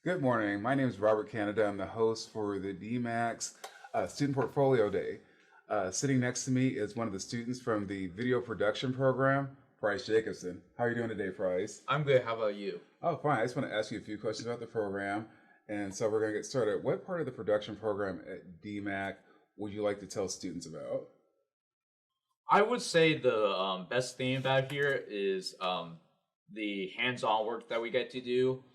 Good morning. My name is Robert Canada. I'm the host for the DMAX Student Portfolio Day. Sitting next to me is one of the students from the video production program, Price Jacobson. How are you doing today, Price? I'm good. How about you? Oh, fine. I just want to ask you a few questions about the program. And so we're going to get started. What part of the production program at DMAC would you like to tell students about? I would say the best thing about here is the hands-on work that we get to do.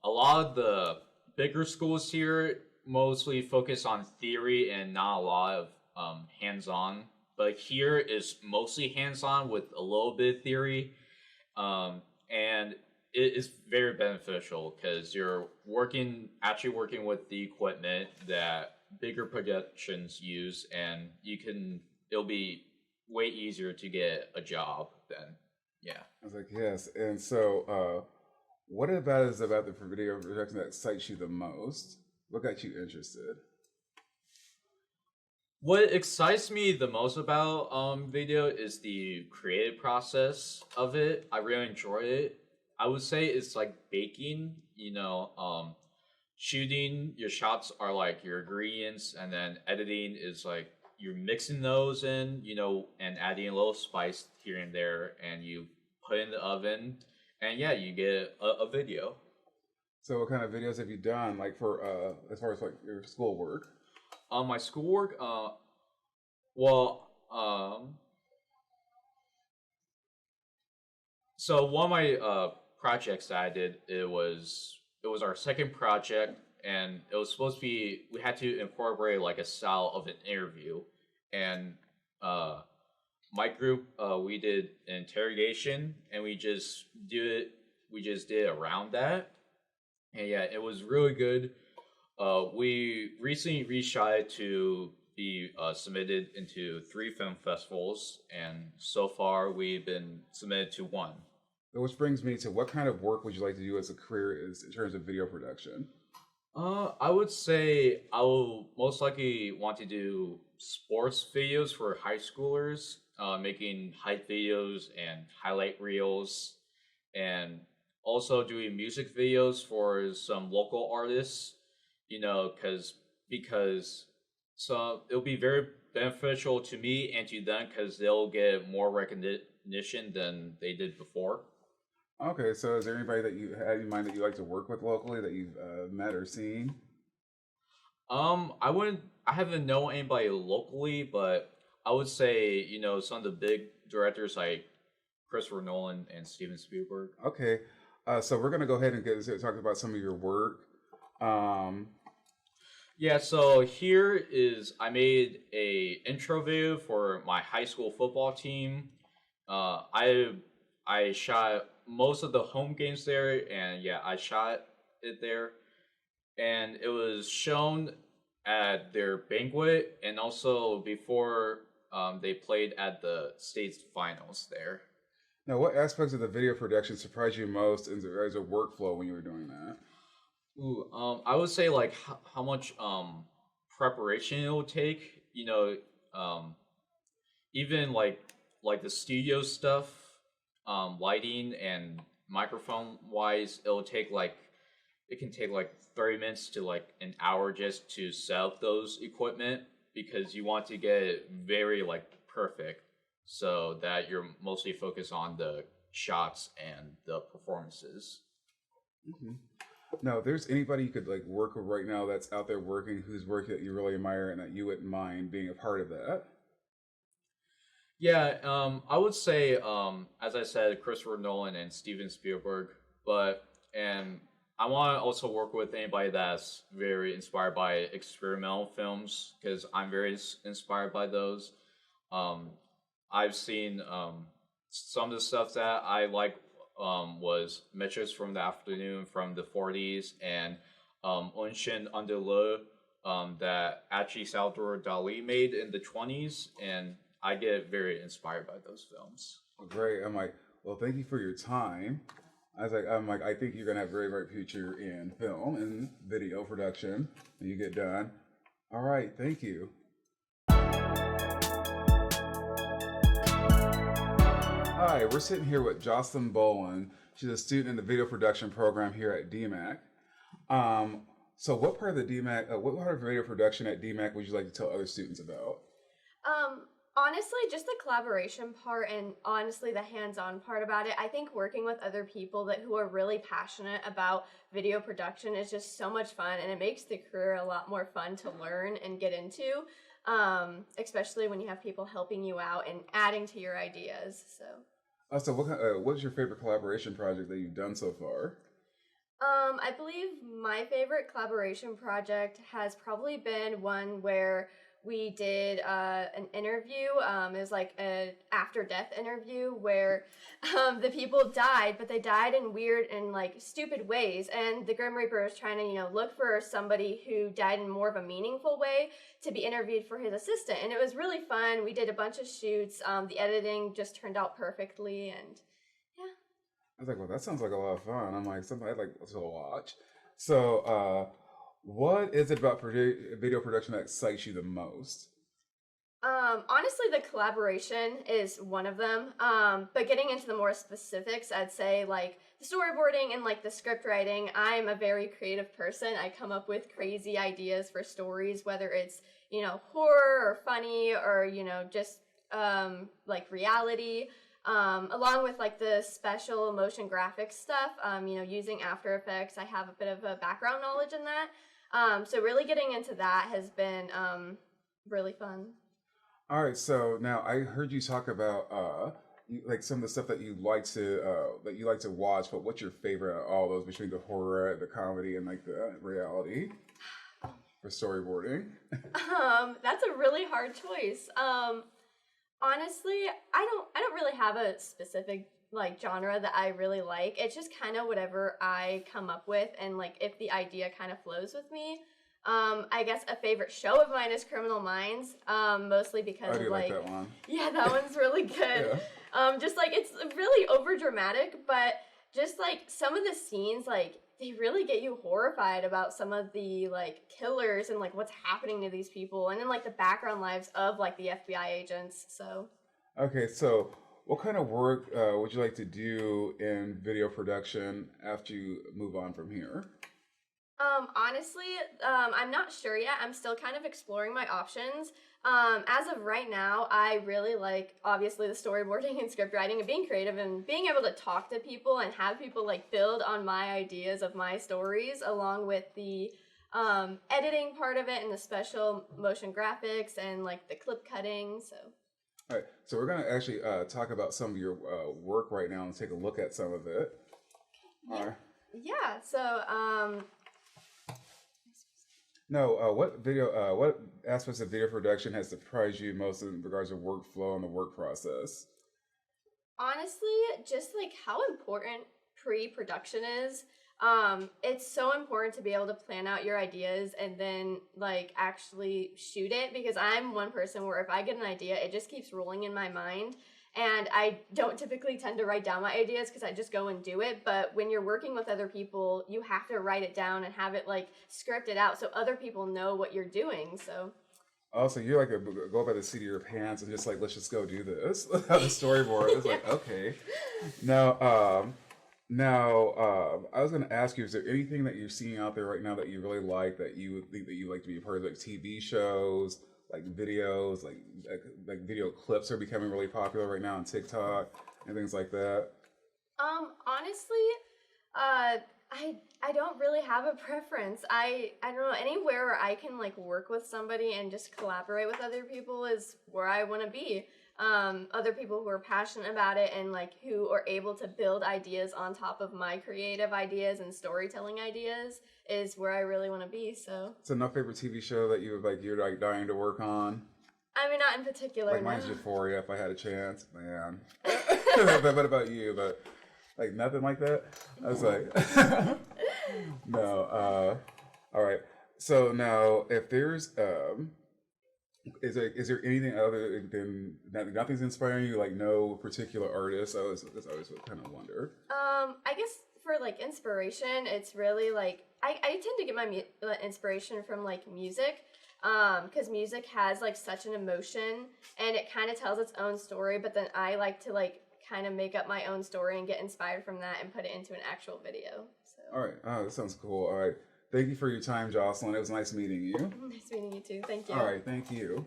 A lot of the bigger schools here mostly focus on theory and not a lot of hands-on. But here is mostly hands-on with a little bit of theory, and it is very beneficial because you're actually working with the equipment that bigger productions use, and it'll be way easier to get a job then. Yeah. I was like, yes. And so, what about is about the video production that excites you the most? What got you interested? What excites me the most about video is the creative process of it. I really enjoy it. I would say it's like baking, shooting your shots are like your ingredients, and then editing is like you're mixing those in, and adding a little spice here and there, and you put it in the oven, and yeah, you get a video. So, what kind of videos have you done, like for as far as like your schoolwork? My schoolwork, well, so one of my projects that I did, it was our second project, and it was supposed to be we had to incorporate like a style of an interview, and my group we did an interrogation, and we just did it around that, and yeah, it was really good. We recently reshot it to be submitted into 3 film festivals, and so far we've been submitted to one. Which brings me to what kind of work would you like to do as a career is in terms of video production? I would say I will most likely want to do sports videos for high schoolers, making hype videos and highlight reels, and also doing music videos for some local artists. Because so it'll be very beneficial to me and to them because they'll get more recognition than they did before. Okay, so is there anybody that you had in mind that you like to work with locally that you've met or seen? I haven't known anybody locally, but I would say, some of the big directors like Christopher Nolan and Steven Spielberg. Okay, so we're gonna go ahead and get talk about some of your work. Um, Yeah, so here is I made a intro video for my high school football team. I shot most of the home games there, and yeah, I shot it there, and it was shown at their banquet, and also before they played at the state finals there. Now, what aspects of the video production surprised you most as a workflow when you were doing that? Ooh, I would say like how much preparation it will take. Even like the studio stuff, lighting and microphone wise, it can take like 30 minutes to like an hour just to set up those equipment because you want to get it very like perfect so that you're mostly focused on the shots and the performances. Hmm. Now, if there's anybody you could like work with right now that's out there working whose work that you really admire and that you wouldn't mind being a part of that. Yeah, I would say, as I said, Christopher Nolan and Steven Spielberg, and I want to also work with anybody that's very inspired by experimental films because I'm very inspired by those. Um, I've seen some of the stuff that I like was Metrics from the Afternoon from the 40s and Unshin Under Le that actually Salvador Dali made in the 20s, and I get very inspired by those films. Well, great. I'm like, well, thank you for your time. I think you're gonna have a very bright future in film and video production when you get done. All right, thank you. Hi, we're sitting here with Jocelyn Bowen. She's a student in the video production program here at DMAC. So what part of the DMAC, what part of video production at DMAC would you like to tell other students about? Honestly, just the collaboration part and honestly the hands-on part about it. I think working with other people who are really passionate about video production is just so much fun, and it makes the career a lot more fun to learn and get into. Especially when you have people helping you out and adding to your ideas. So. So what's your favorite collaboration project that you've done so far? I believe my favorite collaboration project has probably been one where we did an interview. It was like an after-death interview where the people died, but they died in weird and like stupid ways. And the Grim Reaper was trying to, look for somebody who died in more of a meaningful way to be interviewed for his assistant. And it was really fun. We did a bunch of shoots. The editing just turned out perfectly, and yeah. I was like, well, that sounds like a lot of fun. I'm like, something I'd like to watch. So, what is it about video production that excites you the most? Honestly, the collaboration is one of them. But getting into the more specifics, I'd say like the storyboarding and like the script writing. I'm a very creative person. I come up with crazy ideas for stories, whether it's, horror or funny or, just like reality. Along with like the special motion graphics stuff, using After Effects. I have a bit of a background knowledge in that. So really getting into that has been really fun. All right, so now I heard you talk about like some of the stuff that you like to watch, but what's your favorite of all those between the horror, the comedy, and like the reality for storyboarding? That's a really hard choice. Honestly, I don't really have a specific like genre that I really like. It's just kind of whatever I come up with, and like if the idea kind of flows with me. I guess a favorite show of mine is Criminal Minds, mostly because I do of like that one. Yeah, that one's really good. Just like it's really over dramatic, but just like some of the scenes, like they really get you horrified about some of the like killers and like what's happening to these people, and then like the background lives of like the FBI agents. So. Okay, so what kind of work would you like to do in video production after you move on from here? Honestly, I'm not sure yet. I'm still kind of exploring my options. As of right now, I really like, obviously, the storyboarding and script writing and being creative and being able to talk to people and have people, like, build on my ideas of my stories, along with the editing part of it and the special motion graphics and, like, the clip cutting, so. All right, so we're going to actually talk about some of your work right now and take a look at some of it. Yeah. All right. Yeah, so, No, what aspects of video production has surprised you most in regards to workflow and the work process? Honestly, just like how important pre-production is. It's so important to be able to plan out your ideas and then like actually shoot it, because I'm one person where if I get an idea, it just keeps rolling in my mind. And I don't typically tend to write down my ideas because I just go and do it. But when you're working with other people, you have to write it down and have it like scripted out so other people know what you're doing. So. Also, you're like go by the seat of your pants and just like, let's just go do this. Have a storyboard. It's like, okay. Now, I was going to ask you, is there anything that you're seeing out there right now that you really like, that you would think that you like to be a part of, like TV shows, like videos, like video clips are becoming really popular right now on TikTok and things like that? Honestly, I don't really have a preference. I don't know, anywhere where I can like work with somebody and just collaborate with other people is where I want to be. Other people who are passionate about it and like who are able to build ideas on top of my creative ideas and storytelling ideas is where I really want to be. So no favorite TV show that you're like dying to work on? I mean, not in particular. Like no. mine's Euphoria. If I had a chance, man. What about you? But like nothing like that. I was like, no. All right. So now, if there's is there anything other than nothing's inspiring you? Like no particular artist? That's always what kind of wonder. I guess for like inspiration, it's really like I tend to get my inspiration from like music. Because music has like such an emotion and it kind of tells its own story, but then I like to like kind of make up my own story and get inspired from that and put it into an actual video. So. All right, that sounds cool. All right, Thank you for your time, Jocelyn. It was nice meeting you. Nice meeting you too. Thank you. All right, thank you.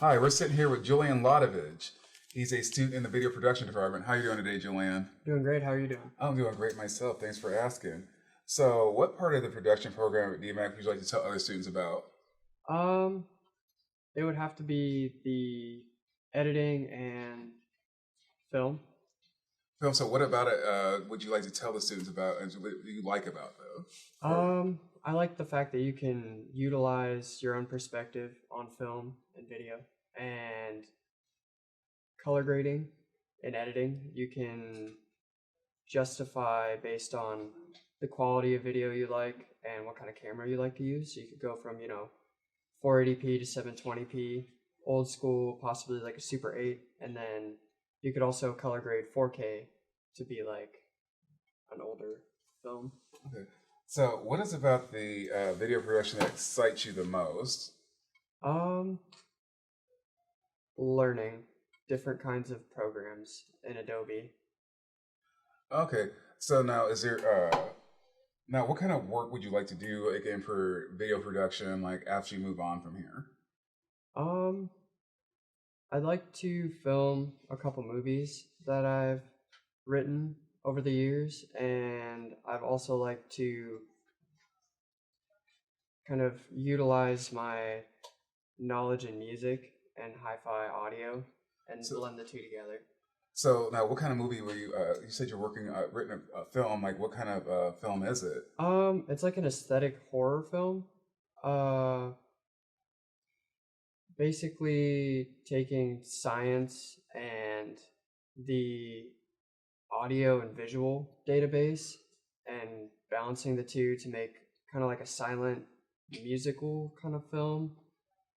Hi, we're sitting here with Julian Lodovich. He's a student in the video production department. How are you doing today, Julian? Doing great. How are you doing? I'm doing great myself. Thanks for asking. So, what part of the production program at DMAC would you like to tell other students about? It would have to be the editing and film. Film. So, what about it would you like to tell the students about, and what do you like about though? I like the fact that you can utilize your own perspective on film and video, and color grading and editing. You can justify based on the quality of video you like and what kind of camera you like to use. So you could go from 480p to 720p, old school, possibly like a Super 8, and then you could also color grade 4K to be like an older film. Okay. So, what is about the video production that excites you the most? Learning different kinds of programs in Adobe. Okay. So now, is there now what kind of work would you like to do again for video production? Like after you move on from here? I'd like to film a couple movies that I've written over the years, and I've also liked to kind of utilize my knowledge in music and hi-fi audio and blend the two together. So now, what kind of movie were you? You said you're written a film. Like, what kind of film is it? It's like an aesthetic horror film. Basically taking science and the audio and visual database and balancing the two to make kind of like a silent musical kind of film.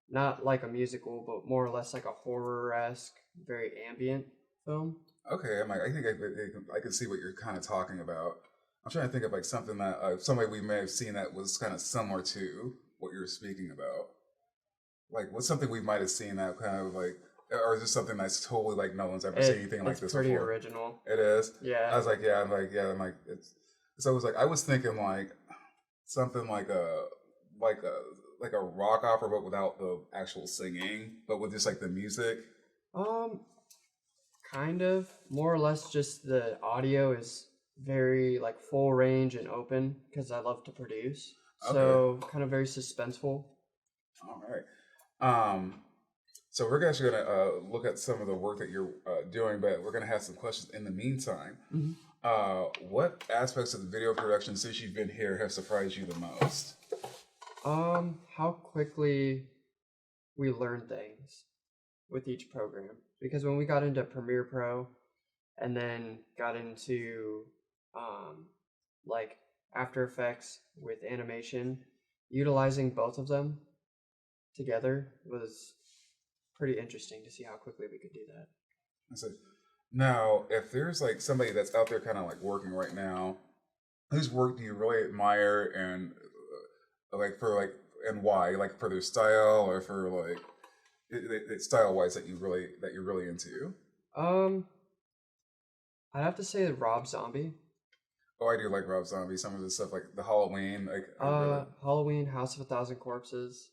Not like a musical, but more or less like a horror-esque, very ambient film. Okay, I think I can see what you're kind of talking about. I'm trying to think of like something that somebody we may have seen that was kind of similar to what you're speaking about. Like, what's something we might have seen that kind of like, or is this something that's totally like no one's ever seen anything like this before? It's pretty original. It is. Yeah. I was like, yeah, it's. So it was like I was thinking like something like a rock opera, but without the actual singing, but with just like the music. Kind of. More or less just the audio is very like full range and open because I love to produce. So kind of very suspenseful. All right. So we're actually going to look at some of the work that you're doing, but we're going to have some questions in the meantime. Mm-hmm. What aspects of the video production since you've been here have surprised you the most? How quickly we learn things with each program. Because when we got into Premiere Pro and then got into like After Effects with animation, utilizing both of them together was pretty interesting to see how quickly we could do that. That's it. Now, if there's like somebody that's out there kind of like working right now, whose work do you really admire and and why? Like for their style or for like style wise that you're really into? I'd have to say Rob Zombie. Oh, I do like Rob Zombie. Some of the stuff like the Halloween, like Halloween, House of a Thousand Corpses.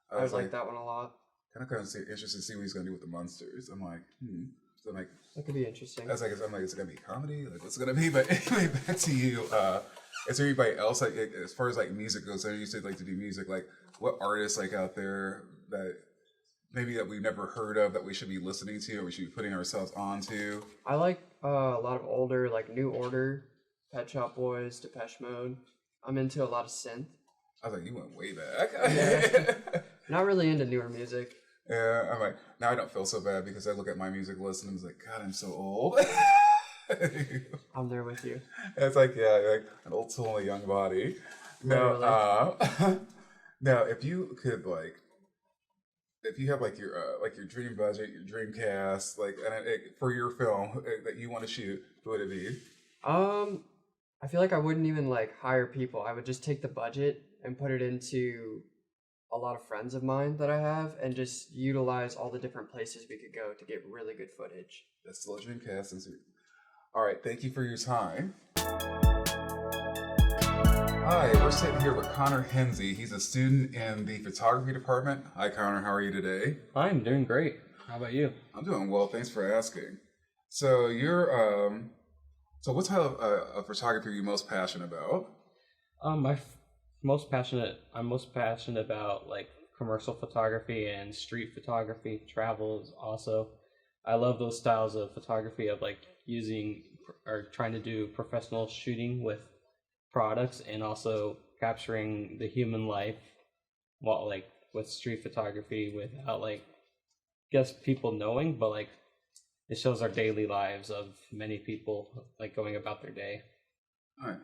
I would like that one a lot. Kind of interested to see what he's gonna do with the monsters. I'm like, So I'm like, that could be interesting. I'm like, is it gonna be comedy? Like, what's it gonna be? But anyway, back to you. Is there anybody else like as far as like music goes? I used to like to do music. Like, what artists like out there that maybe that we've never heard of that we should be listening to or we should be putting ourselves onto? I like a lot of older like New Order, Pet Shop Boys, Depeche Mode. I'm into a lot of synth. I was like, you went way back. Yeah. Not really into newer music. Yeah, I'm like, now I don't feel so bad because I look at my music list and I'm like, God, I'm so old. I'm there with you. It's like, yeah, like an old soul in a young body. No, now if you could if you have like your dream budget, your dream cast, for your film that you want to shoot, who would it be? I feel like I wouldn't even like hire people. I would just take the budget and put it into a lot of friends of mine that I have and just utilize all the different places we could go to get really good footage. That's still a dream cast. All right, thank you for your time. Hi, we're sitting here with Connor Hensey. He's a student in the photography department. Hi, Connor. How are you today? I'm doing great. How about you? I'm doing well. Thanks for asking. So so what type of photography are you most passionate about? I'm most passionate about like commercial photography and street photography. Travels also. I love those styles of photography of like using or trying to do professional shooting with products and also capturing the human life while like with street photography without like guess people knowing, but like it shows our daily lives of many people like going about their day. All right.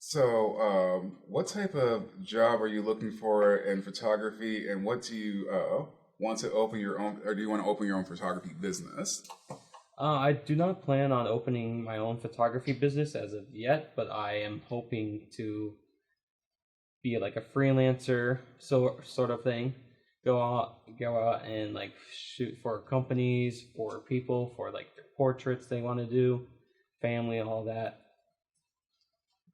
So, what type of job are you looking for in photography, and what do you want to open your own, or do you want to open your own photography business? I do not plan on opening my own photography business as of yet, but I am hoping to be like a freelancer sort of thing. Go out and like shoot for companies, for people, for like their portraits they want to do, family, and all that.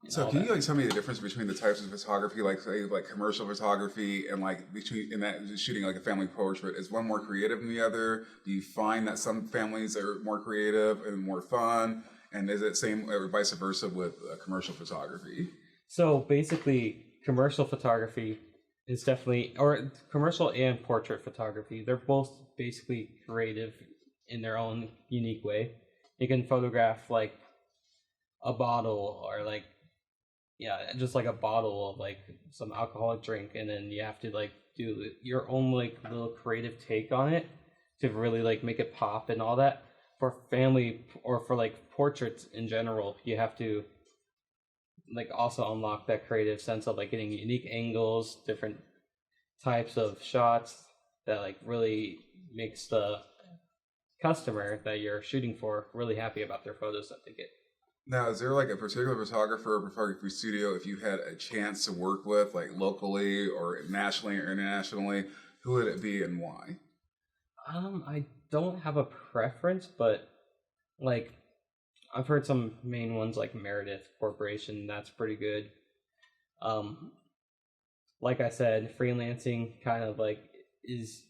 So can you like tell me the difference between the types of photography, like say like commercial photography and like between in that shooting like a family portrait? Is one more creative than the other? Do you find that some families are more creative and more fun? And is it same or vice versa with commercial photography? So basically, commercial photography is definitely, or commercial and portrait photography, they're both basically creative in their own unique way. You can photograph like a bottle or like, yeah, just like a bottle of like some alcoholic drink, and then you have to like do your own like little creative take on it to really like make it pop and all that. For family or for like portraits in general, you have to like also unlock that creative sense of like getting unique angles, different types of shots that like really makes the customer that you're shooting for really happy about their photos that they get. Now, is there like a particular photographer or photography studio if you had a chance to work with, like locally or nationally or internationally, who would it be and why? I don't have a preference, but like I've heard some main ones like Meredith Corporation, that's pretty good. Like I said, freelancing kind of like is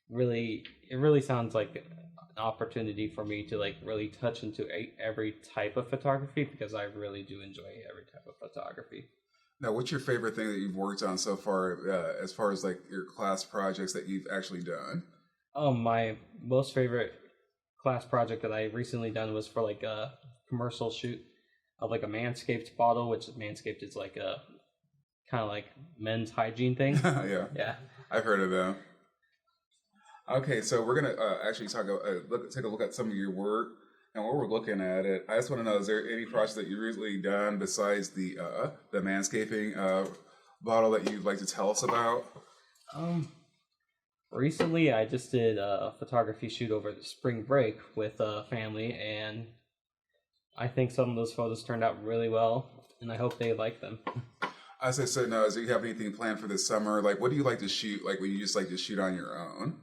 really, it really sounds like an opportunity for me to like really touch into every type of photography because I really do enjoy every type of photography. Now, what's your favorite thing that you've worked on so far as like your class projects that you've actually done? My most favorite class project that I recently done was for like a commercial shoot of like a Manscaped bottle, which Manscaped is like a kind of like men's hygiene thing. Yeah, Yeah. I've heard of them. Okay, so we're gonna actually take a look at some of your work, and while we're looking at it, I just want to know: is there any project that you've recently done besides the manscaping bottle that you'd like to tell us about? Recently I just did a photography shoot over the spring break with a family, and I think some of those photos turned out really well, and I hope they like them. I said, so no, do you have anything planned for this summer? Like, what do you like to shoot? Like, when you just like to shoot on your own?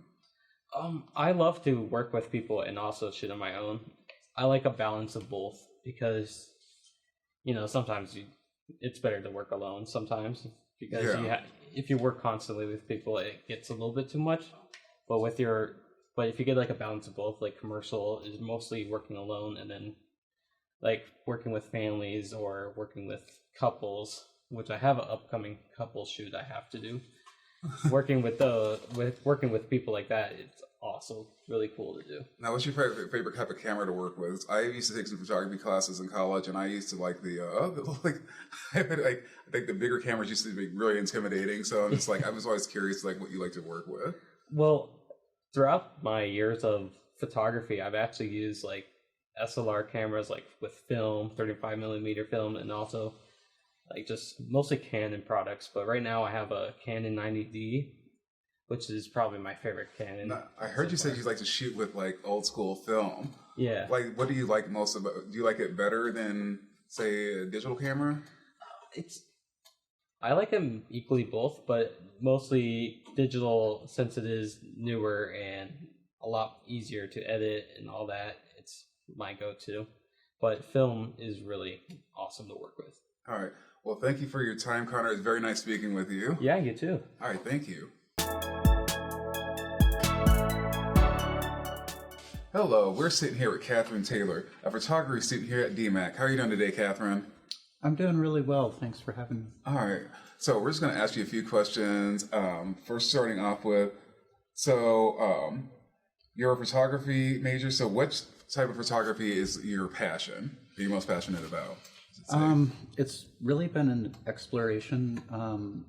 I love to work with people and also shoot on my own. I like a balance of both because, you know, sometimes it's better to work alone sometimes because if you work constantly with people, it gets a little bit too much. But if you get like a balance of both, like commercial is mostly working alone, and then like working with families or working with couples, which I have an upcoming couple shoot I have to do. Working with people like that, it's also really cool to do. Now, what's your favorite type of camera to work with? I used to take some photography classes in college, and I used to like I think the bigger cameras used to be really intimidating. So I was always curious like what you like to work with. Well, throughout my years of photography, I've actually used like SLR cameras, like with film, 35 millimeter film, and also like just mostly Canon products. But right now I have a Canon 90D, which is probably my favorite Canon. Now, I heard you said you like to shoot with like old school film. Yeah. Like, what do you like most about? Do you like it better than say a digital camera? I like them equally both, but mostly digital since it is newer and a lot easier to edit and all that. It's my go-to. but film is really awesome to work with. All right. Well, thank you for your time, Connor. It's very nice speaking with you. Yeah, you too. All right. Thank you. Hello. We're sitting here with Catherine Taylor, a photography student here at DMAC. How are you doing today, Catherine? I'm doing really well. Thanks for having me. All right. So we're just going to ask you a few questions. First, starting off with, you're a photography major. So what type of photography is your passion? Are you most passionate about? It's really been an exploration.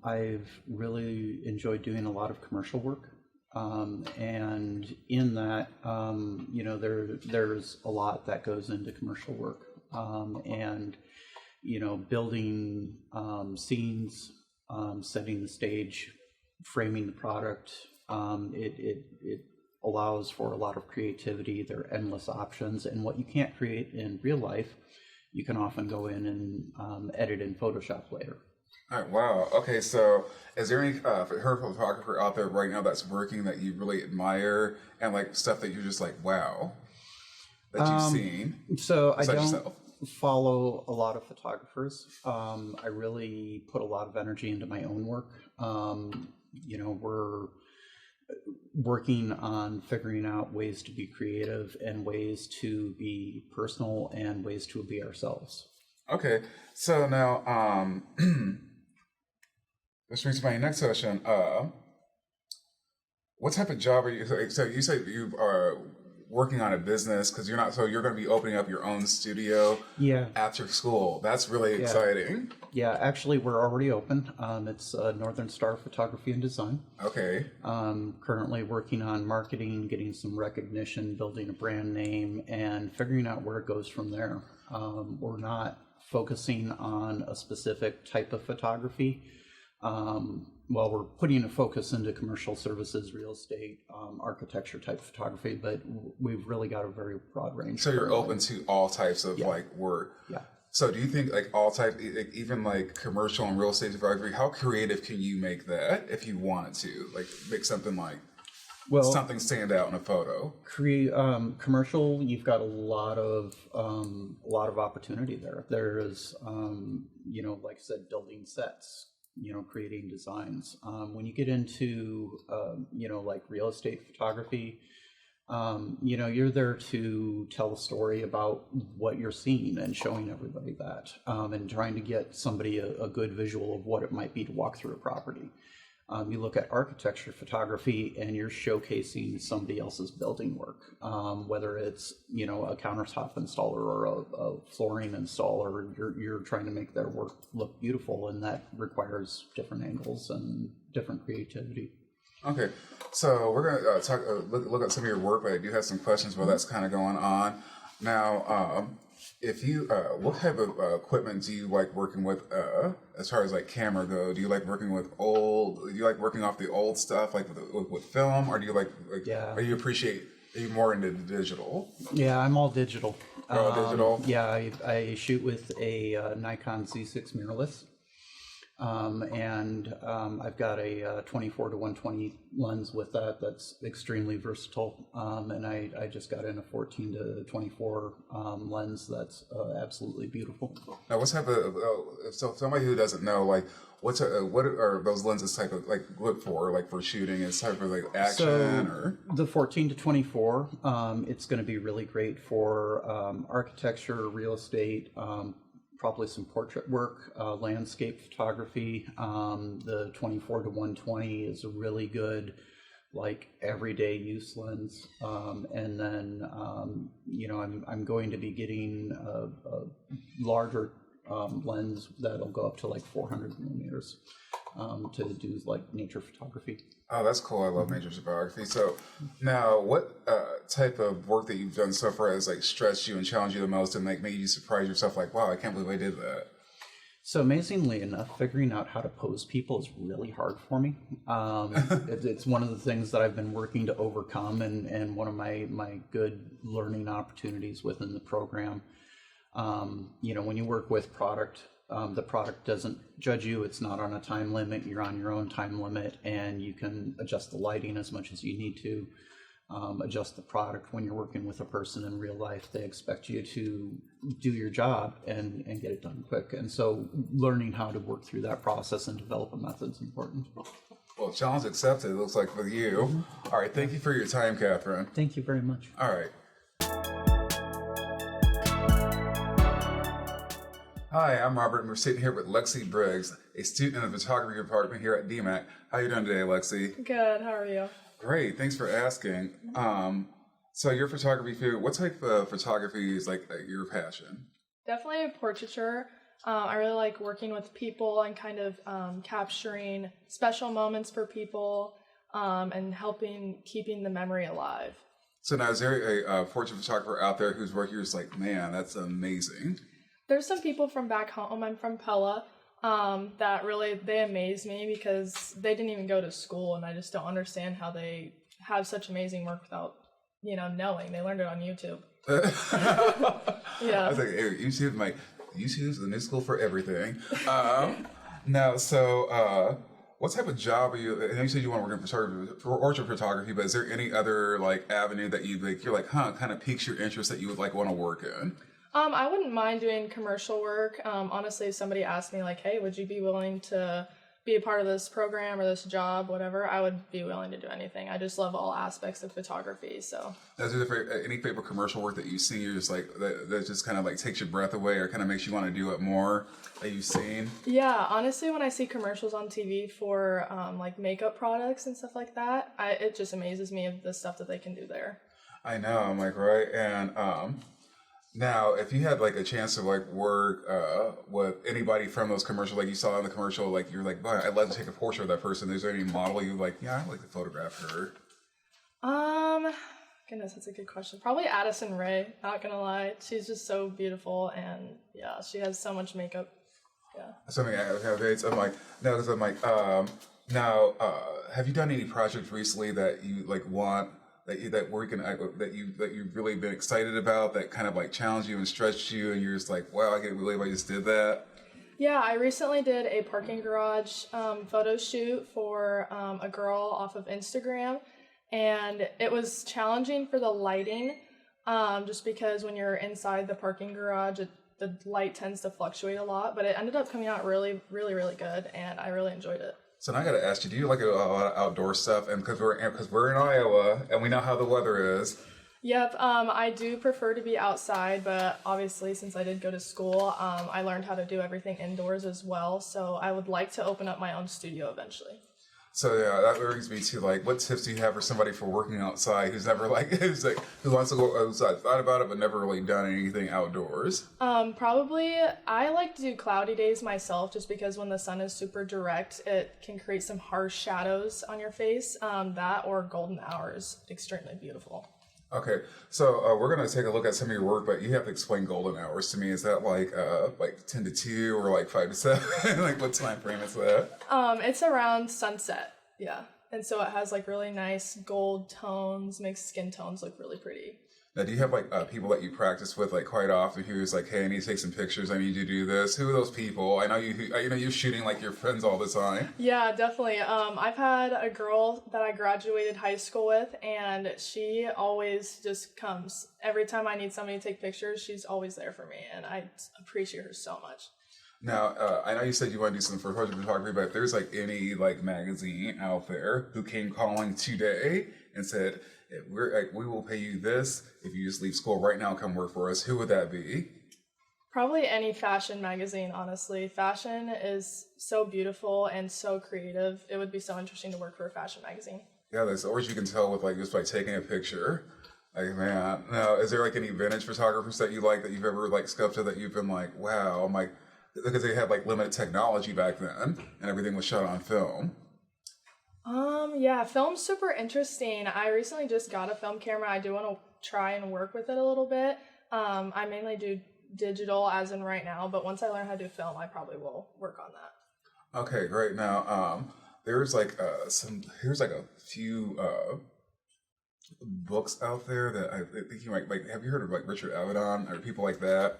I've really enjoyed doing a lot of commercial work. And in that, there's a lot that goes into commercial work. And building scenes, setting the stage, framing the product. It allows for a lot of creativity. There are endless options, and what you can't create in real life, you can often go in and edit in Photoshop later. All right, wow. Okay, so is there any photographer out there right now that's working that you really admire and like stuff that you're just like, wow, that you've seen? So I besides don't yourself? follow a lot of photographers. I really put a lot of energy into my own work. We're working on figuring out ways to be creative and ways to be personal and ways to be ourselves. Okay, so now, this brings me to my next question. What type of job are you? So you said you are working on a business because you're not. So you're going to be opening up your own studio. Yeah. After school. That's really exciting. Yeah, actually, we're already open. It's Northern Star Photography and Design. Okay. Currently working on marketing, getting some recognition, building a brand name, and figuring out where it goes from there. We're not focusing on a specific type of photography. We're putting a focus into commercial services, real estate, architecture type photography, but we've really got a very broad range. So you're open to all types of like work. Yeah. So do you think like all type, like, even like commercial and real estate photography, how creative can you make that if you wanted to? Like make something like something stand out in a photo. Commercial, you've got a lot of opportunity there. There is, like I said, building sets, creating designs. When you get into, like real estate photography, you're there to tell a story about what you're seeing and showing everybody that, and trying to get somebody a good visual of what it might be to walk through a property. You look at architecture photography and you're showcasing somebody else's building work, whether it's, a countertop installer or a flooring installer, you're trying to make their work look beautiful, and that requires different angles and different creativity. Okay, so we're going to look at some of your work, but I do have some questions while that's kind of going on. Now, if you, what type of equipment do you like working with as far as like camera go? Do you like working with do you like working off the old stuff like with film, or do you like or are you more into digital? Yeah, I'm all digital. All digital? Yeah, I shoot with a Nikon Z6 mirrorless. I've got a 24 to 120 lens with that's extremely versatile. And I just got in a 14 to 24 lens that's absolutely beautiful. Now, what type of so somebody who doesn't know, like what are those lenses type of like good for, like for shooting? Is type of like action or the 14 to 24? It's going to be really great for architecture, real estate. Probably some portrait work, landscape photography. The 24 to 120 is a really good, like everyday use lens. And then, I'm going to be getting a larger lens that'll go up to like 400 millimeters to do like nature photography. Oh, that's cool. I love nature photography. So now what type of work that you've done so far has like stretched you and challenged you the most and like made you surprise yourself like, wow, I can't believe I did that? So amazingly enough, figuring out how to pose people is really hard for me. It's one of the things that I've been working to overcome, and one of my good learning opportunities within the program. When you work with product, the product doesn't judge you. It's not on a time limit. You're on your own time limit, and you can adjust the lighting as much as you need to. adjust the product. When you're working with a person in real life, they expect you to do your job and get it done quick. And so learning how to work through that process and develop a method is important. Well, challenge accepted, it looks like, for you. All right, thank you for your time, Catherine. Thank you very much. All right. Hi, I'm Robert, and we're sitting here with Lexi Briggs, a student in the photography department here at DMAC. How are you doing today, Lexi? Good. How are you? Great, thanks for asking. So your photography field, what type of photography is like your passion? Definitely portraiture. I really like working with people and kind of capturing special moments for people and helping keeping the memory alive. So now, is there a portrait photographer out there whose work you're just like, man, that's amazing? There's some people from back home. I'm from Pella. That really, they amaze me because they didn't even go to school, and I just don't understand how they have such amazing work without, knowing. They learned it on YouTube. Yeah. I was like, hey, YouTube's the new school for everything. Now, so what type of job are you? I know you said you want to work in portrait photography, but is there any other like avenue that you're like, kind of piques your interest that you would like want to work in? I wouldn't mind doing commercial work. Honestly, if somebody asked me like, hey, would you be willing to be a part of this program or this job, whatever, I would be willing to do anything. I just love all aspects of photography, so. Is there any favorite commercial work that you've seen you're just like, that just kind of like takes your breath away or kind of makes you want to do it more that you've seen? Yeah, honestly, when I see commercials on TV for like makeup products and stuff like that, it just amazes me of the stuff that they can do there. I know, I'm like, right, and now, if you had like a chance to like work with anybody from those commercials, like you saw in the commercial, like you're like, wow, I'd love to take a portrait of that person. Is there any model you like? Yeah, I'd like to photograph her. Goodness, that's a good question. Probably Addison Rae. Not gonna lie, she's just so beautiful, and yeah, she has so much makeup. Yeah. Something I'm like, no, because I'm like, now, have you done any projects recently that you like want? That you've really been excited about, that kind of like challenged you and stretched you, and you're just like, wow, I can't believe I just did that. Yeah, I recently did a parking garage photo shoot for a girl off of Instagram, and it was challenging for the lighting, just because when you're inside the parking garage, the light tends to fluctuate a lot, but it ended up coming out really, really, really good, and I really enjoyed it. So now I got to ask you, do you like a lot of outdoor stuff? And because we're in Iowa and we know how the weather is. Yep, I do prefer to be outside, but obviously since I did go to school, I learned how to do everything indoors as well. So I would like to open up my own studio eventually. So yeah, that brings me to like, what tips do you have for somebody for working outside who's never who wants to go outside, thought about it but never really done anything outdoors? Probably I like to do cloudy days myself, just because when the sun is super direct, it can create some harsh shadows on your face. That or golden hours, extremely beautiful. Okay, so we're gonna take a look at some of your work, but you have to explain golden hours to me. Is that like 10 to 2 or like 5 to 7? Like what time frame is that? It's around sunset, yeah. And so it has like really nice gold tones, makes skin tones look really pretty. Now, do you have like people that you practice with like quite often who's like, hey, I need to take some pictures, I need you to do this? Who are those people? I know you're shooting like your friends all the time. Yeah, definitely. I've had a girl that I graduated high school with, and she always just comes. Every time I need somebody to take pictures, she's always there for me, and I appreciate her so much. Now, I know you said you want to do some photography, but if there's like any like magazine out there who came calling today and said, we will pay you this if you just leave school right now, come work for us, who would that be? Probably any fashion magazine, honestly. Fashion is so beautiful and so creative. It would be so interesting to work for a fashion magazine. Yeah, there's always, you can tell with like just by taking a picture. Like, man, now is there like any vintage photographers that you like that you've ever like sculpted that you've been like, wow, I'm like, because they had like limited technology back then and everything was shot on film. Yeah, film's super interesting. I recently just got a film camera. I do want to try and work with it a little bit. I mainly do digital as in right now, but once I learn how to do film, I probably will work on that. Okay, great. Now, there's like here's like a few books out there that I think you might like. Have you heard of like Richard Avedon or people like that?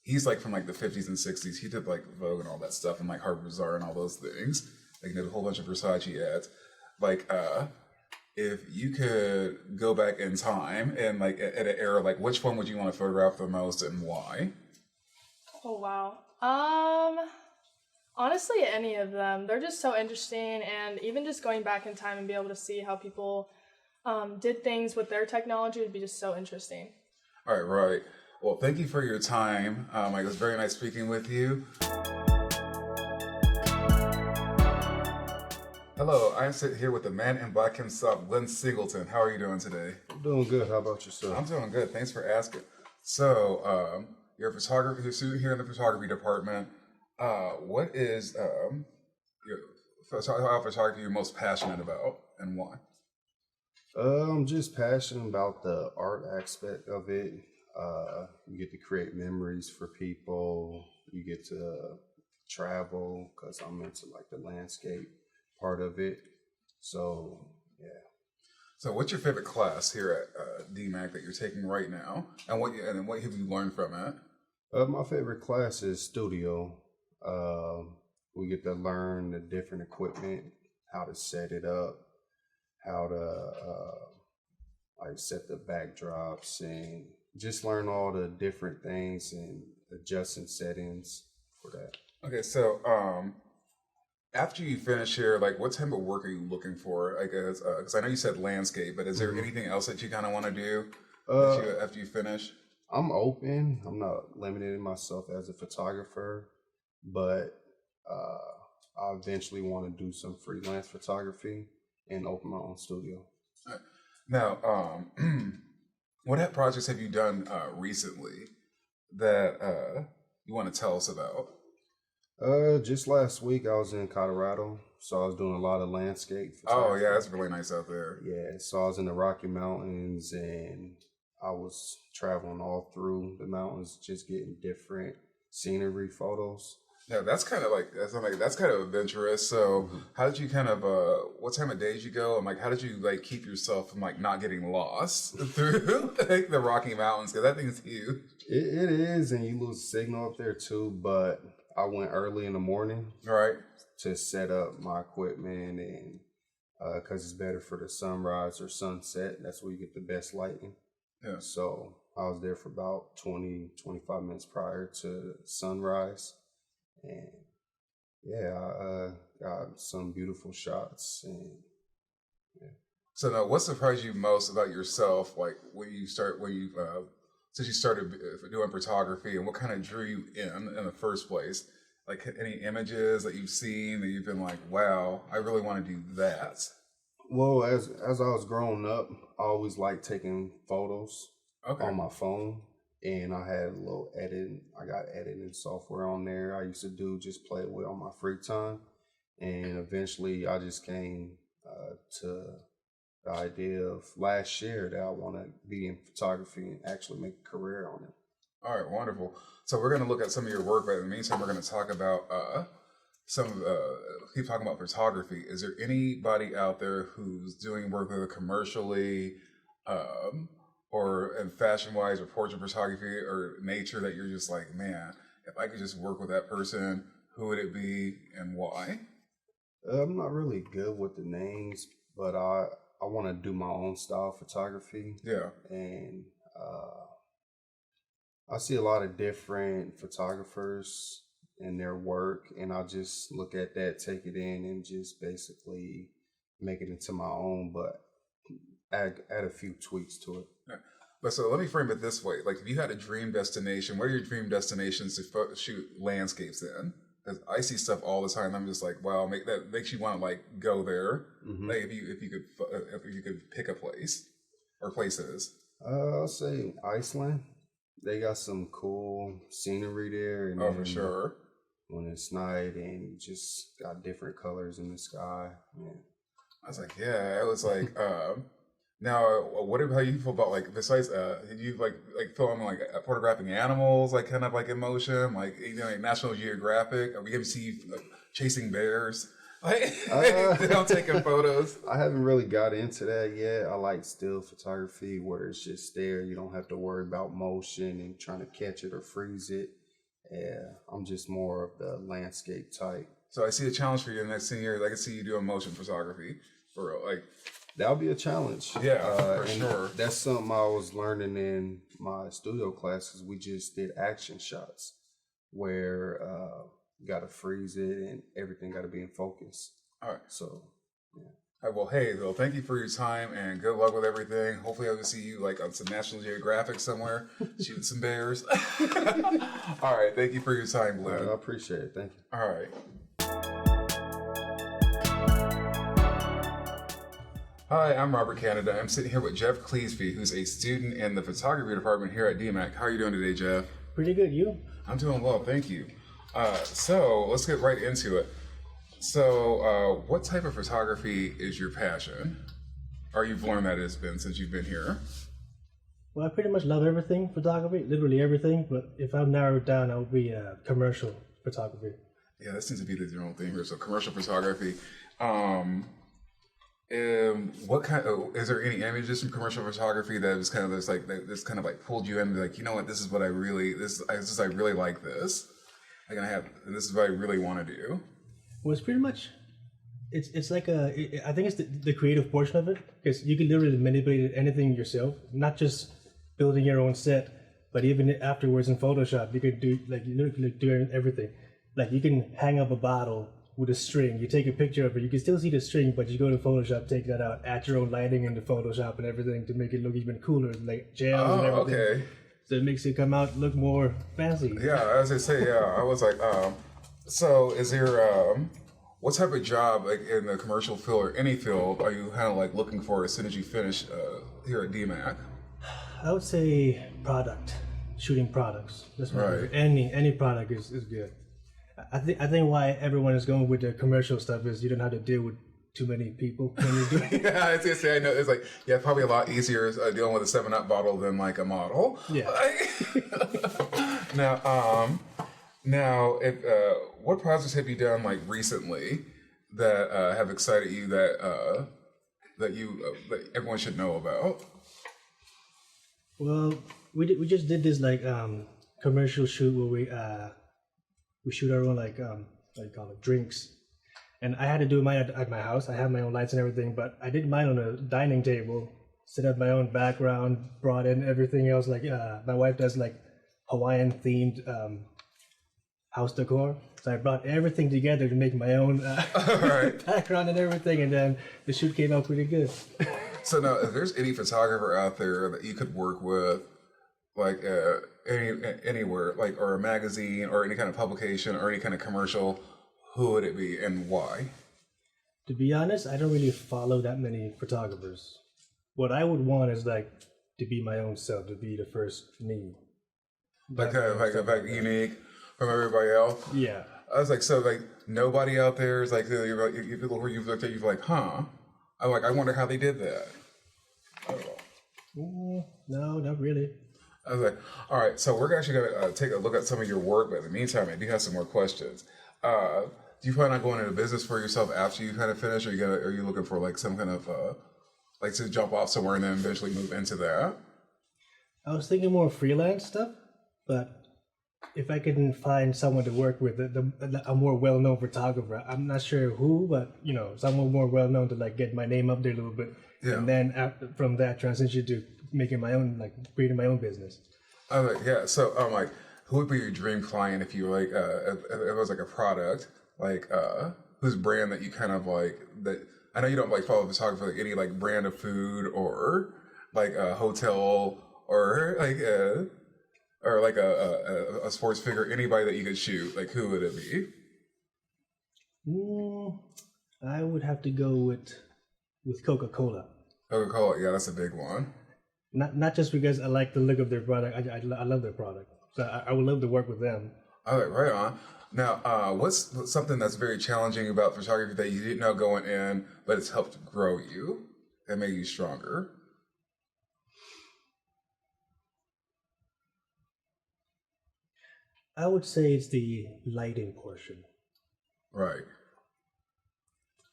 He's like from like the 50s and 60s. He did like Vogue and all that stuff and like Harper's Bazaar and all those things. Like did a whole bunch of Versace ads. Like if you could go back in time and like at an era, like which one would you want to photograph the most and why? Oh wow. Honestly, any of them. They're just so interesting, and even just going back in time and be able to see how people did things with their technology would be just so interesting. All right, right. Well, thank you for your time. It was very nice speaking with you. Hello, I'm sitting here with the man in black himself, Glenn Singleton. How are you doing today? I'm doing good. How about yourself? I'm doing good. Thanks for asking. So, you're a photographer, you're a student here in the photography department. What is your photography you're most passionate about, and why? I'm just passionate about the art aspect of it. You get to create memories for people. You get to travel because I'm into like the landscape part of it. So, yeah. So, what's your favorite class here at DMAC that you're taking right now, and what have you learned from it? My favorite class is studio. We get to learn the different equipment, how to set it up, how to like set the backdrops, and just learn all the different things and adjusting settings for that. Okay, so after you finish here, like what type of work are you looking for? I guess because I know you said landscape, but is there anything else that you kind of want to do after you finish? I'm open. I'm not limiting myself as a photographer, but I eventually want to do some freelance photography and open my own studio. Now, what projects have you done recently that you want to tell us about? Just last week I was in Colorado, so I was doing a lot of landscape photography. Oh yeah, that's really nice out there. Yeah, so I was in the Rocky Mountains and I was traveling all through the mountains, just getting different scenery photos. Yeah, that's kind of adventurous. So, how did you kind of what time of day did you go, and like how did you like keep yourself from like not getting lost through like the Rocky Mountains? Because that thing's huge. It is, and you lose signal up there too. But I went early in the morning, Right. to set up my equipment, and because it's better for the sunrise or sunset. That's where you get the best lighting. Yeah. So I was there for about 20-25 minutes prior to sunrise. And yeah, I got some beautiful shots. And yeah. So now, what surprised you most about yourself? Like since you started doing photography, and what kind of drew you in the first place? Like any images that you've seen that you've been like, wow, I really want to do that. Well, as I was growing up, I always liked taking photos on my phone. And I had a little I got editing software on there I used to just play with on my free time. And eventually I just came to the idea of last year that I want to be in photography and actually make a career on it. All right, wonderful. So we're going to look at some of your work, but in the meantime, we're going to talk about keep talking about photography. Is there anybody out there who's doing work with commercially, or in fashion-wise, or portrait photography, or nature that you're just like, man, if I could just work with that person, who would it be and why? I'm not really good with the names, but I want to do my own style photography. Yeah. And I see a lot of different photographers and their work, and I just look at that, take it in, and just basically make it into my own, but add a few tweaks to it. Yeah. But so let me frame it this way: like, if you had a dream destination, what are your dream destinations to shoot landscapes in? Because I see stuff all the time. I'm just like, wow, that makes you want to like go there. Mm-hmm. Like, if you could pick a place or places. I'll say Iceland. They got some cool scenery there. And For sure. When it's night and just got different colors in the sky. Yeah. I was like, yeah. It was like, now, what about how you feel about like besides you like film like photographing animals, like kind of like in motion, like like National Geographic? Are we going to see you chasing bears? Like, I'm taking photos. I haven't really got into that yet. I like still photography where it's just there. You don't have to worry about motion and trying to catch it or freeze it. Yeah, I'm just more of the landscape type. So I see a challenge for you in the next 10 years. I can see you doing motion photography for real. Like, that'll be a challenge. Yeah, for and sure. That's something I was learning in my studio classes. We just did action shots where you got to freeze it and everything got to be in focus. All right. So, yeah. All right, well, hey, Bill, thank you for your time and good luck with everything. Hopefully, I will see you like on some National Geographic somewhere, shooting some bears. All right, thank you for your time, Glenn. I appreciate it. Thank you. All right. Hi, I'm Robert Canada. I'm sitting here with Jeff Cleesby, who's a student in the photography department here at DMAC. How are you doing today, Jeff? Pretty good, you? I'm doing well, thank you. So let's get right into it. So, what type of photography is your passion? Or you've learned that it's been since you've been here? Well, I pretty much love everything photography, literally everything. But if I'm narrowed down, I would be commercial photography. Yeah, that seems to be the general thing here. So, commercial photography. What kind of, is there any images from commercial photography that was kind of this like that this kind of like pulled you in, like, you know what, this is what I really I really like this. Like this is what I really want to do. Well, it's pretty much, it's like I think it's the creative portion of it, because you can literally manipulate anything yourself, not just building your own set, but even afterwards in Photoshop, you could do like you literally do everything. Like you can hang up a bottle with a string. You take a picture of it, you can still see the string, but you go to Photoshop, take that out, add your own lighting into Photoshop and everything to make it look even cooler, like gels and everything. Okay. So it makes it come out look more fancy. Yeah, as I say, yeah, I was like, so is there, what type of job, like in the commercial field or any field, are you kind of like looking for as soon as you finish here at DMAC? I would say product, shooting products. That's my Right. Any product is good. I think why everyone is going with the commercial stuff is you don't have to deal with too many people when you're doing it. Yeah, I was gonna say, I know it's like, yeah, probably a lot easier dealing with a 7-Up bottle than like a model. Yeah. Now, if what projects have you done like recently that have excited you that that everyone should know about? Well, we just did this like commercial shoot where we shoot our own like what do you call it, drinks, and I had to do mine at my house. I have my own lights and everything, but I did mine on a dining table, set up my own background, brought in everything else. Like my wife does like Hawaiian themed house decor, so I brought everything together to make my own background and everything, and then the shoot came out pretty good. So now, if there's any photographer out there that you could work with, like anywhere, like or a magazine or any kind of publication or any kind of commercial, who would it be and why? To be honest, I don't really follow that many photographers. What I would want is like to be my own self, to be the first me. Like unique from everybody else. Yeah. I was like, so like nobody out there is like you people who you've looked at, you've like, huh? I'm like, I wonder how they did that. I don't know. No, not really. I was like, all right, so we're actually going to take a look at some of your work, but in the meantime, I do have some more questions. Do you plan on going into business for yourself after you kind of finish, or are you looking for like some kind of like to jump off somewhere and then eventually move into that? I was thinking more freelance stuff, but if I can find someone to work with, a more well-known photographer, I'm not sure who, but you know, someone more well-known to like get my name up there a little bit, and then from that transition to making my own, like creating my own business. I was like, yeah. So I'm like, who would be your dream client if you like, if it was like a product, like whose brand that you kind of like that? I know you don't like follow photography, like any like brand of food or like a hotel or like a sports figure, anybody that you could shoot, like who would it be? I would have to go with Coca-Cola. Coca-Cola, yeah, that's a big one. Not just because I like the look of their product, I love their product. So I would love to work with them. All right, right on. Now, what's something that's very challenging about photography that you didn't know going in, but it's helped grow you and made you stronger? I would say it's the lighting portion. Right.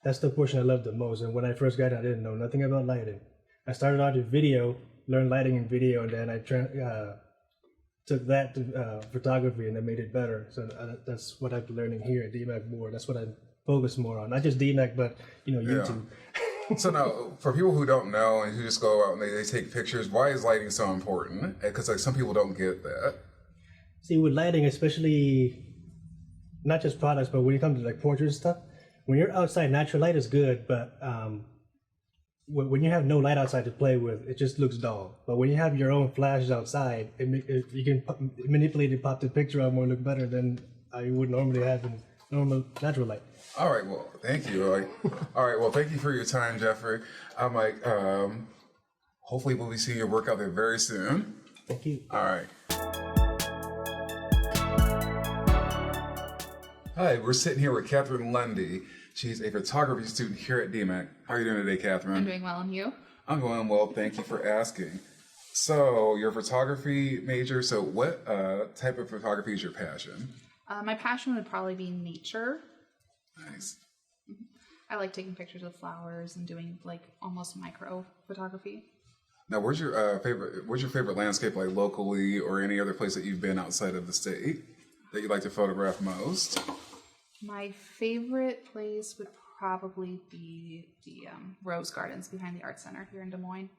That's the portion I love the most. And when I first got it, I didn't know nothing about lighting. I started out with video, learned lighting in video, and then I took that to photography and I made it better. So that's what I'm learning here at DMAC more. That's what I focus more on. Not just DMAC, but you know, YouTube. So now, for people who don't know and who just go out and they take pictures, why is lighting so important? Because like some people don't get that. See, with lighting, especially not just products, but when it comes to like portraits and stuff, when you're outside, natural light is good, but when you have no light outside to play with, it just looks dull. But when you have your own flashes outside, you can manipulate it, pop the picture out more, look better than you would normally have in normal natural light. All right, well, thank you. All right, well, thank you for your time, Jeffrey. I'm like, hopefully we'll be seeing your work out there very soon. Thank you. All right. Hi, we're sitting here with Catherine Lundy. She's a photography student here at DMAC. How are you doing today, Catherine? I'm doing well, and you? I'm going well, thank you for asking. So, you're a photography major, so what type of photography is your passion? My passion would probably be nature. Nice. I like taking pictures of flowers and doing like almost micro photography. Now, what's your favorite landscape, like locally or any other place that you've been outside of the state that you like to photograph most? My favorite place would probably be the Rose Gardens behind the Art Center here in Des Moines.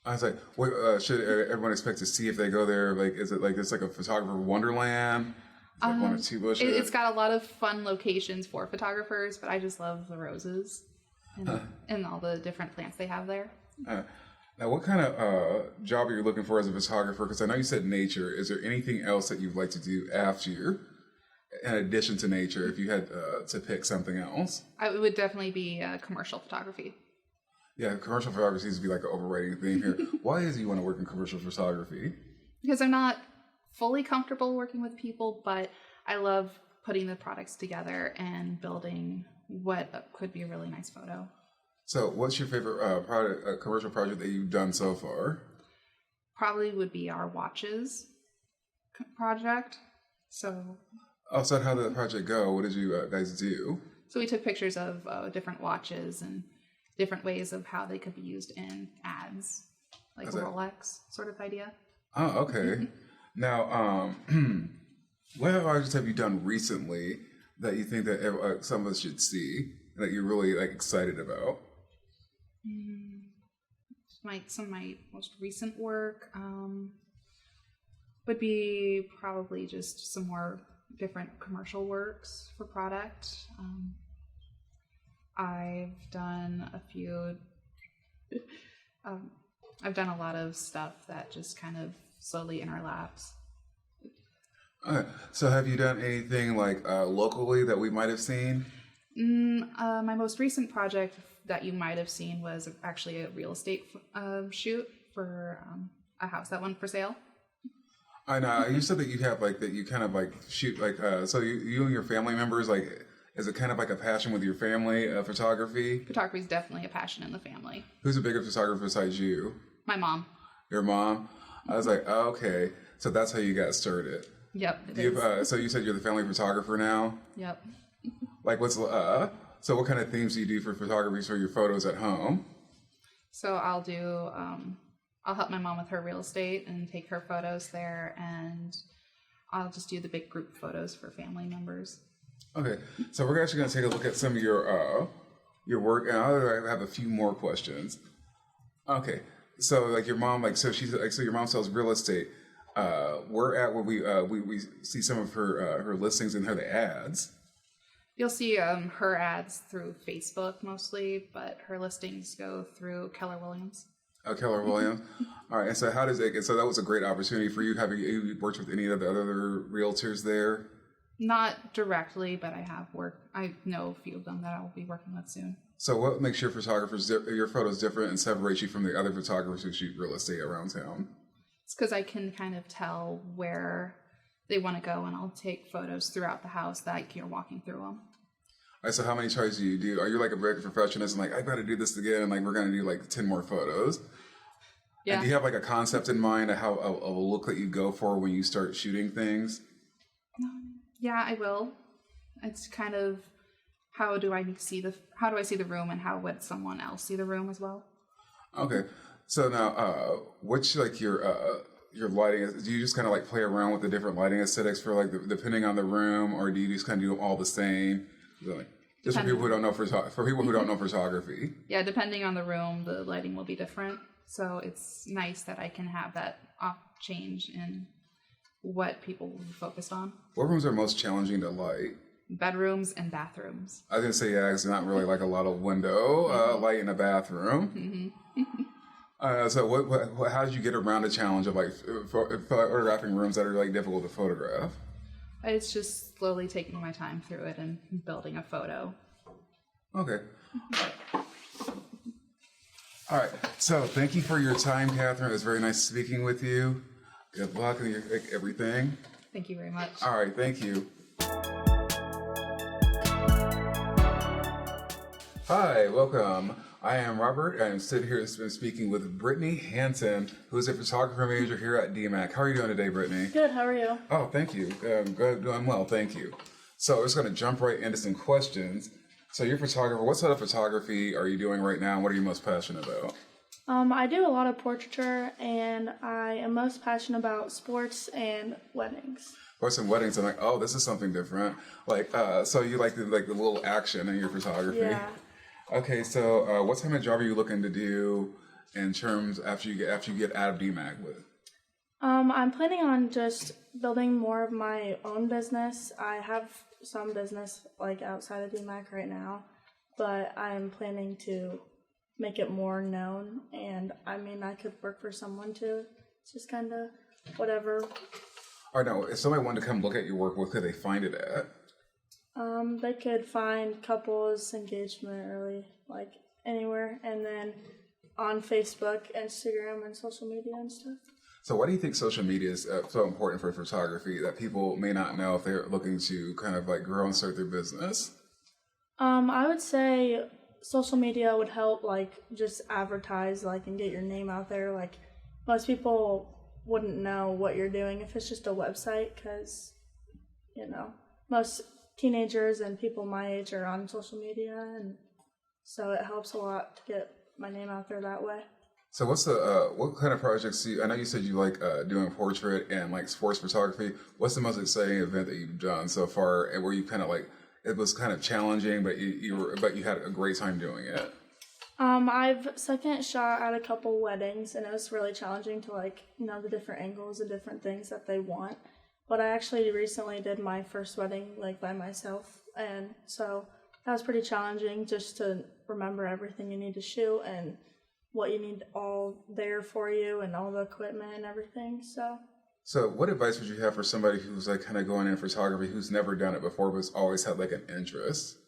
I was like, what, should everyone expect to see if they go there? Like, is it like it's like a photographer wonderland? Like one or two bushes? It's got a lot of fun locations for photographers, but I just love the roses and all the different plants they have there. Now, what kind of job are you looking for as a photographer? Because I know you said nature. Is there anything else that you'd like to do after, in addition to nature, if you had to pick something else? It would definitely be commercial photography. Yeah, commercial photography seems to be like an overriding theme here. Why is it you want to work in commercial photography? Because I'm not fully comfortable working with people, but I love putting the products together and building what could be a really nice photo. So what's your favorite commercial project that you've done so far? Probably would be our watches project. So how did the project go? What did you guys do? So we took pictures of different watches and different ways of how they could be used in ads, like Rolex sort of idea. Oh, okay. Now, what projects have you done recently that you think that some of us should see and that you're really like excited about? Some of my most recent work would be probably just some more different commercial works for product. I've done a few. I've done a lot of stuff that just kind of slowly interlaps. So have you done anything like locally that we might have seen? My most recent project that you might have seen was actually a real estate shoot for a house that went for sale. I know. You said that you have like that you kind of like shoot like so you and your family members, like, is it kind of like a passion with your family, photography? Photography is definitely a passion in the family. Who's a bigger photographer besides you? My mom. Your mom? I was like, oh, okay, so that's how you got started. Yep. So you said you're the family photographer now? Yep. Like so what kind of themes do you do for photography for your photos at home? So I'll do I'll help my mom with her real estate and take her photos there, and I'll just do the big group photos for family members. Okay, so we're actually going to take a look at some of your work, and I have a few more questions. Okay, so like your mom, like so she's like so your mom sells real estate. We're at where we see some of her listings and her ads. You'll see her ads through Facebook mostly, but her listings go through Keller Williams. Oh, Keller Williams. All right, and so how does it? So that was a great opportunity for you. Have you worked with any of the other realtors there? Not directly, but I know a few of them that I'll be working with soon. So what makes your photos different and separates you from the other photographers who shoot real estate around town? It's because I can kind of tell where they want to go, and I'll take photos throughout the house that you're walking through them. All right, so how many tries do you do? Are you like a regular perfectionist and like, I gotta do this again, and like we're gonna do like 10 more photos? Yeah. And do you have like a concept in mind of how of a look that you go for when you start shooting things? Yeah, I will. It's kind of how do I see the room, and how would someone else see the room as well? Okay, so now what's like your lighting? Do you just kind of like play around with the different lighting aesthetics for like depending on the room, or do you just kind of do them all the same? Like, Just for people who don't know photography. Yeah, depending on the room, the lighting will be different. So it's nice that I can have that off change in what people will be focused on. What rooms are most challenging to light? Bedrooms and bathrooms. I was gonna say, yeah, it's not really like a lot of window light in a bathroom. So how did you get around the challenge of like photographing rooms that are like difficult to photograph? It's just slowly taking my time through it and building a photo. Okay. All right. So thank you for your time, Catherine. It was very nice speaking with you. Good luck and everything. Thank you very much. All right. Thank you. Hi, welcome. I am Robert. I'm sitting here speaking with Brittany Hansen, who is a photographer major here at DMAC. How are you doing today, Brittany? Good, how are you? Oh, thank you. Good, doing well, thank you. So we're just going to jump right into some questions. So you're a photographer. What sort of photography are you doing right now, and what are you most passionate about? I do a lot of portraiture, and I am most passionate about sports and weddings. Sports and weddings, I'm like, oh, this is something different. Like, so you like the little action in your photography? Yeah. Okay, so what type of job are you looking to do in terms after you get out of DMAC with? I'm planning on just building more of my own business. I have some business like outside of DMAC right now, but I'm planning to make it more known. And I mean, I could work for someone too. It's just kind of whatever. Or no, if somebody wanted to come look at your work, what could they find it at? They could find couples engagement really like anywhere, and then on Facebook, Instagram, and social media and stuff. So why do you think social media is so important for photography that people may not know if they're looking to kind of like grow and start their business? I would say social media would help like just advertise like and get your name out there. Like most people wouldn't know what you're doing if it's just a website, because most teenagers and people my age are on social media, and so it helps a lot to get my name out there that way. So what's what kind of projects I know you said you like doing portrait and like sports photography. What's the most exciting event that you've done so far, and where you kind of like it was kind of challenging, but you had a great time doing it? I've second shot at a couple weddings, and it was really challenging to like know the different angles and different things that they want. But I actually recently did my first wedding like by myself, and so that was pretty challenging just to remember everything you need to shoot and what you need all there for you and all the equipment and everything. So what advice would you have for somebody who's like kind of going in photography, who's never done it before, but has always had like an interest?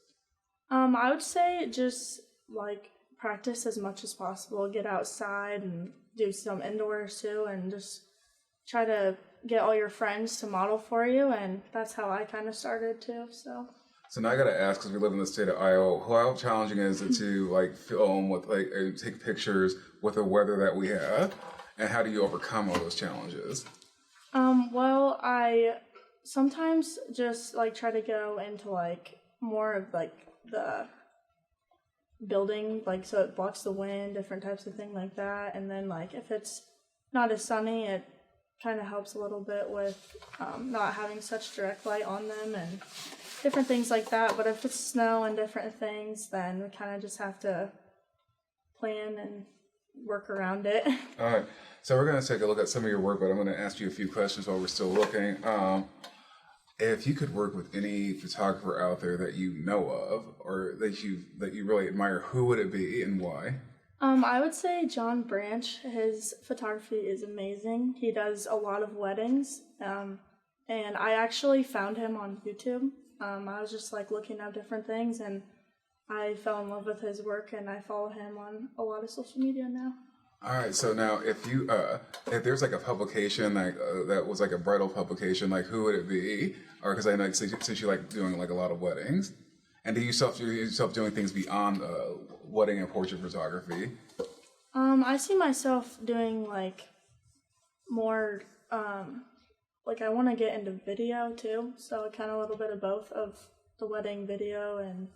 I would say just like practice as much as possible, get outside and do some indoors too, and just try to get all your friends to model for you, and that's how I kind of started too. So now I gotta ask, because we live in the state of Iowa, how challenging is it to like film with like take pictures with the weather that we have, and how do you overcome all those challenges? Well, I sometimes just like try to go into like more of like the building, like so it blocks the wind, different types of thing like that, and then like if it's not as sunny, it kind of helps a little bit with not having such direct light on them and different things like that. But if it's snow and different things, then we kind of just have to plan and work around it. All right, so we're going to take a look at some of your work, but I'm going to ask you a few questions while we're still looking. If you could work with any photographer out there that you know of or that you really admire, who would it be and why? I would say John Branch. His photography is amazing. He does a lot of weddings, and I actually found him on YouTube. I was just like looking up different things, and I fell in love with his work, and I follow him on a lot of social media now. All right, so now if you if there's like a publication like that was like a bridal publication, like who would it be? Or because I know since you like doing like a lot of weddings, and do you yourself doing things beyond wedding and portrait photography? I see myself doing like more like I want to get into video too, so kind of a little bit of both of the wedding video and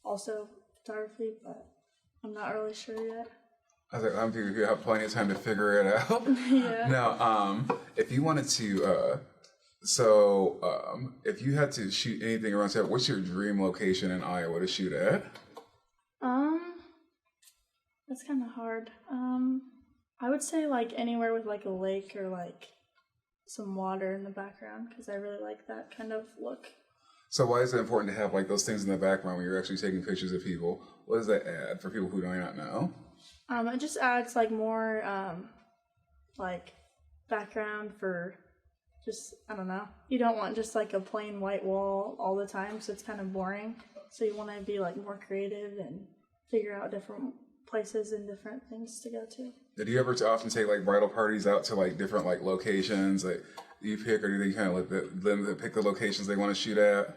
also photography, but I'm not really sure yet. I was like, I don't think you have plenty of time to figure it out. Yeah. Now, if you wanted to So, if you had to shoot anything around here, what's your dream location in Iowa to shoot at? That's kind of hard. I would say like anywhere with like a lake or like some water in the background because I really like that kind of look. So why is it important to have like those things in the background when you're actually taking pictures of people? What does that add for people who do not know? It just adds like more like background for just, I don't know. You don't want just like a plain white wall all the time, so it's kind of boring. So you want to be like more creative and figure out different places and different things to go to. Did you ever often take like bridal parties out to like different like locations like you pick, or do they kind of like them pick the locations they want to shoot at?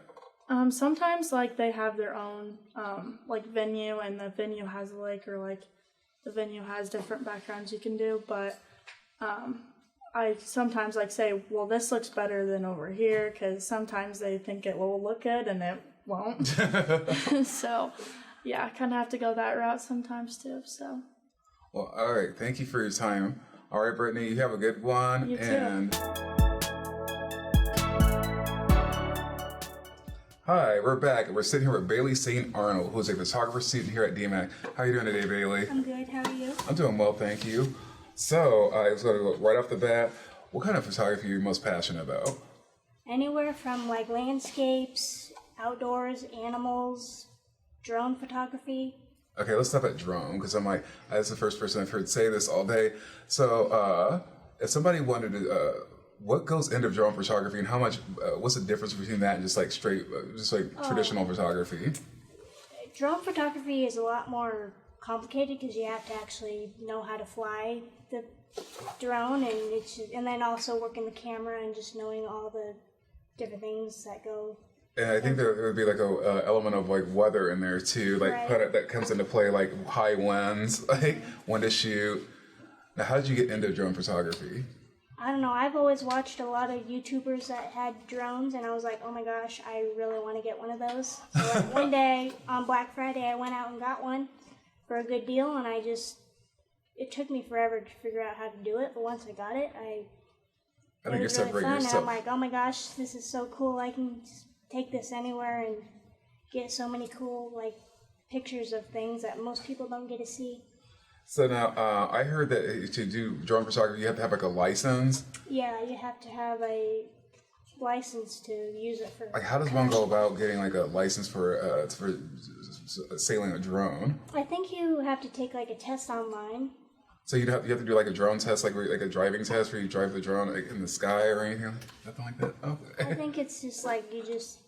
Sometimes like they have their own like venue, and the venue has a lake, or like the venue has different backgrounds you can do. But I sometimes like say, well, this looks better than over here, because sometimes they think it will look good and it won't. So yeah, I kind of have to go that route sometimes too. So. Well, all right. Thank you for your time. All right, Brittany, you have a good one. You too. And hi, we're back. We're sitting here with Bailey St. Arnold, who's a photographer student here at DMAC. How are you doing today, Bailey? I'm good. How are you? I'm doing well, thank you. So, I was going to go right off the bat. What kind of photography are you most passionate about? Anywhere from like landscapes, outdoors, animals, drone photography. Okay, let's stop at drone, because I'm like, that's the first person I've heard say this all day. So, if somebody wanted to, what goes into drone photography, and how much, what's the difference between that and just like straight, traditional photography? Drone photography is a lot more complicated because you have to actually know how to fly the drone, and then also working the camera and just knowing all the different things that go. And I think there would be like a element of like weather in there too, like Right. that comes into play, like high winds, like when to shoot. Now, how did you get into drone photography? I don't know. I've always watched a lot of YouTubers that had drones, and I was like, oh my gosh, I really want to get one of those. So like one day on Black Friday, I went out and got one for a good deal, and it took me forever to figure out how to do it, but once I got it, I think it you're was really separating fun, and yourself. I'm like, oh my gosh, this is so cool. I can just take this anywhere and get so many cool like pictures of things that most people don't get to see. So now, I heard that to do drone photography, you have to have like a license. Yeah, you have to have a license to use it for. Like, how does one go about getting like a license for sailing a drone? I think you have to take like a test online. So you have to do like a drone test, like a driving test, where you drive the drone like, in the sky or anything, nothing like that. Oh. I think it's just like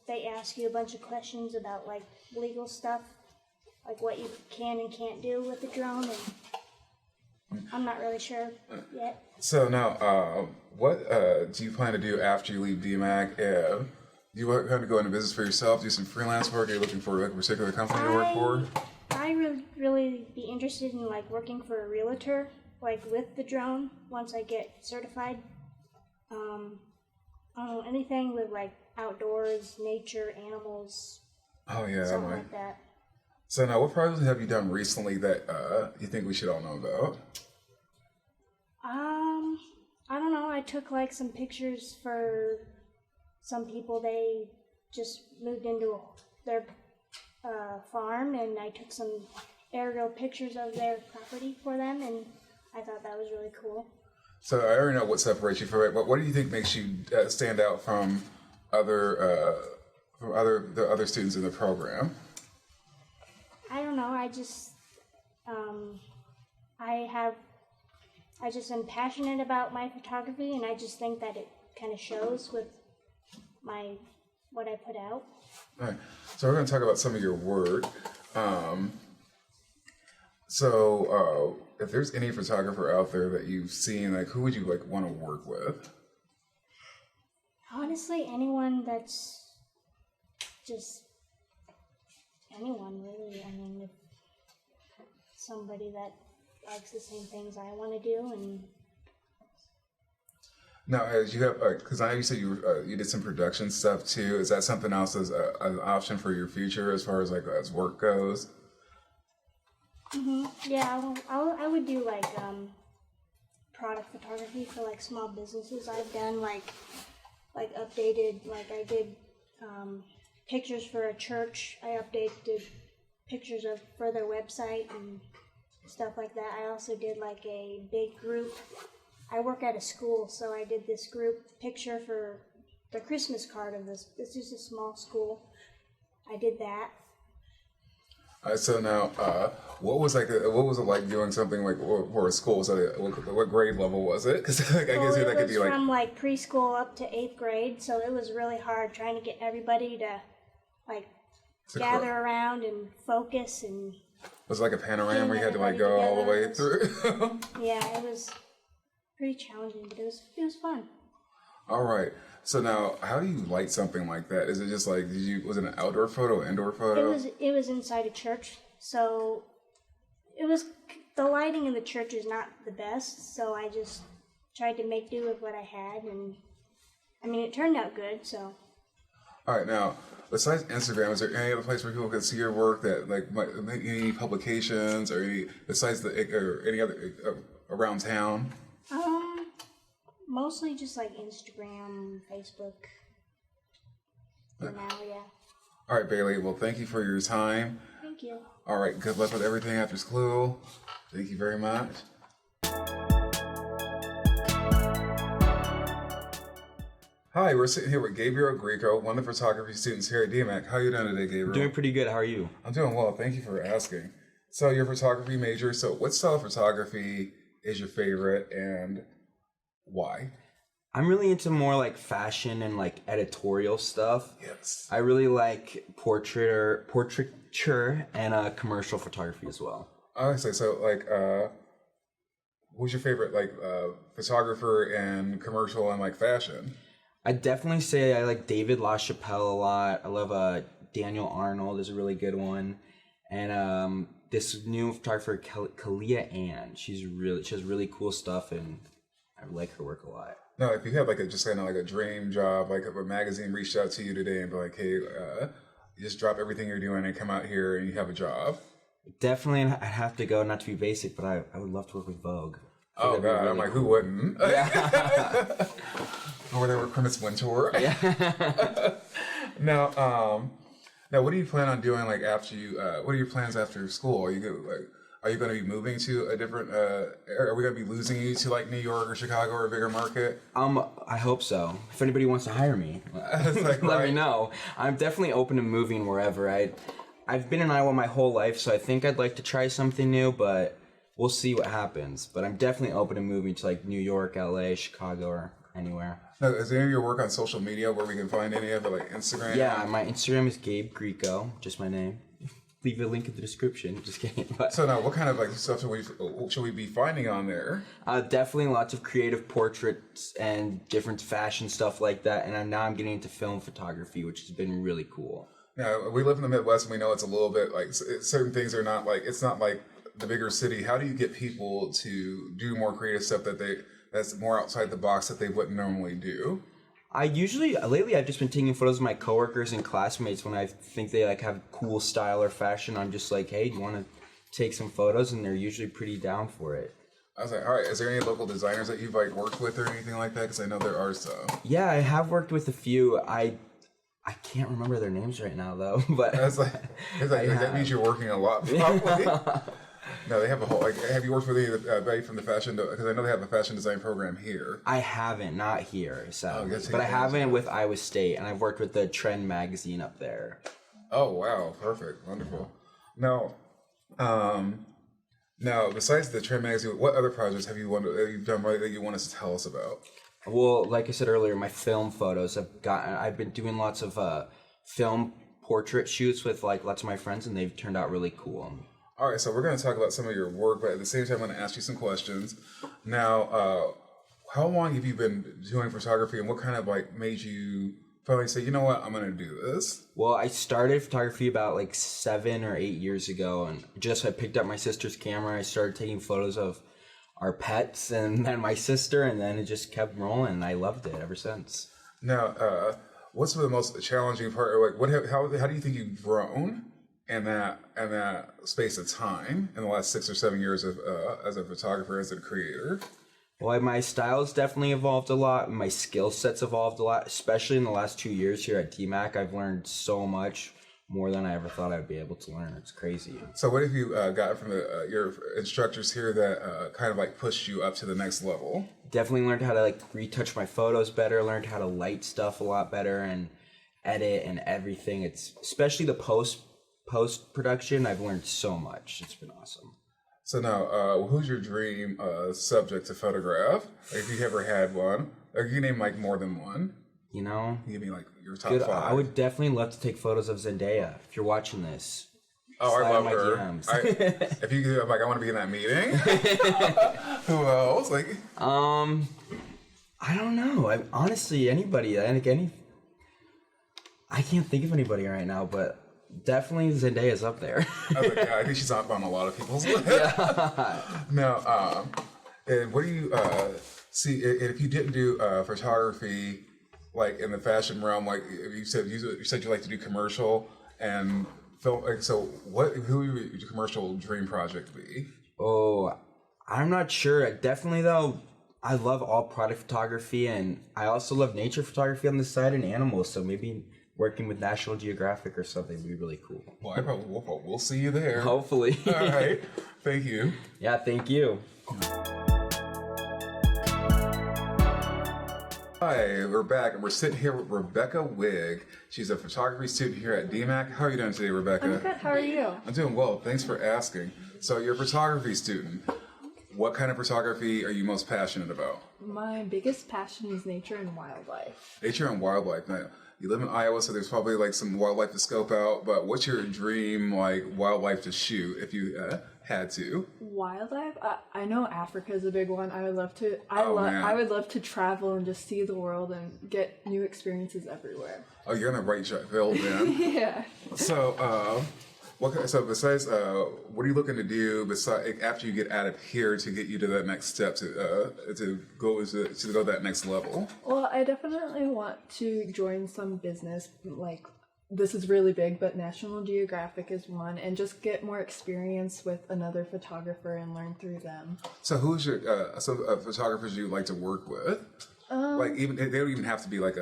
they ask you a bunch of questions about like legal stuff, like what you can and can't do with the drone, and I'm not really sure yet. So now, what do you plan to do after you leave DMAC? Do you want to go into business for yourself, do some freelance work? Are you looking for like, a particular company to work for? I would really be interested in like working for a realtor, like with the drone once I get certified. I don't know, anything with like outdoors, nature, animals, Oh yeah, something like that. So now, what projects have you done recently that you think we should all know about? I don't know. I took like some pictures for some people. They just moved into their farm, and I took some aerial pictures of their property for them, and I thought that was really cool. So I already know what separates you from it, but what do you think makes you stand out from other students in the program? I don't know. I just I just am passionate about my photography, and I just think that it kind of shows with what I put out. All right. So we're going to talk about some of your work. If there's any photographer out there that you've seen, like who would you like want to work with? Honestly, anyone that's just anyone really. I mean, if somebody that likes the same things I want to do, and Now, as you have, because I know you said you did some production stuff too. Is that something else as an option for your future as far as like as work goes? yeah, I would do like product photography for like small businesses. I've done like like updated, like I did pictures for a church. I updated pictures for their website and stuff like that. I also did like a big group. I work at a school, so I did this group picture for the Christmas card of this. This is a small school. I did that. All right, so now, what was it like doing something like for a school? So what grade level was it? Because I guess that could be like from like preschool up to 8th grade, so it was really hard trying to get everybody to like gather around and focus and. It was like a panorama where you had to like go all the way through. Yeah, it was pretty challenging, but it was fun. All right. So now, how do you light something like that? Is it just like was it an outdoor photo, indoor photo? It was inside a church, so it was the lighting in the church is not the best, so I just tried to make do with what I had, and I mean it turned out good. So. All right. Now, besides Instagram, is there any other place where people can see your work that like any publications or any any other around town? Mostly just like Instagram, Facebook. For now, yeah. All right, Bailey. Well, thank you for your time. Thank you. All right. Good luck with everything after school. Thank you very much. Hi, we're sitting here with Gabriel Greco, one of the photography students here at DMAC. How are you doing today, Gabriel? Doing pretty good. How are you? I'm doing well. Thank you for asking. So you're a photography major. So what style of photography is your favorite and why? I'm really into more like fashion and like editorial stuff. Yes. I really like portraiture and commercial photography as well. Honestly, so like, who's your favorite like photographer in commercial and like fashion? I definitely say I like David LaChapelle a lot. I love Daniel Arnold is a really good one, and this new photographer Kalia Ann. She has really cool stuff, and I like her work a lot. No, if you have like just kind of like a dream job, like if a magazine reached out to you today and be like, hey, you just drop everything you're doing and come out here and you have a job. Definitely, I'd have to go, not to be basic, but I would love to work with Vogue. Oh God, really I'm like, cool. Who wouldn't? Yeah. Or they were Miss Wintour. Yeah. Now, what do you plan on doing like after you? What are your plans after school? Are you going to be moving to a different? Are we going to be losing you to like New York or Chicago or a bigger market? I hope so. If anybody wants to hire me, like, let me know. I'm definitely open to moving wherever. I've been in Iowa my whole life, so I think I'd like to try something new, but we'll see what happens. But I'm definitely open to moving to like New York, LA, Chicago, or anywhere. Now, is there any of your work on social media where we can find any of it, like Instagram? Yeah, my Instagram is Gabe Greco, just my name. Leave a link in the description. Just kidding. But, so now, what kind of like stuff should we be finding on there? Definitely lots of creative portraits and different fashion stuff like that. And now I'm getting into film photography, which has been really cool. Now, we live in the Midwest, and we know it's a little bit like certain things are not like it's not like the bigger city. How do you get people to do more creative stuff that's more outside the box that they wouldn't normally do? Lately I've just been taking photos of my coworkers and classmates when I think they like have cool style or fashion. I'm just like, hey, do you want to take some photos? And they're usually pretty down for it. I was like, all right, is there any local designers that you've like worked with or anything like that? Because I know there are some. Yeah, I have worked with a few. I can't remember their names right now though, but that means you're working a lot probably. No, they have a whole, like, have you worked with anybody from the fashion, because I know they have a fashion design program here. I haven't, not here, sadly. But I haven't with Iowa State, and I've worked with the Trend magazine up there. Oh, wow, perfect, wonderful. Now, besides the Trend magazine, what other projects have you done that you want us to tell us about? Well, like I said earlier, my film photos, I've been doing lots of film portrait shoots with like lots of my friends, and they've turned out really cool. All right, so we're going to talk about some of your work, but at the same time, I'm going to ask you some questions. Now, how long have you been doing photography, and what kind of like made you finally say, you know what, I'm going to do this? Well, I started photography about like 7 or 8 years ago, and I picked up my sister's camera. I started taking photos of our pets and then my sister, and then it just kept rolling, and I loved it ever since. Now, what's the most challenging part? Like, how do you think you've grown in that space of time in the last 6 or 7 years of as a photographer, as a creator? Well, my style's definitely evolved a lot. My skill set's evolved a lot, especially in the last 2 years here at DMAC. I've learned so much more than I ever thought I'd be able to learn. It's crazy. So what have you got from your instructors here that kind of like pushed you up to the next level? Definitely learned how to like retouch my photos better, learned how to light stuff a lot better and edit and everything. It's especially the post production. I've learned so much. It's been awesome. So now, who's your dream subject to photograph? Like, if you ever had one, or you can name like more than one. You know, give me like your top good, 5. I would definitely love to take photos of Zendaya. If you're watching this, oh, I love my her. DMs. If you I'm like, I want to be in that meeting. Who else? Like, I don't know. Honestly, anybody. I can't think of anybody right now, but definitely Zendaya's up there. I think she's up on a lot of people's list. Now, and what do you see if you didn't do photography, like in the fashion realm? Like you said you like to do commercial and film. Like, so, who would your commercial dream project be? Oh, I'm not sure. Definitely though, I love all product photography, and I also love nature photography on the side and animals. So maybe working with National Geographic or something would be really cool. Well, I probably we'll see you there. Hopefully. All right. Thank you. Yeah, thank you. Hi, we're back, and we're sitting here with Rebecca Wigg. She's a photography student here at DMAC. How are you doing today, Rebecca? I'm good. How are you? I'm doing well. Thanks for asking. So you're a photography student. What kind of photography are you most passionate about? My biggest passion is nature and wildlife. Nature and wildlife. Now, you live in Iowa, so there's probably like some wildlife to scope out, but what's your dream like wildlife to shoot if you had to? Wildlife? I know Africa is a big one. I would love to. I would love to travel and just see the world and get new experiences everywhere. Oh, you're in the right field then. Yeah. So, besides, what are you looking to do after you get out of here to get you to that next step to go that next level? Well, I definitely want to join some business. Like, this is really big, but National Geographic is one, and just get more experience with another photographer and learn through them. So, who's your photographers you like to work with? Like, even they don't even have to be like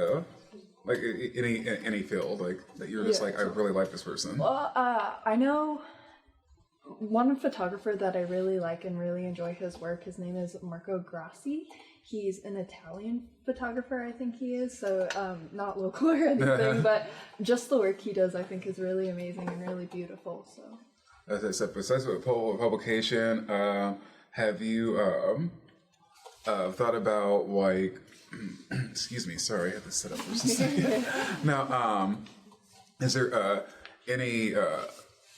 any field, like that you're just like, I really like this person. Well, I know one photographer that I really like and really enjoy his work. His name is Marco Grassi. He's an Italian photographer, I think he is, so not local or anything, but just the work he does I think is really amazing and really beautiful. So, as I said, besides the publication, have you thought about like excuse me, sorry, I have to sit up for a second. Now, is there any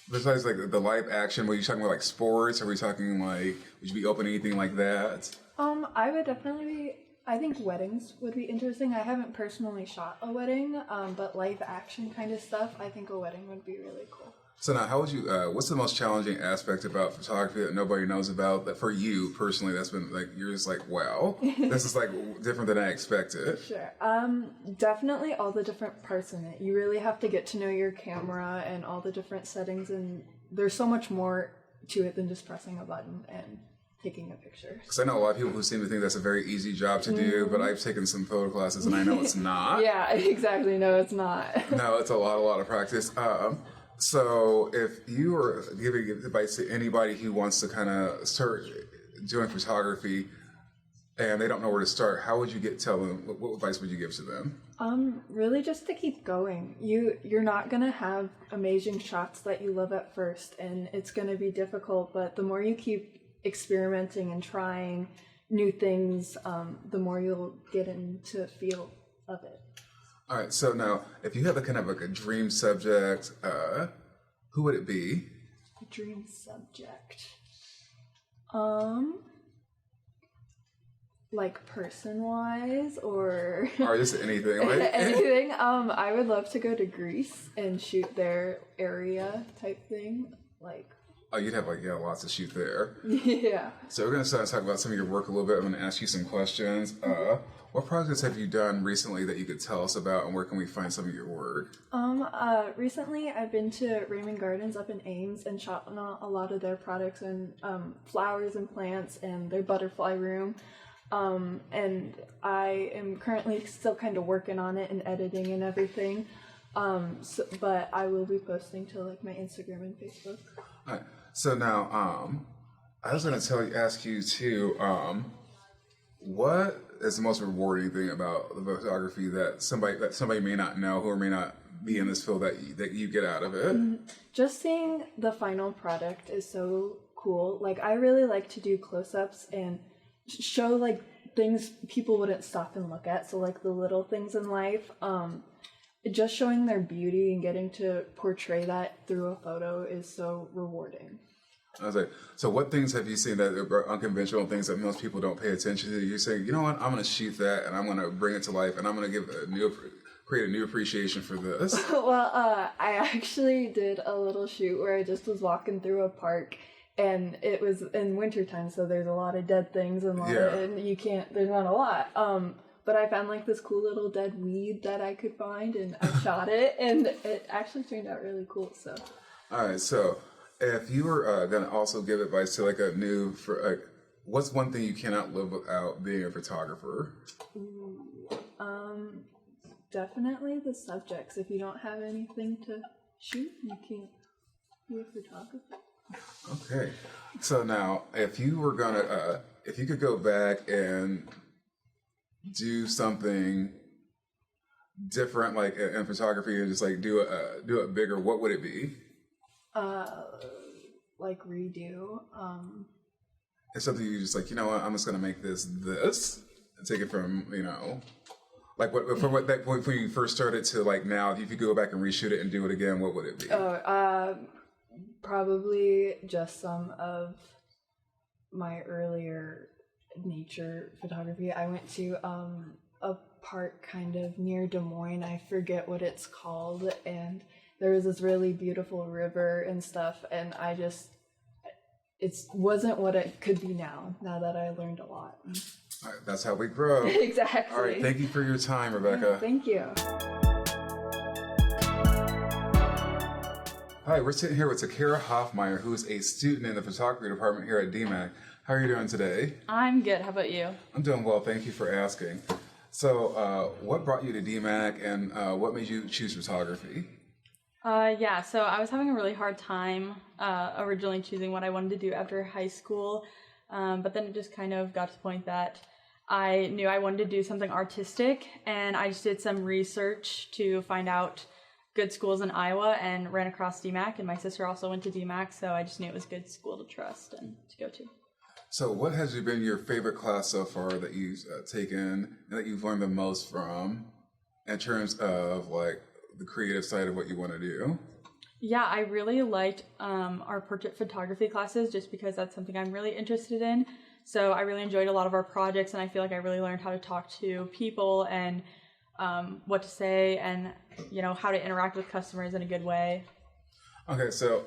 besides like the live action, were you talking about like sports? Are we talking like, would you be open to anything like that? I would definitely I think weddings would be interesting. I haven't personally shot a wedding, but live action kind of stuff, I think a wedding would be really cool. So now, how would you? What's the most challenging aspect about photography that nobody knows about? That for you personally, that's been like you're just like, wow, this is like different than I expected. Sure. Definitely all the different parts in it. You really have to get to know your camera and all the different settings, and there's so much more to it than just pressing a button and taking a picture. Because I know a lot of people who seem to think that's a very easy job to do, but I've taken some photo classes and I know it's not. Yeah, exactly. No, it's not. No, it's a lot of practice. So if you were giving advice to anybody who wants to kind of start doing photography and they don't know where to start, how would you tell them, what advice would you give to them? Really just to keep going. You're not gonna have amazing shots that you love at first, and it's gonna be difficult, but the more you keep experimenting and trying new things, the more you'll get into the feel of it. All right, so now, if you have a kind of like a dream subject, who would it be? A dream subject. Like person-wise, or just anything. Like anything. I would love to go to Greece and shoot their area type thing. Like. Oh, you'd have lots to shoot there. Yeah. So we're gonna start to talk about some of your work a little bit. I'm gonna ask you some questions. What projects have you done recently that you could tell us about, and where can we find some of your work? Recently I've been to Raymond Gardens up in Ames and shot on a lot of their products and flowers and plants and their butterfly room. And I am currently still kind of working on it and editing and everything. But I will be posting to like my Instagram and Facebook. All right. So now, I was going to ask you too, what is the most rewarding thing about the photography that somebody may not know who may not be in this field that you get out of it? Just seeing the final product is so cool. Like I really like to do close-ups and show like things people wouldn't stop and look at. So like the little things in life, just showing their beauty and getting to portray that through a photo is so rewarding. I was like, so what things have you seen that are unconventional things that most people don't pay attention to? You're saying, you know what, I'm going to shoot that and I'm going to bring it to life and I'm going to create a new appreciation for this. Well, I actually did a little shoot where I just was walking through a park, and it was in wintertime, so there's a lot of dead things and there's not a lot. But I found like this cool little dead weed that I could find, and I shot it, and it actually turned out really cool. So. All right, so if you were going to also give advice to like what's one thing you cannot live without being a photographer? Definitely the subjects. If you don't have anything to shoot, you can't be a photographer. Okay, so now if you were gonna, if you could go back and do something different, like in photography, and just like do it bigger, what would it be? Like redo. It's something you just like, you know what, I'm just gonna make this, and take it from, you know, like from what that point when you first started to like now, if you could go back and reshoot it and do it again, what would it be? Probably just some of my earlier nature photography. I went to a park kind of near Des Moines. I forget what it's called, and there was this really beautiful river and stuff, and it wasn't what it could be now that I learned a lot. All right, that's how we grow. Exactly. All right, thank you for your time, Rebecca. Yeah, thank you. Hi, we're sitting here with Takara Hoffmeyer, who is a student in the photography department here at DMAC. How are you doing today? I'm good. How about you? I'm doing well. Thank you for asking. So, what brought you to DMAC, and what made you choose photography? Yeah, so I was having a really hard time originally choosing what I wanted to do after high school, but then it just kind of got to the point that I knew I wanted to do something artistic, and I just did some research to find out good schools in Iowa and ran across DMAC, and my sister also went to DMAC, so I just knew it was a good school to trust and to go to. So what has been your favorite class so far that you've taken and that you've learned the most from in terms of like the creative side of what you want to do? Yeah, I really liked our portrait photography classes just because that's something I'm really interested in. So I really enjoyed a lot of our projects, and I feel like I really learned how to talk to people and what to say and, you know, how to interact with customers in a good way. Okay, so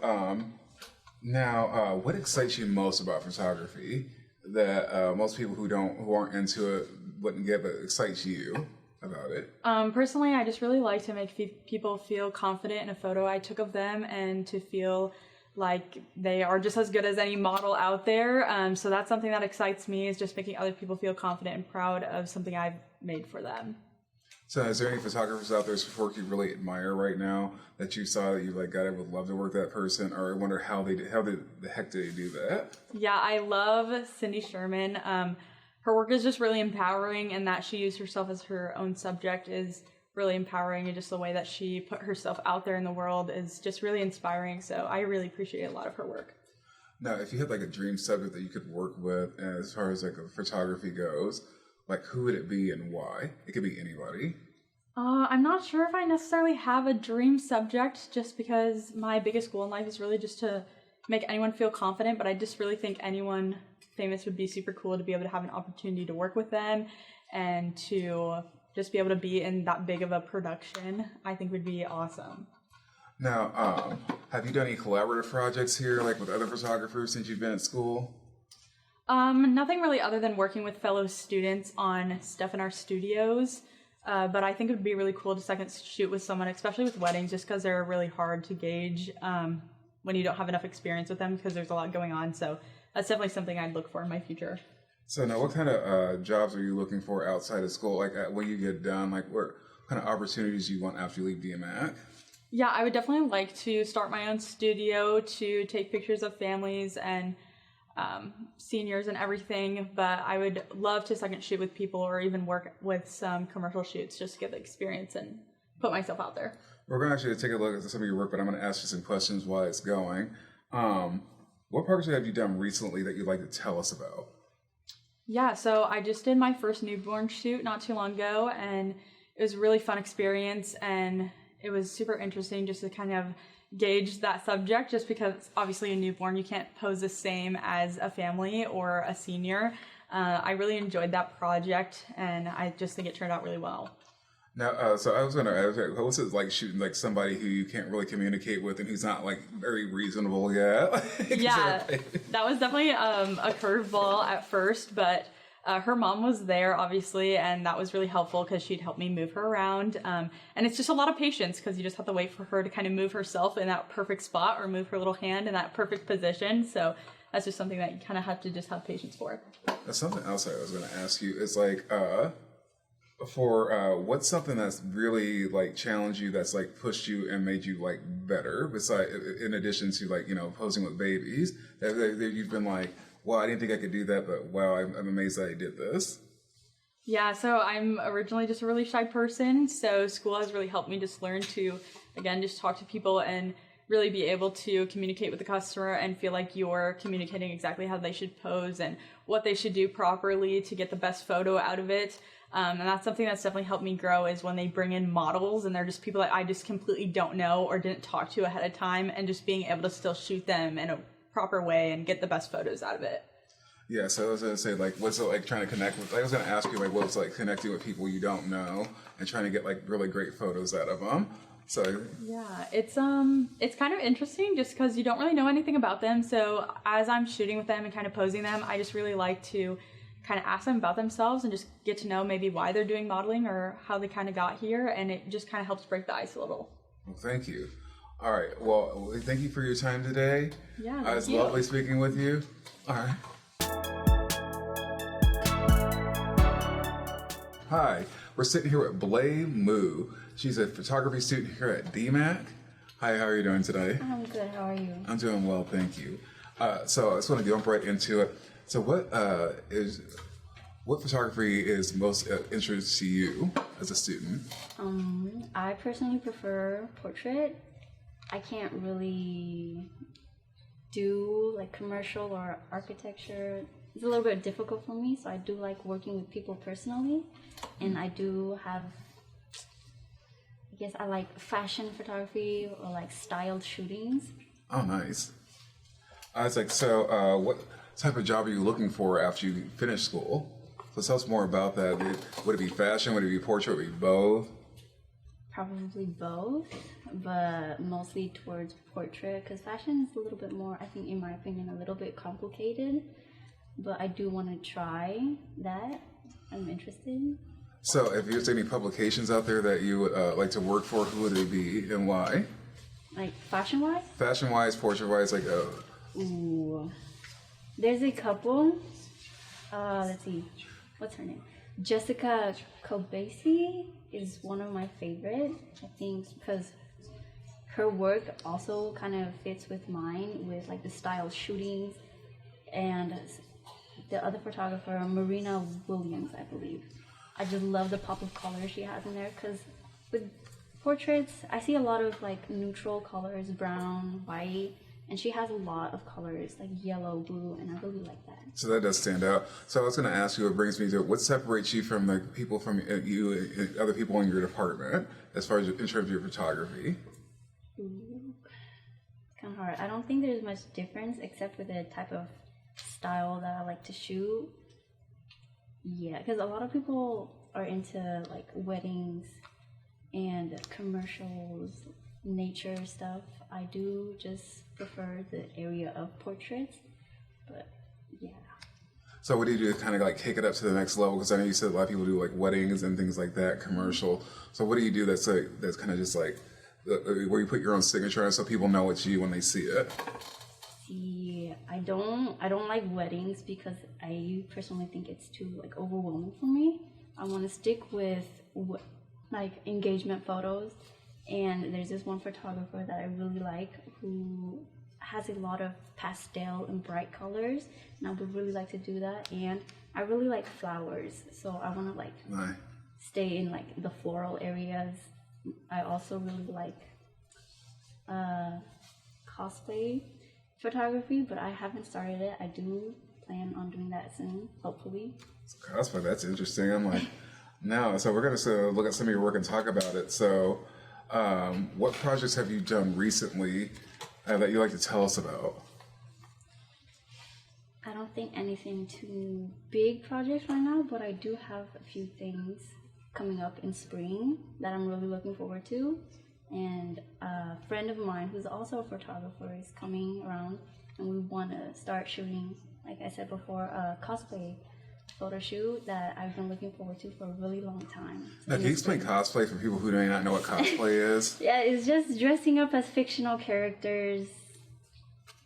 now what excites you most about photography that most people who aren't into it wouldn't get, but excites you about it? Personally, I just really like to make people feel confident in a photo I took of them and to feel like they are just as good as any model out there. So that's something that excites me, is just making other people feel confident and proud of something I've made for them. So is there any photographers out there's work you really admire right now that you saw that you like, God, I would love to work that person, or I wonder how the heck did they do that? Yeah, I love Cindy Sherman. Her work is just really empowering, and that she used herself as her own subject is really empowering, and just the way that she put herself out there in the world is just really inspiring. So I really appreciate a lot of her work. Now, if you had like a dream subject that you could work with as far as like photography goes, like who would it be and why? It could be anybody. I'm not sure if I necessarily have a dream subject, just because my biggest goal in life is really just to make anyone feel confident, but I just really think anyone famous would be super cool to be able to have an opportunity to work with them and to just be able to be in that big of a production. I think would be awesome. Now, have you done any collaborative projects here, like with other photographers since you've been at school? Nothing really other than working with fellow students on stuff in our studios. But I think it would be really cool to second shoot with someone, especially with weddings, just because they're really hard to gauge when you don't have enough experience with them, because there's a lot going on. So that's definitely something I'd look for in my future. So now, what kind of jobs are you looking for outside of school? Like when you get done, like what kind of opportunities you want after you leave DMAC? Yeah, I would definitely like to start my own studio to take pictures of families and seniors and everything, but I would love to second shoot with people or even work with some commercial shoots just to get the experience and put myself out there. We're going to actually take a look at some of your work, but I'm going to ask you some questions while it's going. What projects have you done recently that you'd like to tell us about? Yeah, so I just did my first newborn shoot not too long ago, and it was a really fun experience, and it was super interesting just to kind of gauge that subject, just because obviously a newborn, you can't pose the same as a family or a senior. I really enjoyed that project, and I just think it turned out really well. Now, so I was going to ask, what's it like shooting like somebody who you can't really communicate with and who's not like very reasonable yet? Yeah, that was definitely a curveball at first, but her mom was there obviously, and that was really helpful because she'd help me move her around. And it's just a lot of patience because you just have to wait for her to kind of move herself in that perfect spot or move her little hand in that perfect position. So that's just something that you kind of have to just have patience for. That's something else I was going to ask you is like, for what's something that's really like challenged you, that's like pushed you and made you like better, besides in addition to like, you know, posing with babies, that you've been like, wow, I didn't think I could do that, but wow, I'm amazed that I did this. Yeah, so I'm originally just a really shy person, so school has really helped me just learn to, again, just talk to people and really be able to communicate with the customer and feel like you're communicating exactly how they should pose and what they should do properly to get the best photo out of it. And that's something that's definitely helped me grow, is when they bring in models and they're just people that I just completely don't know or didn't talk to ahead of time, and just being able to still shoot them in a proper way and get the best photos out of it. Yeah, so I was going to say, like, what's it like trying to connect with, I was going to ask you, like, what's like connecting with people you don't know and trying to get, like, really great photos out of them. So yeah, it's kind of interesting just because you don't really know anything about them. So as I'm shooting with them and kind of posing them, I just really like to kind of ask them about themselves and just get to know maybe why they're doing modeling or how they kind of got here, and it just kind of helps break the ice a little. Well, thank you. All right, well, thank you for your time today. Yeah, it's lovely speaking with you. All right. Hi, we're sitting here with Blay Moo. She's a photography student here at DMAC. Hi, how are you doing today? I'm good, how are you? I'm doing well, thank you. So I just want to jump right into it. So what photography is most interesting to you as a student? I personally prefer portrait. I can't really do like commercial or architecture. It's a little bit difficult for me, so I do like working with people personally. And I do have, I guess I like fashion photography or like styled shootings. Oh, nice. I was like, so what type of job are you looking for after you finish school? So tell us more about that. Would it be fashion? Would it be portrait? Would it be both? Probably both, but mostly towards portrait, because fashion is a little bit more, I think, in my opinion, a little bit complicated. But I do want to try that. I'm interested. So if there's any publications out there that you would like to work for, who would it be and why? Like fashion-wise? Fashion-wise, portrait-wise, like Ooh. There's a couple. Let's see. What's her name? Jessica Kobasi is one of my favorite, I think, because her work also kind of fits with mine, with like the style shootings. And the other photographer, Marina Williams, I believe. I just love the pop of color she has in there, because with portraits, I see a lot of like neutral colors, brown, white, and she has a lot of colors like yellow, blue, and I really like that. So that does stand out. So I was going to ask you, it brings me to what separates you from the people from you and other people in your department as far as in terms of your photography? Ooh. It's kind of hard. I don't think there's much difference except for the type of style that I like to shoot. Yeah, because a lot of people are into like weddings and commercials, nature stuff. I do just prefer the area of portraits, but yeah. So what do you do to kind of like take it up to the next level? Because I know you said a lot of people do like weddings and things like that, commercial. So what do you do that's kind of just like where you put your own signature on so people know it's you when they see it? see, I don't like weddings because I personally think it's too like overwhelming for me. I want to stick with like engagement photos, and there's this one photographer that I really like who has a lot of pastel and bright colors, and I would really like to do that. And I really like flowers, so I want to like stay in like the floral areas. I also really like cosplay photography, but I haven't started it. I do plan on doing that soon, hopefully. Cosplay, that's interesting. I'm like, no. So we're gonna look at some of your work and talk about it. So, what projects have you done recently that you'd like to tell us about? I don't think anything too big projects right now, but I do have a few things coming up in spring that I'm really looking forward to. And a friend of mine who's also a photographer is coming around, and we want to start shooting, like I said before, a cosplay photo shoot that I've been looking forward to for a really long time. Now, can you explain cosplay for people who may not know what cosplay is? Yeah, it's just dressing up as fictional characters.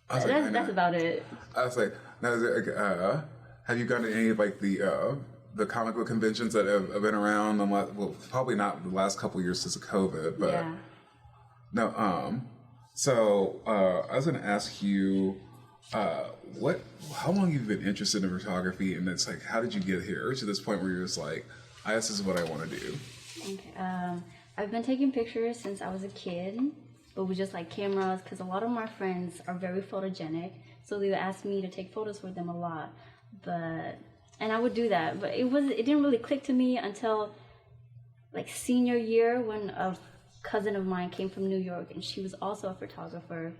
That's about it. I was like, now, have you gone to any of like the comic book conventions that have been around? Well, probably not the last couple of years since COVID, but yeah. No. So I was going to ask you, how long you've been interested in photography, and it's like, how did you get here to this point where you're just like, this is what I want to do? Okay. I've been taking pictures since I was a kid, but with just like cameras, because a lot of my friends are very photogenic, so they would ask me to take photos for them a lot. And I would do that, but it didn't really click to me until like senior year when a cousin of mine came from New York, and she was also a photographer.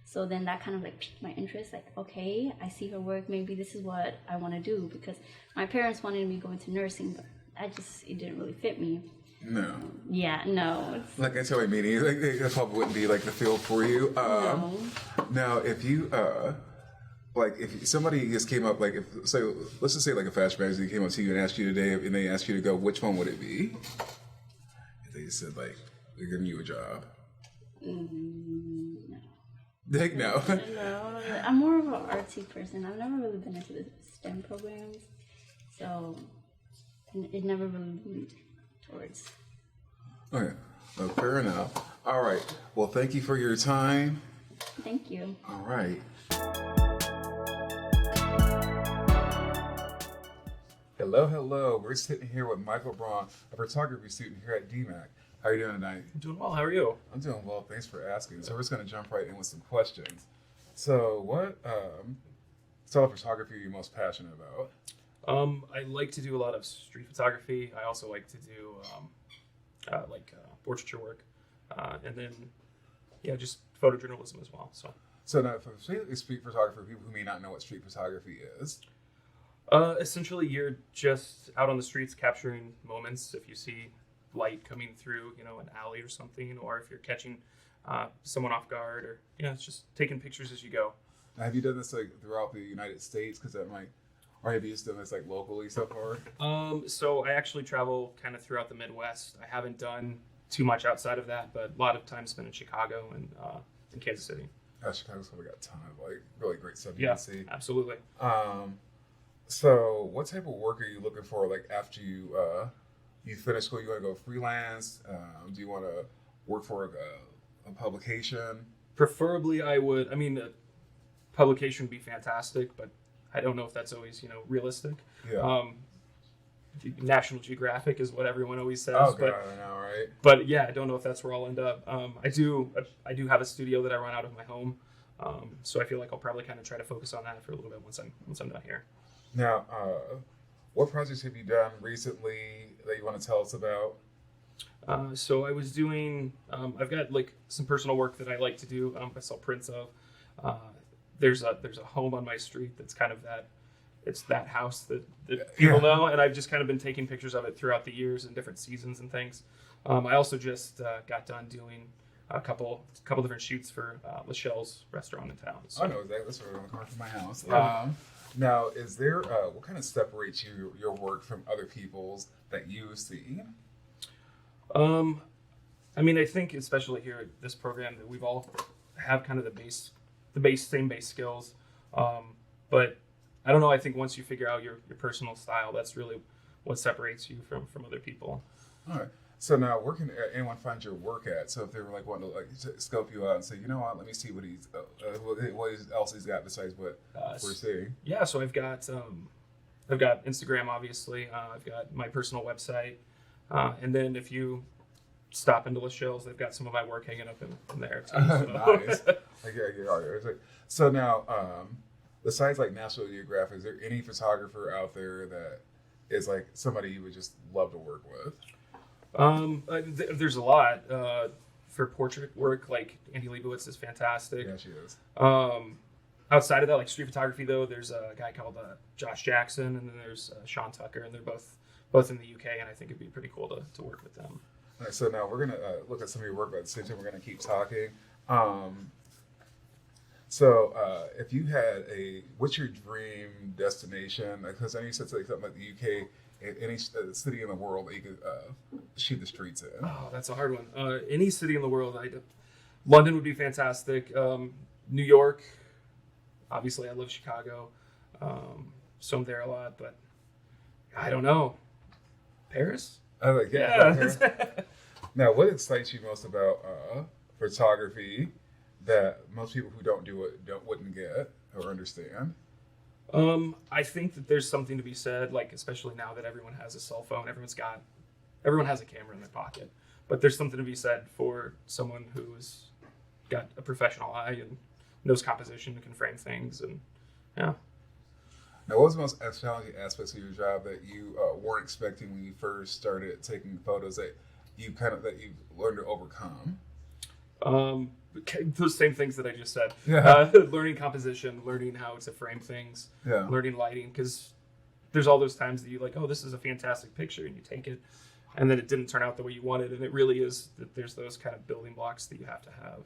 So then that kind of like piqued my interest. Like, okay, I see her work. Maybe this is what I want to do, because my parents wanted me to go into nursing, but it didn't really fit me. No. Yeah, no. Like I tell my meetings, like that probably wouldn't be like the field for you. No. Now, if you like if somebody just came up, like let's just say like a fashion magazine came up to you and asked you today, and they asked you to go, which one would it be? If they said like they're giving you a job. No. Heck no. No, I'm more of an artsy person. I've never really been into the STEM programs, so it never really moved towards. Okay, well, fair enough. All right. Well, thank you for your time. Thank you. All right. Hello. We're sitting here with Michael Braun, a photography student here at DMAC. How are you doing tonight? I'm doing well. How are you? I'm doing well. Thanks for asking. So we're just going to jump right in with some questions. So what style of photography are you most passionate about? I like to do a lot of street photography. I also like to do portraiture work, and then just photojournalism as well. So now, for street photography, people who may not know what street photography is. Essentially, you're just out on the streets capturing moments. If you see light coming through, an alley or something, or if you're catching someone off guard, or it's just taking pictures as you go. Now, have you done this like throughout the United States? Because that might, or have you just done this like locally so far? So I actually travel kind of throughout the Midwest. I haven't done too much outside of that, but a lot of time spent in Chicago and in Kansas City. Chicago's probably got a ton of like really great stuff you can see. Absolutely. So what type of work are you looking for? Like after you finish school, you want to go freelance? Do you want to work for a publication? Preferably, I would. I mean, a publication would be fantastic, but I don't know if that's always realistic. Yeah. National Geographic is what everyone always says. Oh God, I know, right? But yeah, I don't know if that's where I'll end up. I do have a studio that I run out of my home, so I feel like I'll probably kind of try to focus on that for a little bit once I'm done here. Now, what projects have you done recently that you want to tell us about? So I was doing. I've got like some personal work that I like to do. I saw prints of. There's a home on my street that's kind of that. It's that house that people know, and I've just kind of been taking pictures of it throughout the years and different seasons and things. I also just got done doing a couple different shoots for Lachelle's restaurant in town. So. I know exactly. That's right around the corner from my house. Yeah. Now, is there what kind of separates your work from other people's that you've seen? I mean, I think especially here at this program that we've all have kind of the base same base skills. But I don't know. I think once you figure out your personal style, that's really what separates you from other people. All right. So now, where can anyone find your work at? So if they were like wanting to like scope you out and say, you know what, let me see what else he's got besides what we're seeing. Yeah. So I've got Instagram, obviously. I've got my personal website, and then if you stop into the shelves, they've got some of my work hanging up in there too. So. Nice. So now, besides like National Geographic, is there any photographer out there that is like somebody you would just love to work with? There's a lot for portrait work. Like Andy Leibovitz is fantastic. Yeah, she is. Outside of that, like street photography, though, there's a guy called Josh Jackson, and then there's Sean Tucker, and they're both in the UK, and I think it'd be pretty cool to work with them. All right, so now we're gonna look at some of your work, but at the same time, we're gonna keep talking. If you had what's your dream destination? Because I know you said something like the UK, any city in the world that you could shoot the streets in. Oh, that's a hard one. Any city in the world, London would be fantastic. New York, obviously, I love Chicago, so I'm there a lot. But I don't know, Paris. Yeah. Now, what excites you most about photography that most people who don't do it wouldn't get or understand? I think that there's something to be said, like especially now that everyone has a cell phone, everyone has a camera in their pocket. But there's something to be said for someone who's got a professional eye and knows composition and can frame things, and yeah. Now, what was the most challenging aspects of your job that you weren't expecting when you first started taking photos that you learned to overcome? Those same things that I just said. Yeah. Learning composition, learning how to frame things, yeah. Learning lighting, because there's all those times that you like, oh, this is a fantastic picture, and you take it, and then it didn't turn out the way you wanted, and it really is that there's those kind of building blocks that you have to have.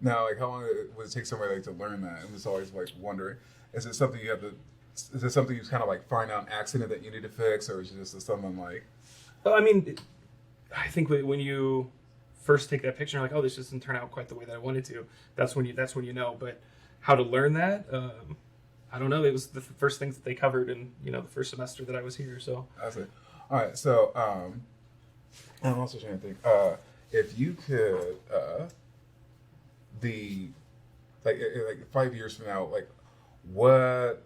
Now, like, how long would it take somebody like to learn that? I'm just always like wondering, is it something you kind of like find out an accident that you need to fix, or is it just something like? Well, I mean, I think when you first take that picture, you're like, oh, this doesn't turn out quite the way that I wanted to. That's when you know. But how to learn that, I don't know. It was the first things that they covered in the first semester that I was here. So I see. All right. So I'm also trying to think. If you could, like 5 years from now, like where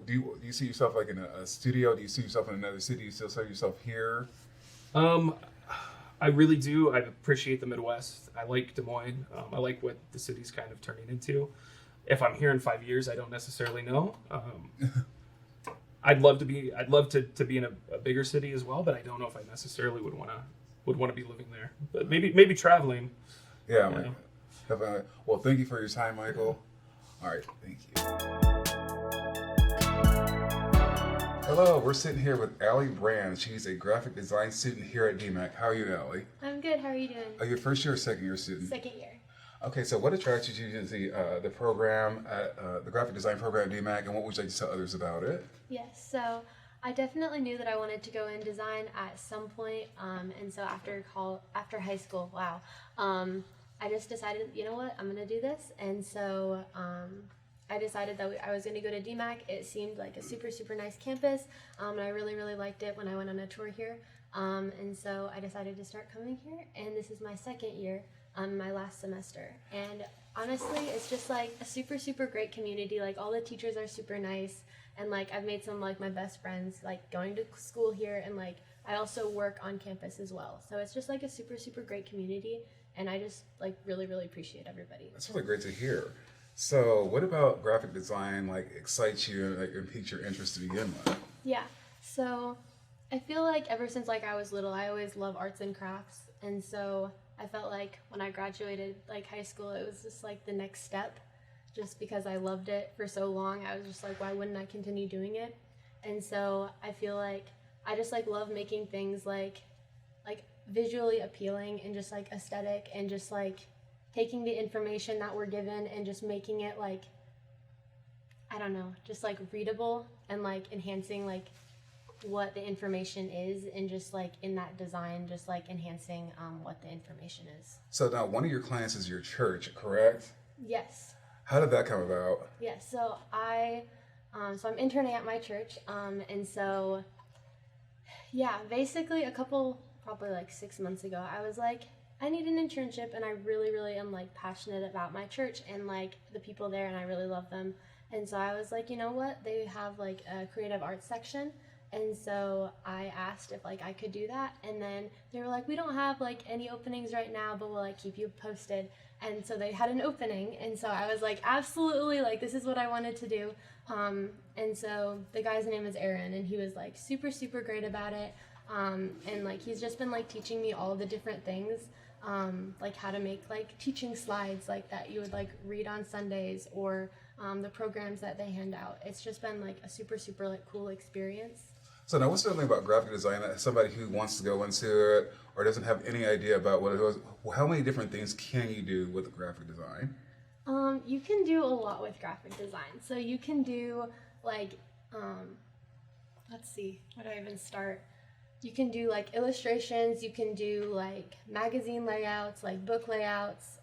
do you see yourself, like in a studio? Do you see yourself in another city? Do you still see yourself here? I really do. I appreciate the Midwest. I like Des Moines. I like what the city's kind of turning into. If I'm here in 5 years, I don't necessarily know. I'd love to be in a bigger city as well, but I don't know if I necessarily would want to be living there. But maybe traveling. Yeah. Like, definitely. Well, thank you for your time, Michael. All right, thank you. Hello, we're sitting here with Allie Brand. She's a graphic design student here at DMAC. How are you, Allie? I'm good. How are you doing? Are you a first year or second year student? Second year. Okay, so what attracted you to the program, the graphic design program at DMAC, and what would you like to tell others about it? Yes, so I definitely knew that I wanted to go in design at some point, and so after high school, I just decided, you know what, I'm going to do this, and so I decided that I was going to go to DMAC. It seemed like a super, super nice campus, and I really, really liked it when I went on a tour here, and so I decided to start coming here, and this is my second year, my last semester, and honestly, it's just like a super, super great community. Like, all the teachers are super nice, and like I've made some like my best friends like going to school here, and like I also work on campus as well, so it's just like a super, super great community, and I just like really, really appreciate everybody. That's really great to hear. So what about graphic design like excites you and piques your interest to begin with? Yeah, so I feel like ever since like I was little, I always loved arts and crafts, and so I felt like when I graduated like high school, it was just like the next step, just because I loved it for so long. I was just like, why wouldn't I continue doing it? And so I feel like I just like love making things like visually appealing and just like aesthetic, and just like taking the information that we're given and just making it like, I don't know, just like readable, and like enhancing like what the information is, and just like in that design, just like enhancing what the information is. So now one of your clients is your church, correct? Yes. How did that come about? Yeah, so I'm interning at my church, and so, yeah, basically probably like 6 months ago, I was like, I need an internship, and I really, really am like passionate about my church and like the people there, and I really love them. And so I was like, you know what? They have like a creative arts section. And so I asked if like I could do that, and then they were like, we don't have like any openings right now, but we'll like keep you posted. And so they had an opening, and so I was like, absolutely, like this is what I wanted to do. And so the guy's name is Aaron, and he was like super, super great about it. And like he's just been like teaching me all the different things, like how to make like teaching slides like that you would like read on Sundays, or the programs that they hand out. It's just been like a super, super like cool experience. So now, what's something about graphic design that somebody who wants to go into it or doesn't have any idea about what it is, how many different things can you do with graphic design? You can do a lot with graphic design. So you can do like, let's see, where do I even start? You can do like illustrations, you can do like magazine layouts, like book layouts,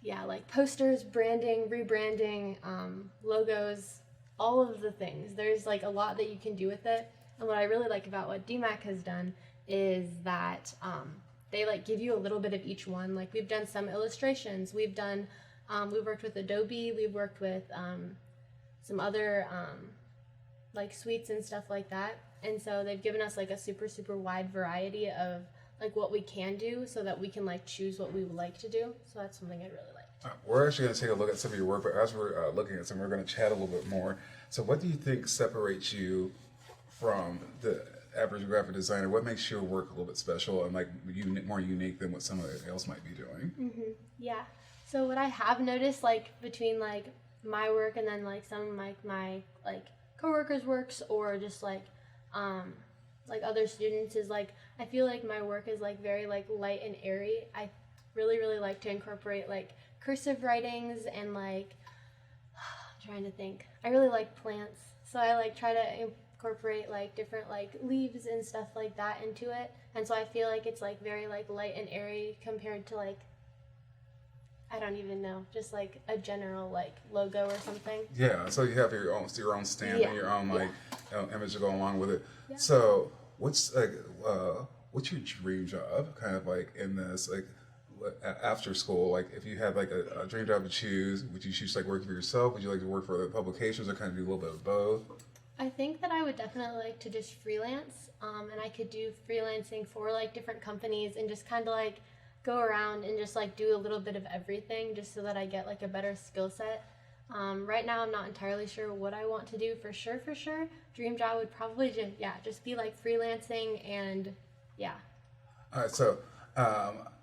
yeah, like posters, branding, rebranding, logos, all of the things. There's like a lot that you can do with it. And what I really like about what DMAC has done is that they like give you a little bit of each one. Like we've done some illustrations, we've worked with Adobe, we've worked with some other like suites and stuff like that. And so they've given us like a super, super wide variety of like what we can do, so that we can like choose what we would like to do. So that's something I really like. We're actually going to take a look at some of your work, but as we're looking at some, we're going to chat a little bit more. So what do you think separates you from the average graphic designer? What makes your work a little bit special and like more unique than what somebody else might be doing? Mm-hmm. Yeah. So what I have noticed, like between like my work and then like some of my like coworkers' works, or just like other students, is like I feel like my work is like very like light and airy. I really, really like to incorporate like cursive writings and like I'm trying to think. I really like plants, so I like try to incorporate like different like leaves and stuff like that into it. And so I feel like it's like very like light and airy compared to like, I don't even know, just like a general like logo or something. Yeah, so you have your own stamp and your own like image to go along with it. Yeah. So what's your dream job, kind of like in this like after school? Like if you had like a dream job to choose, would you choose like working for yourself? Would you like to work for other publications, or kind of do a little bit of both? I think that I would definitely like to just freelance, and I could do freelancing for like different companies and just kind of like go around and just like do a little bit of everything, just so that I get like a better skill set. Right now I'm not entirely sure what I want to do for sure. Dream job would probably just be like freelancing, and yeah. All right, so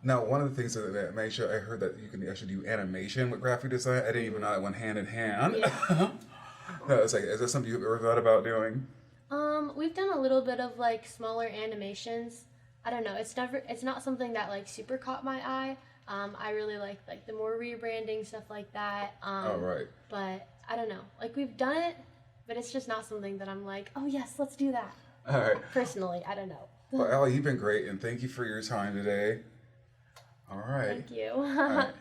now one of the things that made sure I heard that you can actually do animation with graphic design. I didn't even know that went hand in hand. Yeah. No, it's like, is that something you've ever thought about doing? We've done a little bit of like smaller animations. I don't know, it's not something that like super caught my eye. I really like the more rebranding stuff like that. Oh, right. But I don't know, like we've done it, but it's just not something that I'm like, oh yes, let's do that. All right. Personally, I don't know. Well, Allie, you've been great, and thank you for your time today. All right. Thank you. All right.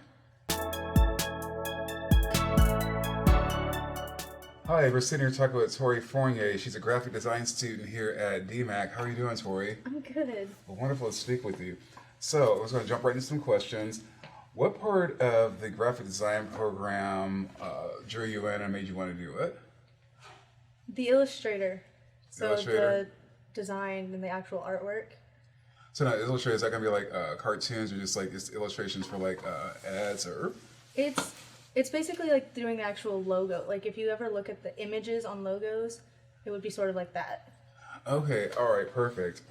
Hi, we're sitting here talking with Tori Fournier. She's a graphic design student here at DMAC. How are you doing, Tori? I'm good. Well, wonderful to speak with you. So, I was going to jump right into some questions. What part of the graphic design program drew you in and made you want to do it? The Illustrator. So Illustrator. the design and the actual artwork. So now, Illustrator, is that going to be like cartoons, or just like just illustrations for like ads, or? It's basically like doing the actual logo. Like if you ever look at the images on logos, it would be sort of like that. Okay, all right, perfect.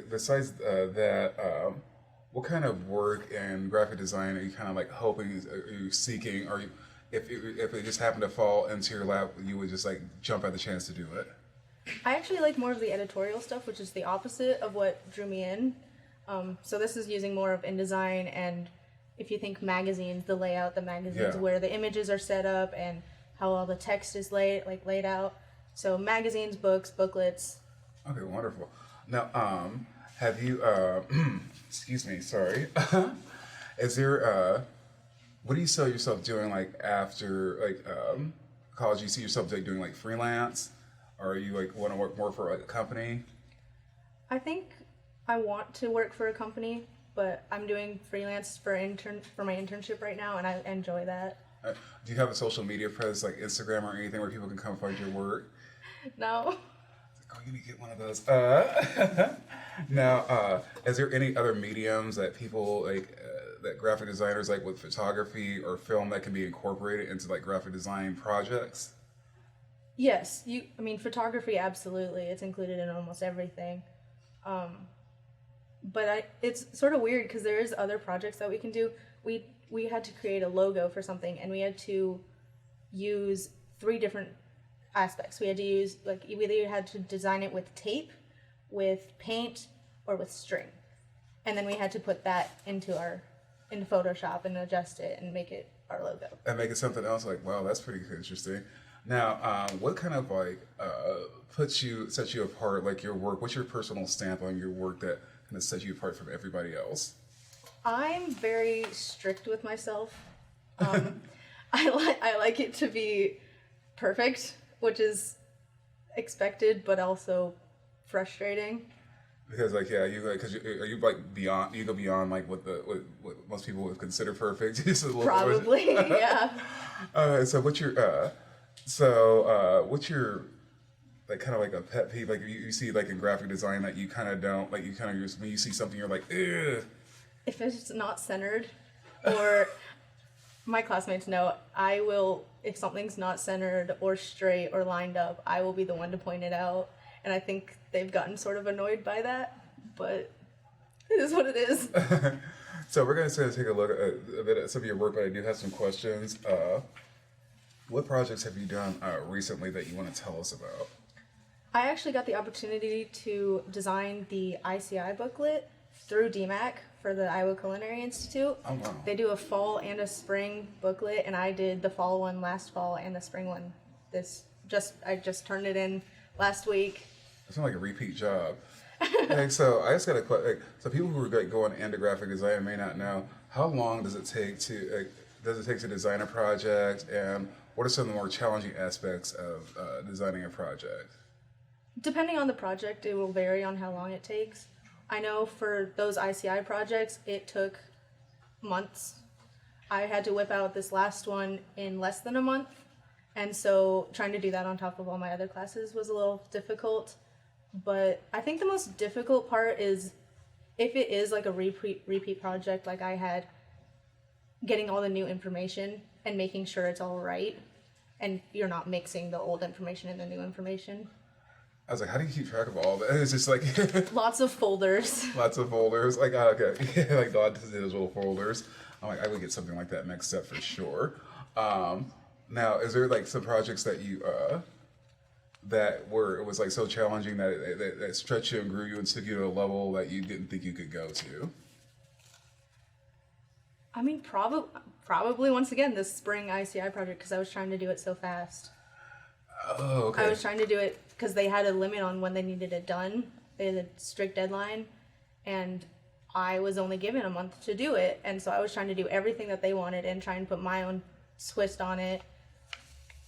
Besides that, what kind of work in graphic design are you kind of like hoping, are you seeking, or if it just happened to fall into your lap, you would just like jump at the chance to do it? I actually like more of the editorial stuff, which is the opposite of what drew me in. So this is using more of InDesign, and if you think magazines, the layout, the magazines, where the images are set up and how all the text is laid out. So magazines, books, booklets. Okay, wonderful. Now, have you, excuse me, sorry. Is there what do you see yourself doing like after college? Do you see yourself like doing like freelance, or are you like want to work more for like a company? I think I want to work for a company, but I'm doing freelance for my internship right now, and I enjoy that. Do you have a social media presence like Instagram or anything where people can come find your work? No. Oh, you need to get one of those. Now, is there any other mediums that people that graphic designers like with photography or film that can be incorporated into like graphic design projects? Yes, photography, absolutely. It's included in almost everything. But it's sort of weird because there is other projects that we can do. We had to create a logo for something, and we had to use 3 different aspects. We had to use, we either had to design it with tape, with paint, or with string. And then we had to put that into Photoshop and adjust it and make it our logo. And make it something else. Like, wow, that's pretty interesting. Now, what kind of sets you apart, like your work? What's your personal stamp on your work that kind of sets you apart from everybody else? I'm very strict with myself. I like it to be perfect, which is expected, but also frustrating. Because are you like beyond? You go beyond like what most people would consider perfect. Probably, yeah. So what's your like kind of like a pet peeve? Like you see like in graphic design that you kind of don't like. You kind of just when you see something you're like, ugh. If it's not centered, or my classmates know, I will, if something's not centered or straight or lined up, I will be the one to point it out. And I think they've gotten sort of annoyed by that, but it is what it is. So we're going to take a look at a bit at some of your work, but I do have some questions. What projects have you done recently that you want to tell us about? I actually got the opportunity to design the ICI booklet through DMAC for the Iowa Culinary Institute. Oh, wow. They do a fall and a spring booklet, and I did the fall one last fall and the spring one I just turned it in last week. It sounds like a repeat job. So I just got a question. So people who are going into graphic design may not know, how long does it take to design a project, and what are some of the more challenging aspects of designing a project? Depending on the project, it will vary on how long it takes. I know for those ICI projects, it took months. I had to whip out this last one in less than a month, and so trying to do that on top of all my other classes was a little difficult. But I think the most difficult part is if it is like a repeat project like I had, getting all the new information and making sure it's all right, and you're not mixing the old information and the new information. I was like, how do you keep track of all that? It's just like lots of folders. Lots of folders. Like, okay, like lots of little folders. I'm like, I would get something like that mixed up for sure. Now, is there like some projects that you it was like so challenging that stretched you and grew you and took you to a level that you didn't think you could go to? I mean, probably once again this spring ICI project, because I was trying to do it so fast. Oh, okay. I was trying to do it because they had a limit on when they needed it done. They had a strict deadline, and I was only given a month to do it. And so I was trying to do everything that they wanted and try and put my own twist on it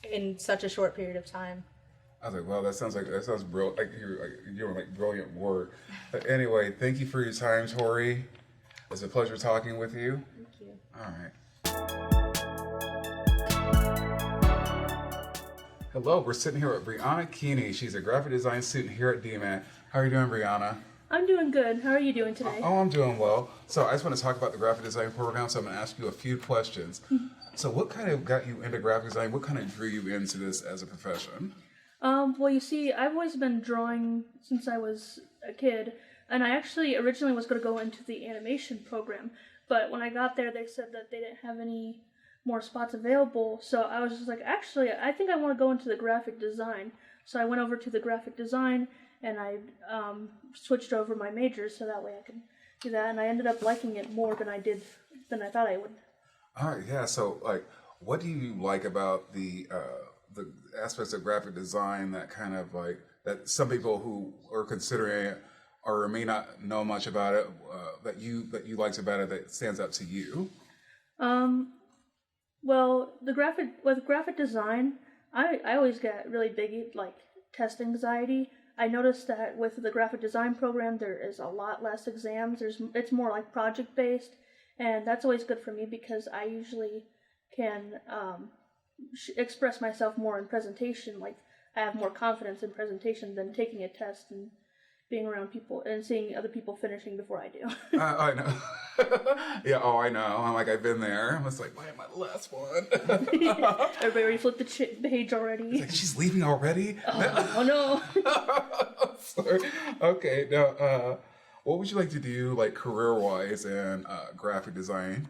in such a short period of time. I was like, well, that sounds brilliant. Like you're doing like brilliant work. But anyway, thank you for your time, Tori. It's a pleasure talking with you. Thank you. All right. Hello, we're sitting here with Brianna Keeney. She's a graphic design student here at DMAC. How are you doing, Brianna? I'm doing good. How are you doing today? Oh, I'm doing well. So I just want to talk about the graphic design program, so I'm going to ask you a few questions. So what kind of got you into graphic design? What kind of drew you into this as a profession? Well, you see, I've always been drawing since I was a kid, and I actually originally was going to go into the animation program, but when I got there, they said that they didn't have any more spots available, so I was just like, actually, I think I want to go into the graphic design. So I went over to the graphic design, and I switched over my majors so that way I could do that, and I ended up liking it more than I thought I would. All right, yeah. So, like, what do you like about the aspects of graphic design that kind of like that some people who are considering it or may not know much about it that you liked about it that stands out to you? Well, with graphic design, I always get really big like test anxiety. I noticed that with the graphic design program, there is a lot less exams. It's more like project based, and that's always good for me because I usually can express myself more in presentation. Like I have more confidence in presentation than taking a test and being around people and seeing other people finishing before I do. I know. Yeah, oh, I know. I'm like, I've been there. I was like, why am I the last one? Everybody already flipped the page already. It's like, she's leaving already? Oh no. Sorry. Okay, now, what would you like to do, like, career-wise in graphic design?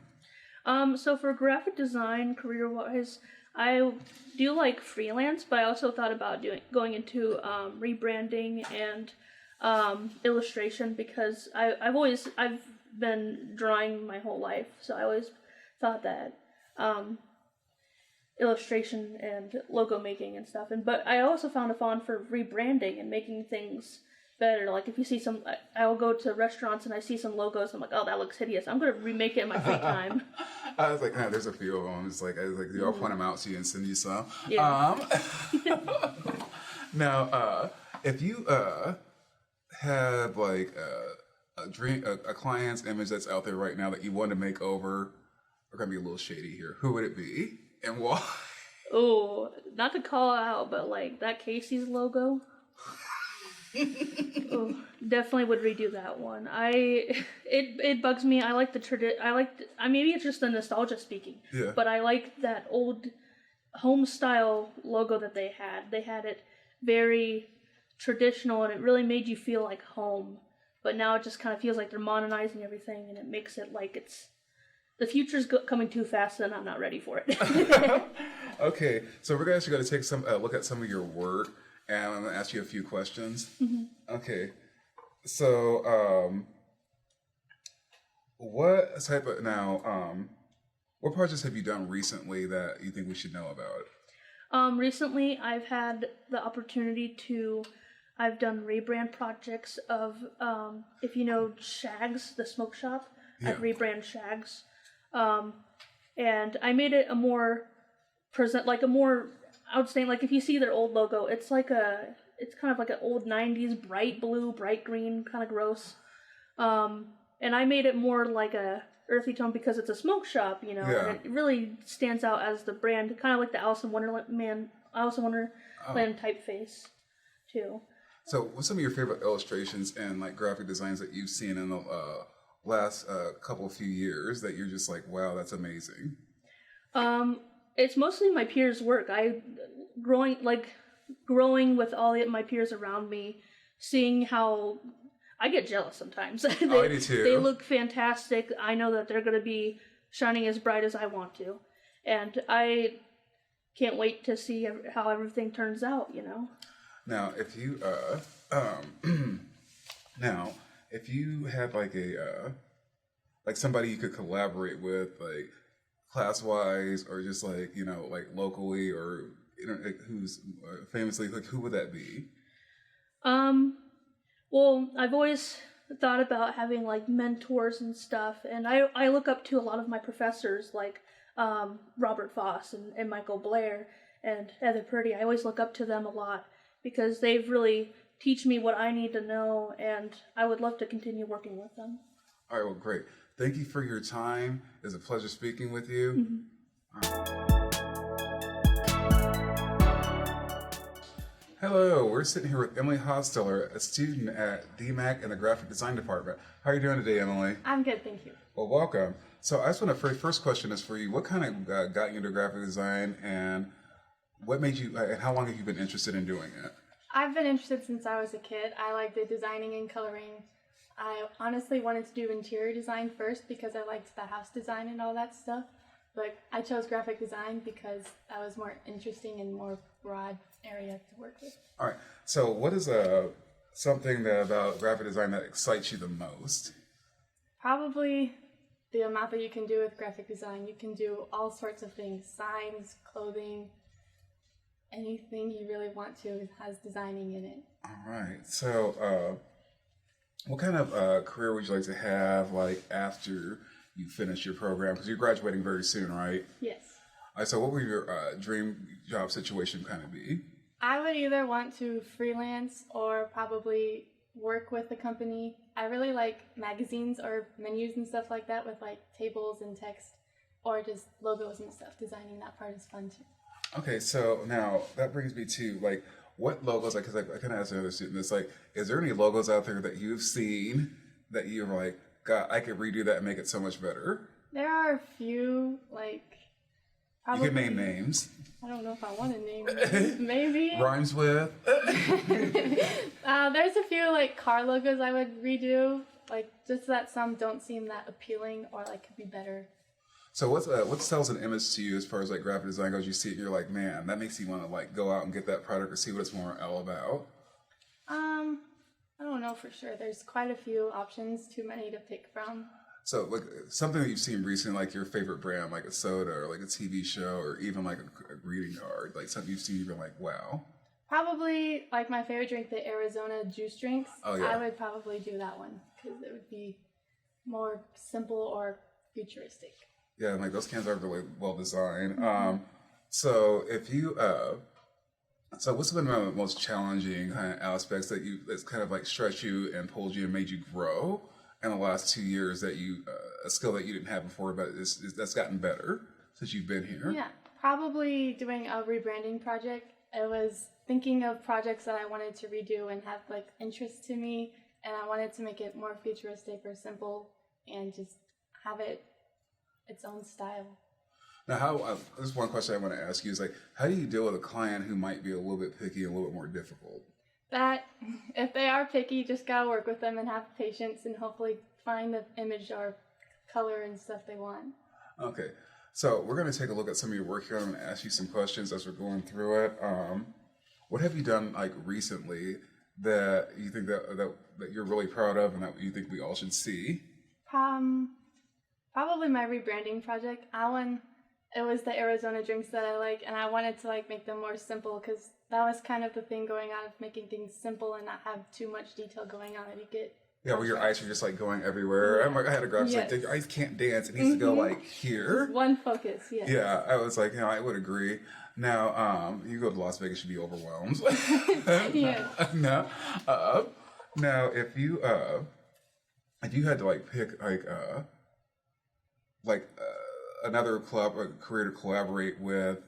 So for graphic design, career-wise, I do like freelance, but I also thought about going into rebranding and illustration because I've been drawing my whole life, so I always thought that illustration and logo making and stuff. But I also found a fond for rebranding and making things better. Like if you see I'll go to restaurants and I see some logos, I'm like, oh, that looks hideous. I'm gonna remake it in my free time. I was like, there's a few of them. It's like, I'll point them out to you and send you some. Yeah. Now, if you have like a client's image that's out there right now that you want to make over, we're gonna be a little shady here. Who would it be and why? Oh, not to call out, but like that Casey's logo. Oh, definitely would redo that one. It bugs me. I like maybe it's just the nostalgia speaking. Yeah. But I like that old home style logo that they had. They had it very traditional and it really made you feel like home. But now it just kind of feels like they're modernizing everything and it makes it like the future's coming too fast and I'm not ready for it. Okay, so we're actually going to take some look at some of your work, and I'm going to ask you a few questions. Mm-hmm. Okay, so what type of what projects have you done recently that you think we should know about? Recently, I've had the opportunity I've done rebrand projects of, if you know Shags, the smoke shop, Yeah. I've rebrand Shags. And I made it a more outstanding, like if you see their old logo, it's kind of like an old 90s bright blue, bright green, kind of gross. And I made it more like a earthy tone because it's a smoke shop, you know, Yeah. and it really stands out as the brand, kind of like the Alice in Wonderland typeface, too. So what's some of your favorite illustrations and like graphic designs that you've seen in the last few years that you're just like, wow, that's amazing? It's mostly my peers' work. Growing with all my peers around me, seeing how I get jealous sometimes. I do too. They look fantastic. I know that they're going to be shining as bright as I want to, and I can't wait to see how everything turns out. You know. Now, if you had like like somebody you could collaborate with, like class-wise or just like, you know, like locally or, you know, like who's famously, like who would that be? Well, I've always thought about having like mentors and stuff, and I look up to a lot of my professors like Robert Foss and Michael Blair and Heather Purdy. I always look up to them a lot because they've really teach me what I need to know, and I would love to continue working with them. All right, well, great. Thank you for your time. It's a pleasure speaking with you. Hello, we're sitting here with Emily Hosteller, a student at DMAC in the graphic design department. How are you doing today, Emily? I'm good, thank you. Well, welcome. So I just want to, first question is for you. What kind of got you into graphic design, and what made you, and how long have you been interested in doing it? I've been interested since I was a kid. I like the designing and coloring. I honestly wanted to do interior design first because I liked the house design and all that stuff. But I chose graphic design because that was more interesting and more broad area to work with. All right. So what is something about graphic design that excites you the most? Probably the amount that you can do with graphic design. You can do all sorts of things, signs, clothing, anything you really want to has designing in it. All right. So what kind of career would you like to have like after you finish your program? Because you're graduating very soon, right? Yes. So what would your dream job situation kind of be? I would either want to freelance or probably work with a company. I really like magazines or menus and stuff like that with like tables and text or just logos and stuff. Designing that part is fun too. Okay, so now that brings me to like what logos, like, because I kind of asked another student this, like, is there any logos out there that you've seen that you're like, God, I could redo that and make it so much better? There are a few, like, You can name names. I don't know if I want to name names. Maybe. Rhymes with. There's a few, like, car logos I would redo, like, just that some don't seem that appealing or, like, could be better. So what sells an image to you as far as like graphic design goes? You see it, and you're like, man, that makes you want to like go out and get that product or see what it's more all about. I don't know for sure. There's quite a few options, too many to pick from. So like something that you've seen recently, like your favorite brand, like a soda or like a TV show or even like a greeting card, like something you've seen, you've been like, wow. Probably like my favorite drink, the Arizona juice drinks. Oh, yeah. I would probably do that one because it would be more simple or futuristic. Yeah, and like those cans are really well designed. So if you, so what's been one of the most challenging kind of aspects that's kind of like stretched you and pulled you and made you grow in the last 2 years that you, a skill that you didn't have before, but that's gotten better since you've been here? Yeah, probably doing a rebranding project. I was thinking of projects that I wanted to redo and have like interest to me, and I wanted to make it more futuristic or simple and just have it its own style. Now, how this is one question I want to ask you is like, how do you deal with a client who might be a little bit picky and a little bit more difficult? That if they are picky, just gotta work with them and have patience and hopefully find the image or color and stuff they want. Okay, so we're going to take a look at some of your work here. I'm going to ask you some questions as we're going through it. What have you done like recently that you think that you're really proud of and that you think we all should see? Probably my rebranding project. It was the Arizona drinks that I like, and I wanted to like make them more simple because that was kind of the thing going on of making things simple and not have too much detail going on that you get. Yeah, where your eyes are just like going everywhere. Yeah. I had a graphic Yes. like, your eyes can't dance. It needs to go like here. Just one focus, yes. Yeah, I was like, I would agree. Now, you go to Las Vegas, you'd be overwhelmed. Yeah. No. Now, if you had to like pick another club or career to collaborate with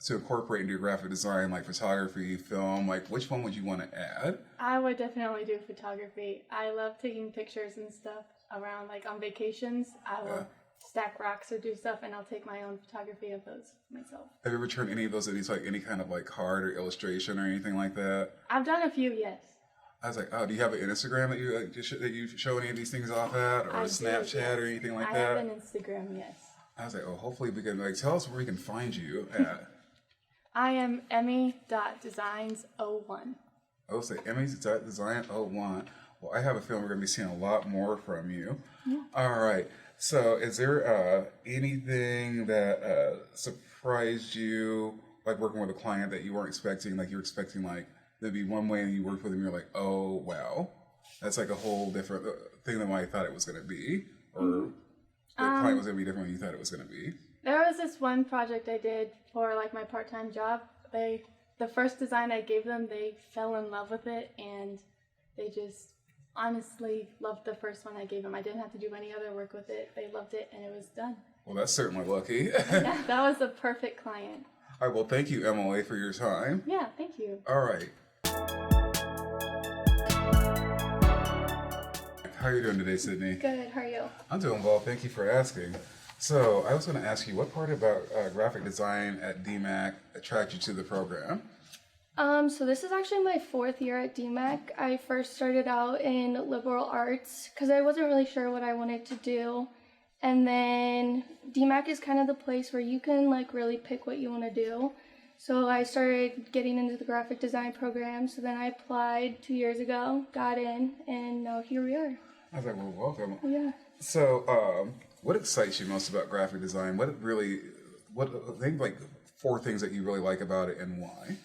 to incorporate into your graphic design, like photography, film, like which one would you want to add? I would definitely do photography. I love taking pictures and stuff around, like on vacations. I will stack rocks or do stuff, and I'll take my own photography of those myself. Have you ever turned any of those into like any kind of like card or illustration or anything like that? I've done a few, yes. I was like, oh, do you have an Instagram that you show any of these things off at, or I a do, Snapchat yes. or anything like I that? have an Instagram, yes. I was like, oh, hopefully we can like tell us where we can find you at. I am Emmy.Designs01. Oh, say Emmy.Design01. Well, I have a feeling we're going to be seeing a lot more from you. Yeah. All right. So, is there anything that surprised you, like working with a client that you weren't expecting? Like you were expecting, like there'd be one way, and you worked with them, you're like, oh wow, that's like a whole different thing than what I thought it was going to be, or the client was going to be different than you thought it was going to be. There was this one project I did for like my part-time job. The first design I gave them, they fell in love with it, and they just honestly loved the first one I gave them. I didn't have to do any other work with it. They loved it, and it was done. Well, that's certainly lucky. Yeah, that was a perfect client. All right. Well, thank you, Emily, for your time. Yeah, thank you. All right. How are you doing today, Sydney? Good, how are you? I'm doing well. Thank you for asking. So I was going to ask you, what part about graphic design at DMAC attracted you to the program? So this is actually my 4th year at DMAC. I first started out in liberal arts because I wasn't really sure what I wanted to do. And then DMAC is kind of the place where you can like really pick what you want to do. So I started getting into the graphic design program. So then I applied 2 years ago, got in, and now here we are. I was like, well, welcome. Yeah. So what excites you most about graphic design? Maybe like 4 things that you really like about it and why?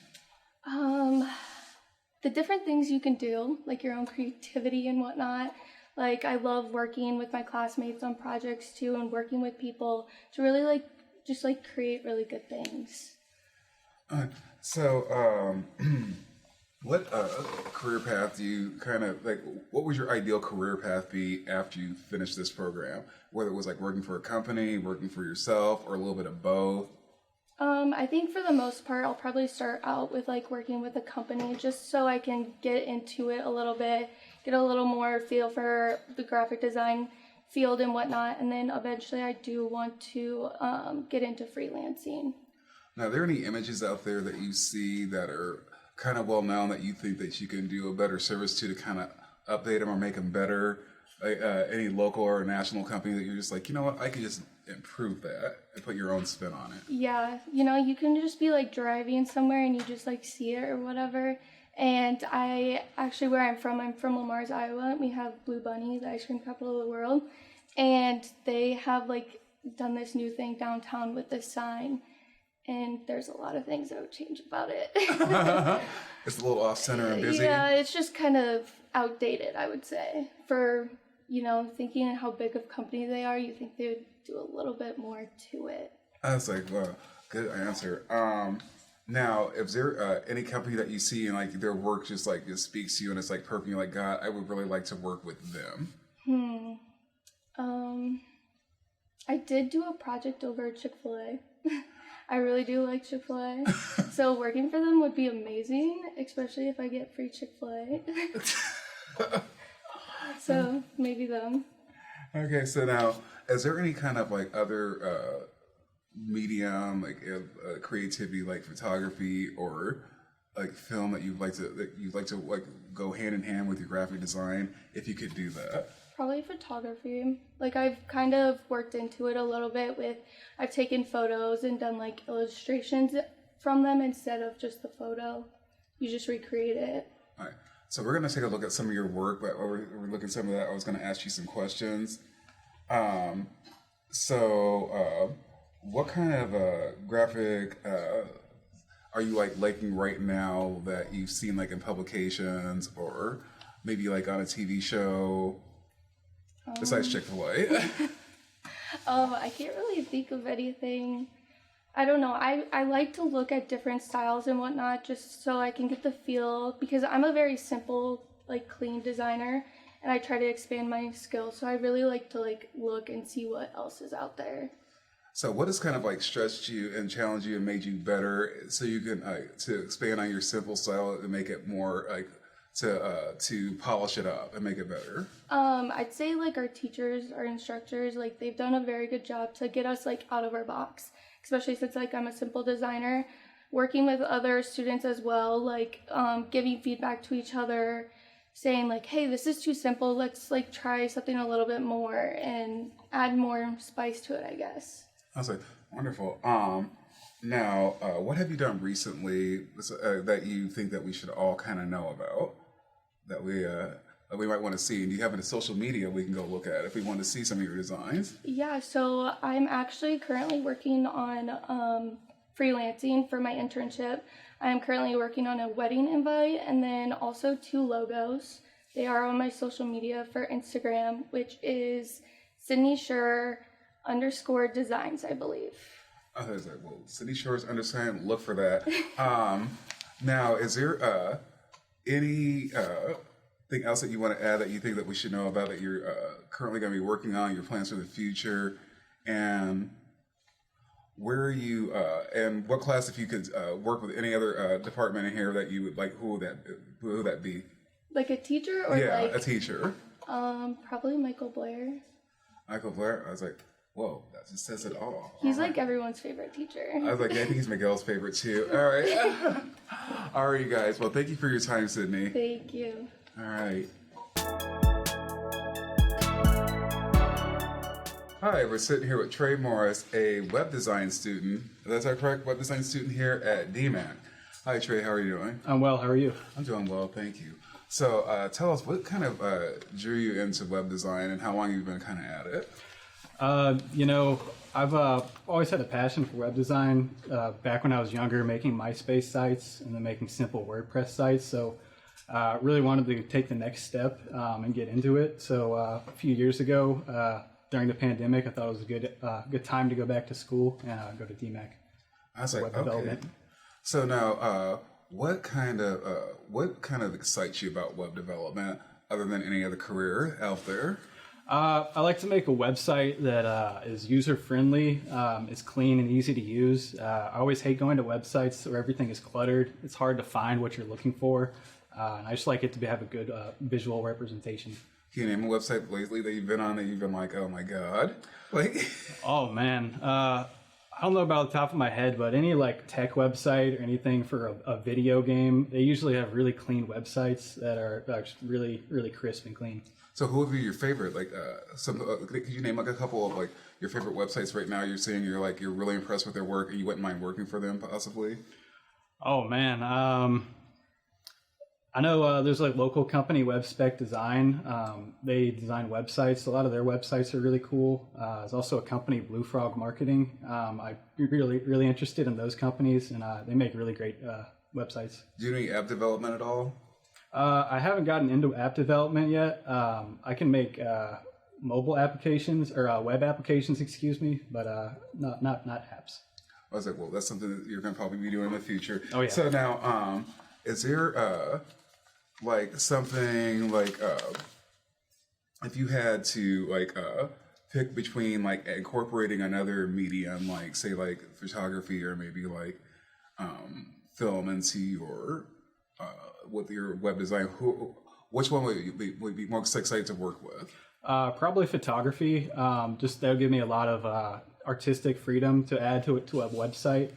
The different things you can do, like your own creativity and whatnot. Like I love working with my classmates on projects too, and working with people to really like just like create really good things. So, what career path do you kind of like? What would your ideal career path be after you finish this program? Whether it was like working for a company, working for yourself, or a little bit of both? I think for the most part, I'll probably start out with like working with a company just so I can get into it a little bit, get a little more feel for the graphic design field and whatnot. And then eventually I do want to get into freelancing. Now, are there any images out there that you see that are kind of well known that you think that you can do a better service to kind of update them or make them better? Any local or national company that you're just like, you know what, I could just improve that and put your own spin on it? Yeah, you know, you can just be like driving somewhere and you just like see it or whatever. And I actually, where I'm from Lamars, Iowa. We have Blue Bunny, the ice cream capital of the world. And they have like done this new thing downtown with this sign. And there's a lot of things that would change about it. It's a little off center and busy. Yeah, it's just kind of outdated, I would say. For, you know, thinking how big of a company they are, you think they would do a little bit more to it. I was like, well, good answer. Now, if there any company that you see and like their work just speaks to you and it's like perfect, you're like, God, I would really like to work with them. I did do a project over at Chick-fil-A. I really do like Chick-fil-A. So working for them would be amazing, especially if I get free Chick-fil-A. So maybe them. Okay, so now, is there any kind of like other medium, like creativity, like photography or like film that you'd like to like go hand in hand with your graphic design if you could do that? Probably photography. Like I've kind of worked into it a little bit with, I've taken photos and done like illustrations from them instead of just the photo. You just recreate it. All right. So we're going to take a look at some of your work, but while we're looking at some of that, I was going to ask you some questions. What kind of graphic are you like liking right now that you've seen like in publications or maybe like on a TV show besides Chick-fil-A? I can't really think of anything. I don't know. I like to look at different styles and whatnot just so I can get the feel, because I'm a very simple, like clean designer and I try to expand my skills. So I really like to like look and see what else is out there. So what has kind of like stretched you and challenged you and made you better so you can to expand on your simple style and make it more like to polish it up and make it better? I'd say like our teachers, our instructors, like they've done a very good job to get us like out of our box, especially since like I'm a simple designer, working with other students as well, like giving feedback to each other, saying like, hey, this is too simple, let's like try something a little bit more and add more spice to it, I guess. I was like, wonderful. Now, what have you done recently that you think that we should all kind of know about, that we might want to see? And do you have any social media we can go look at if we want to see some of your designs? Yeah, so I'm actually currently working on freelancing for my internship. I'm currently working on a wedding invite and then also 2 logos. They are on my social media for Instagram, which is Sydney Schur _designs, I believe. I was like, well, City Shores understand, look for that. Now, is there any thing else that you want to add that you think that we should know about that you're currently going to be working on, your plans for the future, and where are you, and what class, if you could work with any other department in here that you would like, who would that be? Like a teacher or yeah, like? a teacher. Probably Michael Blair. Michael Blair? I was like, whoa, that just says it all. He's like everyone's favorite teacher. I was like, yeah, I think he's Miguel's favorite too. All right. All right, you guys. Well, thank you for your time, Sydney. Thank you. All right. Hi, we're sitting here with Trey Morris, a web design student. That's our correct web design student here at DMAC. Hi, Trey. How are you doing? I'm well. How are you? I'm doing well, thank you. So tell us, what kind of drew you into web design and how long you've been kind of at it? I've always had a passion for web design. Back when I was younger, making MySpace sites and then making simple WordPress sites. So really wanted to take the next step and get into it. So a few years ago, during the pandemic, I thought it was a good time to go back to school and go to DMAC. I was like, web okay. development. So now, what kind of excites you about web development, other than any other career out there? I like to make a website that is user friendly, is clean and easy to use. I always hate going to websites where everything is cluttered. It's hard to find what you're looking for, and I just like it to have a good visual representation. Can you name a website lately that you've been on that you've been like, oh my god, like? Oh man, I don't know about the top of my head, but any like tech website or anything for a video game, they usually have really clean websites that are really, really crisp and clean. So who would be your favorite? Like, could you name like a couple of like your favorite websites right now? You're seeing you're really impressed with their work, and you wouldn't mind working for them possibly. Oh man, I know there's like local company WebSpec Design. They design websites. A lot of their websites are really cool. There's also a company, Blue Frog Marketing. I'm really interested in those companies, and they make really great websites. Do you do any app development at all? I haven't gotten into app development yet. I can make mobile applications or web applications, excuse me, but not apps. I was like, well, that's something that you're going to probably be doing in the future. Oh yeah. So now, is there like something like if you had to like pick between like incorporating another medium, like say like photography or maybe like film into your with your web design, which one would be most excited to work with? Probably photography. Just that would give me a lot of artistic freedom to add to a website,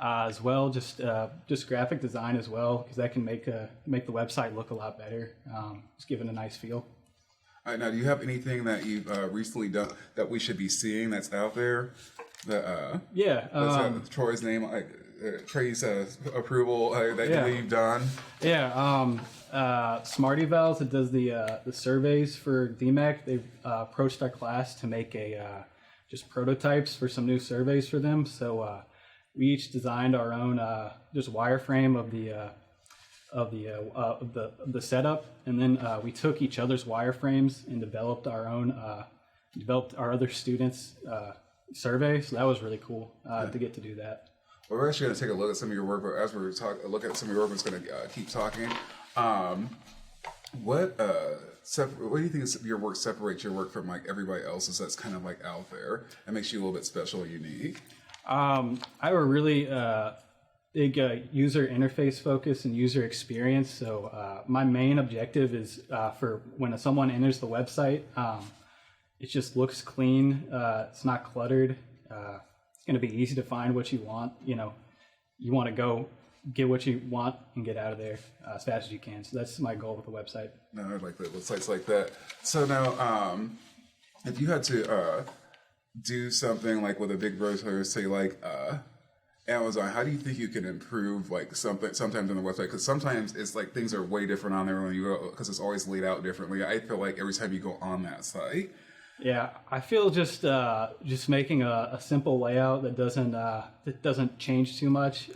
as well. Just graphic design as well, because that can make the website look a lot better. Just give it a nice feel. All right, now, do you have anything that you've recently done that we should be seeing that's out there? That yeah. Troy's name, Trey's approval that you've done. Yeah. Smarty Valves that does the surveys for DMAC. They've approached our class to make just prototypes for some new surveys for them. So we each designed our own just wireframe of the setup, and then we took each other's wireframes and developed our other students' survey. So that was really cool to get to do that. Well, we're actually going to take a look at some of your work, but as we're look at some of your work, we're going to keep talking. What do you think your work separates your work from like everybody else's that's kind of like out there and makes you a little bit special and unique? I have a really big user interface focus and user experience. So my main objective is for when someone enters the website, it just looks clean. It's not cluttered. It's going to be easy to find what you want. You want to go get what you want and get out of there as fast as you can. So that's my goal with the website. No, I like that. Websites like that. So now, if you had to do something like with a big retailer, say like Amazon, how do you think you can improve like sometimes on the website? Because sometimes it's like things are way different on there when you go, because it's always laid out differently. I feel like every time you go on that site. Yeah, I feel just making a simple layout that doesn't change too much.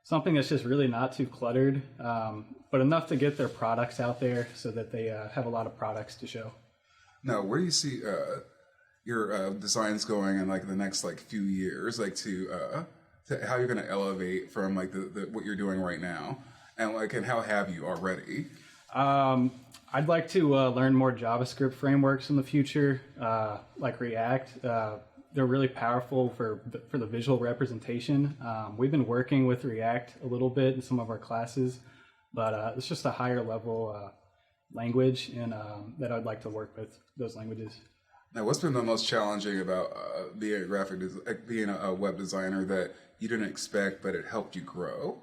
Something that's just really not too cluttered, but enough to get their products out there so that they have a lot of products to show. Now, where do you see your designs going in like the next like few years, like to how you're going to elevate from like the what you're doing right now, and how have you already? I'd like to learn more JavaScript frameworks in the future, like React. They're really powerful for the visual representation. We've been working with React a little bit in some of our classes, but it's just a higher level language, and that I'd like to work with those languages. Now, what's been the most challenging about being a web designer that you didn't expect, but it helped you grow?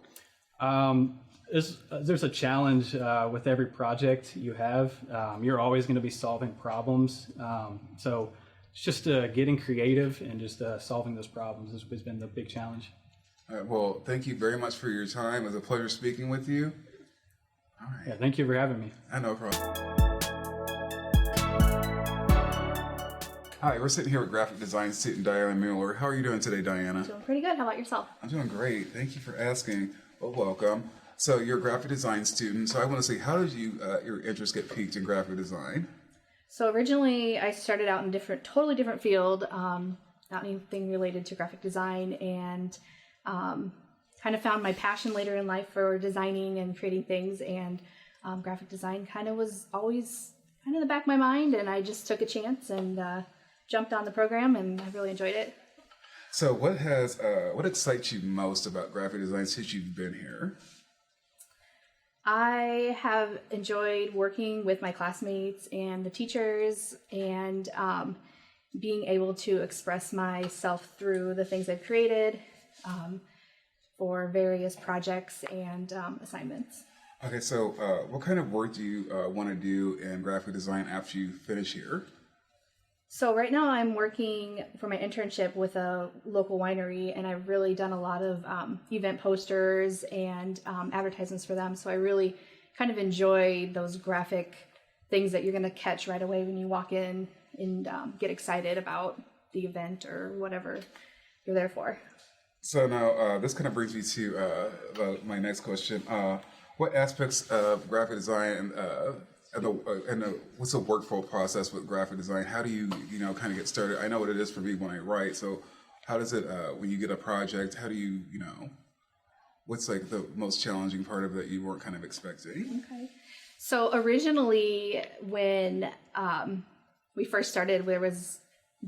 There's a challenge with every project you have. You're always going to be solving problems. So it's just getting creative and just solving those problems has been the big challenge. All right, well, thank you very much for your time. It was a pleasure speaking with you. All right. Yeah, thank you for having me. No problem. Hi, we're sitting here with graphic design student Diana Mueller. How are you doing today, Diana? Doing pretty good. How about yourself? I'm doing great. Thank you for asking. Well, welcome. So you're a graphic design student. So I want to say, how did your interest get piqued in graphic design? So originally I started out in a totally different field, not anything related to graphic design, and kind of found my passion later in life for designing and creating things, and graphic design kind of was always kind of in the back of my mind, and I just took a chance and jumped on the program, and I really enjoyed it. So what excites you most about graphic design since you've been here? I have enjoyed working with my classmates and the teachers, and being able to express myself through the things I've created for various projects and assignments. Okay, so what kind of work do you want to do in graphic design after you finish here? So right now I'm working for my internship with a local winery, and I've really done a lot of event posters and advertisements for them. So I really kind of enjoy those graphic things that you're going to catch right away when you walk in and get excited about the event or whatever you're there for. So now this kind of brings me to my next question. What aspects of graphic design and what's the workflow process with graphic design? How do you kind of get started? I know what it is for me when I write. So how does it when you get a project? How do you what's like the most challenging part of it that you weren't kind of expecting? Okay. So originally, when we first started, there was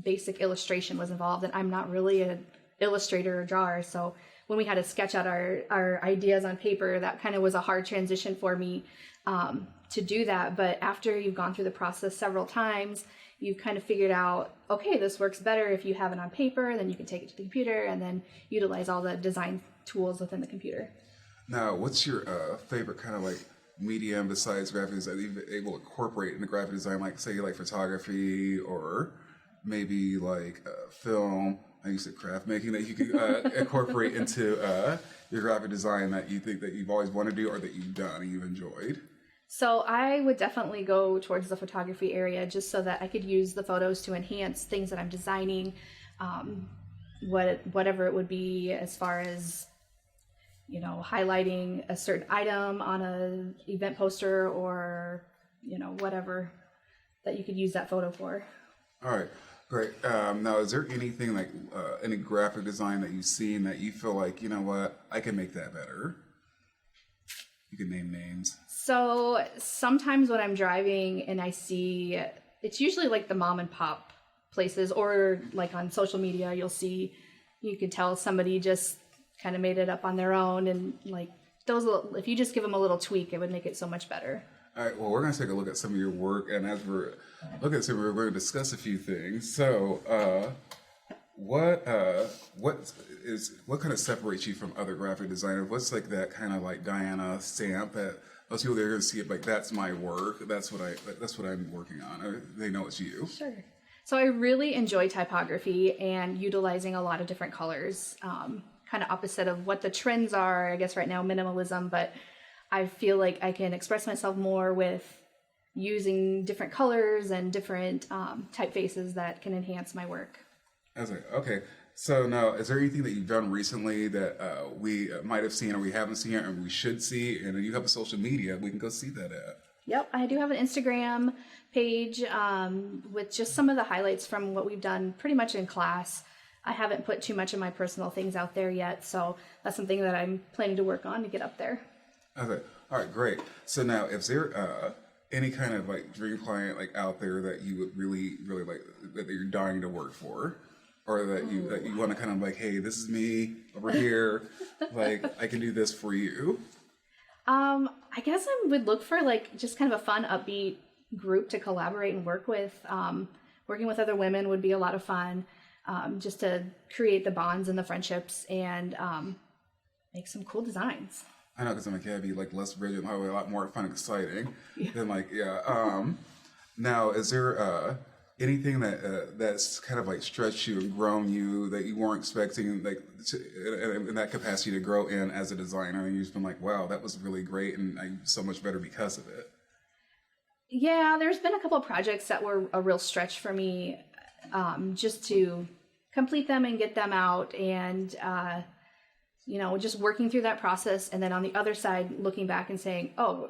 basic illustration was involved, and I'm not really an illustrator or drawer. So when we had to sketch out our ideas on paper, that kind of was a hard transition for me to do that. But after you've gone through the process several times, you've kind of figured out, okay, this works better if you have it on paper, then you can take it to the computer and then utilize all the design tools within the computer. Now, what's your favorite kind of like medium besides graphic design that you've been able to incorporate into graphic design, like say like photography or maybe like film? I used to craft making that you can incorporate into your graphic design that you think that you've always wanted to do or that you've done and you've enjoyed? So I would definitely go towards the photography area just so that I could use the photos to enhance things that I'm designing, whatever it would be as far as, highlighting a certain item on an event poster or, whatever that you could use that photo for. All right. Great. Now, is there anything like any graphic design that you've seen that you feel like, you know what, I can make that better? You can name names. So sometimes when I'm driving and I see, it's usually like the mom and pop places, or like on social media, you can tell somebody just kind of made it up on their own, and like those little, if you just give them a little tweak, it would make it so much better. All right, well, we're going to take a look at some of your work, and as we're looking at some, we're going to discuss a few things. So, what kind of separates you from other graphic designers? What's like that kind of like Diana stamp that most people they're going to see it like that's my work, that's what I'm working on, or they know it's you? Sure. So I really enjoy typography and utilizing a lot of different colors. Kind of opposite of what the trends are, I guess right now, minimalism, but I feel like I can express myself more with using different colors and different typefaces that can enhance my work. I was like, okay. So now, is there anything that you've done recently that we might have seen or we haven't seen or we should see? And you have a social media, we can go see that at. Yep, I do have an Instagram page with just some of the highlights from what we've done pretty much in class. I haven't put too much of my personal things out there yet, so that's something that I'm planning to work on to get up there. Okay. All right, great. So now, is there any kind of like dream client like out there that you would really, really like, that you're dying to work for? Or that you want to kind of like, hey, this is me over here, like I can do this for you? I guess I would look for like just kind of a fun, upbeat group to collaborate and work with. Working with other women would be a lot of fun, just to create the bonds and the friendships and make some cool designs. I know, because I'm like, yeah, it'd be like less rigid, probably a lot more fun and exciting than like, yeah. Now, is there anything that's kind of like stretched you and grown you that you weren't expecting, like in that capacity to grow in as a designer, and you've just been like, wow, that was really great, and I'm so much better because of it? Yeah, there's been a couple of projects that were a real stretch for me, just to complete them and get them out, and just working through that process, and then on the other side, looking back and saying, oh,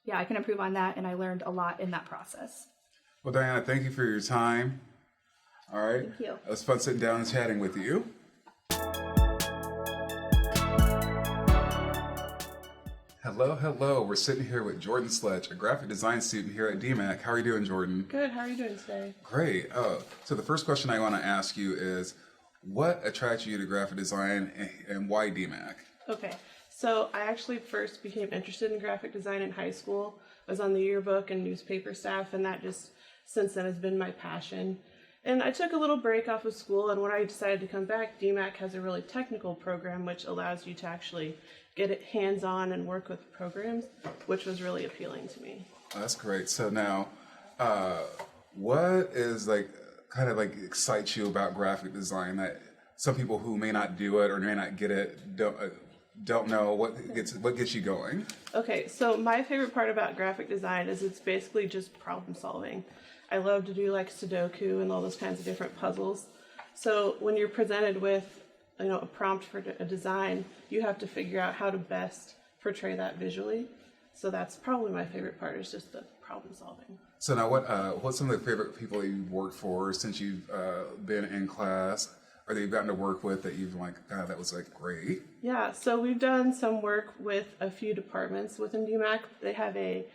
yeah, I can improve on that, and I learned a lot in that process. Well, Diana, thank you for your time. All right. Thank you. It was fun sitting down and chatting with you. Hello, hello. We're sitting here with Jordan Sledge, a graphic design student here at DMAC. How are you doing, Jordan? Good. How are you doing today? Great. So the first question I want to ask you is, what attracted you to graphic design and why DMAC? Okay. So I actually first became interested in graphic design in high school. I was on the yearbook and newspaper staff, and that just since then has been my passion. And I took a little break off of school, and when I decided to come back, DMAC has a really technical program which allows you to actually get it hands-on and work with programs, which was really appealing to me. That's great. So now, what is like kind of like excites you about graphic design that some people who may not do it or may not get it don't know what gets you going? Okay, so my favorite part about graphic design is it's basically just problem solving. I love to do like Sudoku and all those kinds of different puzzles. So when you're presented with, a prompt for a design, you have to figure out how to best portray that visually. So that's probably my favorite part, is just the problem solving. So now, what's some of the favorite people you've worked for since you've been in class, or that you've gotten to work with that you've like, God, that was like great? Yeah, so we've done some work with a few departments within DMAC. They have an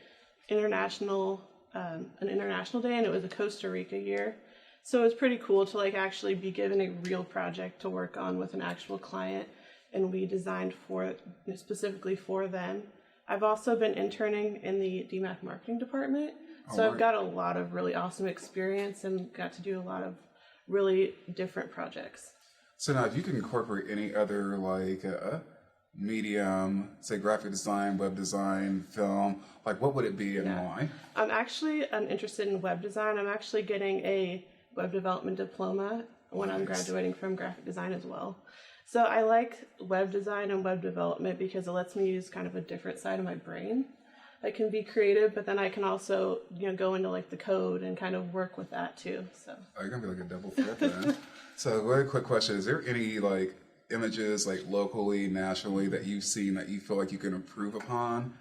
international day, and it was a Costa Rica year. So it was pretty cool to like actually be given a real project to work on with an actual client, and we designed specifically for them. I've also been interning in the DMAC marketing department, so I've got a lot of really awesome experience and got to do a lot of really different projects. So now, if you can incorporate any other like medium, say graphic design, web design, film, like what would it be and why? I'm interested in web design. I'm actually getting a web development diploma when I'm graduating from graphic design as well. So I like web design and web development because it lets me use kind of a different side of my brain. I can be creative, but then I can also, go into like the code and kind of work with that too. So you're gonna be like a double threat then. So, very quick question: is there any like images, like locally, nationally, that you've seen that you feel like you can improve upon?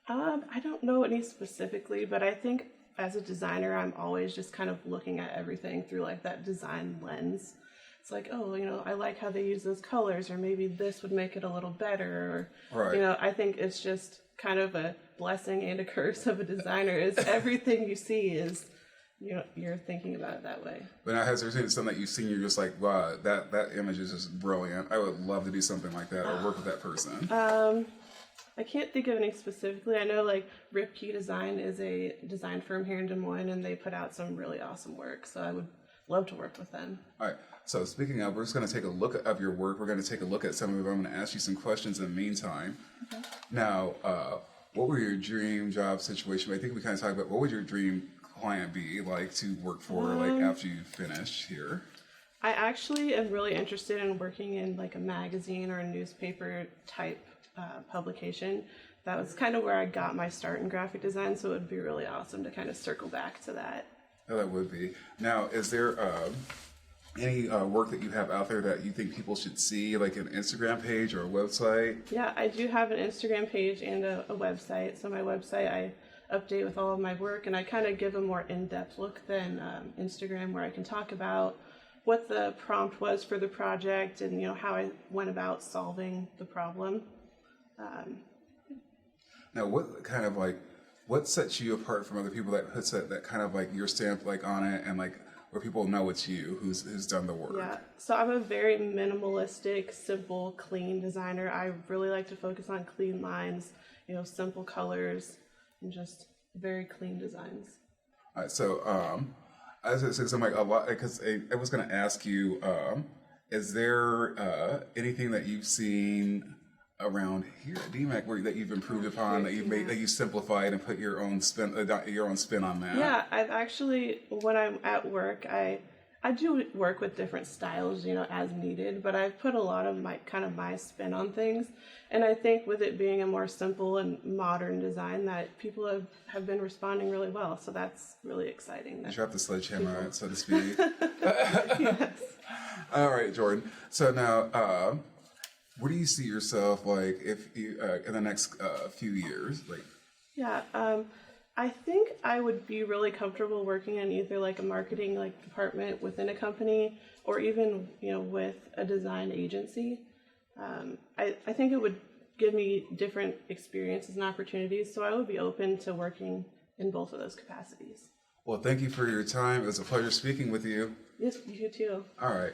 I don't know any specifically, but I think as a designer, I'm always just kind of looking at everything through like that design lens. It's like, I like how they use those colors, or maybe this would make it a little better. Or, right. I think it's just kind of a blessing and a curse of a designer is everything you see is, you're thinking about it that way. But now, has there been something that you've seen, you're just like, wow, that image is just brilliant. I would love to do something like that or work with that person. I can't think of any specifically. I know like Ripkey Design is a design firm here in Des Moines, and they put out some really awesome work. So I would love to work with them. All right. So speaking of, we're just going to take a look at your work. We're going to take a look at some of them. I'm going to ask you some questions in the meantime. Okay. Now, what were your dream job situation? I think we kind of talked about what would your dream client be like to work for, like after you finish here? I actually am really interested in working in like a magazine or a newspaper type publication. That was kind of where I got my start in graphic design, so it would be really awesome to kind of circle back to that. Oh, that would be. Now, is there any work that you have out there that you think people should see, like an Instagram page or a website? Yeah, I do have an Instagram page and a website. So my website, I update with all of my work, and I kind of give a more in-depth look than Instagram, where I can talk about what the prompt was for the project and how I went about solving the problem. Now, what sets you apart from other people that puts that kind of like your stamp like on it, and like where people know it's you who's done the work? Yeah, so I'm a very minimalistic, simple, clean designer. I really like to focus on clean lines, simple colors, and just very clean designs. All right, so I'm like a lot, because I was going to ask you, is there anything that you've seen around here at DMAC that you've improved upon, that you've made, that you simplified and put your own spin on that? Yeah, I've actually, when I'm at work, I do work with different styles, as needed, but I've put a lot of my spin on things. And I think with it being a more simple and modern design, that people have been responding really well. So that's really exciting. You dropped the sledgehammer on it, so to speak. Yes. All right, Jordan. So now, where do you see yourself, like, if you in the next few years? Like, yeah, I think I would be really comfortable working in either like a marketing like department within a company, or even with a design agency. I think it would give me different experiences and opportunities, so I would be open to working in both of those capacities. Well, thank you for your time. It was a pleasure speaking with you. Yes, you too. All right.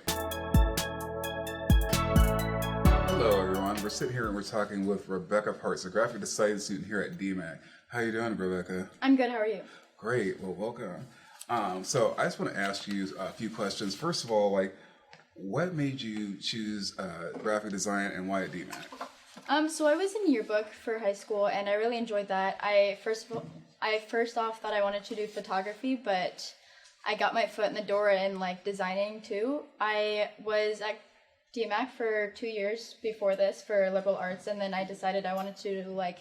Hello, everyone. We're sitting here and we're talking with Rebecca Parks, a graphic design student here at DMAC. How you doing, Rebecca? I'm good. How are you? Great. Well, welcome. So I just want to ask you a few questions. First of all, like, what made you choose graphic design and why at DMAC? So I was in yearbook for high school, and I really enjoyed that. I first off thought I wanted to do photography, but I got my foot in the door in like designing too. I was at DMAC for 2 years before this for liberal arts, and then I decided I wanted to do like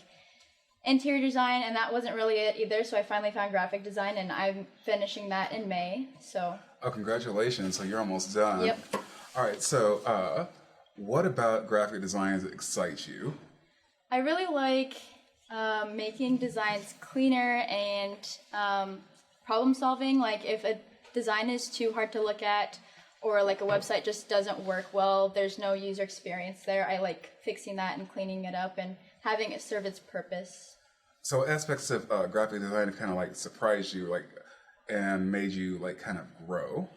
interior design, and that wasn't really it either. So I finally found graphic design, and I'm finishing that in May. So. Oh, congratulations! So you're almost done. Yep. All right. So, what about graphic designs excites you? I really like making designs cleaner and problem solving. Like if a design is too hard to look at, or like a website just doesn't work well, there's no user experience there. I like fixing that and cleaning it up and having it serve its purpose. So aspects of graphic design kind of like surprised you, like, and made you like kind of grow?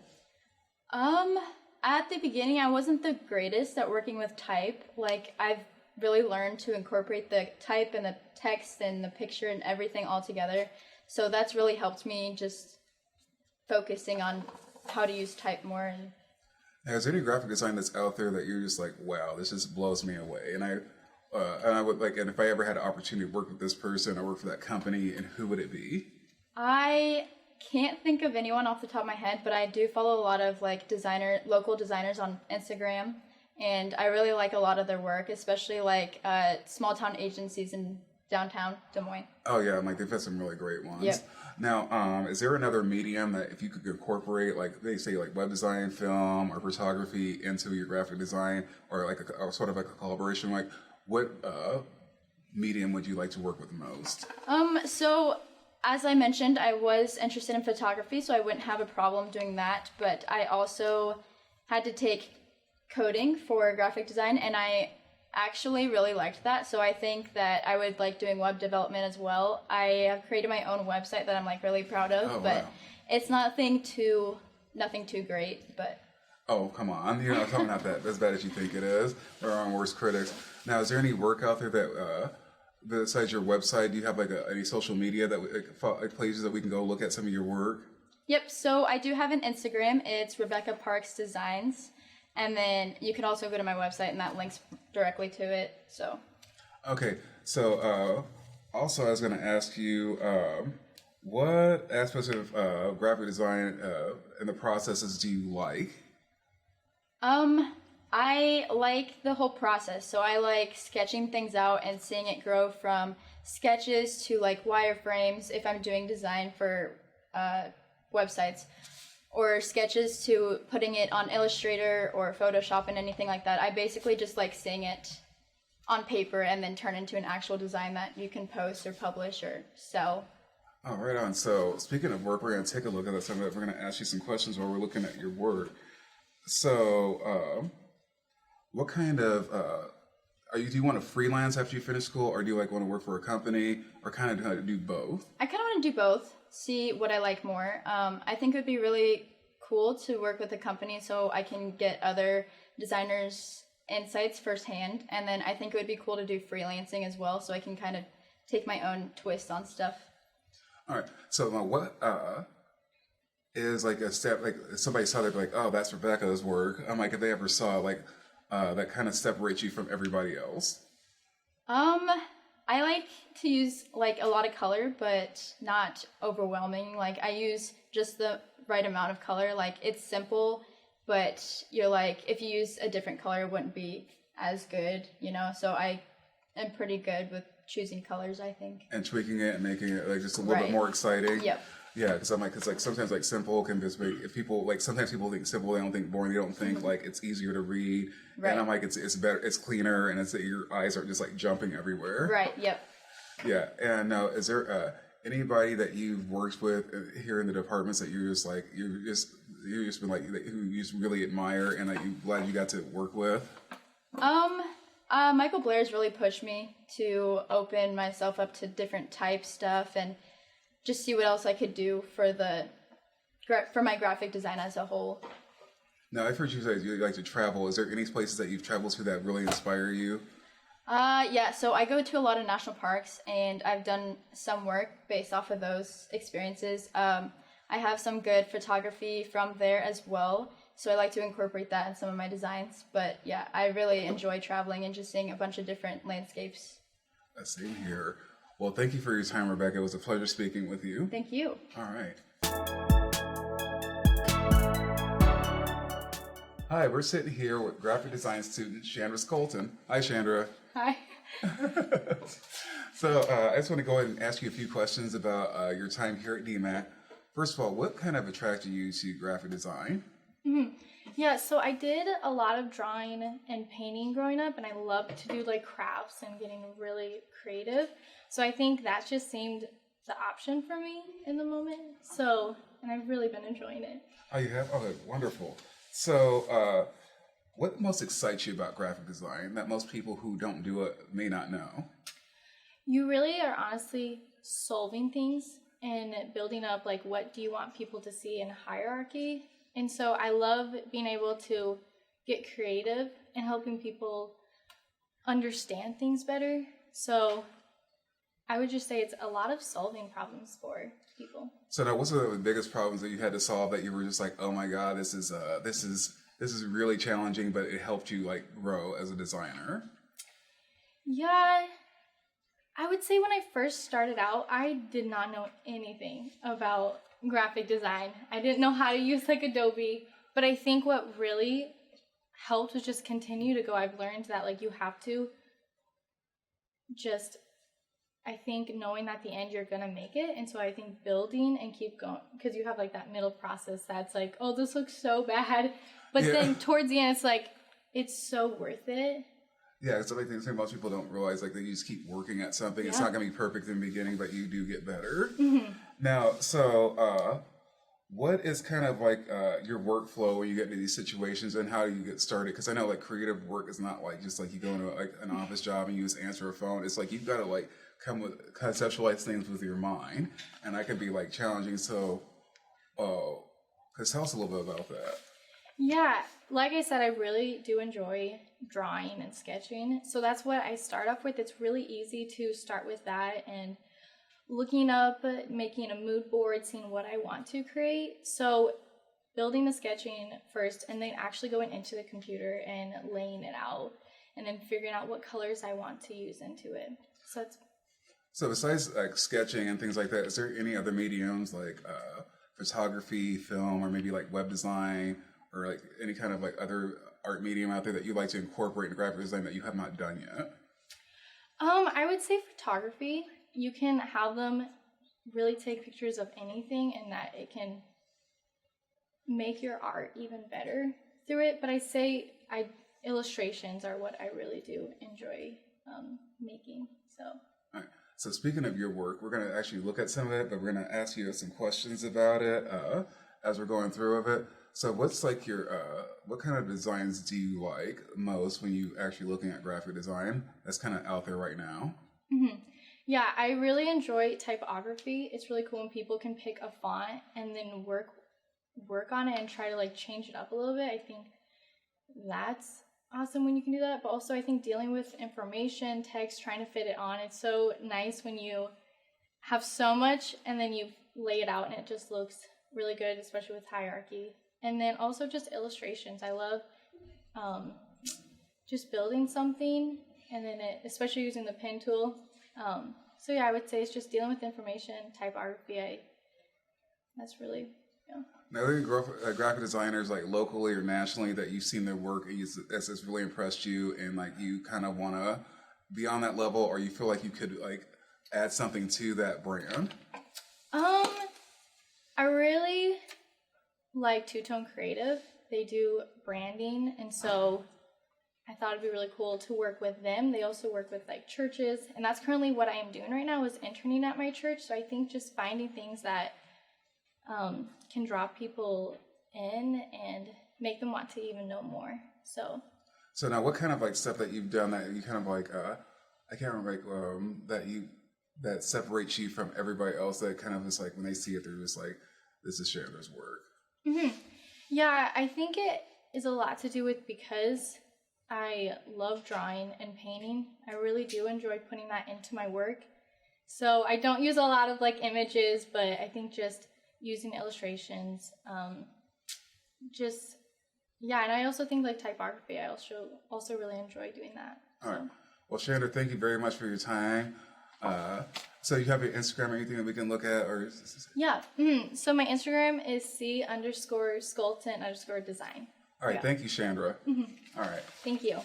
At the beginning, I wasn't the greatest at working with type. Like I've really learned to incorporate the type and the text and the picture and everything all together. So that's really helped me just focusing on how to use type more. And is there any graphic design that's out there that you're just like, wow, this just blows me away? And I would like, and if I ever had an opportunity to work with this person or work for that company, and who would it be? I can't think of anyone off the top of my head, but I do follow a lot of like local designers on Instagram, and I really like a lot of their work, especially like small town agencies in downtown Des Moines. Oh yeah, like they've had some really great ones. Yep. Now, is there another medium that if you could incorporate, like they say, like web design, film, or photography into your graphic design, or like a sort of like a collaboration, like what medium would you like to work with most? So as I mentioned, I was interested in photography, so I wouldn't have a problem doing that, but I also had to take coding for graphic design, and I actually really liked that, so I think that I would like doing web development as well. I have created my own website that I'm like really proud of, but it's nothing too great, but. Oh, come on. You're not talking about that as bad as you think it is. There are worse critics. Now, is there any work out there that, besides your website, do you have like any social media that like places that we can go look at some of your work? Yep, so I do have an Instagram. It's Rebecca Parks Designs. And then you can also go to my website, and that links directly to it. So. Okay. So also I was going to ask you, what aspects of graphic design and the processes do you like? I like the whole process. So I like sketching things out and seeing it grow from sketches to like wireframes if I'm doing design for websites, or sketches to putting it on Illustrator or Photoshop and anything like that. I basically just like seeing it on paper and then turn into an actual design that you can post or publish or sell. Oh, right on. So speaking of work, we're going to take a look at some of that. We're going to ask you some questions while we're looking at your work. So what kind of, do you want to freelance after you finish school, or do you like want to work for a company, or kind of do both? I kind of want to do both, see what I like more. I think it would be really cool to work with a company so I can get other designers' insights firsthand. And then I think it would be cool to do freelancing as well so I can kind of take my own twist on stuff. All right. So what is like a step, like if somebody saw that, like, oh, that's Rebecca's work. I'm like, if they ever saw like that kind of separates you from everybody else? I like to use like a lot of color, but not overwhelming. Like I use just the right amount of color. Like it's simple, but you're like, if you use a different color, it wouldn't be as good, you know? So I am pretty good with choosing colors, I think. And tweaking it and making it like just a little bit more exciting. Yep. Yeah, because I'm like, because like sometimes like simple can just make, if people like, sometimes people think simple, they don't think boring, they don't think like it's easier to read. Right. And I'm like, it's better, it's cleaner, and it's that your eyes aren't just like jumping everywhere. Right. Yep. Yeah. And now, is there anybody that you've worked with here in the departments that you're just like you've just been like who you just really admire and that you glad you got to work with? Michael Blair's really pushed me to open myself up to different type stuff and just see what else I could do for my graphic design as a whole. Now, I've heard you say you like to travel. Is there any places that you've traveled to that really inspire you? Yeah, so I go to a lot of national parks and I've done some work based off of those experiences. I have some good photography from there as well, so I like to incorporate that in some of my designs. But yeah, I really enjoy traveling and just seeing a bunch of different landscapes. Same here. Well, thank you for your time, Rebecca. It was a pleasure speaking with you. Thank you. All right. Hi, we're sitting here with graphic design student Chandra Colton. Hi, Chandra. Hi. So I just want to go ahead and ask you a few questions about your time here at DMAC. First of all, what kind of attracted you to graphic design? Yeah, so I did a lot of drawing and painting growing up, and I loved to do like crafts and getting really creative. So I think that just seemed the option for me in the moment. So, and I've really been enjoying it. Oh, you have? Oh, wonderful. So, what most excites you about graphic design that most people who don't do it may not know? You really are honestly solving things and building up like what do you want people to see in hierarchy. And so I love being able to get creative and helping people understand things better. So I would just say it's a lot of solving problems for people. So now, what's the biggest problems that you had to solve that you were just like, oh my God, this is really challenging, but it helped you like grow as a designer? Yeah, I would say when I first started out, I did not know anything about graphic design. I didn't know how to use like Adobe, but I think what really helped was just continue to go. I've learned that like you have to just, I think knowing that at the end you're gonna make it, and so I think building and keep going, because you have like that middle process that's like, oh, this looks so bad, but then towards the end it's like it's so worth it. Yeah, so I think most people don't realize like that you just keep working at something. It's not gonna be perfect in the beginning, but you do get better. Now, so what is kind of like your workflow when you get into these situations, and how do you get started? Because I know like creative work is not like just like you go into like an office job and you just answer a phone. It's like you've got to like come with conceptualize things with your mind, and that can be like challenging. So, tell us a little bit about that. Yeah, like I said, I really do enjoy drawing and sketching. So that's what I start off with. It's really easy to start with that and looking up, making a mood board, seeing what I want to create. So building the sketching first and then actually going into the computer and laying it out and then figuring out what colors I want to use into it. So besides like sketching and things like that, is there any other mediums like photography, film, or maybe like web design, or like any kind of like other art medium out there that you like to incorporate in graphic design that you have not done yet? I would say photography. You can have them really take pictures of anything, and that it can make your art even better through it. But I say illustrations are what I really do enjoy making. So. All right. So speaking of your work, we're going to actually look at some of it, but we're going to ask you some questions about it as we're going through of it. So what's like your, what kind of designs do you like most when you actually looking at graphic design that's kind of out there right now? Yeah, I really enjoy typography. It's really cool when people can pick a font and then work on it and try to like change it up a little bit. I think that's awesome when you can do that. But also I think dealing with information, text, trying to fit it on, it's so nice when you have so much and then you lay it out and it just looks really good, especially with hierarchy. And then also just illustrations. I love just building something and then especially using the pen tool. So yeah, I would say it's just dealing with information, typography. That's really, yeah. Now, are there graphic designers like locally or nationally that you've seen their work and that's really impressed you, and like you kind of want to be on that level, or you feel like you could like add something to that brand? I really like Two Tone Creative. They do branding, and so I thought it'd be really cool to work with them. They also work with like churches, and that's currently what I am doing right now is interning at my church. So I think just finding things that can draw people in and make them want to even know more. So now, what kind of like stuff that you've done that you kind of like I can't remember like that separates you from everybody else, that kind of is like when they see it they're just like, this is Chandra's work. Yeah, I think it is a lot to do with because I love drawing and painting. I really do enjoy putting that into my work. So I don't use a lot of like images, but I think just using illustrations, and I also think like typography, I also really enjoy doing that. All right. Well, Chandra, thank you very much for your time. So you have your Instagram or anything that we can look at, or? Yeah. So my Instagram is C_Skulton_design. All right. Thank you, Chandra. All right. Thank you.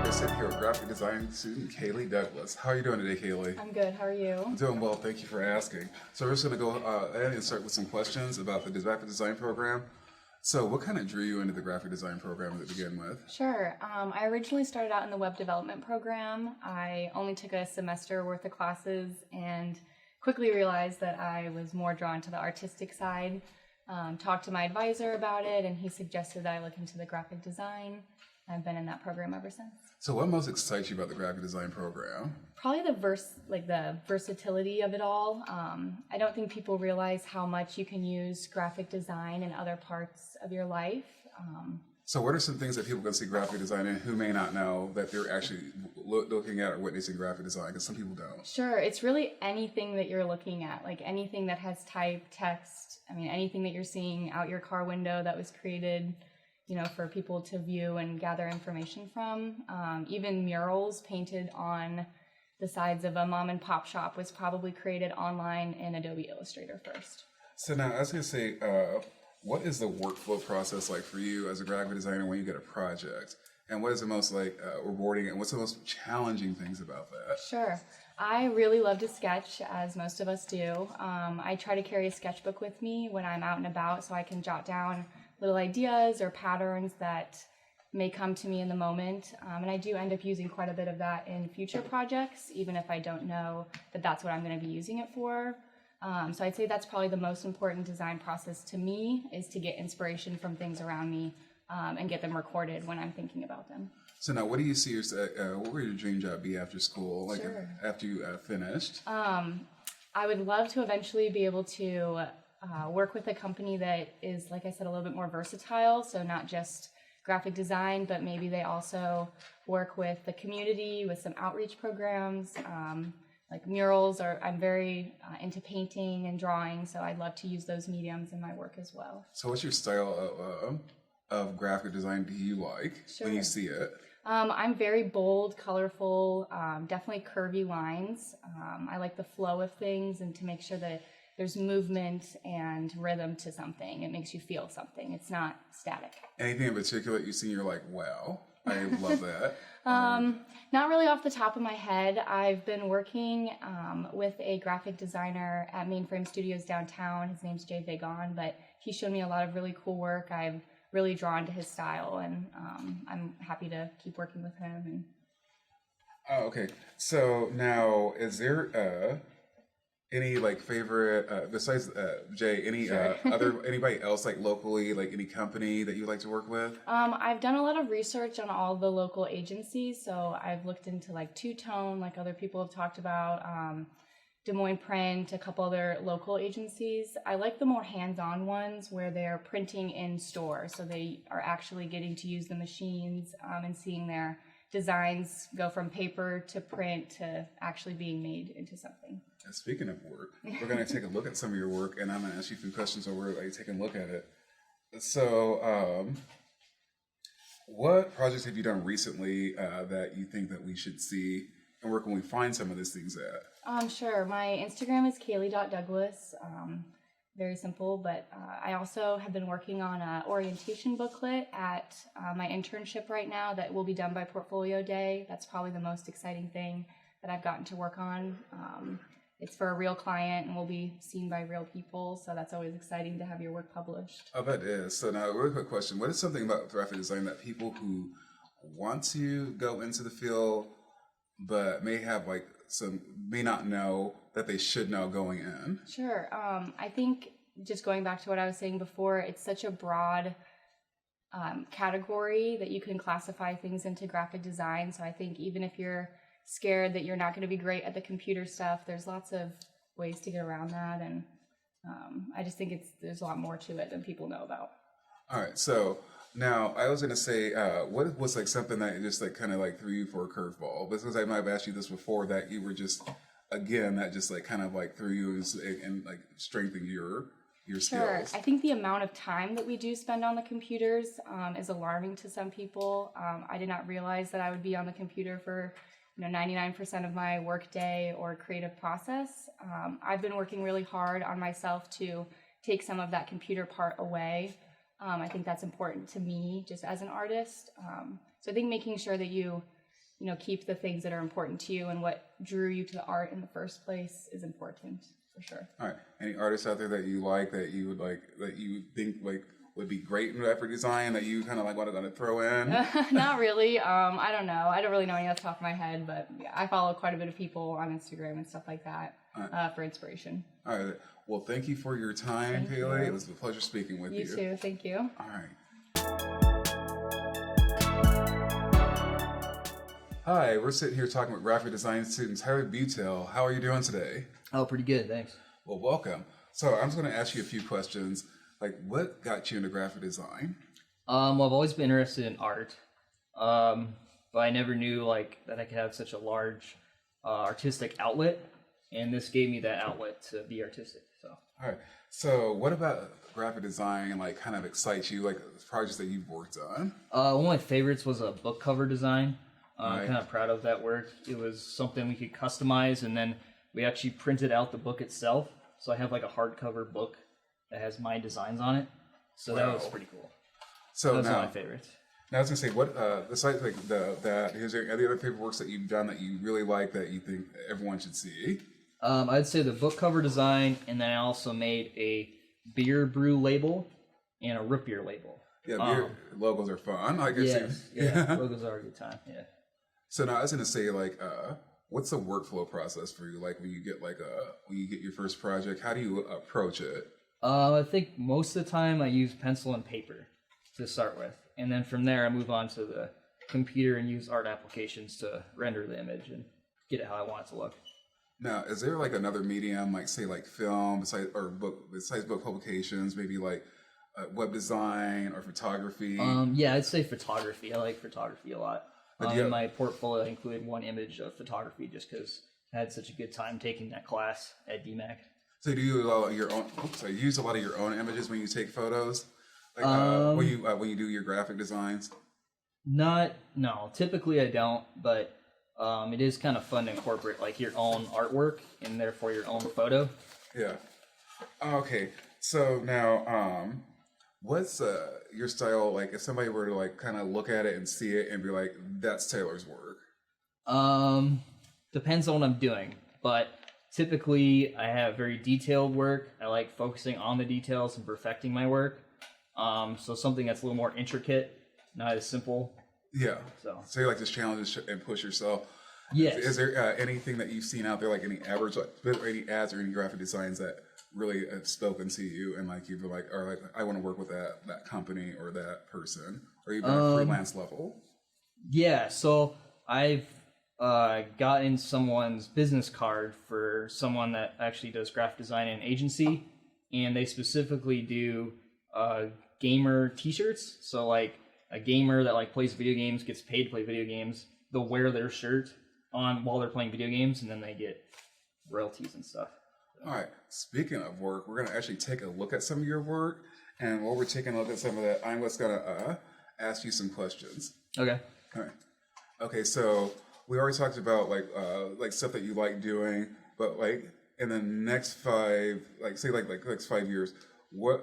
We're sitting here with graphic design student Kaylee Douglas. How are you doing today, Kaylee? I'm good. How are you? I'm doing well. Thank you for asking. So we're just going to go ahead and start with some questions about the graphic design program. So what kind of drew you into the graphic design program to begin with? Sure. I originally started out in the web development program. I only took a semester worth of classes and quickly realized that I was more drawn to the artistic side. Talked to my advisor about it, and he suggested that I look into the graphic design. I've been in that program ever since. So what most excites you about the graphic design program? Probably the versatility of it all. I don't think people realize how much you can use graphic design in other parts of your life. So what are some things that people can see graphic design in who may not know that they're actually looking at or witnessing graphic design? Because some people don't. Sure, it's really anything that you're looking at, like anything that has type, text. I mean, anything that you're seeing out your car window that was created, for people to view and gather information from. Even murals painted on the sides of a mom and pop shop was probably created online in Adobe Illustrator first. So now I was going to say, what is the workflow process like for you as a graphic designer when you get a project? And what is the most rewarding and what's the most challenging things about that? Sure. I really love to sketch, as most of us do. I try to carry a sketchbook with me when I'm out and about so I can jot down little ideas or patterns that may come to me in the moment. And I do end up using quite a bit of that in future projects, even if I don't know that that's what I'm going to be using it for. So I'd say that's probably the most important design process to me, is to get inspiration from things around me and get them recorded when I'm thinking about them. So now, what do you see what would your dream job be after school, Sure. after you finished? I would love to eventually be able to work with a company that is, like I said, a little bit more versatile. So not just graphic design, but maybe they also work with the community with some outreach programs, like murals. Or I'm very into painting and drawing, so I'd love to use those mediums in my work as well. So what's your style of graphic design do you like when you see it? I'm very bold, colorful, definitely curvy lines. I like the flow of things and to make sure that there's movement and rhythm to something. It makes you feel something. It's not static. Anything in particular you see, you're like, wow, I love that? Not really off the top of my head. I've been working with a graphic designer at Mainframe Studios downtown. His name's Jay Vagon, but he showed me a lot of really cool work. I'm really drawn to his style, and I'm happy to keep working with him. Oh, okay. So now, is there any favorite besides Jay? Any anybody else locally, any company that you like to work with? I've done a lot of research on all the local agencies, so I've looked into Two Tone, like other people have talked about. Des Moines Print, a couple other local agencies. I like the more hands-on ones where they're printing in store, so they are actually getting to use the machines and seeing their designs go from paper to print to actually being made into something. And speaking of work, we're going to take a look at some of your work, and I'm going to ask you a few questions while we're taking a look at it. So, what projects have you done recently that you think that we should see, and where can we find some of these things at? Sure. My Instagram is Kaylee.Douglas. Very simple, but I also have been working on an orientation booklet at my internship right now that will be done by Portfolio Day. That's probably the most exciting thing that I've gotten to work on. it's for a real client and will be seen by real people. So that's always exciting to have your work published. I bet it is. So now, a really quick question. What is something about graphic design that people who want to go into the field but may have like may not know that they should know going in? Sure. I think just going back to what I was saying before, it's such a broad category that you can classify things into graphic design. So I think even if you're scared that you're not going to be great at the computer stuff, there's lots of ways to get around that. And I just think there's a lot more to it than people know about. All right. So now I was going to say, what was like something that just like kind of like threw you for a curveball? Because I might have asked you this before, that you were just, again, that just like kind of like threw you and like strengthened your Sure. skills. I think the amount of time that we do spend on the computers is alarming to some people. I did not realize that I would be on the computer for 99% of my work day or creative process. I've been working really hard on myself to take some of that computer part away. I think that's important to me just as an artist. So I think making sure that you keep the things that are important to you and what drew you to art in the first place is important for sure. All right. Any artists out there that you like, that you would like, that you think like would be great in graphic design, that you kind of like wanted to throw in? Not really. I don't know. I don't really know any off the top of my head, but yeah, I follow quite a bit of people on Instagram and stuff like that for inspiration. All right. Well, thank you for your time, Thank Pele. you. It was a pleasure speaking with you. You too. Thank you. All right. Hi, we're sitting here talking with graphic design student Tyler Butel. How are you doing today? Oh, pretty good, thanks. Well, welcome. So I'm just going to ask you a few questions. Like, what got you into graphic design? Well, I've always been interested in art, but I never knew like that I could have such a large artistic outlet, and this gave me that outlet to be artistic. So. All right. So what about graphic design like kind of excites you, like projects that you've worked on? One of my favorites was a book cover design. Right. I'm kind of proud of that work. It was something we could customize, and then we actually printed out the book itself. So I have like a hardcover book that has my designs on it. So that was pretty cool. So that was now, one of my favorites. Now I was gonna say, what besides like is there any other paper works that you've done that you really like that you think everyone should see? I'd say the book cover design, and then I also made a beer brew label and a root beer label. Yeah, beer logos are fun. I guess. Yes, yeah, logos are a good time. Yeah. So now I was gonna say, like, what's the workflow process for you? Like when you get your first project, how do you approach it? I think most of the time I use pencil and paper to start with, and then from there I move on to the computer and use art applications to render the image and get it how I want it to look. Now, is there like another medium, like say like film, besides book publications, maybe like web design or photography? Yeah, I'd say photography. I like photography a lot. In my portfolio, I included one image of photography just because I had such a good time taking that class at DMAC. So do you use a lot of your own? So you use a lot of your own images when you take photos, like when you do your graphic designs. No, typically I don't, but it is kind of fun to incorporate like your own artwork and therefore your own photo. Yeah. Okay. So now, what's your style like? If somebody were to like kind of look at it and see it and be like, "That's Taylor's work." Depends on what I'm doing, but typically I have very detailed work. I like focusing on the details and perfecting my work. So something that's a little more intricate, not as simple. Yeah. So you like just challenge and push yourself. Yes. Is there anything that you've seen out there, like any average, like any ads or any graphic designs that really have spoken to you and like you've been like, or like, I want to work with that company or that person, or even at freelance level? Yeah. So I've gotten someone's business card for someone that actually does graphic design in an agency, and they specifically do gamer t-shirts. So like a gamer that like plays video games gets paid to play video games. They'll wear their shirt on while they're playing video games, and then they get royalties and stuff. All right. Speaking of work, we're going to actually take a look at some of your work, and while we're taking a look at some of that, I'm just going to ask you some questions. Okay. All right. Okay. So we already talked about like stuff that you like doing, but like in the next 5, like say next 5 years, what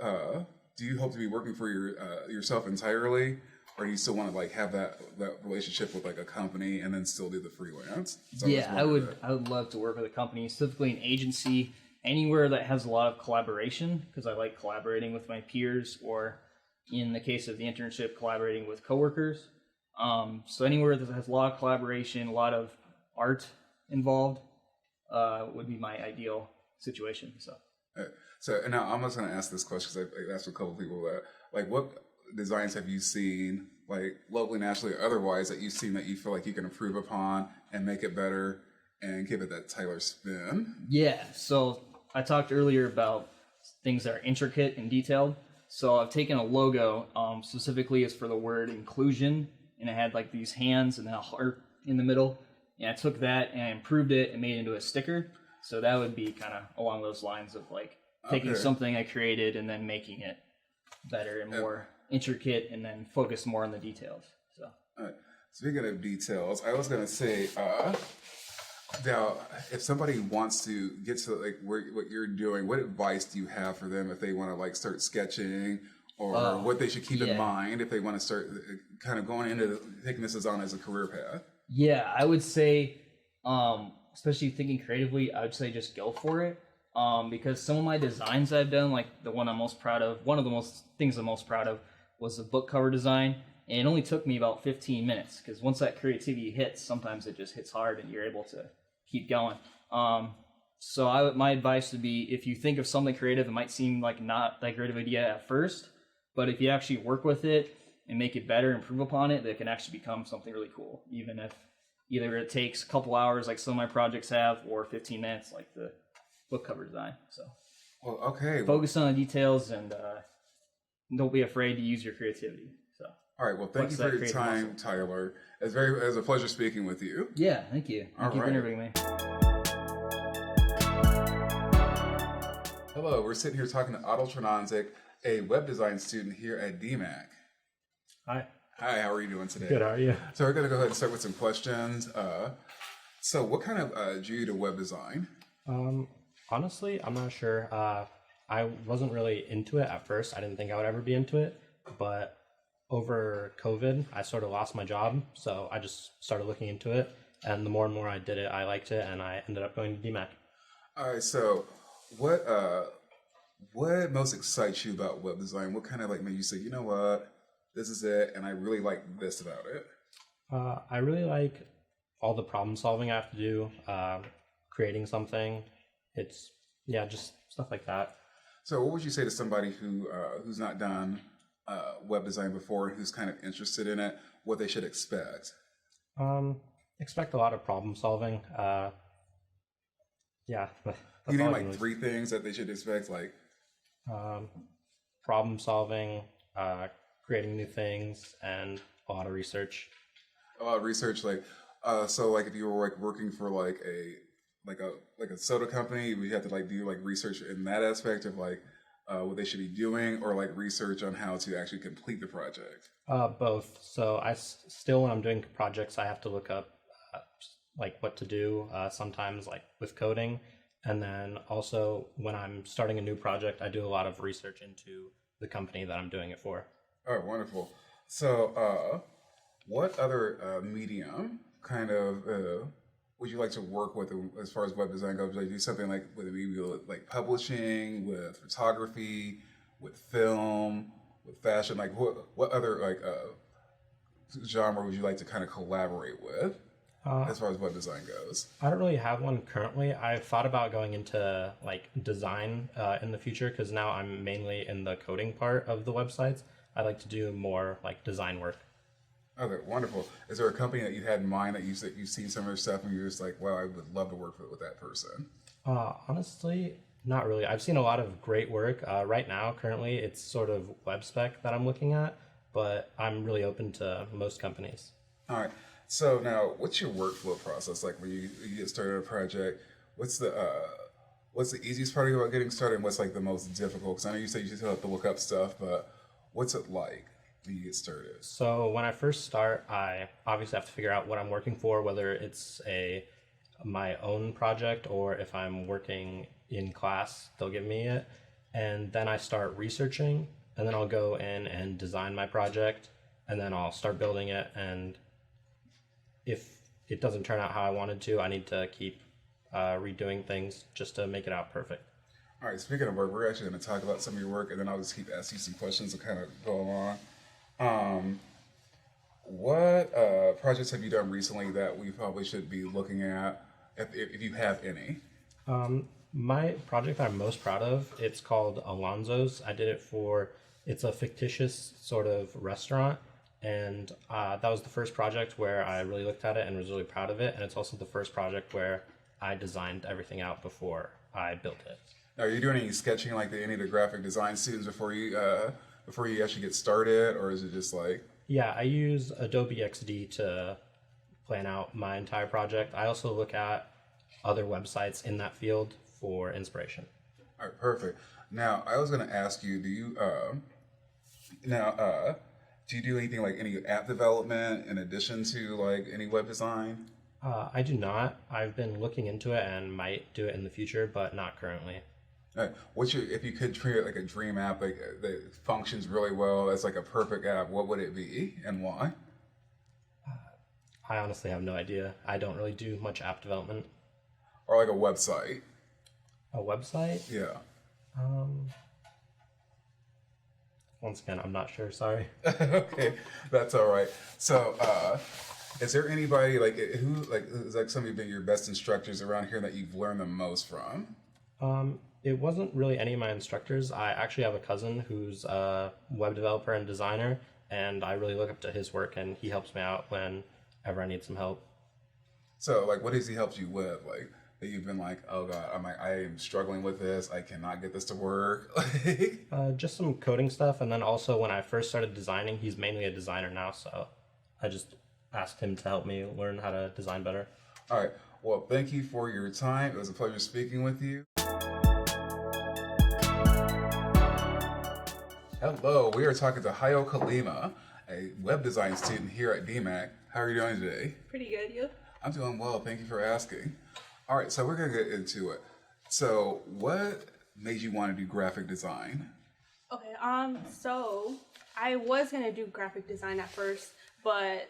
do you hope to be working for yourself entirely, or do you still want to like have that relationship with like a company and then still do the freelance? So Yeah, I would love to work with a company, specifically an agency, anywhere that has a lot of collaboration, because I like collaborating with my peers, or in the case of the internship, collaborating with coworkers. So anywhere that has a lot of collaboration, a lot of art involved, would be my ideal situation. So and now I'm just going to ask this question because I've asked a couple people that, like, what designs have you seen, like locally, nationally, or otherwise, that you've seen that you feel like you can improve upon and make it better and give it that Tyler spin? Yeah, so I talked earlier about things that are intricate and detailed. So I've taken a logo, specifically it's for the word inclusion, and it had like these hands and then a heart in the middle. And I took that and I improved it and made it into a sticker. So that would be kind of along those lines of like taking something I created and then making it better and more intricate, and then focus more on the details. So speaking of details, I was going to say, now, if somebody wants to get to like what you're doing, what advice do you have for them if they want to like start sketching, or what they should keep in mind if they want to start kind of going into taking this as a career path? Yeah, I would say, especially thinking creatively, I would say just go for it. Because some of my designs I've done, like the one I'm most proud of, one of the things I'm most proud of was the book cover design. And it only took me about 15 minutes, because once that creativity hits, sometimes it just hits hard and you're able to keep going. So my advice would be, if you think of something creative, it might seem like not that great of an idea at first, but if you actually work with it and make it better, improve upon it, that can actually become something really cool, even if either it takes a couple hours like some of my projects have, or 15 minutes like the book cover design. So focus on the details, and don't be afraid to use your creativity. So all right, well, thank you for your time, Tyler. It was a pleasure speaking with you. Yeah, thank you. Thank you for interviewing me. Hello, we're sitting here talking to Otto Tranonzik, a web design student here at DMAC. Hi. Hi, how are you doing today? Good, how are you? So we're going to go ahead and start with some questions. So what kind of drew you to web design? Honestly, I'm not sure. I wasn't really into it at first. I didn't think I would ever be into it, but over COVID, I sort of lost my job, so I just started looking into it, and the more and more I did it, I liked it, and I ended up going to DMAC. All right, so what most excites you about web design? What kind of like made you say, you know what, this is it, and I really like this about it? I really like all the problem solving I have to do, creating something. It's, just stuff like that. So what would you say to somebody who's not done web design before, who's kind of interested in it, what they should expect? Expect a lot of problem solving. You name like 3 things that they should expect, like problem solving, creating new things, and a lot of research. A lot of research, like so like if you were like working for like a soda company, we have to like do like research in that aspect of like what they should be doing, or like research on how to actually complete the project? Both. So I still, when I'm doing projects, I have to look up like what to do, sometimes like with coding. And then also when I'm starting a new project, I do a lot of research into the company that I'm doing it for. Oh, wonderful. So what other medium kind of would you like to work with as far as web design goes? Like do something like with maybe like publishing, with photography, with film, with fashion? Like what other like genre would you like to kind of collaborate with as far as web design goes? I don't really have one currently. I've thought about going into like design in the future, because now I'm mainly in the coding part of the websites. I like to do more like design work. Okay, wonderful. Is there a company that you had in mind that you've seen some of their stuff and you're just like, wow, I would love to work with that person? Honestly, not really. I've seen a lot of great work. Right now, currently, it's sort of web spec that I'm looking at, but I'm really open to most companies. All right. So now, what's your workflow process like when you get started on a project? What's the easiest part about getting started, and what's like the most difficult? Because I know you said you just have to look up stuff, but what's it like when you get started? So when I first start, I obviously have to figure out what I'm working for, whether it's my own project or if I'm working in class, they'll give me it. And then I start researching, and then I'll go in and design my project. and then I'll start building it. And if it doesn't turn out how I wanted to, I need to keep redoing things just to make it out perfect. All right, speaking of work, we're actually going to talk about some of your work, and then I'll just keep asking you some questions to kind of go along. What projects have you done recently that we probably should be looking at, if you have any? My project that I'm most proud of, it's called Alonzo's. I did it it's a fictitious sort of restaurant, and that was the first project where I really looked at it and was really proud of it, and it's also the first project where I designed everything out before I built it. Now, are you doing any sketching like any of the graphic design students before you actually get started, or is it just like? Yeah, I use Adobe XD to plan out my entire project. I also look at other websites in that field for inspiration. All right, perfect. Now, I was going to ask you, do you do anything like any app development in addition to like any web design? I do not. I've been looking into it and might do it in the future, but not currently. All right. If you could create like a dream app like that functions really well, that's like a perfect app, what would it be and why? I honestly have no idea. I don't really do much app development. Or like a website. A website? Yeah. Once again, I'm not sure. Sorry. Okay, that's all right. So, is there anybody who's like some of your best instructors around here that you've learned the most from? It wasn't really any of my instructors. I actually have a cousin who's a web developer and designer, and I really look up to his work, and he helps me out whenever I need some help. So, like, what has he helped you with? Like, that you've been like, oh God, I am struggling with this. I cannot get this to work. Just some coding stuff, and then also when I first started designing, he's mainly a designer now, so I just asked him to help me learn how to design better. All right. Well, thank you for your time. It was a pleasure speaking with you. Hello, we are talking to Hayo Kalima, a web design student here at DMAC. How are you doing today? Pretty good, you? I'm doing well, thank you for asking. All right, so we're gonna get into it. So what made you want to do graphic design? Okay, so I was gonna do graphic design at first, but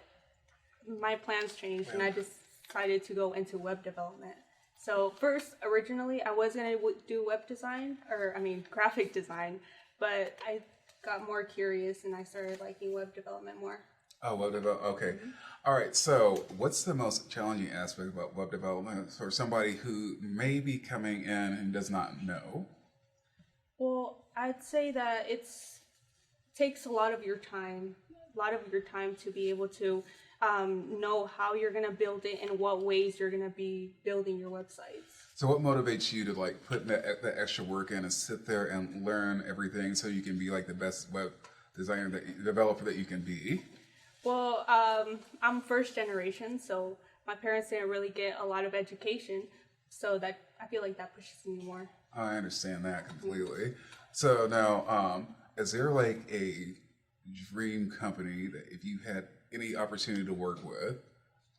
my plans changed and I decided to go into web development. So first, originally, I was gonna do graphic design, but I got more curious and I started liking web development more. Oh, web development, okay. Mm-hmm. All right, so what's the most challenging aspect about web development for somebody who may be coming in and does not know? Well, I'd say that takes a lot of your time to be able to know how you're going to build it and what ways you're going to be building your websites. So what motivates you to like put that extra work in and sit there and learn everything so you can be like the best web developer that you can be? Well, I'm first generation, so my parents didn't really get a lot of education, so that I feel like that pushes me more. I understand that completely. So now, is there like a dream company that if you had any opportunity to work with,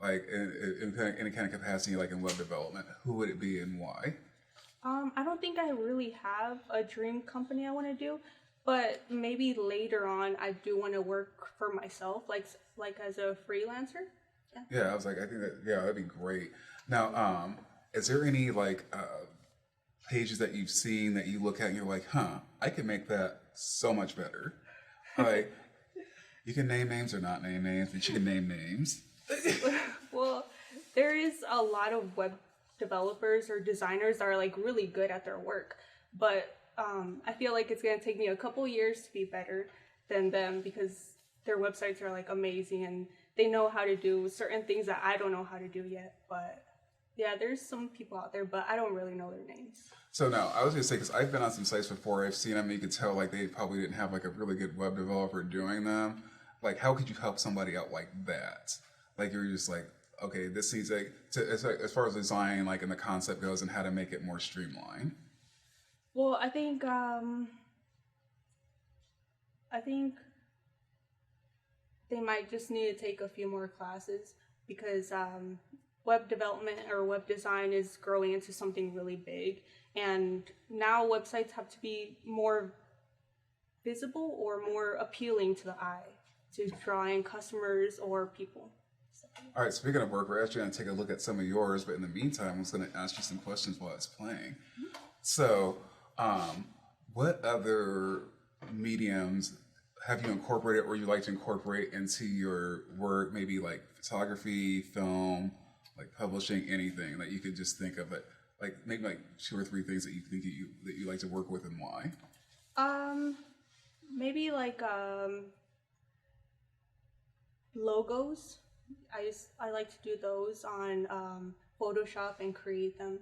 like in any kind of capacity, like in web development, who would it be and why? I don't think I really have a dream company I want to do, but maybe later on I do want to work for myself, like as a freelancer. Yeah, I was like, I think that'd be great. Now, is there any like pages that you've seen that you look at and you're like, I can make that so much better? Like, you can name names or not name names, but you can name names. Well, there is a lot of web developers or designers that are like really good at their work, but I feel like it's gonna take me a couple years to be better than them because their websites are like amazing and they know how to do certain things that I don't know how to do yet. But yeah, there's some people out there, but I don't really know their names. So now, I was gonna say, because I've been on some sites before, I've seen them, you could tell like they probably didn't have like a really good web developer doing them. Like, how could you help somebody out like that? Like, you're just like, okay, this needs as far as design, like, and the concept goes and how to make it more streamlined. Well, I think they might just need to take a few more classes because web development or web design is growing into something really big. And now websites have to be more visible or more appealing to the eye. to drawing customers or people. All right, speaking of work, we're actually going to take a look at some of yours, but in the meantime, I was going to ask you some questions while it's playing. So, what other mediums have you incorporated or you like to incorporate into your work? Maybe like photography, film, like publishing, anything that you could just think of it. Like maybe like 2 or 3 things that you think that you like to work with and why. Maybe like logos. I like to do those on Photoshop and create them.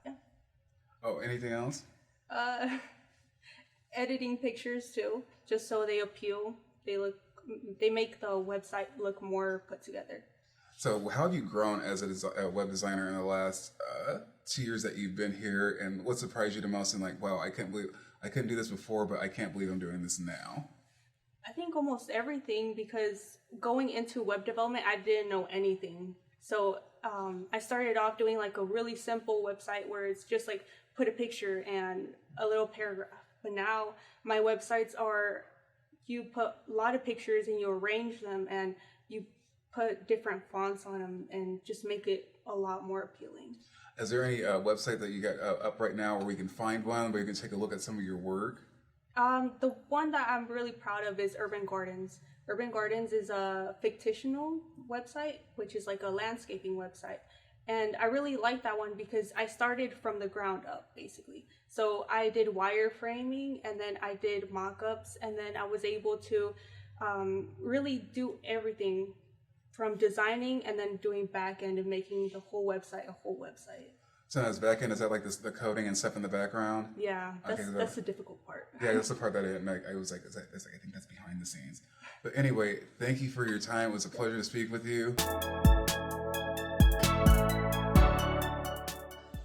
Yeah. Oh, anything else? Editing pictures too, just so they appeal. They make the website look more put together. So how have you grown as a web designer in the last 2 years that you've been here? And what surprised you the most? And like, wow, I can't believe I couldn't do this before, but I can't believe I'm doing this now. I think almost everything, because going into web development, I didn't know anything. So I started off doing like a really simple website where it's just like put a picture and a little paragraph. But now my websites are, you put a lot of pictures and you arrange them and you put different fonts on them and just make it a lot more appealing. Is there any website that you got up right now where we can find one where you can take a look at some of your work? The one that I'm really proud of is Urban Gardens. Urban Gardens is a fictional website, which is like a landscaping website. And I really like that one because I started from the ground up, basically. So I did wireframing, and then I did mock-ups, and then I was able to really do everything from designing and then doing back end and making the whole website a whole website. So as back end, is that like the coding and stuff in the background? Yeah, that's the difficult part. Yeah, that's the part that I was like, I think that's behind the scenes. But anyway, thank you for your time. It was a pleasure to speak with you.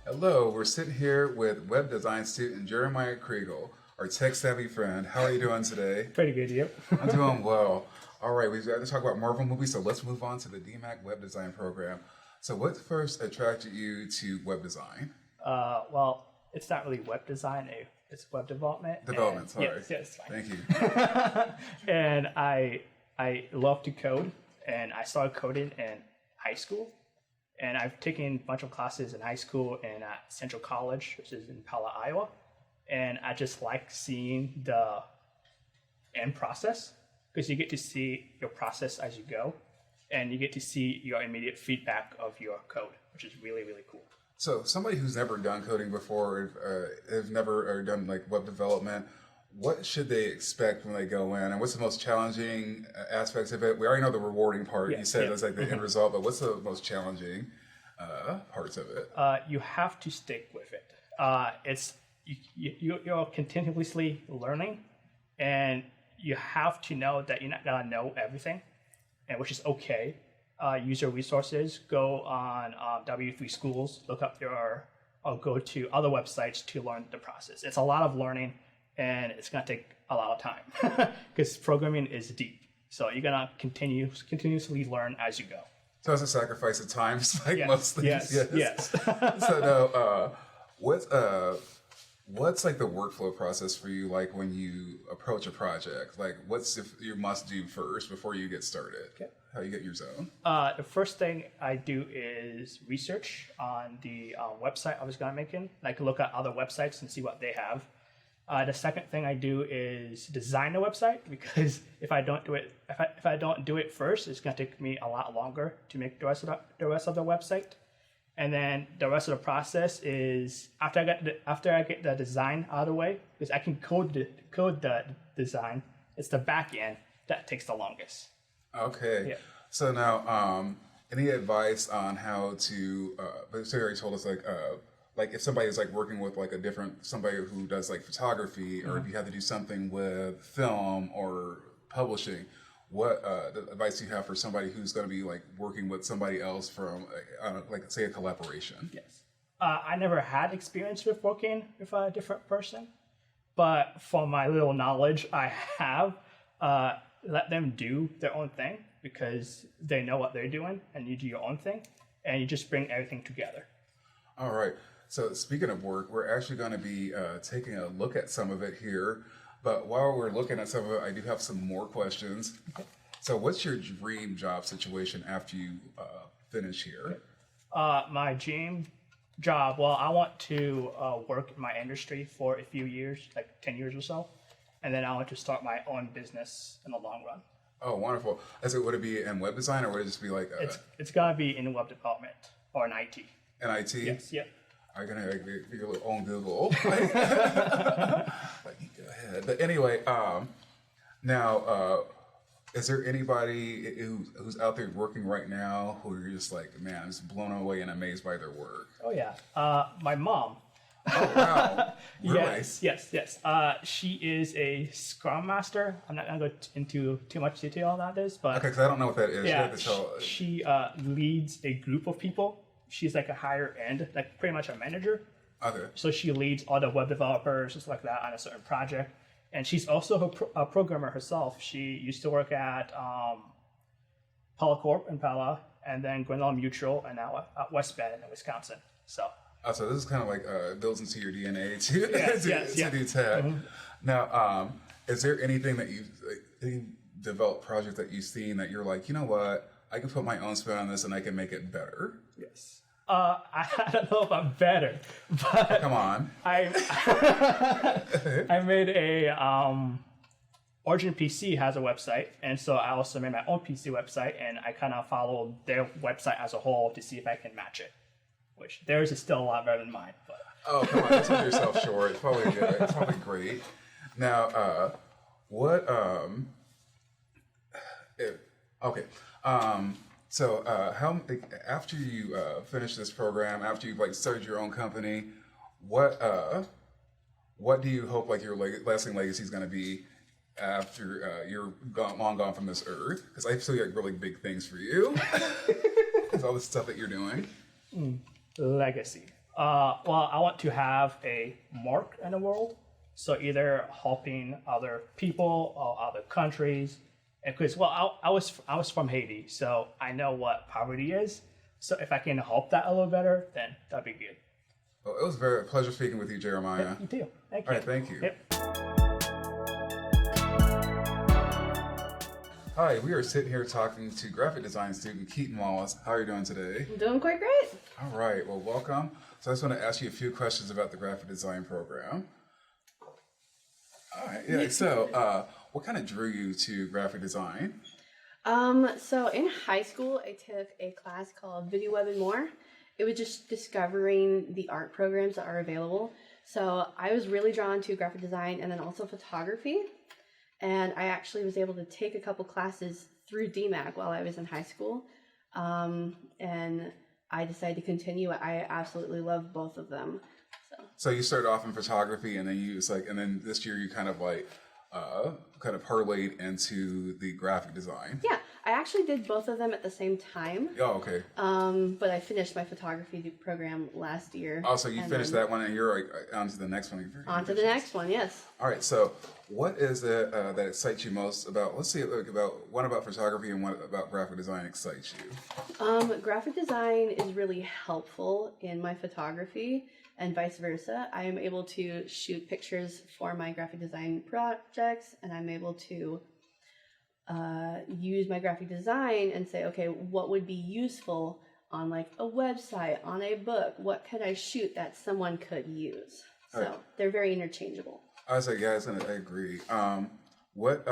Hello, we're sitting here with web design student Jeremiah Kriegel, our tech-savvy friend. How are you doing today? Pretty good, yep. I'm doing well. All right, we've got to talk about Marvel movies, so let's move on to the DMAC web design program. So what first attracted you to web design? Well, it's not really web design, it's web development. Development, sorry. Yes, fine. Thank you. And I love to code, and I started coding in high school. And I've taken a bunch of classes in high school and at Central College, which is in Pella, Iowa. And I just like seeing the end process, because you get to see your process as you go. And you get to see your immediate feedback of your code, which is really, really cool. So somebody who's never done coding before, have never done like web development, what should they expect when they go in? And what's the most challenging aspects of it? We already know the rewarding part. You said that's like the end result, but what's the most challenging parts of it? You have to stick with it. You're continuously learning, and you have to know that you're not gonna know everything, and which is okay. Use your resources. Go on W3 Schools. Look up or go to other websites to learn the process. It's a lot of learning, and it's gonna take a lot of time because programming is deep. So you're gonna continuously learn as you go. So it's a sacrifice at times, like most things. Yes. So now, what's like the workflow process for you? Like when you approach a project, like what's your must do first before you get started? Okay. How you get your zone? The first thing I do is research on the website I was gonna make in. Like look at other websites and see what they have. The second thing I do is design the website, because if I don't do it first, it's gonna take me a lot longer to make the rest of the website. And then the rest of the process is after I get the design out of the way, because I can code the design. It's the back end that takes the longest. Okay. Yeah. So now, any advice on how to? So you already told us like if somebody is like working with like somebody who does like photography, or if you have to do something with film or publishing, what advice do you have for somebody who's going to be like working with somebody else from like say a collaboration? Yes. I never had experience with working with a different person, but from my little knowledge I have, let them do their own thing, because they know what they're doing, and you do your own thing, and you just bring everything together. All right. So speaking of work, we're actually going to be taking a look at some of it here. But while we're looking at some of it, I do have some more questions. So, what's your dream job situation after you finish here? My dream job, well, I want to work in my industry for a few years, like 10 years or so. And then I want to start my own business in the long run. Oh, wonderful. Would it be in web design or would it just be like It's gonna be in web development or in IT. in IT? Yes, yeah. Are you gonna be your own Google? Like, go ahead. But anyway, now, is there anybody who's out there working right now who you're just like, man, I'm just blown away and amazed by their work? Oh yeah, my mom. Oh wow! Really? Yes. She is a Scrum Master. I'm not gonna go into too much detail about this, but Okay, because I don't know what that is. yeah, You have to tell. she leads a group of people. She's like a higher end, like pretty much a manager. Okay. So she leads all the web developers, just like that, on a certain project. And she's also a programmer herself. She used to work at Pella Corp in Pella, and then Grinnell Mutual, and now at West Bend in Wisconsin. So. So this is kind of like builds into your DNA to Yes, to do tech. Now, is there anything that any developed project that you've seen that you're like, you know what, I can put my own spin on this and I can make it better? Yes. I don't know if I'm better, but come on. I made a Origin PC has a website, and so I also made my own PC website, and I kind of followed their website as a whole to see if I can match it. Which theirs is still a lot better than mine. But oh come on, don't sell yourself short. It's probably good. It's probably great. Now, what? So how after you finish this program, after you've like started your own company, what do you hope like your lasting legacy is going to be after you're long gone from this earth? Because I feel like really big things for you. Because all the stuff that you're doing. Legacy. Well, I want to have a mark in the world. So either helping other people or other countries. Because I was from Haiti, so I know what poverty is. So if I can help that a little better, then that'd be good. Well, it was a pleasure speaking with you, Jeremiah. You too. Thank you. All right, thank you. Yep. Hi, we are sitting here talking to graphic design student Keaton Wallace. How are you doing today? I'm doing quite great. All right, well, welcome. So I just want to ask you a few questions about the graphic design program. All right, yeah, so what kind of drew you to graphic design? So in high school, I took a class called Video Web and More. It was just discovering the art programs that are available. So I was really drawn to graphic design and then also photography. And I actually was able to take a couple classes through DMAC while I was in high school. And I decided to continue. I absolutely love both of them. So you started off in photography, and then and then this year you kind of parlayed into the graphic design. Yeah, I actually did both of them at the same time. Oh, okay. But I finished my photography program last year. Oh, so you finished that one, and you're on to the next one. On to the next one, yes. All right. So, what is it that excites you most about? Let's see, what about photography and what about graphic design excites you? Graphic design is really helpful in my photography. And vice versa. I am able to shoot pictures for my graphic design projects, and I'm able to use my graphic design and say, okay, what would be useful on like a website, on a book? What could I shoot that someone could use? So right. They're very interchangeable. I was like, yeah, I agree. What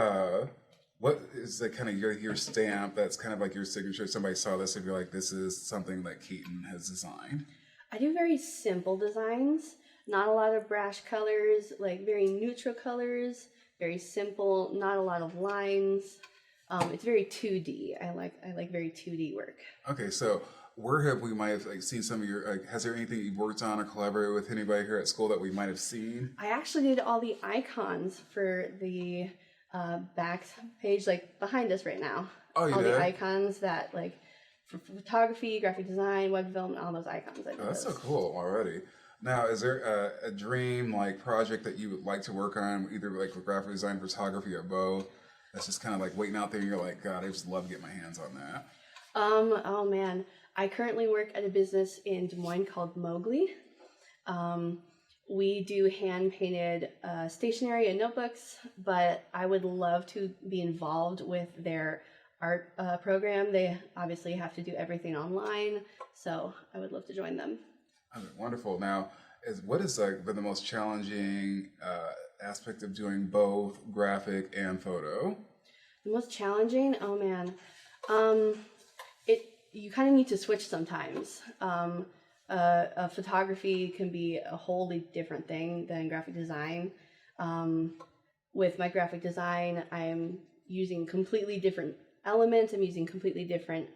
is the kind of your stamp that's kind of like your signature? If somebody saw this, they'd be like, this is something that Keaton has designed. I do very simple designs, not a lot of brash colors, like very neutral colors, very simple, not a lot of lines. It's very 2D. I like very 2D work. Okay, so where we might have seen some of your? Has there anything you've worked on or collaborated with anybody here at school that we might have seen? I actually did all the icons for the back page, like behind us right now. Oh, you all did? The icons that like. For photography, graphic design, web development, all those icons. That's so cool already. Now, is there a dream project that you would like to work on, either like with graphic design, photography, or both? That's just kind of like waiting out there, and you're like, God, I just love to get my hands on that. Oh man, I currently work at a business in Des Moines called Mowgli. we do hand painted stationery and notebooks, but I would love to be involved with their art program. They obviously have to do everything online, so I would love to join them. Okay, wonderful. Now, what is like been the most challenging aspect of doing both graphic and photo? The most challenging? Oh man, you kind of need to switch sometimes. Photography can be a wholly different thing than graphic design. With my graphic design, I'm using completely different elements. I'm using completely different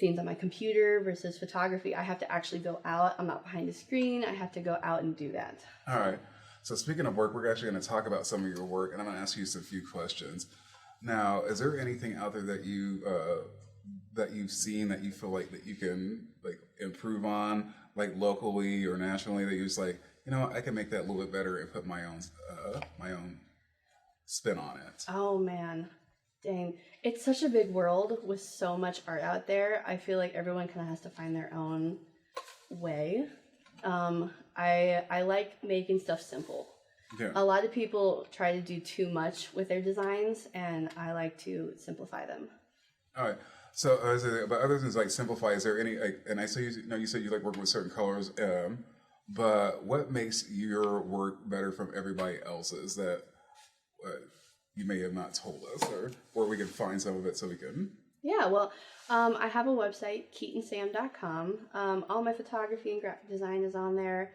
things on my computer versus photography. I have to actually go out. I'm not behind the screen. I have to go out and do that. All right. So speaking of work, we're actually going to talk about some of your work, and I'm going to ask you a few questions. Now, is there anything out there that you've seen that you feel like that you can like improve on, like locally or nationally, that you're just like, you know, I can make that a little bit better and put my own spin on it? Oh man, dang! It's such a big world with so much art out there. I feel like everyone kind of has to find their own way. I like making stuff simple. Yeah. A lot of people try to do too much with their designs, and I like to simplify them. All right. So, but other than like simplify, is there any? Like, and I say you said you like working with certain colors, but what makes your work better from everybody else's that you may have not told us, or we can find some of it so we can? Yeah, well, I have a website, keatonsam.com. All my photography and graphic design is on there.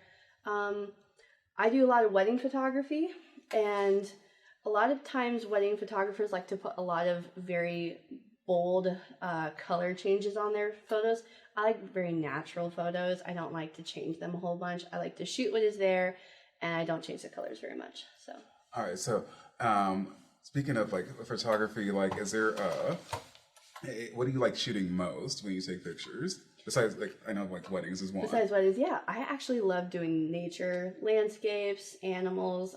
I do a lot of wedding photography, and a lot of times wedding photographers like to put a lot of very bold color changes on their photos. I like very natural photos. I don't like to change them a whole bunch. I like to shoot what is there, and I don't change the colors very much. So. All right. So, speaking of like photography, like, is there what do you like shooting most when you take pictures? Besides, like, I know like weddings is one. Besides weddings, yeah, I actually love doing nature, landscapes, animals.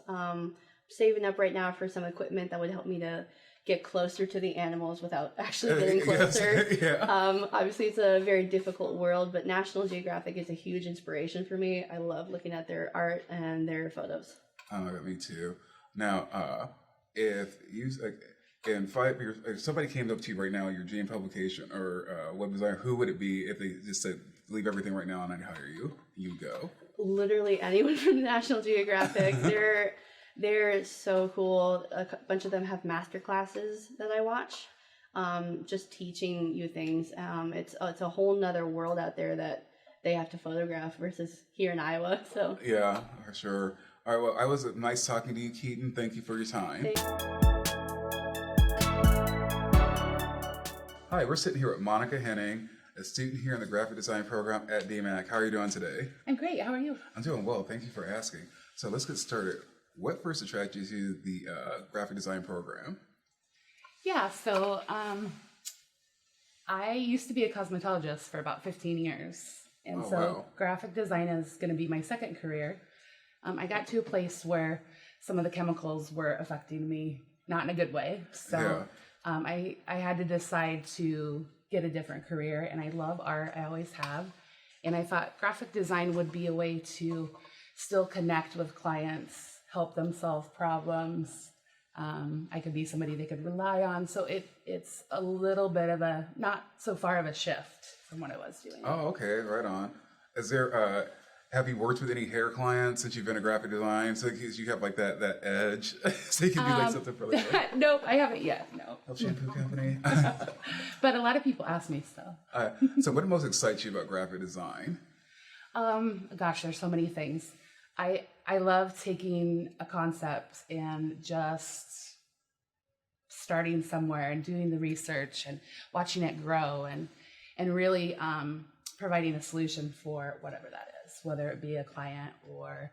Saving up right now for some equipment that would help me to get closer to the animals without actually getting closer. Yes, yeah. Obviously, it's a very difficult world, but National Geographic is a huge inspiration for me. I love looking at their art and their photos. Oh, me too. Now, if you like, in 5 years, if somebody came up to you right now, your dream publication or web designer, who would it be if they just said, leave everything right now and I'd hire you? You go. Literally anyone from National Geographic. They're so cool. A bunch of them have master classes that I watch, just teaching you things. It's a whole nother world out there that they have to photograph versus here in Iowa. So yeah, for sure. All right, well, it was nice talking to you, Keaton. Thank you for your time. Hi, we're sitting here with Monica Henning, a student here in the graphic design program at DMAC. How are you doing today? I'm great. How are you? I'm doing well. Thank you for asking. So let's get started. What first attracted you to the graphic design program? Yeah, so I used to be a cosmetologist for about 15 years. And wow. Graphic design is going to be my second career. I got to a place where some of the chemicals were affecting me, not in a good way. So I had to decide to get a different career, and I love art. I always have. And I thought graphic design would be a way to still connect with clients, help them solve problems. I could be somebody they could rely on. So it's a little bit of a, not so far of a shift from what I was doing. Oh, okay, right on. Is there, have you worked with any hair clients since you've been a graphic design? So you have like that edge, so you can do like something for the hair? Nope, I haven't yet, no. Health shampoo company. But a lot of people ask me, so. So what most excites you about graphic design? Gosh, there's so many things. I love taking a concept and just starting somewhere and doing the research and watching it grow and really providing a solution for whatever that is, whether it be a client or,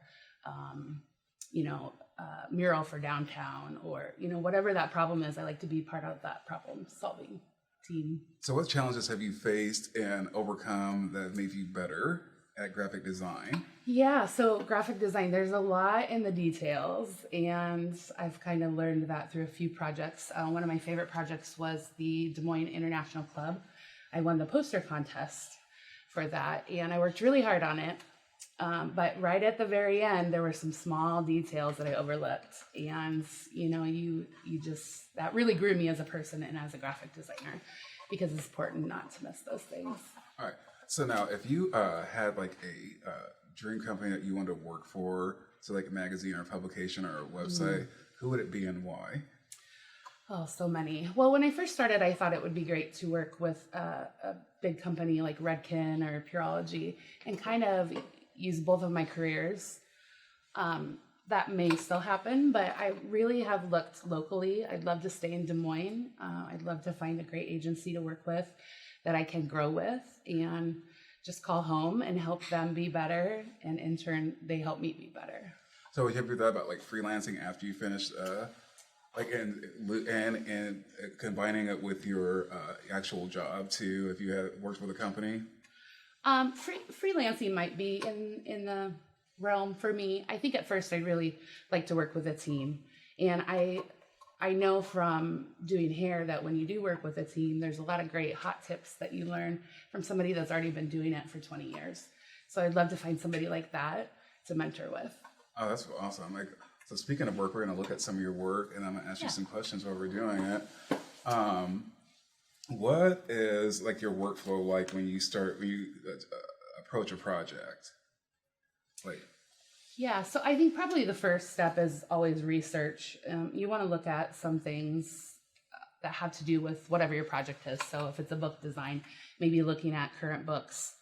mural for downtown or, whatever that problem is. I like to be part of that problem solving team. So what challenges have you faced and overcome that made you better at graphic design? Yeah, so graphic design, there's a lot in the details, and I've kind of learned that through a few projects. One of my favorite projects was the Des Moines International Club. I won the poster contest for that, and I worked really hard on it. But right at the very end, there were some small details that I overlooked, and you just that really grew me as a person and as a graphic designer, because it's important not to miss those things. All right. So now, if you had like a dream company that you wanted to work for, so like a magazine or a publication or a website, who would it be and why? Oh, so many. Well, when I first started, I thought it would be great to work with a big company like Redken or Pureology and kind of use both of my careers. That may still happen, but I really have looked locally. I'd love to stay in Des Moines. I'd love to find a great agency to work with that I can grow with and just call home and help them be better. And in turn, they help me be better. So have you ever thought about like freelancing after you finished, like and combining it with your actual job too? If you had worked with a company, freelancing might be in the realm for me. I think at first I'd really like to work with a team, and I know from doing hair that when you do work with a team, there's a lot of great hot tips that you learn from somebody that's already been doing it for 20 years. So I'd love to find somebody like that to mentor with. Oh, that's awesome. Like, so speaking of work, we're going to look at some of your work, and I'm going to ask you some questions while we're doing it. What is like your workflow like when you approach a project? Like, yeah, so I think probably the first step is always research. You want to look at some things that have to do with whatever your project is. So if it's a book design, maybe looking at current books,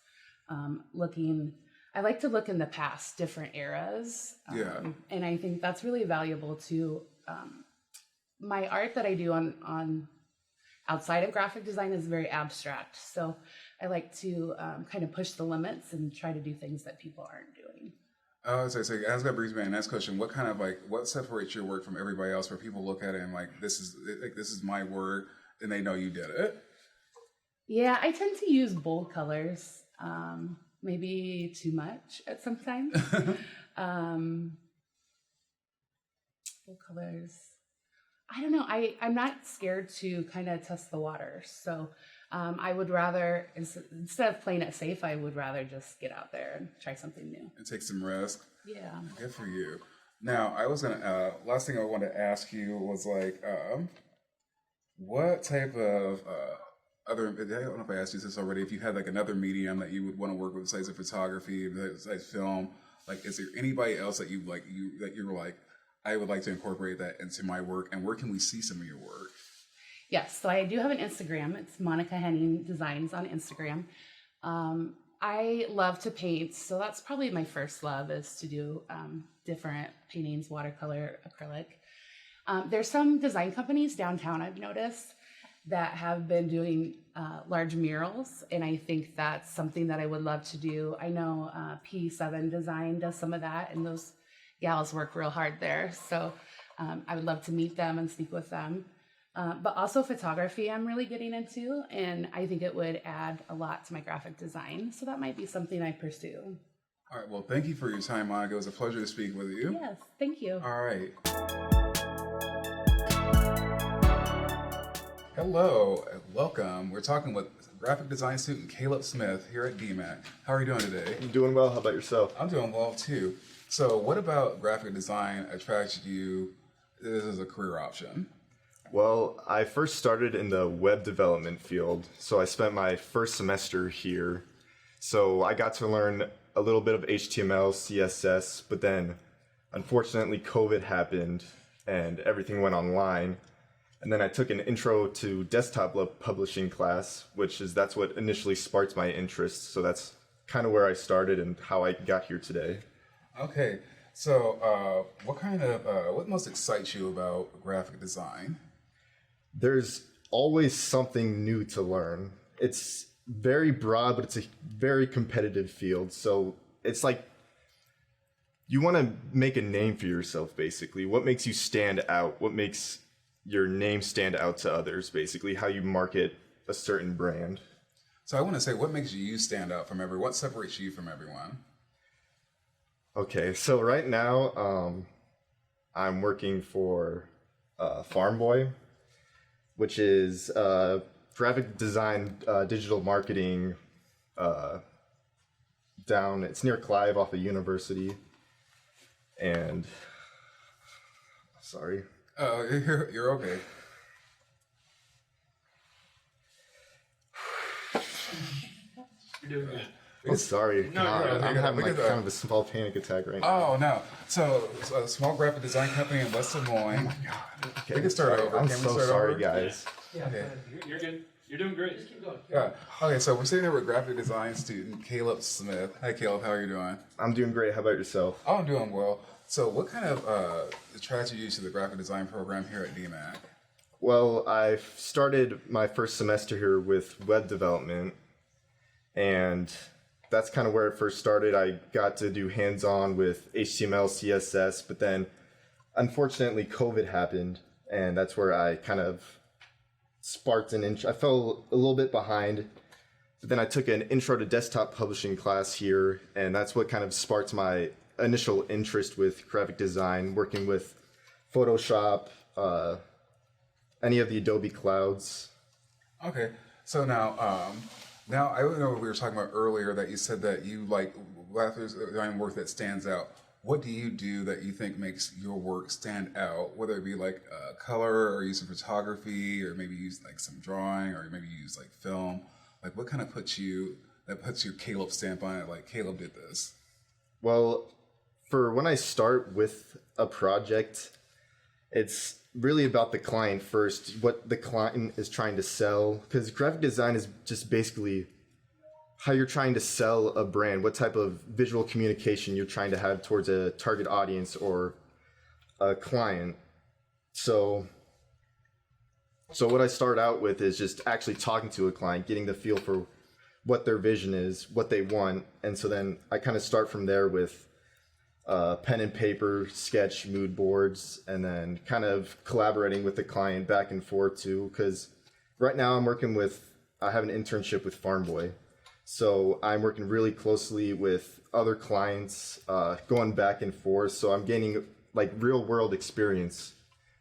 I like to look in the past, different eras. And I think that's really valuable to my art that I do on outside of graphic design is very abstract. So I like to kind of push the limits and try to do things that people aren't doing. Oh, so as that brings me to my next question, what separates your work from everybody else where people look at it and this is my work and they know you did it? Yeah, I tend to use bold colors. Maybe too much at some times. Bold colors. I don't know. I'm not scared to kind of test the water. So I would rather, instead of playing it safe, I would rather just get out there and try something new. And take some risk. Yeah. Good for you. Now, last thing I wanted to ask you was what type of I don't know if I asked you this already, if you had like another medium that you would want to work with besides photography, besides film, like is there anybody else that you were like, I would like to incorporate that into my work, and where can we see some of your work? Yes, so I do have an Instagram. It's Monica Henning Designs on Instagram. I love to paint, so that's probably my first love is to do different paintings, watercolor, acrylic. There's some design companies downtown I've noticed that have been doing large murals, and I think that's something that I would love to do. I know P7 Design does some of that, and those gals work real hard there. So I would love to meet them and speak with them. But also photography I'm really getting into, and I think it would add a lot to my graphic design. So that might be something I pursue. All right, well, thank you for your time, Monica. It was a pleasure to speak with you. Yes, thank you. All right. Hello, and welcome. We're talking with graphic design student Caleb Smith here at DMAC. How are you doing today? I'm doing well. How about yourself? I'm doing well, too. So what about graphic design attracted you this as a career option? Well, I first started in the web development field, so I spent my first semester here. So I got to learn a little bit of HTML, CSS, but then unfortunately COVID happened and everything went online. And then I took an intro to desktop publishing class, that's what initially sparked my interest. So that's kind of where I started and how I got here today. Okay, so what most excites you about graphic design? There's always something new to learn. It's very broad, but it's a very competitive field. So it's like you want to make a name for yourself, basically. What makes you stand out? What makes your name stand out to others, basically? How you market a certain brand. So I want to say, what makes you stand out from everyone? What separates you from everyone? Okay, so right now I'm working for Farm Boy, which is graphic design, digital marketing down. It's near Clive off of University. And sorry. Oh, you're okay. You're doing good. Oh, sorry. No, I'm having like look at kind of a small panic attack right now. Oh no! So a small graphic design company in West Des Moines. Okay, We can start sorry. over. I'm Can we so start sorry, over? guys. Okay. You're good. You're doing great. Just keep going. Yeah. Okay, so we're sitting here with graphic design student Caleb Smith. Hi, Caleb. How are you doing? I'm doing great. How about yourself? Oh, I'm doing well. So, what kind of attracted you to the graphic design program here at DMAC? Well, I started my first semester here with web development, and that's kind of where it first started. I got to do hands-on with HTML, CSS, but then unfortunately COVID happened, and that's where I kind of sparked an I fell a little bit behind, but then I took an intro to desktop publishing class here, and that's what kind of sparked my initial interest with graphic design, working with Photoshop, any of the Adobe clouds. Okay, so now I know we were talking about earlier that you said that you like graphic design work that stands out. What do you do that you think makes your work stand out? Whether it be like color, or use some photography, or maybe use like some drawing, or maybe use like film. Like what kind of puts your Caleb stamp on it? Like Caleb did this. Well, for when I start with a project, it's really about the client first, what the client is trying to sell, because graphic design is just basically how you're trying to sell a brand, what type of visual communication you're trying to have towards a target audience or a client. So what I start out with is just actually talking to a client, getting the feel for what their vision is, what they want, and so then I kind of start from there with pen and paper, sketch, mood boards, and then kind of collaborating with the client back and forth too. Because right now I have an internship with Farm Boy. So I'm working really closely with other clients, going back and forth. So I'm gaining like real world experience,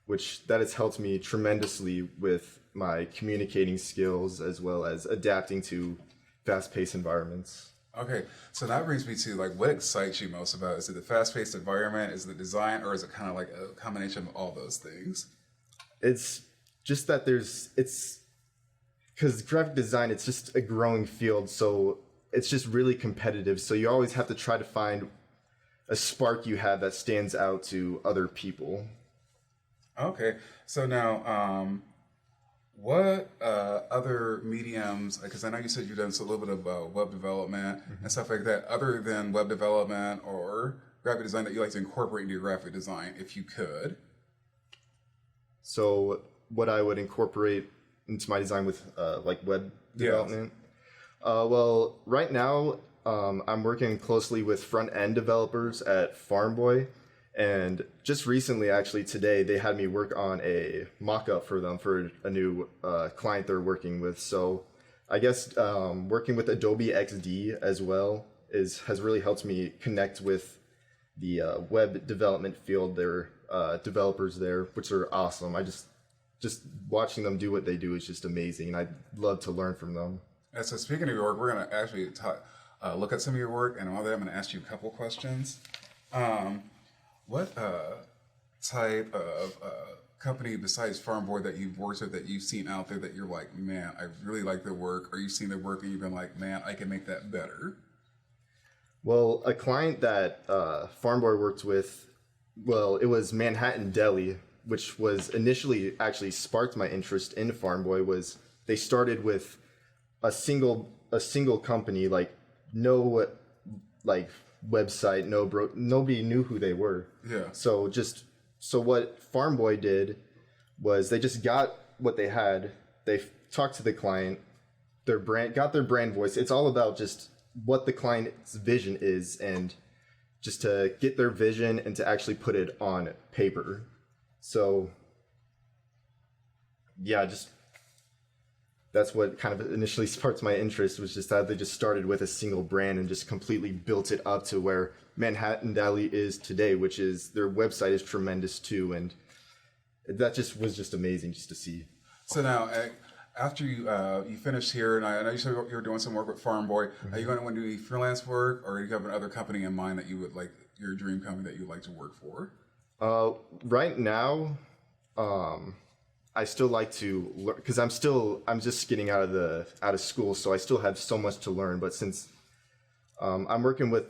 which that has helped me tremendously with my communicating skills as well as adapting to fast paced environments. Okay, so that brings me to like what excites you most about it? Is it the fast-paced environment? Is it the design, or is it kind of like a combination of all those things? It's just that because graphic design, it's just a growing field, so it's just really competitive. So you always have to try to find a spark you have that stands out to other people. Okay, so now, what other mediums, because I know you said you've done a little bit of web development and stuff like that, other than web development or graphic design that you like to incorporate into your graphic design, if you could? So what I would incorporate into my design with like web development? Well, right now I'm working closely with front-end developers at Farm Boy. And just recently, actually today, they had me work on a mock-up for them for a new client they're working with. So I guess working with Adobe XD as well has really helped me connect with the web development field. There are developers there, which are awesome. I just watching them do what they do is just amazing, and I'd love to learn from them. And so speaking of your work, we're going to actually look at some of your work, and while that, I'm going to ask you a couple questions. What type of company besides Farm Boy that you've worked with that you've seen out there that you're like, man, I really like their work, or you've seen their work and you've been like, man, I can make that better? Well, a client that Farm Boy worked with, well, it was Manhattan Deli, which was initially actually sparked my interest in Farm Boy. Was they started with a single company, like no like website, nobody knew who they were. Yeah. So what Farm Boy did was they just got what they had. They talked to the client, got their brand voice. It's all about just what the client's vision is, and just to get their vision and to actually put it on paper. So yeah, that's what kind of initially sparked my interest, was just that they just started with a single brand and just completely built it up to where Manhattan Deli is today, which is, their website is tremendous too. And that just was just amazing just to see. So now, after you finished here, and I know you said you were doing some work with Farm Boy. Are you going to want to do any freelance work, or do you have another company in mind that you would like, your dream company that you'd like to work for? Right now, I still like to learn because I'm just getting out of school, so I still have so much to learn. But since I'm working with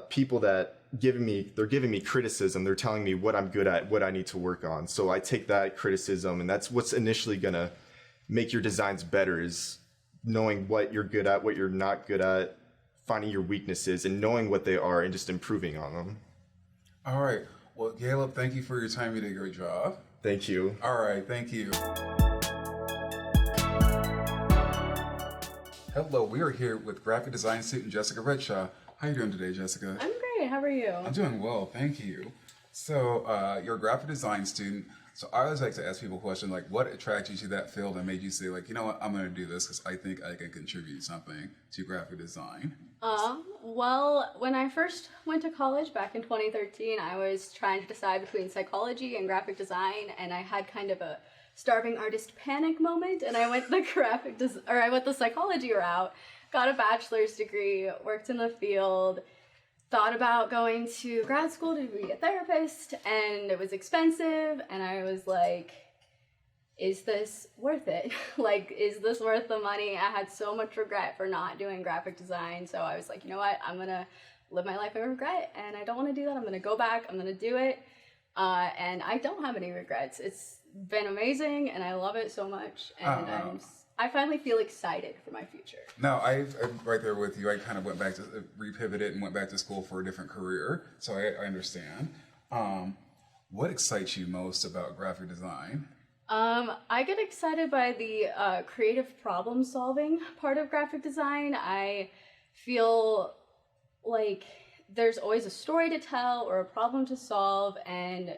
people that they're giving me criticism, they're telling me what I'm good at, what I need to work on. So I take that criticism, and that's what's initially gonna make your designs better, is knowing what you're good at, what you're not good at, finding your weaknesses and knowing what they are and just improving on them. All right. Well, Caleb, thank you for your time. You did a great job. Thank you. All right. Thank you. Hello. We are here with graphic design student Jessica Redshaw. How are you doing today, Jessica? I'm great. How are you? I'm doing well. Thank you. So you're a graphic design student. So I always like to ask people a question like, what attracted you to that field and made you say like, you know what, I'm going to do this because I think I can contribute something to graphic design? Well, when I first went to college back in 2013, I was trying to decide between psychology and graphic design, and I had kind of a starving artist panic moment, and I went the psychology route, got a bachelor's degree, worked in the field, thought about going to grad school to be a therapist, and it was expensive, and I was like, is this worth it? Like, is this worth the money? I had so much regret for not doing graphic design, so I was like, you know what, I'm gonna live my life in regret, and I don't want to do that. I'm gonna go back, I'm gonna do it, and I don't have any regrets. It's been amazing, and I love it so much, and I finally feel excited for my future. No, I'm right there with you. I kind of went back to repivoted and went back to school for a different career, so I understand. What excites you most about graphic design? I get excited by the creative problem solving part of graphic design. I feel like there's always a story to tell or a problem to solve, and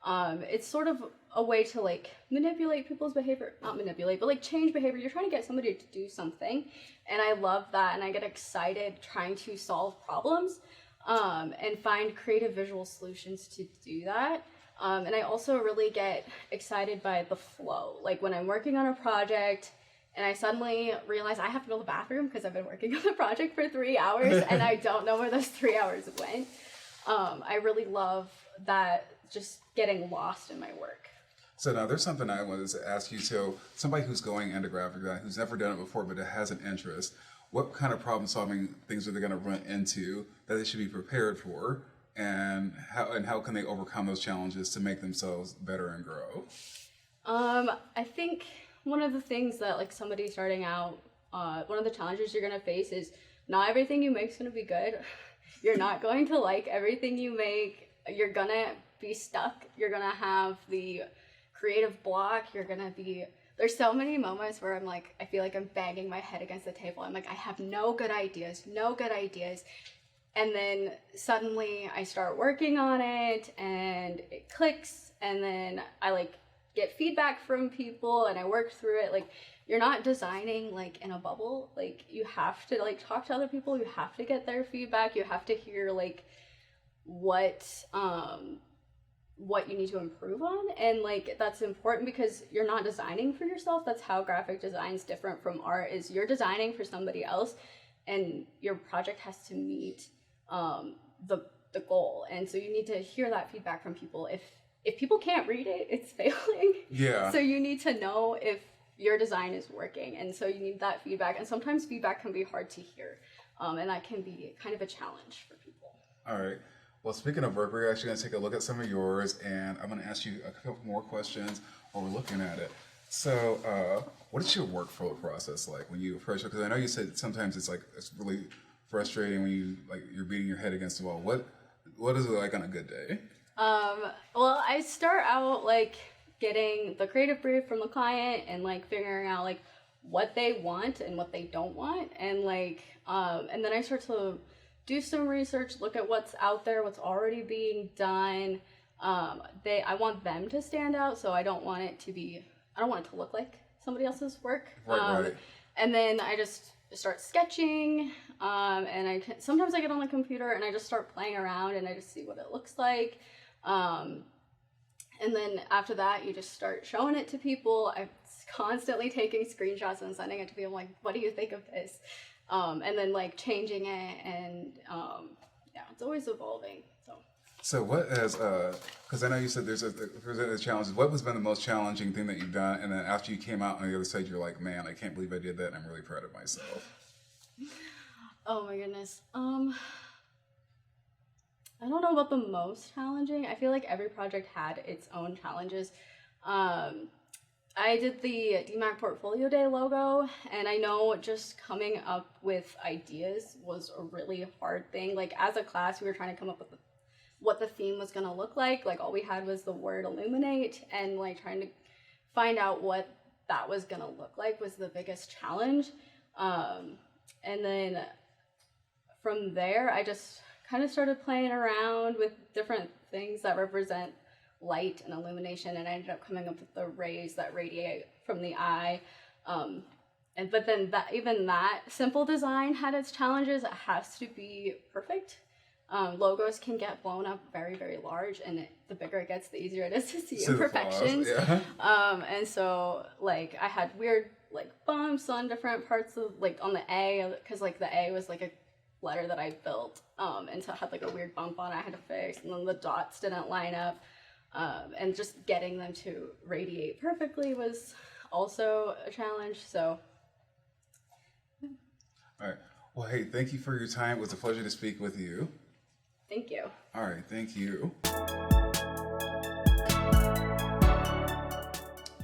it's sort of a way to like manipulate people's behavior, not manipulate, but like change behavior. You're trying to get somebody to do something, and I love that, and I get excited trying to solve problems and find creative visual solutions to do that. And I also really get excited by the flow. Like when I'm working on a project and I suddenly realize I have to build a bathroom because I've been working on the project for 3 hours and I don't know where those 3 hours went. I really love that, just getting lost in my work. So now there's something I wanted to ask you. So somebody who's going into graphic design, who's never done it before, but has an interest, what kind of problem solving things are they going to run into that they should be prepared for? And how can they overcome those challenges to make themselves better and grow? I think one of the things that like somebody starting out, one of the challenges you're gonna face is not everything you make is gonna be good. You're not going to like everything you make. You're gonna be stuck. You're gonna have the creative block. There's so many moments where I'm like, I feel like I'm banging my head against the table. I'm like, I have no good ideas. And then suddenly I start working on it and it clicks, and then I like get feedback from people and I work through it. Like, you're not designing like in a bubble. Like, you have to like talk to other people, you have to get their feedback, you have to hear like what you need to improve on, and like that's important because you're not designing for yourself. That's how graphic design is different from art, is you're designing for somebody else and your project has to meet the goal, and so you need to hear that feedback from people. If people can't read it, it's failing. Yeah. So you need to know if your design is working, and so you need that feedback, and sometimes feedback can be hard to hear, and that can be kind of a challenge for people. All right. Well, speaking of work, we're actually going to take a look at some of yours, and I'm going to ask you a couple more questions while we're looking at it. So, what is your workflow process like when you approach it? Because I know you said sometimes it's really frustrating when you're beating your head against the wall. What is it like on a good day? Well, I start out like getting the creative brief from the client and like figuring out like what they want and what they don't want, and like and then I start to do some research, look at what's out there, what's already being done. I want them to stand out, so I don't want it to look like somebody else's work. Right. And then I just start sketching, and sometimes I get on the computer and I just start playing around and I just see what it looks like. And And then after that, you just start showing it to people. I'm constantly taking screenshots and sending it to people. I'm like, what do you think of this? And then like changing it, and yeah, it's always evolving. So what has, because I know you said there's a challenge. What has been the most challenging thing that you've done? And then after you came out on the other side, you're like, man, I can't believe I did that, and I'm really proud of myself. Oh my goodness. I don't know about the most challenging. I feel like every project had its own challenges. I did the DMAC Portfolio Day logo, and I know just coming up with ideas was a really hard thing. Like as a class, we were trying to come up with what the theme was going to look like. Like all we had was the word illuminate, and like trying to find out what that was going to look like was the biggest challenge. And then from there, I just kind of started playing around with different things that represent light and illumination, and I ended up coming up with the rays that radiate from the eye. But then that simple design had its challenges. It has to be perfect. Logos can get blown up very, very large, and the bigger it gets, the easier it is to see imperfections. Yeah. And so, like, I had weird, like, bumps on different parts of, like, on the A, because, like, the A was, like, a letter that I built, and so it had, like, a weird bump on it I had to fix, and then the dots didn't line up, and just getting them to radiate perfectly was also a challenge, so. All right. Well, hey, thank you for your time. It was a pleasure to speak with you. Thank you. All right, thank you.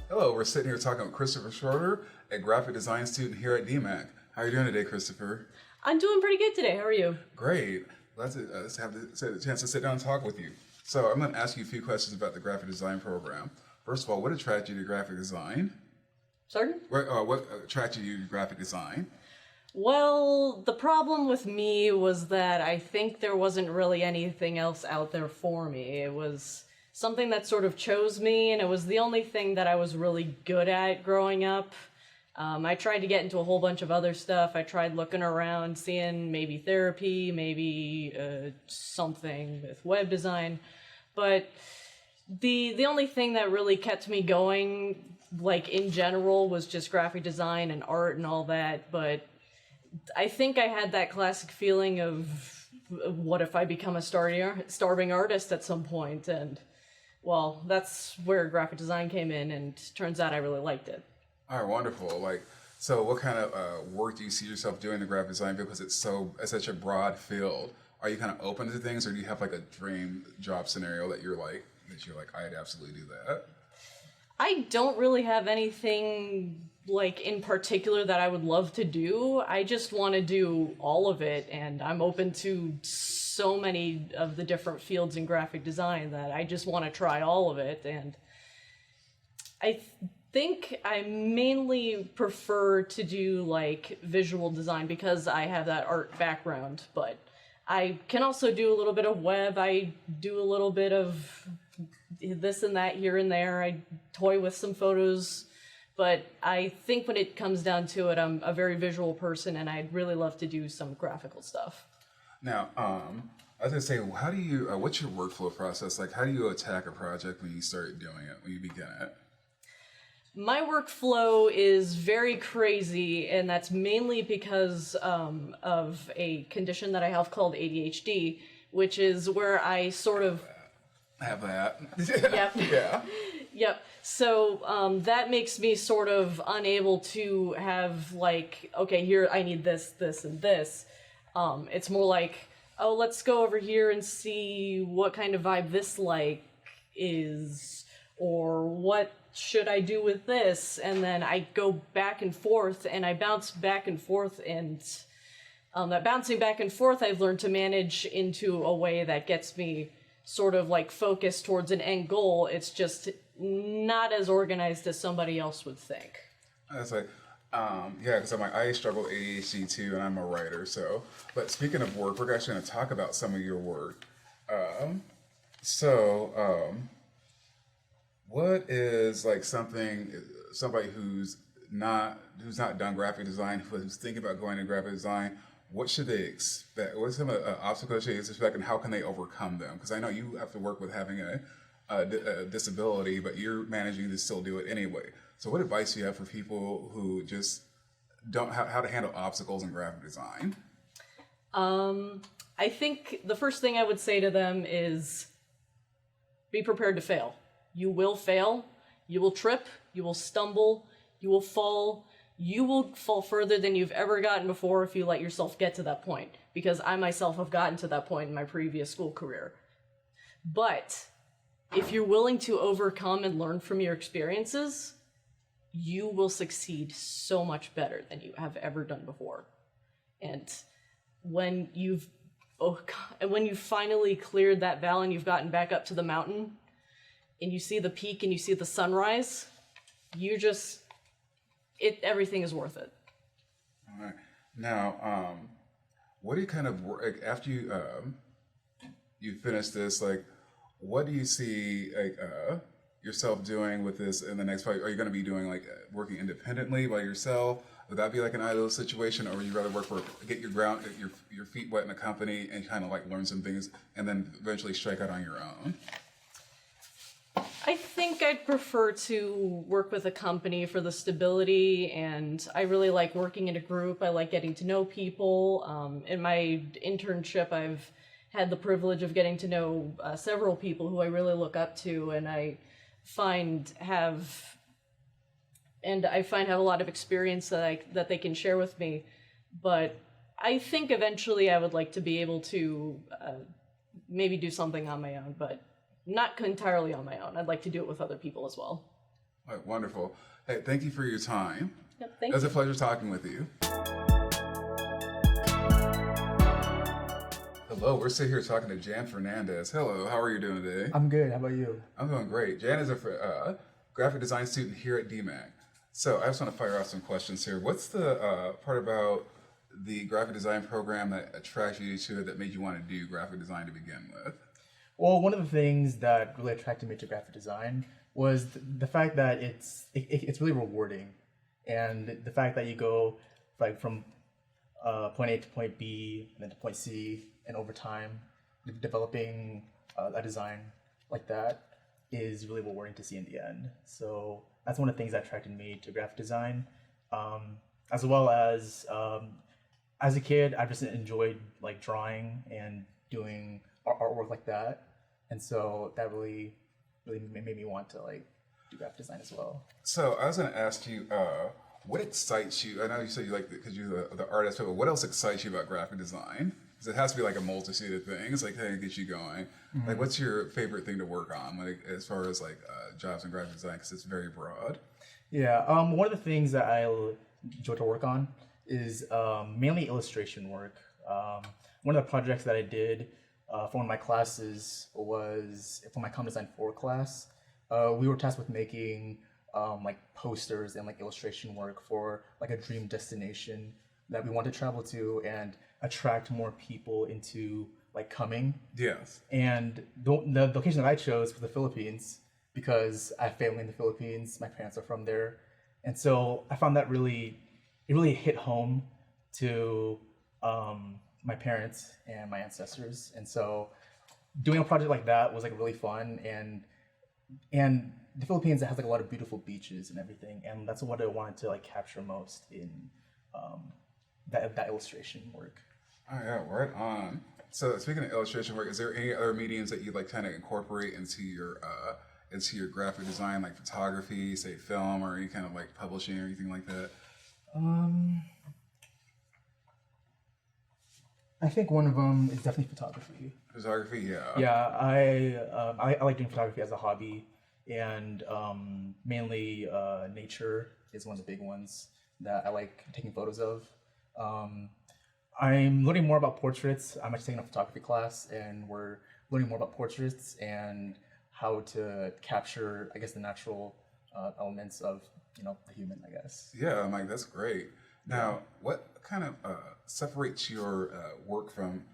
Hello, we're sitting here talking with Christopher Schroeder, a graphic design student here at DMAC. How are you doing today, Christopher? I'm doing pretty good today. How are you? Great. Let's have the chance to sit down and talk with you. So I'm going to ask you a few questions about the graphic design program. First of all, what attracted you to graphic design? Sorry? What attracted you to graphic design? Well, the problem with me was that I think there wasn't really anything else out there for me. It was something that sort of chose me, and it was the only thing that I was really good at growing up. I tried to get into a whole bunch of other stuff. I tried looking around, seeing maybe therapy, maybe something with web design. But the only thing that really kept me going, like in general, was just graphic design and art and all that. But I think I had that classic feeling of, what if I become a starving artist at some point? And, well, that's where graphic design came in, and turns out I really liked it. All right, wonderful. So what kind of work do you see yourself doing in graphic design? Because it's such a broad field. Are you kind of open to things, or do you have like a dream job scenario that you're like, I'd absolutely do that? I don't really have anything like in particular that I would love to do. I just want to do all of it, and I'm open to so many of the different fields in graphic design that I just want to try all of it. And I think I mainly prefer to do like visual design because I have that art background, but I can also do a little bit of web. I do a little bit of this and that here and there. I toy with some photos, but I think when it comes down to it, I'm a very visual person, and I'd really love to do some graphical stuff. Now, I was gonna say, how do you? What's your workflow process? Like, how do you attack a project when you start doing it? When you begin it? My workflow is very crazy, and that's mainly because of a condition that I have called ADHD, which is where I sort of have that. Yep. Yeah. Yep. So that makes me sort of unable to have like, okay, here I need this, this, and this. It's more like, oh, let's go over here and see what kind of vibe this like is, or what should I do with this? And then I go back and forth, and I bounce back and forth, and that bouncing back and forth I've learned to manage into a way that gets me sort of like focused towards an end goal. It's just not as organized as somebody else would think. That's like, yeah, because I struggle with ADHD too, and I'm a writer. So, but speaking of work, we're actually going to talk about some of your work. What is like somebody who's not done graphic design, who's thinking about going into graphic design? What should they expect? What are some obstacles they expect, and how can they overcome them? Because I know you have to work with having a disability, but you're managing to still do it anyway. So what advice do you have for people who just don't how to handle obstacles in graphic design? I think the first thing I would say to them is be prepared to fail. You will fail. You will trip. You will stumble. You will fall. You will fall further than you've ever gotten before if you let yourself get to that point. Because I myself have gotten to that point in my previous school career. But if you're willing to overcome and learn from your experiences, you will succeed so much better than you have ever done before. And when you've finally cleared that valley and you've gotten back up to the mountain and you see the peak and you see the sunrise, everything is worth it. All right. Now, what do you kind of work after you finish this? Like, what do you see yourself doing with this in the next part? Are you going to be doing working independently by yourself? Would that be like an ideal situation, or would you rather get your feet wet in a company and kind of learn some things and then eventually strike out on your own? I think I'd prefer to work with a company for the stability, and I really like working in a group. I like getting to know people. In my internship, I've had the privilege of getting to know several people who I really look up to, and I find have a lot of experience that they can share with me. But I think eventually I would like to be able to maybe do something on my own, but not entirely on my own. I'd like to do it with other people as well. All right, wonderful. Hey, thank you for your time. Yep, thank you. It was you. a pleasure talking with you. Hello, we're sitting here talking to Jan Fernandez. Hello, how are you doing today? I'm good. How about you? I'm doing great. Jan is a graphic design student here at DMAC. So I just want to fire off some questions here. What's the part about the graphic design program that attracted you to it, that made you want to do graphic design to begin with? Well, one of the things that really attracted me to graphic design was the fact that it's really rewarding, and the fact that you go from point A to point B and then to point C, and over time developing a design like that is really rewarding to see in the end. So that's one of the things that attracted me to graphic design, as well as a kid, I just enjoyed drawing and doing artwork like that. And so that really made me want to do graphic design as well. So I was going to ask you, what excites you? I know you said you because you're the artist, but what else excites you about graphic design? Because it has to be a multitude of things, that gets you going. Mm-hmm. What's your favorite thing to work on, as far as jobs in graphic design? Because it's very broad. Yeah, one of the things that I enjoy to work on is mainly illustration work. One of the projects that I did for one of my classes was for my Common Design 4 class. We were tasked with making posters and illustration work for a dream destination that we want to travel to and attract more people into coming. Yes. And the location that I chose was the Philippines, because I have family in the Philippines. My parents are from there, and so I found that it really hit home to my parents and my ancestors. And so doing a project like that was really fun, and the Philippines has a lot of beautiful beaches and everything, and that's what I wanted to capture most in that illustration work. Oh yeah, right on. So speaking of illustration work, is there any other mediums that you kind of incorporate into your graphic design, like photography, say film, or any kind of publishing or anything like that? I think one of them is definitely photography. Photography, yeah. Yeah, I like doing photography as a hobby, and mainly nature is one of the big ones that I like taking photos of. I'm learning more about portraits. I'm actually taking a photography class, and we're learning more about portraits and how to capture, I guess, the natural elements of the human, I guess. Yeah, that's great. Now, what kind of separates your work from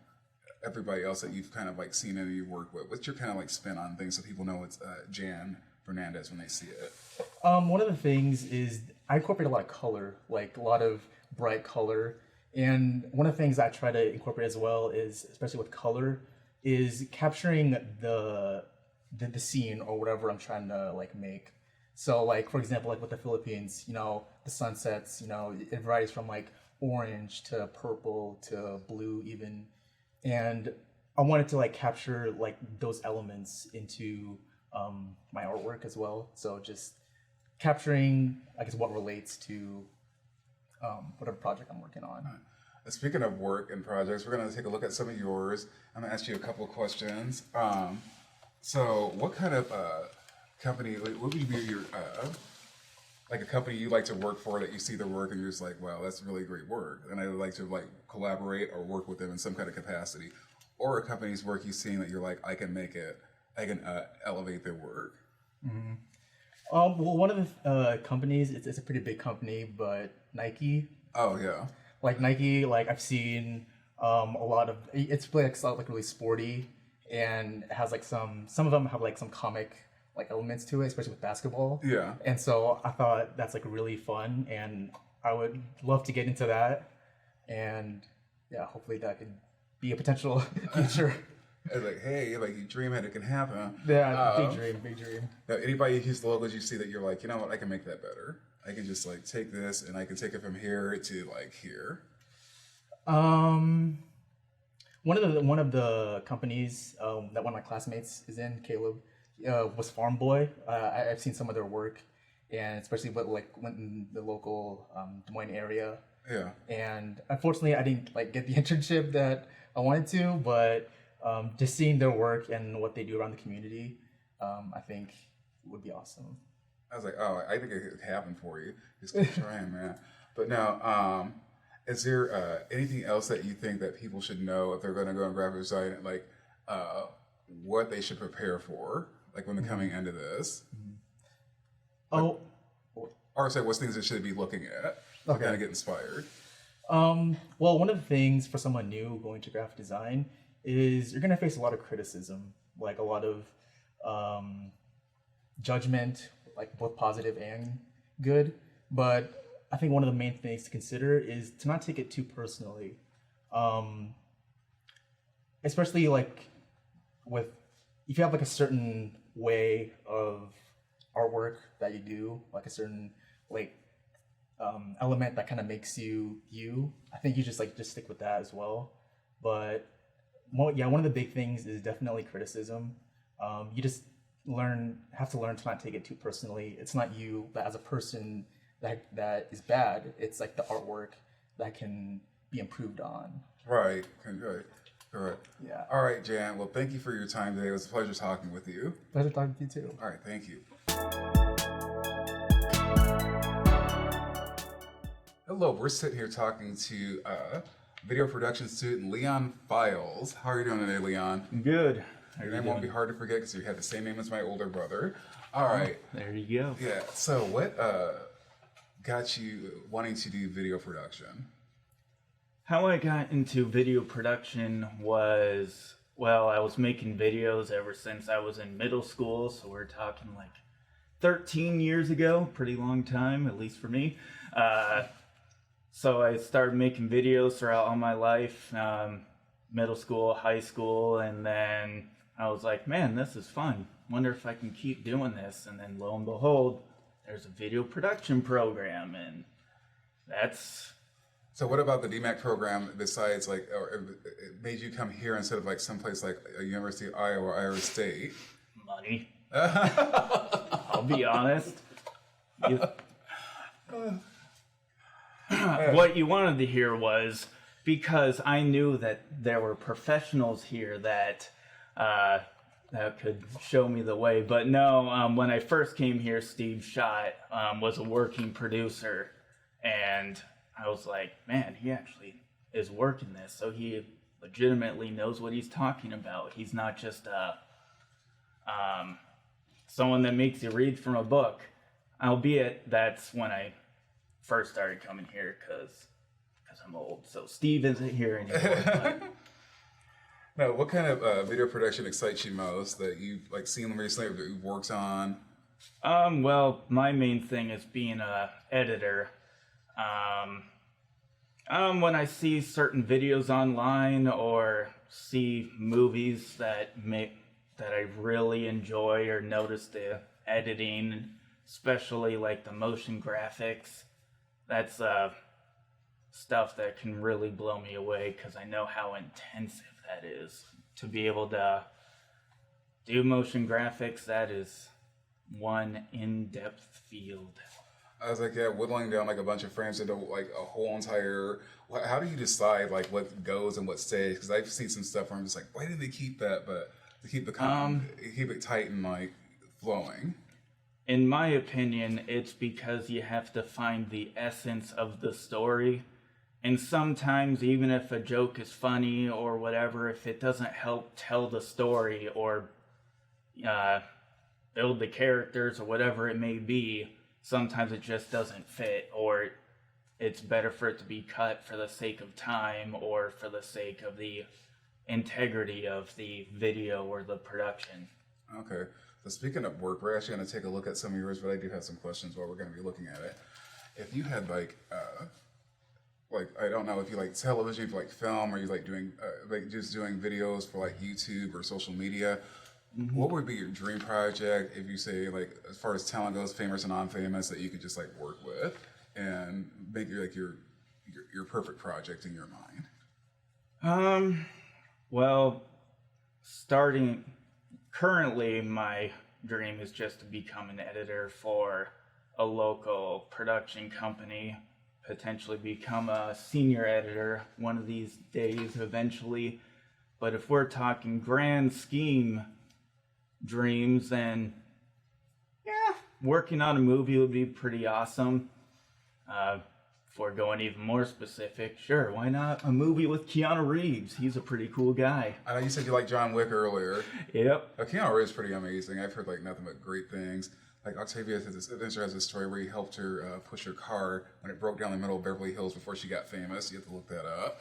everybody else that you've kind of seen in your work with? What's your kind of spin on things so people know it's Jan Fernandez when they see it? One of the things is I incorporate a lot of color, a lot of bright color. And one of the things I try to incorporate as well is, especially with color, is capturing the the scene or whatever I'm trying to like make. So like for example, like with the Philippines, you know, the sunsets, you know, it varies from like orange to purple to blue even, and I wanted to like capture like those elements into my artwork as well. So just capturing, I guess, what relates to whatever project I'm working on. Speaking of work and projects, we're going to take a look at some of yours. I'm going to ask you a couple of questions. So what kind of company, what would be your, like a company you like to work for that you see their work and you're just like, wow, that's really great work. And I would like to like collaborate or work with them in some kind of capacity. Or a company's work you've seen that you're like, I can make it, I can elevate their work. Mm-hmm. Well, one of the companies, it's a pretty big company, but Nike. Oh, yeah. Like Nike, like I've seen a lot of, it's like really sporty, and it has like some of them have like some comic like elements to it, especially with basketball. Yeah. And so I thought that's like really fun, and I would love to get into that. And yeah, hopefully that could be a potential future. It's like, hey, like you dream it, it can happen. Yeah, big dream. Now, anybody whose logos you see that you're like, you know what, I can make that better. I can just like take this and I can take it from here to like here. One of the companies that one of my classmates is in, Caleb, was Farm Boy. I've seen some of their work, and especially with like went in the local Des Moines area. Yeah. And unfortunately, I didn't like get the internship that I wanted to, but just seeing their work and what they do around the community, I think would be awesome. I was like, oh, I think it could happen for you. Just keep trying, man. But now, is there anything else that you think that people should know if they're going to go in graphic design, like what they should prepare for, like when they're coming into this? Oh, or say what's things they should be looking at, Okay. kind of get inspired. Well, one of the things for someone new going to graphic design is you're going to face a lot of criticism, like a lot of judgment, like both positive and good. But I think one of the main things to consider is to not take it too personally. Especially like with, if you have like a certain way of artwork that you do, like a certain like element that kind of makes you you, I think you just stick with that as well. But one of the big things is definitely criticism. You just have to learn to not take it too personally. It's not you that as a person that is bad. It's like the artwork that can be improved on. Right. Right. Correct. Yeah. All right, Jan. Well, thank you for your time today. It was a pleasure talking with you. Pleasure talking to you too. All right. Thank you. Hello. We're sitting here talking to video production student Leon Files. How are you doing today, Leon? Good. Your name won't be hard to forget because you have the same name as my older brother. All right. There you go. Yeah. So what got you wanting to do video production? How I got into video production was, well, I was making videos ever since I was in middle school, so we're talking like 13 years ago, pretty long time, at least for me. So I started making videos throughout all my life, middle school, high school, and then I was like, man, this is fun. Wonder if I can keep doing this. And then lo and behold, there's a video production program, and that's... So what about the DMAC program besides like, or it made you come here instead of like someplace like a University of Iowa or Iowa State? Money. I'll be honest. What you wanted to hear was because I knew that there were professionals here that that could show me the way. But no, when I first came here, Steve Schott was a working producer, and I was like, man, he actually is working this, so he legitimately knows what he's talking about. He's not just someone that makes you read from a book. Albeit that's when I first started coming here because I'm old. So Steve isn't here anymore. But... No, what kind of video production excites you most that you've like seen recently or that you've worked on? Well, my main thing is being a editor. When I see certain videos online or see movies that that I really enjoy or notice the editing, especially like the motion graphics. That's stuff that can really blow me away because I know how intensive that is. To be able to do motion graphics, that is one in-depth field. I was like, yeah, whittling down like a bunch of frames into like a whole entire. How do you decide like what goes and what stays? Because I've seen some stuff where I'm just like, why did they keep that? But to keep the keep it tight and like flowing. In my opinion, it's because you have to find the essence of the story. And sometimes, even if a joke is funny or whatever, if it doesn't help tell the story or build the characters or whatever it may be, sometimes it just doesn't fit, or it's better for it to be cut for the sake of time or for the sake of the integrity of the video or the production. Okay. So speaking of work, we're actually going to take a look at some of yours, but I do have some questions while we're going to be looking at it. If you had like I don't know if you like television, if you like film, or you like doing like just doing videos for like YouTube or social media, what would be your dream project if you say like as far as talent goes, famous and non-famous, that you could just like work with and make your perfect project in your mind? Well, currently my dream is just to become an editor for a local production company, potentially become a senior editor one of these days eventually. But if we're talking grand scheme dreams, then yeah, working on a movie would be pretty awesome. If we're going even more specific, sure, why not a movie with Keanu Reeves? He's a pretty cool guy. I know you said you liked John Wick earlier. Yep. Keanu Reeves is pretty amazing. I've heard like nothing but great things. Like Octavia has this story where he helped her push her car when it broke down in the middle of Beverly Hills before she got famous. You have to look that up.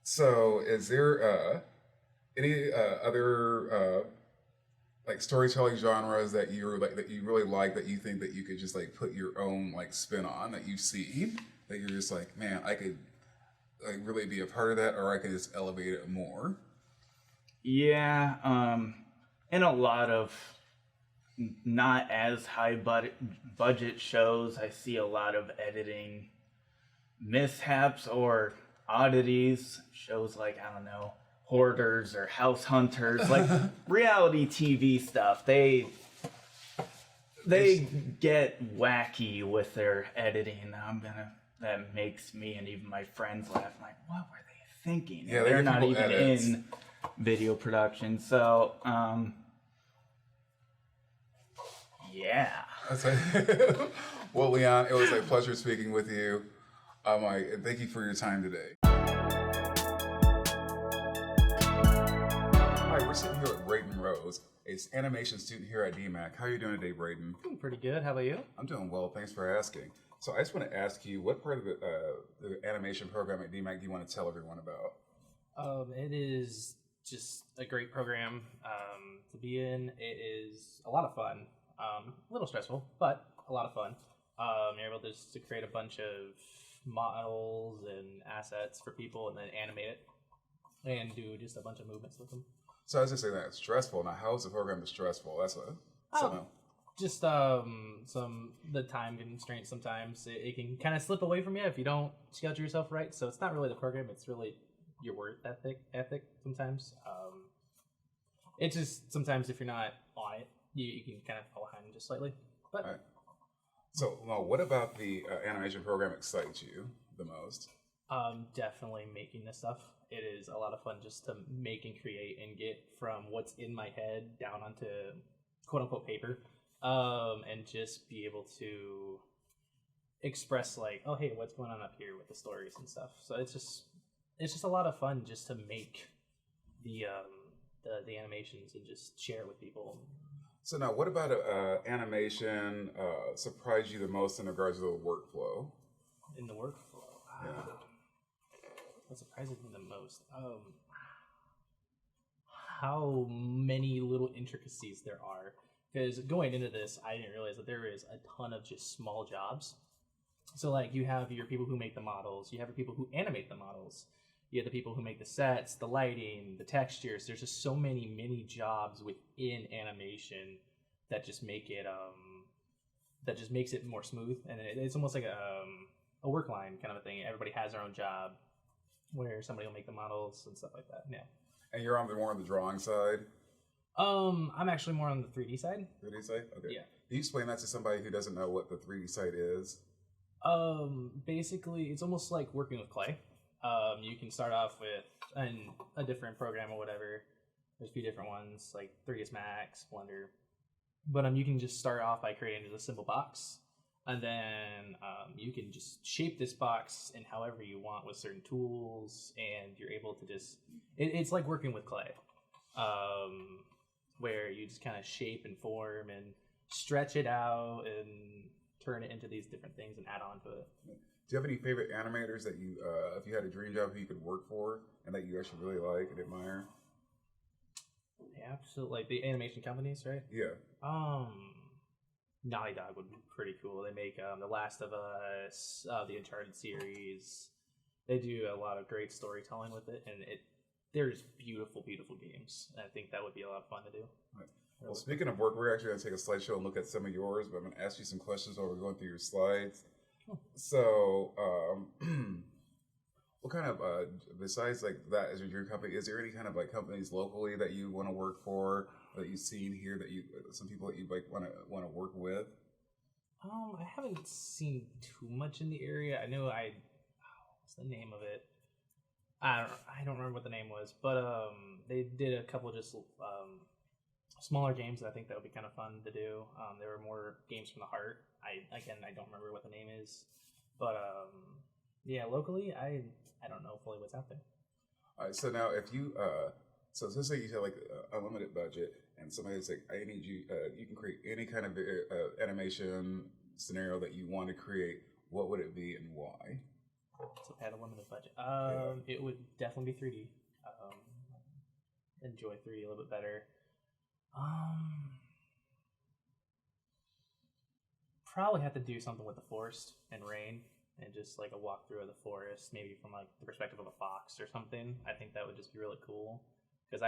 So is there any other like storytelling genres that you really like, that you think that you could just like put your own like spin on, that you see, that you're just like, man, I could like really be a part of that, or I could just elevate it more? Yeah, in a lot of not as high budget shows, I see a lot of editing mishaps or oddities. Shows like, I don't know, Hoarders or House Hunters, like reality TV stuff. They get wacky with their editing. That makes me and even my friends laugh. I'm like, what were they thinking? Yeah, they're not even edits. in video production. So, yeah. Well, Leon, it was a pleasure speaking with you. Thank you for your time today. Hi, we're sitting here with Braden Rose, an animation student here at DMAC. How are you doing today, Braden? Doing pretty good. How about you? I'm doing well. Thanks for asking. So I just want to ask you, what part of the animation program at DMAC do you want to tell everyone about? It is just a great program to be in. It is a lot of fun. A little stressful, but a lot of fun. You're able to create a bunch of models and assets for people and then animate it and do just a bunch of movements with them. So I was just saying that it's stressful. Now, how is the program stressful? That's Just the time constraints sometimes. It can kind of slip away from you if you don't schedule yourself right. So it's not really the program, it's really your work ethic sometimes. It's just sometimes if you're not on it, you can kind of fall behind just slightly. But right. So, what about the animation program excites you the most? Definitely making this stuff. It is a lot of fun just to make and create and get from what's in my head down onto quote unquote paper, and just be able to express like, oh hey, what's going on up here with the stories and stuff. So it's just a lot of fun just to make the animations and just share it with people. So now, what about animation surprised you the most in regards to the workflow? In the workflow, yeah. What surprises me the most? How many little intricacies there are. Because going into this, I didn't realize that there is a ton of just small jobs. So like you have your people who make the models, you have your people who animate the models, You have the people who make the sets, the lighting, the textures. There's just so many mini jobs within animation that just make it that just makes it more smooth, and it's almost like a work line kind of a thing. Everybody has their own job, where somebody will make the models and stuff like that. Yeah. And you're more on the drawing side. I'm actually more on the 3D side. 3D side. Okay. Yeah. Can you explain that to somebody who doesn't know what the 3D side is? Basically, it's almost like working with clay. You can start off with a different program or whatever. There's a few different ones like 3ds Max, Blender. But you can just start off by creating a simple box, and then you can just shape this box in however you want with certain tools, and you're able to just it's like working with clay, where you just kind of shape and form and stretch it out and turn it into these different things and add on to it. Do you have any favorite animators that you, if you had a dream job, who you could work for and that you actually really like and admire? Yeah, absolutely. Like the animation companies, right? Yeah. Naughty Dog would be pretty cool. They make The Last of Us, the Uncharted series. They do a lot of great storytelling with it, and there's beautiful, beautiful games. And I think that would be a lot of fun to do. Right. Well, speaking of work, we're actually going to take a slideshow and look at some of yours, but I'm going to ask you some questions while we're going through your slides. So, what kind of, besides like that as your dream company, is there any kind of like companies locally that you want to work for, that you've seen here, that some people that you like want to work with? I haven't seen too much in the area. I know what's the name of it? I don't remember what the name was, but they did a couple just smaller games that I think that would be kind of fun to do. There were more games from the heart. I don't remember what the name is, but yeah, locally I don't know fully what's out there. All right, so now if you so let's say you have like a limited budget, and somebody's like, I need you, you can create any kind of animation scenario that you want to create. What would it be and why? So I had a limited budget. It would definitely be 3D. Enjoy 3D a little bit better. Probably have to do something with the forest and rain, and just like a walkthrough of the forest, maybe from like the perspective of a fox or something. I think that would just be really cool, because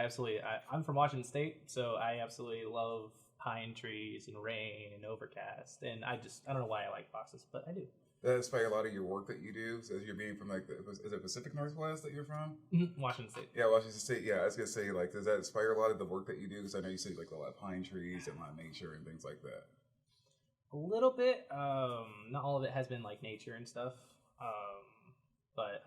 I'm from Washington State, so I absolutely love pine trees and rain and overcast, and I don't know why I like foxes, but I do. That inspire a lot of your work that you do. So as you're being from is it Pacific Northwest that you're from? Mm-hmm. Washington State. Yeah, Washington State. Yeah, I was gonna say, like, does that inspire a lot of the work that you do? Because I know you say like a lot of pine trees and a lot of nature and things like that. A little bit. Not all of it has been like nature and stuff. But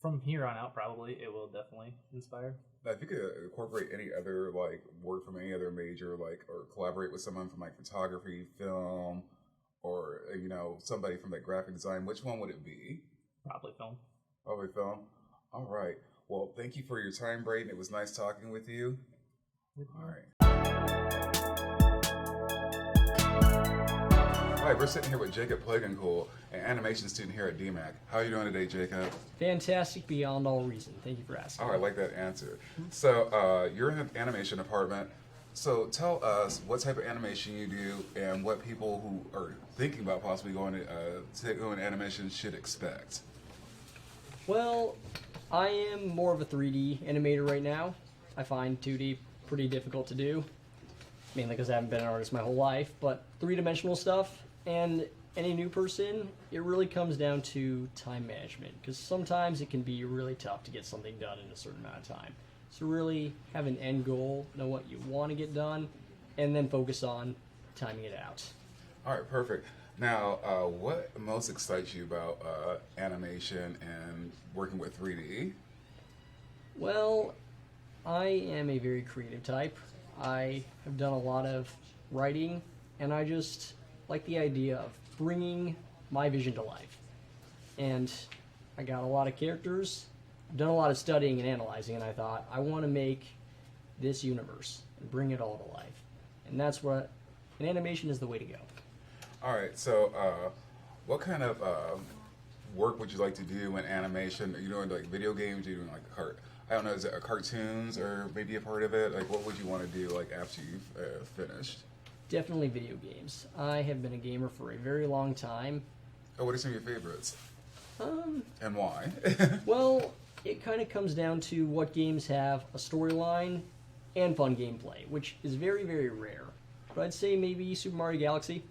from here on out, probably it will definitely inspire. Now, if you could incorporate any other like work from any other major, like, or collaborate with someone from like photography, film, or somebody from like graphic design, which one would it be? Probably film. Probably film. All right. Well, thank you for your time, Braden. It was nice talking with you. All right. Hi, we're sitting here with Jacob Plagencool, an animation student here at DMAC. How are you doing today, Jacob? Fantastic beyond all reason. Thank you for asking. Oh, I like that answer. So, you're in the animation department. So, tell us what type of animation you do and what people who are thinking about possibly going into animation should expect. Well, I am more of a 3D animator right now. I find 2D pretty difficult to do, mainly because I haven't been an artist my whole life, but three-dimensional stuff. And any new person, it really comes down to time management, because sometimes it can be really tough to get something done in a certain amount of time. So really have an end goal, know what you want to get done, and then focus on timing it out. All right, perfect. Now, what most excites you about animation and working with 3D? Well, I am a very creative type. I have done a lot of writing, and I just like the idea of bringing my vision to life. And I got a lot of characters. I've done a lot of studying and analyzing, and I thought, I want to make this universe and bring it all to life. And that's what an animation is the way to go. All right, so what kind of work would you like to do in animation? Are you doing like video games? Are you doing like I don't know, is it cartoons or maybe a part of it? Like, what would you want to do like after you've finished? Definitely video games. I have been a gamer for a very long time. Oh, what are some of your favorites? And why? Well, it kind of comes down to what games have a storyline and fun gameplay, which is very, very rare. But I'd say maybe Super Mario Galaxy.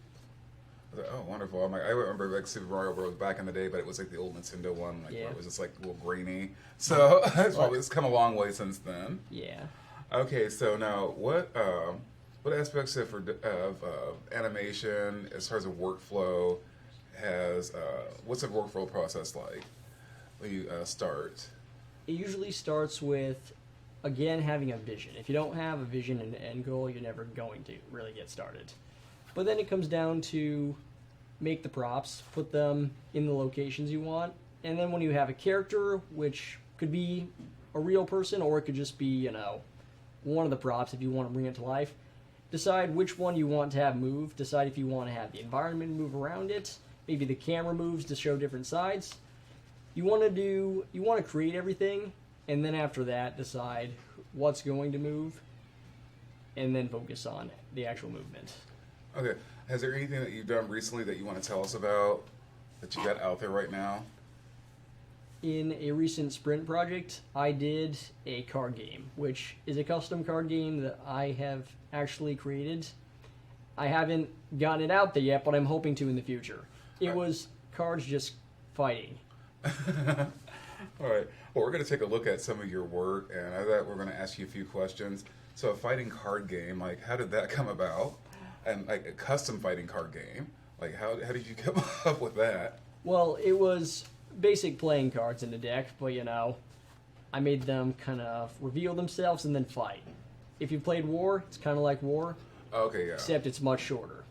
Oh, wonderful! I remember like Super Mario Bros. Back in the day, but it was like the old Nintendo one. Like, Yeah. where it was just like a little grainy. So it's come a long way since then. Yeah. Okay, so now what aspects of animation, as far as a workflow, has what's the workflow process like when you start? It usually starts with, again, having a vision. If you don't have a vision and end goal, you're never going to really get started. But then it comes down to make the props, put them in the locations you want, and then when you have a character, which could be a real person or it could just be, you know, one of the props if you want to bring it to life, decide which one you want to have move, decide if you want to have the environment move around it, maybe the camera moves to show different sides. You want to create everything, and then after that decide what's going to move, and then focus on the actual movement. Okay, has there anything that you've done recently that you want to tell us about that you got out there right now? In a recent sprint project, I did a card game, which is a custom card game that I have actually created. I haven't gotten it out there yet, but I'm hoping to in the future. It was cards just fighting. All right. Well, we're going to take a look at some of your work, and after that, we're going to ask you a few questions. So, a fighting card game, like, how did that come about? And like a custom fighting card game, like, how did you come up with that? Well, it was basic playing cards in the deck, but you know, I made them kind of reveal themselves and then fight. If you played War, it's kind of like War. Okay, yeah. Except it's much shorter.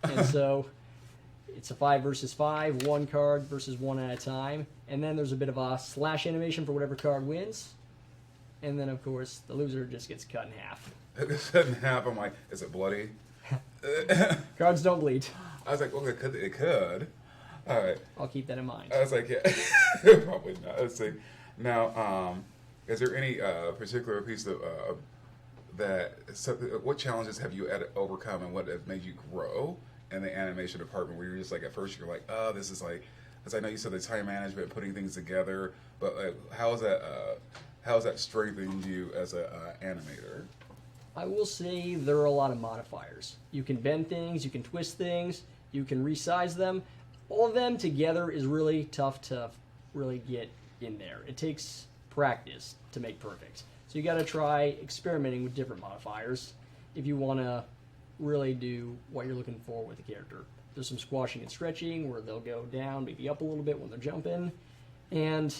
And so it's a 5 versus 5, one card versus one at a time, and then there's a bit of a slash animation for whatever card wins. And then of course the loser just gets cut in half. Cut in half. I'm like, is it bloody? Cards don't bleed. I was like, well, it could. All right. I'll keep that in mind. I was like, yeah, probably not. Let's see. Now, is there any particular piece of what challenges have you had to overcome, and what has made you grow in the animation department? Where you're just like, at first you're like, oh, this is like, as I know you said, the time management, putting things together, but how has that strengthened you as an animator? I will say there are a lot of modifiers. You can bend things, you can twist things, you can resize them. All of them together is really tough to really get in there. It takes practice to make perfect. So you got to try experimenting with different modifiers if you want to really do what you're looking for with the character. There's some squashing and stretching where they'll go down, maybe up a little bit when they're jumping. And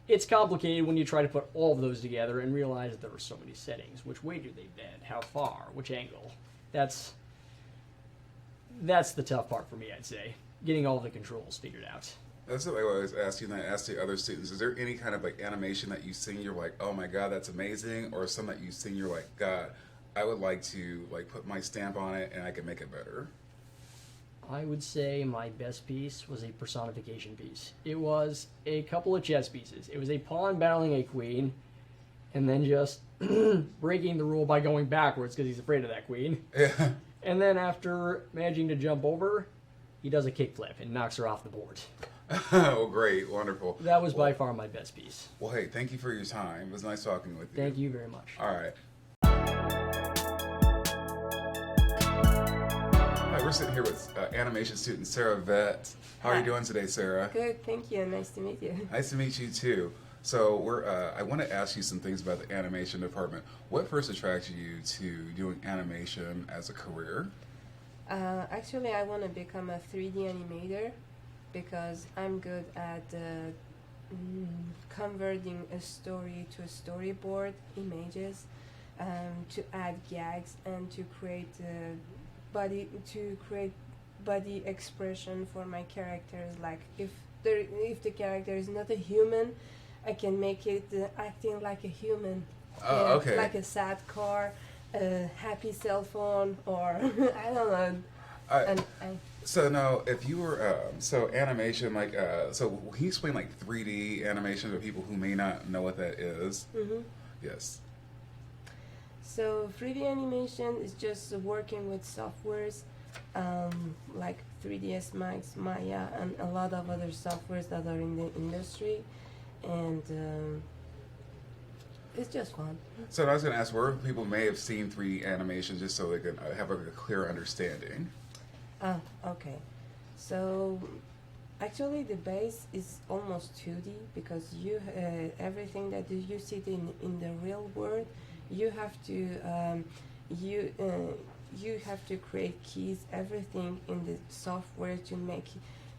it's complicated when you try to put all of those together and realize that there are so many settings. Which way do they bend? How far? Which angle? That's the tough part for me, I'd say. Getting all the controls figured out. That's what I always ask you, and I ask the other students. Is there any kind of like animation that you've seen you're like, oh my god, that's amazing, or some that you've seen you're like, God, I would like to like put my stamp on it and I can make it better? I would say my best piece was a personification piece. It was a couple of chess pieces. It was a pawn battling a queen, and then just breaking the rule by going backwards because he's afraid of that queen. Yeah. And then after managing to jump over, he does a kickflip and knocks her off the board. Oh, great. Wonderful. That was by far my best piece. Well, hey, thank you for your time. It was nice talking with you. Thank you very much. All right. Hi, we're sitting here with animation student Sarah Vett. How are you doing today, Sarah? Good, thank you. Nice to meet you. Nice to meet you too. So I want to ask you some things about the animation department. What first attracted you to doing animation as a career? Actually, I want to become a 3D animator because I'm good at converting a story to a storyboard images, to add gags and to create body expression for my characters. Like if the character is not a human, I can make it acting like a human. Oh, okay. Like a sad car, a happy cell phone, or I don't know. So now, if you were so animation, like so, can you explain like 3D animation to people who may not know what that is? Mm-hmm. Yes. So 3D animation is just working with softwares like 3ds Max, Maya, and a lot of other softwares that are in the industry. and it's just fun. So I was going to ask where people may have seen 3D animation just so they can have a clear understanding. Ah, okay. So actually the base is almost 2D because you everything that you see in the real world, you have to you have to create keys, everything in the software to make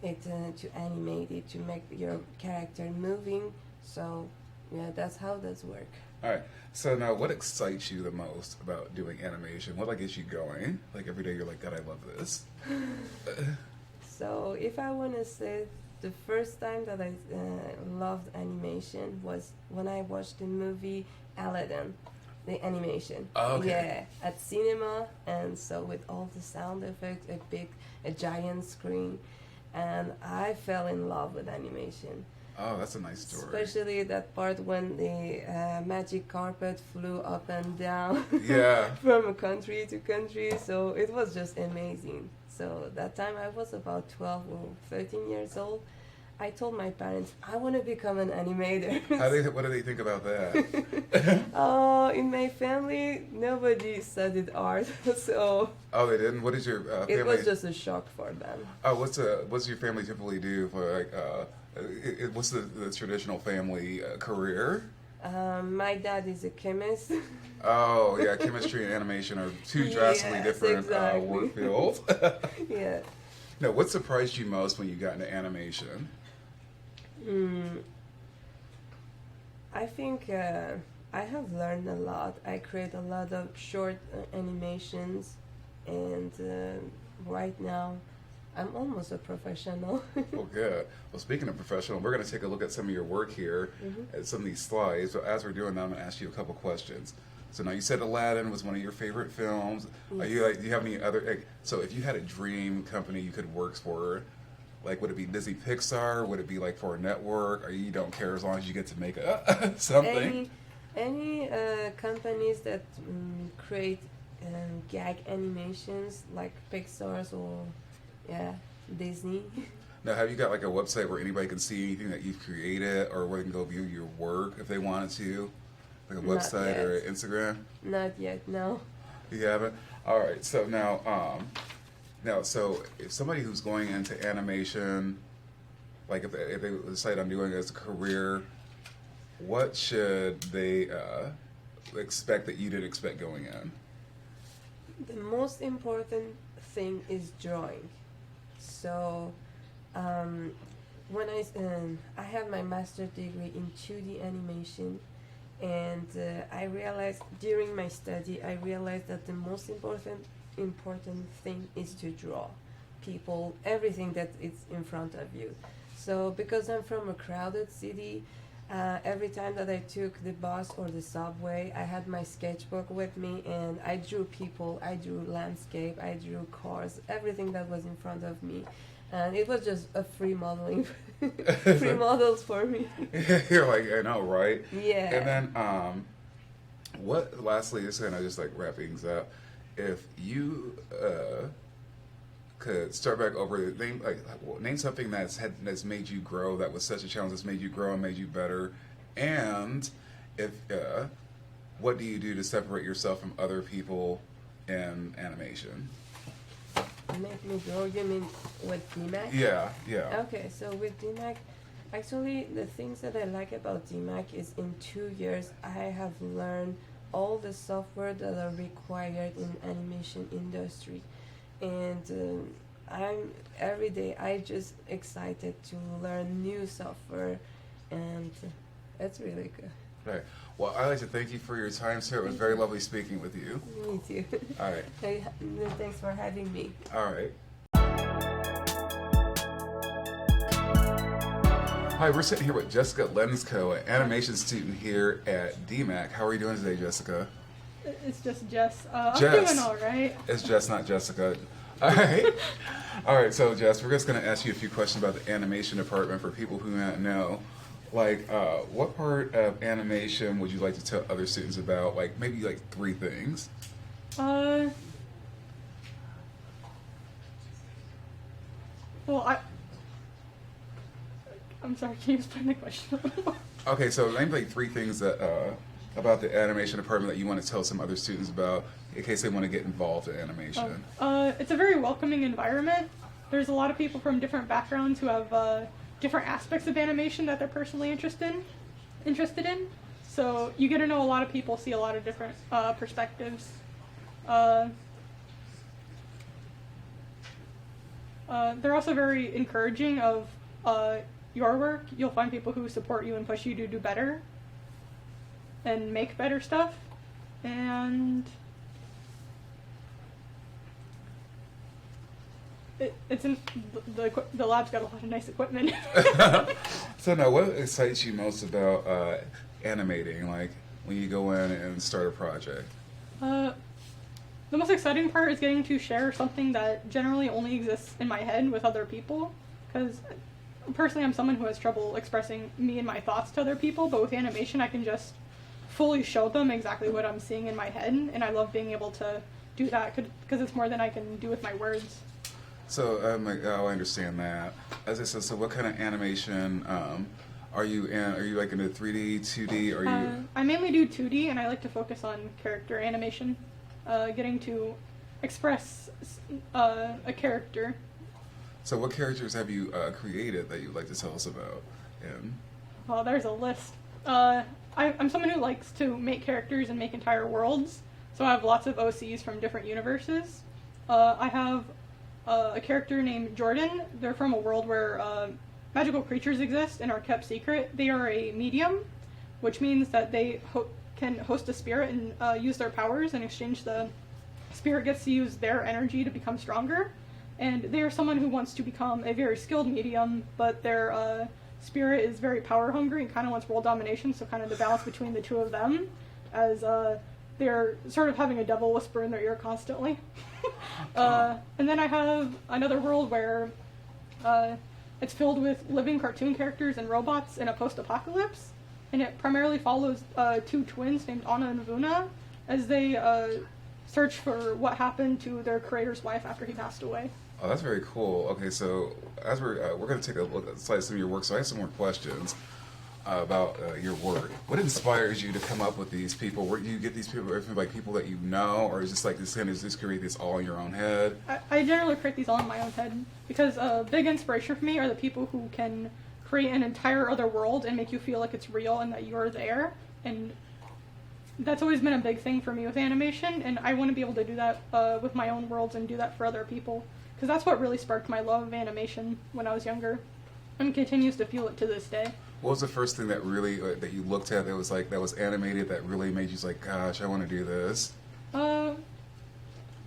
it to animate it, to make your character moving. So yeah, that's how that's work. All right. So now, what excites you the most about doing animation? What gets you going? Like every day, you're like, God, I love this. So if I want to say, the first time that I loved animation was when I watched the movie Aladdin, the animation. Oh, okay. Yeah, at cinema, and so with all the sound effects, a giant screen, and I fell in love with animation. Oh, that's a nice story. Especially that part when the magic carpet flew up and down Yeah. from country to country. So it was just amazing. So that time I was about 12 or 13 years old. I told my parents, I want to become an animator. What do they think about that? In my family, nobody studied art. So Oh, they didn't. What is your family? it was just a shock for them. Oh, what's your family typically do for what's the traditional family career? My dad is a chemist. Oh, yeah, chemistry and animation are two drastically Yes, different exactly. work fields. Yeah. No, what surprised you most when you got into animation? I think I have learned a lot. I create a lot of short animations, and right now I'm almost a professional. Well, good. Well, speaking of professional, we're going to take a look at some of your work here, at some of these slides. So as we're doing that, I'm going to ask you a couple questions. So now you said Aladdin was one of your favorite films. Are you do you have any other? So if you had a dream company you could work for, would it be Disney Pixar? Would it be for a network? Or you don't care as long as you get to make something? Any companies that create gag animations like Pixar's or Disney. Now, have you got a website where anybody can see anything that you've created, or where they can go view your work if they wanted to? Like a Not website yet. or Instagram? Not yet, no. You haven't? All right. So so if somebody who's going into animation, if they decide on doing it as a career, what should they expect that you didn't expect going in? The most important thing is drawing. So when I have my master's degree in 2D animation, and I realized during my study, I realized that the most important thing is to draw people, everything that is in front of you. So because I'm from a crowded city, every time that I took the bus or the subway, I had my sketchbook with me, and I drew people, I drew landscape, I drew cars, everything that was in front of me. And it was just a free modeling, free models for me. You're like, I know, right? Yeah. And then, lastly, just kind of just wrap things up. If you could start back over, name something that's made you grow, that was such a challenge that's made you grow and made you better. And if what do you do to separate yourself from other people in animation? Make me grow, you mean with DMAC? Yeah, yeah. Okay, so with DMAC, actually the things that I like about DMAC is in 2 years I have learned all the software that are required in animation industry, and I'm every day I just excited to learn new software, and it's really good. Right. Well, I'd like to thank you for your time, sir. It was very lovely speaking with you. Me too. All right. Hey, thanks for having me. All right. Hi, we're sitting here with Jessica Lensko, an animation student here at DMAC. How are you doing today, Jessica? It's just Jess. I'm Jess. doing all right. It's Jess, not Jessica. All right. All right, so Jess, we're just going to ask you a few questions about the animation department for people who don't know. What part of animation would you like to tell other students about? Maybe 3 things. Well, I'm sorry, can you explain the question? Okay, so name like 3 things that about the animation department that you want to tell some other students about in case they want to get involved in animation. It's a very welcoming environment. There's a lot of people from different backgrounds who have different aspects of animation that they're personally interested in. So you get to know a lot of people, see a lot of different perspectives. They're also very encouraging of your work. You'll find people who support you and push you to do better and make better stuff. And the lab's got a lot of nice equipment. So now, what excites you most about animating, like when you go in and start a project? The most exciting part is getting to share something that generally only exists in my head with other people, because personally I'm someone who has trouble expressing me and my thoughts to other people, but with animation I can just fully show them exactly what I'm seeing in my head, and I love being able to do that because it's more than I can do with my words. So I understand that. As I said, so what kind of animation are you in? Are you like into 3D, 2D? Are you? I mainly do 2D, and I like to focus on character animation, getting to express a character. So what characters have you created that you'd like to tell us about? And Well, there's a list. I'm someone who likes to make characters and make entire worlds, so I have lots of OCs from different universes. I have a character named Jordan. They're from a world where magical creatures exist and are kept secret. They are a medium, which means that they can host a spirit and use their powers. In exchange, the spirit gets to use their energy to become stronger. And they are someone who wants to become a very skilled medium, but their spirit is very power hungry and kind of wants world domination, so kind of the balance between the two of them, as they're sort of having a devil whisper in their ear constantly. And then I have another world where it's filled with living cartoon characters and robots in a post-apocalypse, and it primarily follows 2 twins named Anna and Vuna as they search for what happened to their creator's wife after he passed away. Oh, that's very cool. Okay, so as we're going to take a look at some of your work, so I have some more questions about your work. What inspires you to come up with these people? Where do you get these people? Are they like people that you know, or is this like this kind of just create this all in your own head? I generally create these all in my own head because a big inspiration for me are the people who can create an entire other world and make you feel like it's real and that you're there. And that's always been a big thing for me with animation, and I want to be able to do that with my own worlds and do that for other people. Because that's what really sparked my love of animation when I was younger, and continues to fuel it to this day. What was the first thing that really that you looked at that was animated that really made you like, gosh, I want to do this? Probably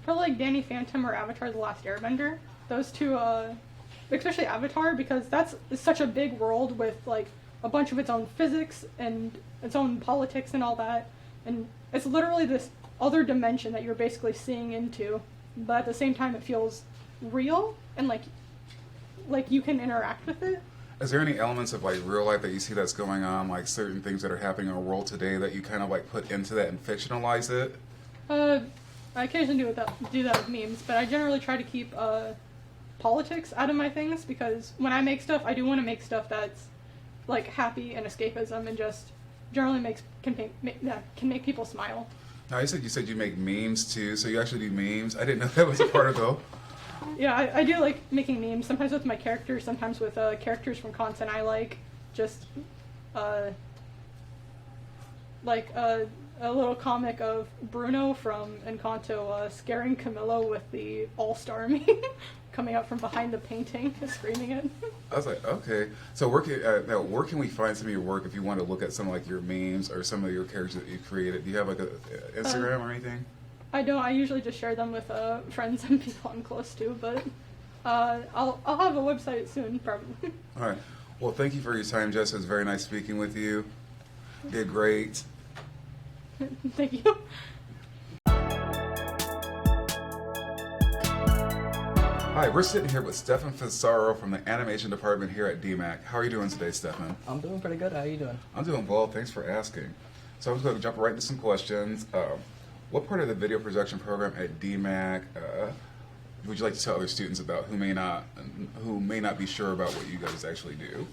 like Danny Phantom or Avatar: The Last Airbender. Those two, especially Avatar, because that's such a big world with like a bunch of its own physics and its own politics and all that, and it's literally this other dimension that you're basically seeing into, but at the same time it feels real and like you can interact with it. Is there any elements of like real life that you see that's going on, like certain things that are happening in our world today that you kind of like put into that and fictionalize it? I occasionally do that with memes, but I generally try to keep politics out of my things, because when I make stuff, I do want to make stuff that's like happy and escapism and just generally can make people smile. Now you said you make memes too, so you actually do memes. I didn't know that was a part of it. Yeah, I do like making memes, sometimes with my characters, sometimes with characters from content I like. Just like a little comic of Bruno from Encanto scaring Camillo with the All-Star meme coming out from behind the painting, screaming it. I was like, okay. So where can we find some of your work if you want to look at some like your memes or some of your characters that you created? Do you have like a Instagram or anything? I don't. I usually just share them with friends and people I'm close to, but I'll have a website soon, probably. All right. Well, thank you for your time, Jess. It was very nice speaking with you. You did great. Thank you. Hi, we're sitting here with Stefan Fissaro from the animation department here at DMAC. How are you doing today, Stefan? I'm doing pretty good. How are you doing? I'm doing well. Thanks for asking. So I'm just going to jump right into some questions. What part of the video production program at DMAC would you like to tell other students about who may not be sure about what you guys actually do?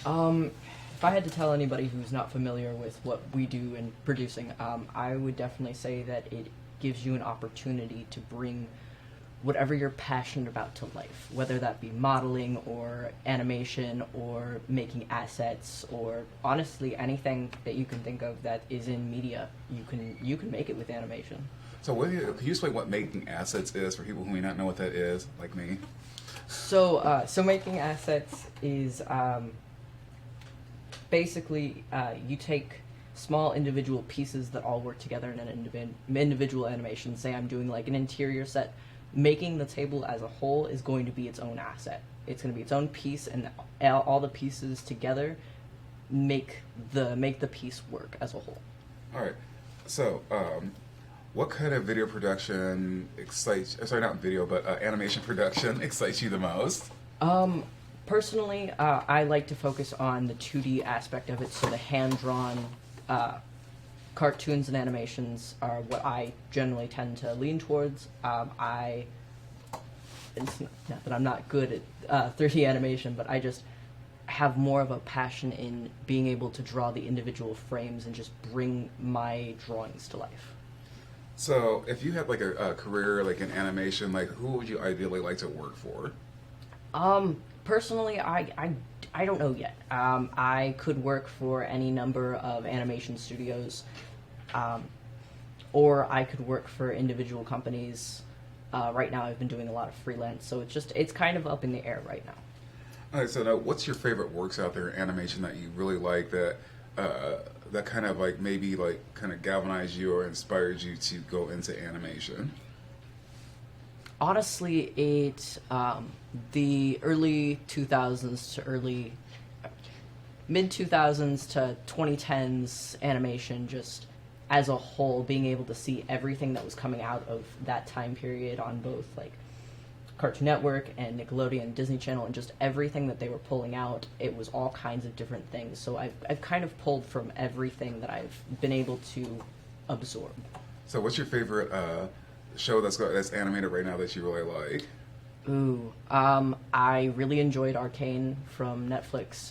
If I had to tell anybody who's not familiar with what we do in producing, I would definitely say that it gives you an opportunity to bring whatever you're passionate about to life, whether that be modeling or animation or making assets or honestly anything that you can think of that is in media. You can make it with animation. So can you explain what making assets is for people who may not know what that is, like me? So making assets is basically you take small individual pieces that all work together in an individual animation. Say I'm doing like an interior set. Making the table as a whole is going to be its own asset. It's going to be its own piece, and all the pieces together make the piece work as a whole. All right. So, what kind of video production excites? Sorry, not video, but animation production excites you the most? Personally, I like to focus on the 2D aspect of it. So the hand-drawn cartoons and animations are what I generally tend to lean towards. It's not that I'm not good at 3D animation, but I just have more of a passion in being able to draw the individual frames and just bring my drawings to life. So, if you had like a career like in animation, like who would you ideally like to work for? Personally, I don't know yet. I could work for any number of animation studios, or I could work for individual companies. Right now, I've been doing a lot of freelance, so it's kind of up in the air right now. All right. So, now, what's your favorite works out there in animation that you really like that that kind of like maybe like kind of galvanized you or inspired you to go into animation? Honestly, the early 2000s to mid 2000s to 2010s animation, just as a whole, being able to see everything that was coming out of that time period on both like Cartoon Network and Nickelodeon, Disney Channel, and just everything that they were pulling out, it was all kinds of different things. So I've kind of pulled from everything that I've been able to absorb. So, what's your favorite show that's animated right now that you really like? Ooh, I really enjoyed Arcane from Netflix.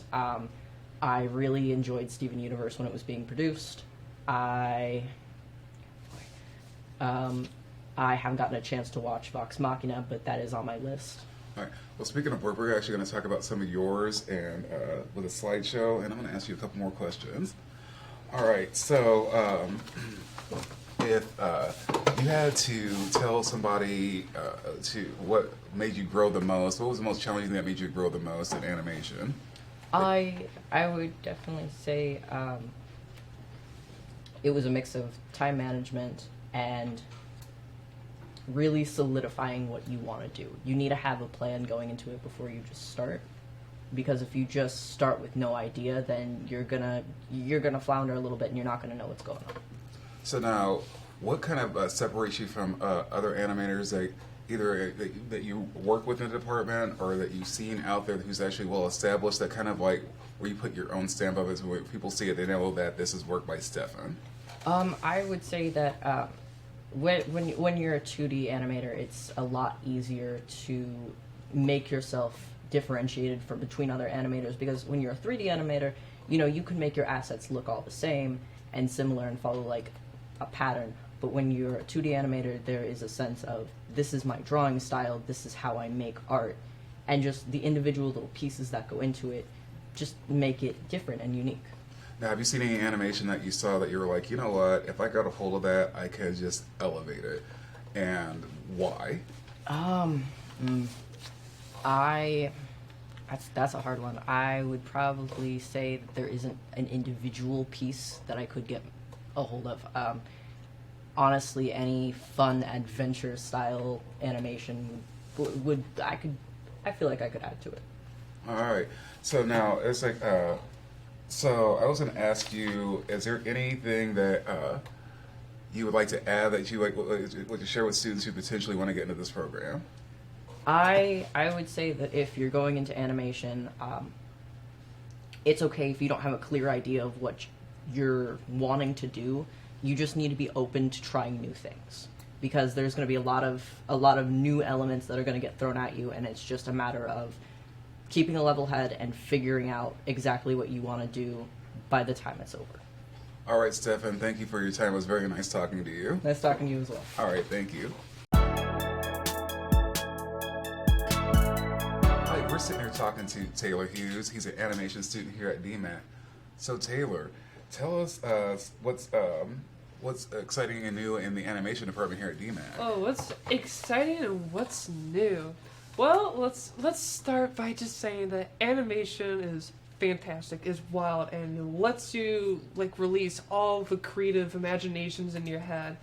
I really enjoyed Steven Universe when it was being produced. I haven't gotten a chance to watch Vox Machina, but that is on my list. All right. Well, speaking of work, we're actually going to talk about some of yours and with a slideshow, and I'm going to ask you a couple more questions. All right. So, if you had to tell somebody what made you grow the most, what was the most challenging thing that made you grow the most in animation? I would definitely say it was a mix of time management and really solidifying what you want to do. You need to have a plan going into it before you just start, because if you just start with no idea, then you're gonna flounder a little bit and you're not gonna know what's going on. So now, what kind of separates you from other animators that either that you work with in the department or that you've seen out there who's actually well established, that kind of like where you put your own stamp of it, so when people see it, they know that this is work by Stefan? I would say that when you're a 2D animator, it's a lot easier to make yourself differentiated from between other animators, because when you're a 3D animator, you can make your assets look all the same and similar and follow like a pattern. But when you're a 2D animator, there is a sense of, this is my drawing style, this is how I make art, and just the individual little pieces that go into it just make it different and unique. Now, have you seen any animation that you saw that you were like, you know what, if I got a hold of that, I could just elevate it? And why? That's a hard one. I would probably say that there isn't an individual piece that I could get a hold of. Honestly, any fun adventure style animation I feel like I could add to it. All right. So now it's like, so I was going to ask you, is there anything that you would like to add that you like to share with students who potentially want to get into this program? I would say that if you're going into animation, it's okay if you don't have a clear idea of what you're wanting to do. You just need to be open to trying new things, because there's going to be a lot of new elements that are going to get thrown at you, and it's just a matter of keeping a level head and figuring out exactly what you want to do by the time it's over. All right, Stefan, thank you for your time. It was very nice talking to you. Nice talking to you as well. All right, thank you. Hi, we're sitting here talking to Taylor Hughes. He's an animation student here at DMAC. So Taylor, tell us what's exciting and new in the animation department here at DMAC. Oh, what's exciting and what's new? Well, let's start by just saying that animation is fantastic, is wild, and lets you like release all the creative imaginations in your head.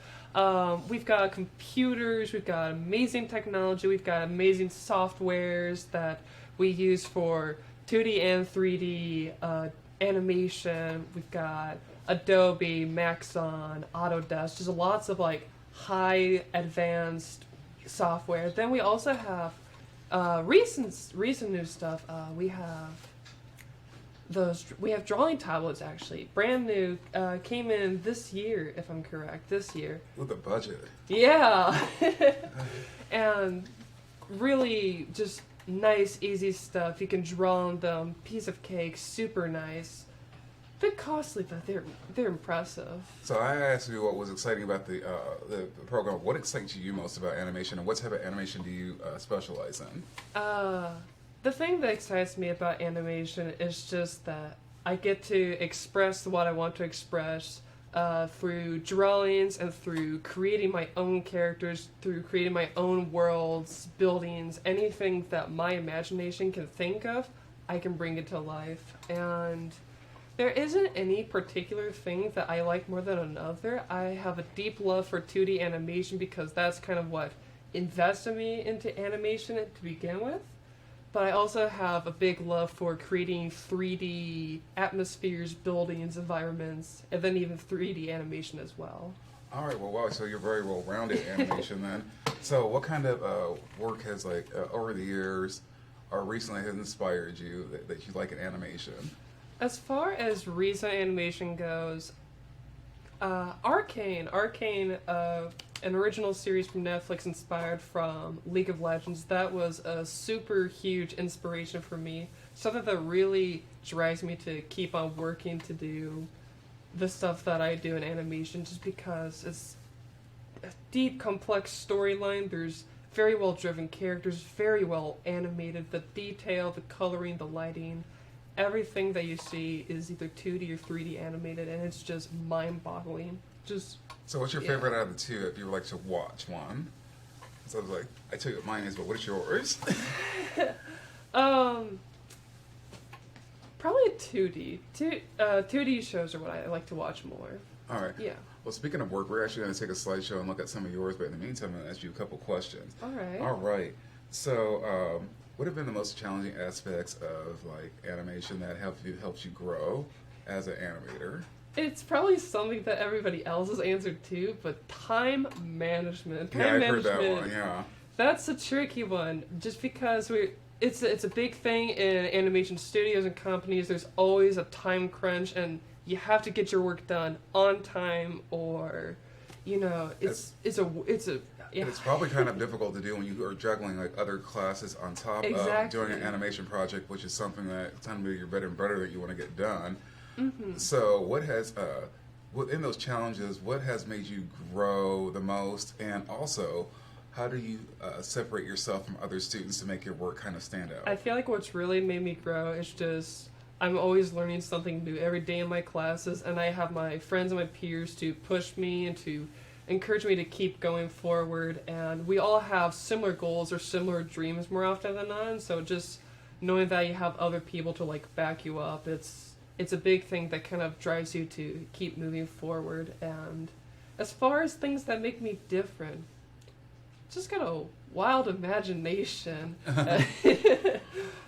We've got computers, we've got amazing technology, we've got amazing softwares that we use for 2D and 3D animation. We've got Adobe, Maxon, Autodesk, just lots of like high advanced software. Then we also have recent new stuff. We have drawing tablets, actually, brand new, came in this year, if I'm correct, this year. With a budget. Yeah. And really just nice, easy stuff. You can draw on them, piece of cake, super nice. Bit costly, but they're impressive. So I asked you what was exciting about the program. What excites you most about animation, and what type of animation do you specialize in? The thing that excites me about animation is just that I get to express what I want to express through drawings and through creating my own characters, through creating my own worlds, buildings, anything that my imagination can think of, I can bring it to life. And there isn't any particular thing that I like more than another. I have a deep love for 2D animation because that's kind of what invested me into animation to begin with. But I also have a big love for creating 3D atmospheres, buildings, environments, and then even 3D animation as well. All right, well, wow, so you're very well-rounded animation then. So what kind of work has, like, over the years or recently has inspired you that you like in animation? As far as recent animation goes, Arcane, an original series from Netflix inspired from League of Legends, that was a super huge inspiration for me. Something that really drives me to keep on working to do the stuff that I do in animation, just because it's a deep, complex storyline. There's very well driven characters, very well animated. The detail, the coloring, the lighting, everything that you see is either 2D or 3D animated, and it's just mind-boggling. So what's your favorite out of the two if you would like to watch one? So I was like, I took it mine is, but what is yours? Probably 2D. 2D shows are what I like to watch more. All right. Yeah. Well, speaking of work, we're actually going to take a slideshow and look at some of yours, but in the meantime, I'm going to ask you a couple questions. All right. All right. So, what have been the most challenging aspects of like animation that helped you grow as an animator? It's probably something that everybody else has answered too, but time management. Yeah, I've heard that one, yeah. That's a tricky one, just because it's a big thing in animation studios and companies. There's always a time crunch, and you have to get your work done on time, or, yeah. It's probably kind of difficult to do when you are juggling like other classes on top of doing an animation project, which is something that tends to be your bread and butter that you want to get done. Mm-hmm. So what has, within those challenges, what has made you grow the most? And also, how do you separate yourself from other students to make your work kind of stand out? I feel like what's really made me grow is just I'm always learning something new every day in my classes, and I have my friends and my peers to push me and to encourage me to keep going forward. And we all have similar goals or similar dreams more often than not, and so just knowing that you have other people to like back you up, it's a big thing that kind of drives you to keep moving forward. And as far as things that make me different, just got a wild imagination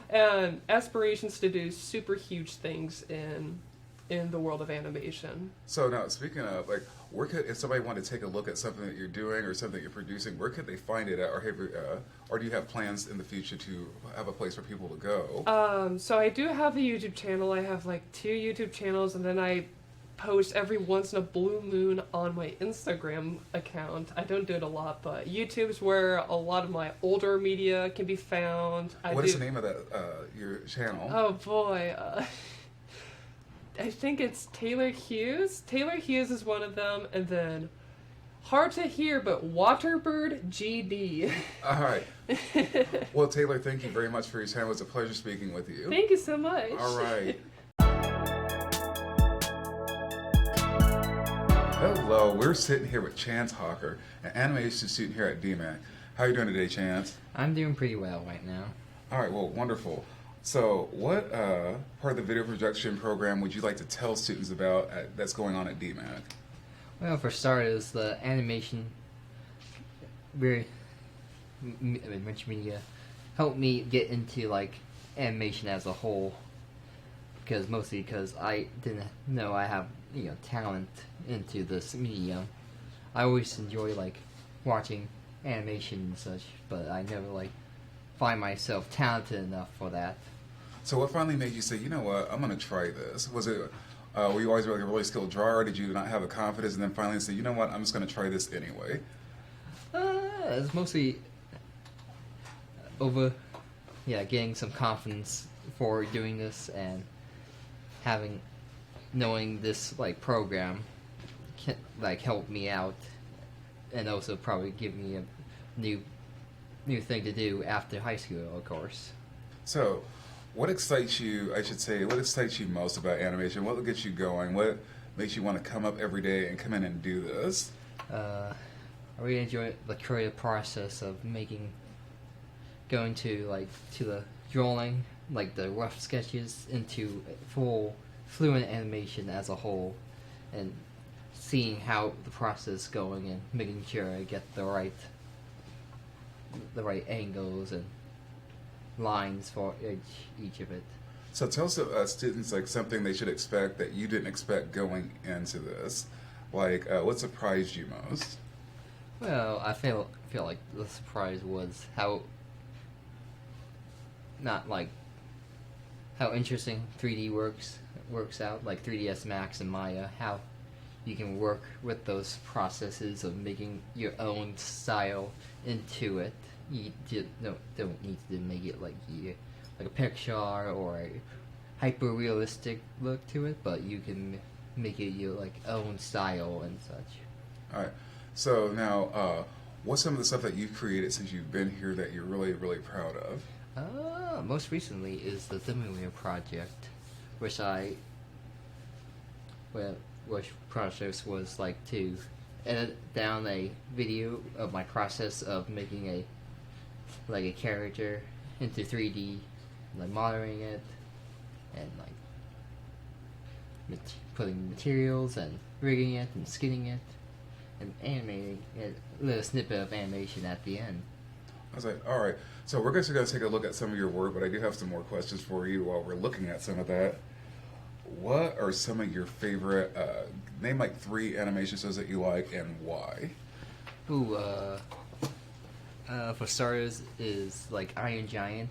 and aspirations to do super huge things in the world of animation. So now, speaking of, like, where could, if somebody wanted to take a look at something that you're doing or something that you're producing, where could they find it at, or do you have plans in the future to have a place for people to go? So I do have a YouTube channel. I have like 2 YouTube channels, and then I post every once in a blue moon on my Instagram account. I don't do it a lot, but YouTube's where a lot of my older media can be found. What is the name of that your channel? Oh boy, I think it's Taylor Hughes. Taylor Hughes is one of them, and then hard to hear, but Waterbird GD. All right. Well, Taylor, thank you very much for your time. It was a pleasure speaking with you. Thank you so much. All right. Hello, we're sitting here with Chance Hawker, an animation student here at DMAC. How are you doing today, Chance? I'm doing pretty well right now. All right, well, wonderful. So, what part of the video production program would you like to tell students about that's going on at DMAC? Well, for starters, the animation, very rich media, helped me get into like animation as a whole. Mostly because I didn't know I have talent into this medium. I always enjoy like watching animation and such, but I never like find myself talented enough for that. So what finally made you say, you know what, I'm gonna try this? Was it were you always like a really skilled drawer, or did you not have the confidence and then finally say, you know what, I'm just gonna try this anyway? It's mostly getting some confidence for doing this and knowing this like program can like help me out, and also probably give me a new thing to do after high school, of course. So, what excites you? What excites you most about animation? What gets you going? What makes you want to come up every day and come in and do this? I really enjoy the creative process of going to the drawing, like the rough sketches, into full fluent animation as a whole, and seeing how the process is going and making sure I get the right angles and lines for each of it. So tell students like something they should expect that you didn't expect going into this. Like, what surprised you most? Well, I feel like the surprise was how interesting 3D works out, like 3ds Max and Maya, how you can work with those processes of making your own style into it. You don't need to make it like a Pixar or a hyper realistic look to it, but you can make it your like own style and such. All right. So now, what's some of the stuff that you've created since you've been here that you're really, really proud of? Most recently is the Thimbleweed project, which process was like to edit down a video of my process of making a character into 3D, like modeling it, and like putting materials and rigging it and skinning it, and animating a little snippet of animation at the end. I was like, all right. So we're just going to take a look at some of your work, but I do have some more questions for you while we're looking at some of that. What are some of your favorite, name like 3 animation shows that you like and why? Ooh, for starters is like Iron Giant.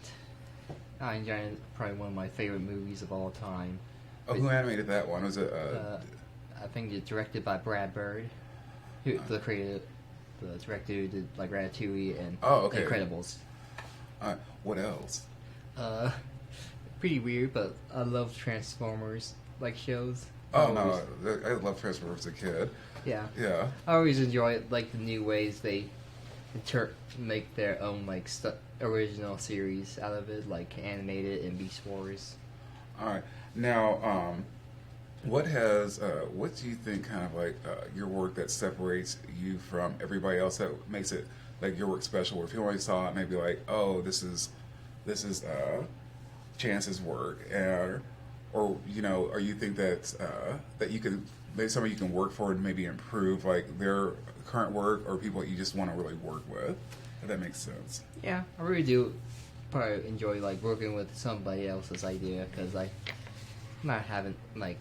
Iron Giant is probably one of my favorite movies of all time. Oh, who animated that one? Was it? I think it's directed by Brad Bird, the director who did like Ratatouille and The Incredibles. What else? Pretty weird, but I love Transformers like shows. Oh no, I love Transformers as a kid. Yeah. Yeah. I always enjoy like the new ways they make their own like original series out of it, like Animated and Beast Wars. All right. Now, what do you think kind of like your work that separates you from everybody else that makes it like your work special? Or if you only saw it, maybe like, oh, this is Chance's work, or you think that that you can maybe somebody you can work for and maybe improve like their current work, or people that you just want to really work with, if that makes sense. Yeah, I really do probably enjoy like working with somebody else's idea, because I haven't like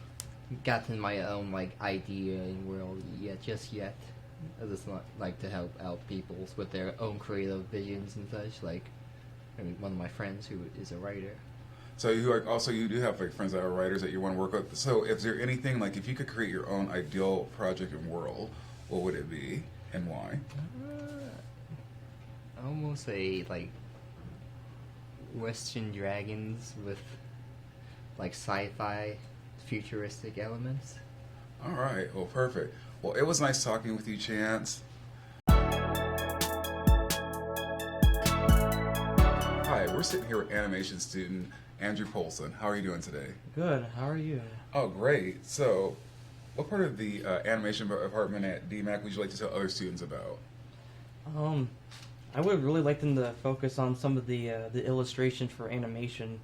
gotten my own like idea in world just yet. I just like to help out people with their own creative visions and such. Like, one of my friends who is a writer. So you like also you do have like friends that are writers that you want to work with. So is there anything like if you could create your own ideal project and world, what would it be and why? Almost a like Western Dragons with like sci-fi futuristic elements. All right. Well, perfect. Well, it was nice talking with you, Chance. Hi, we're sitting here with animation student Andrew Polson. How are you doing today? Good. How are you? Oh, great. So, what part of the animation department at DMAC would you like to tell other students about? I would really like them to focus on some of the illustration for animation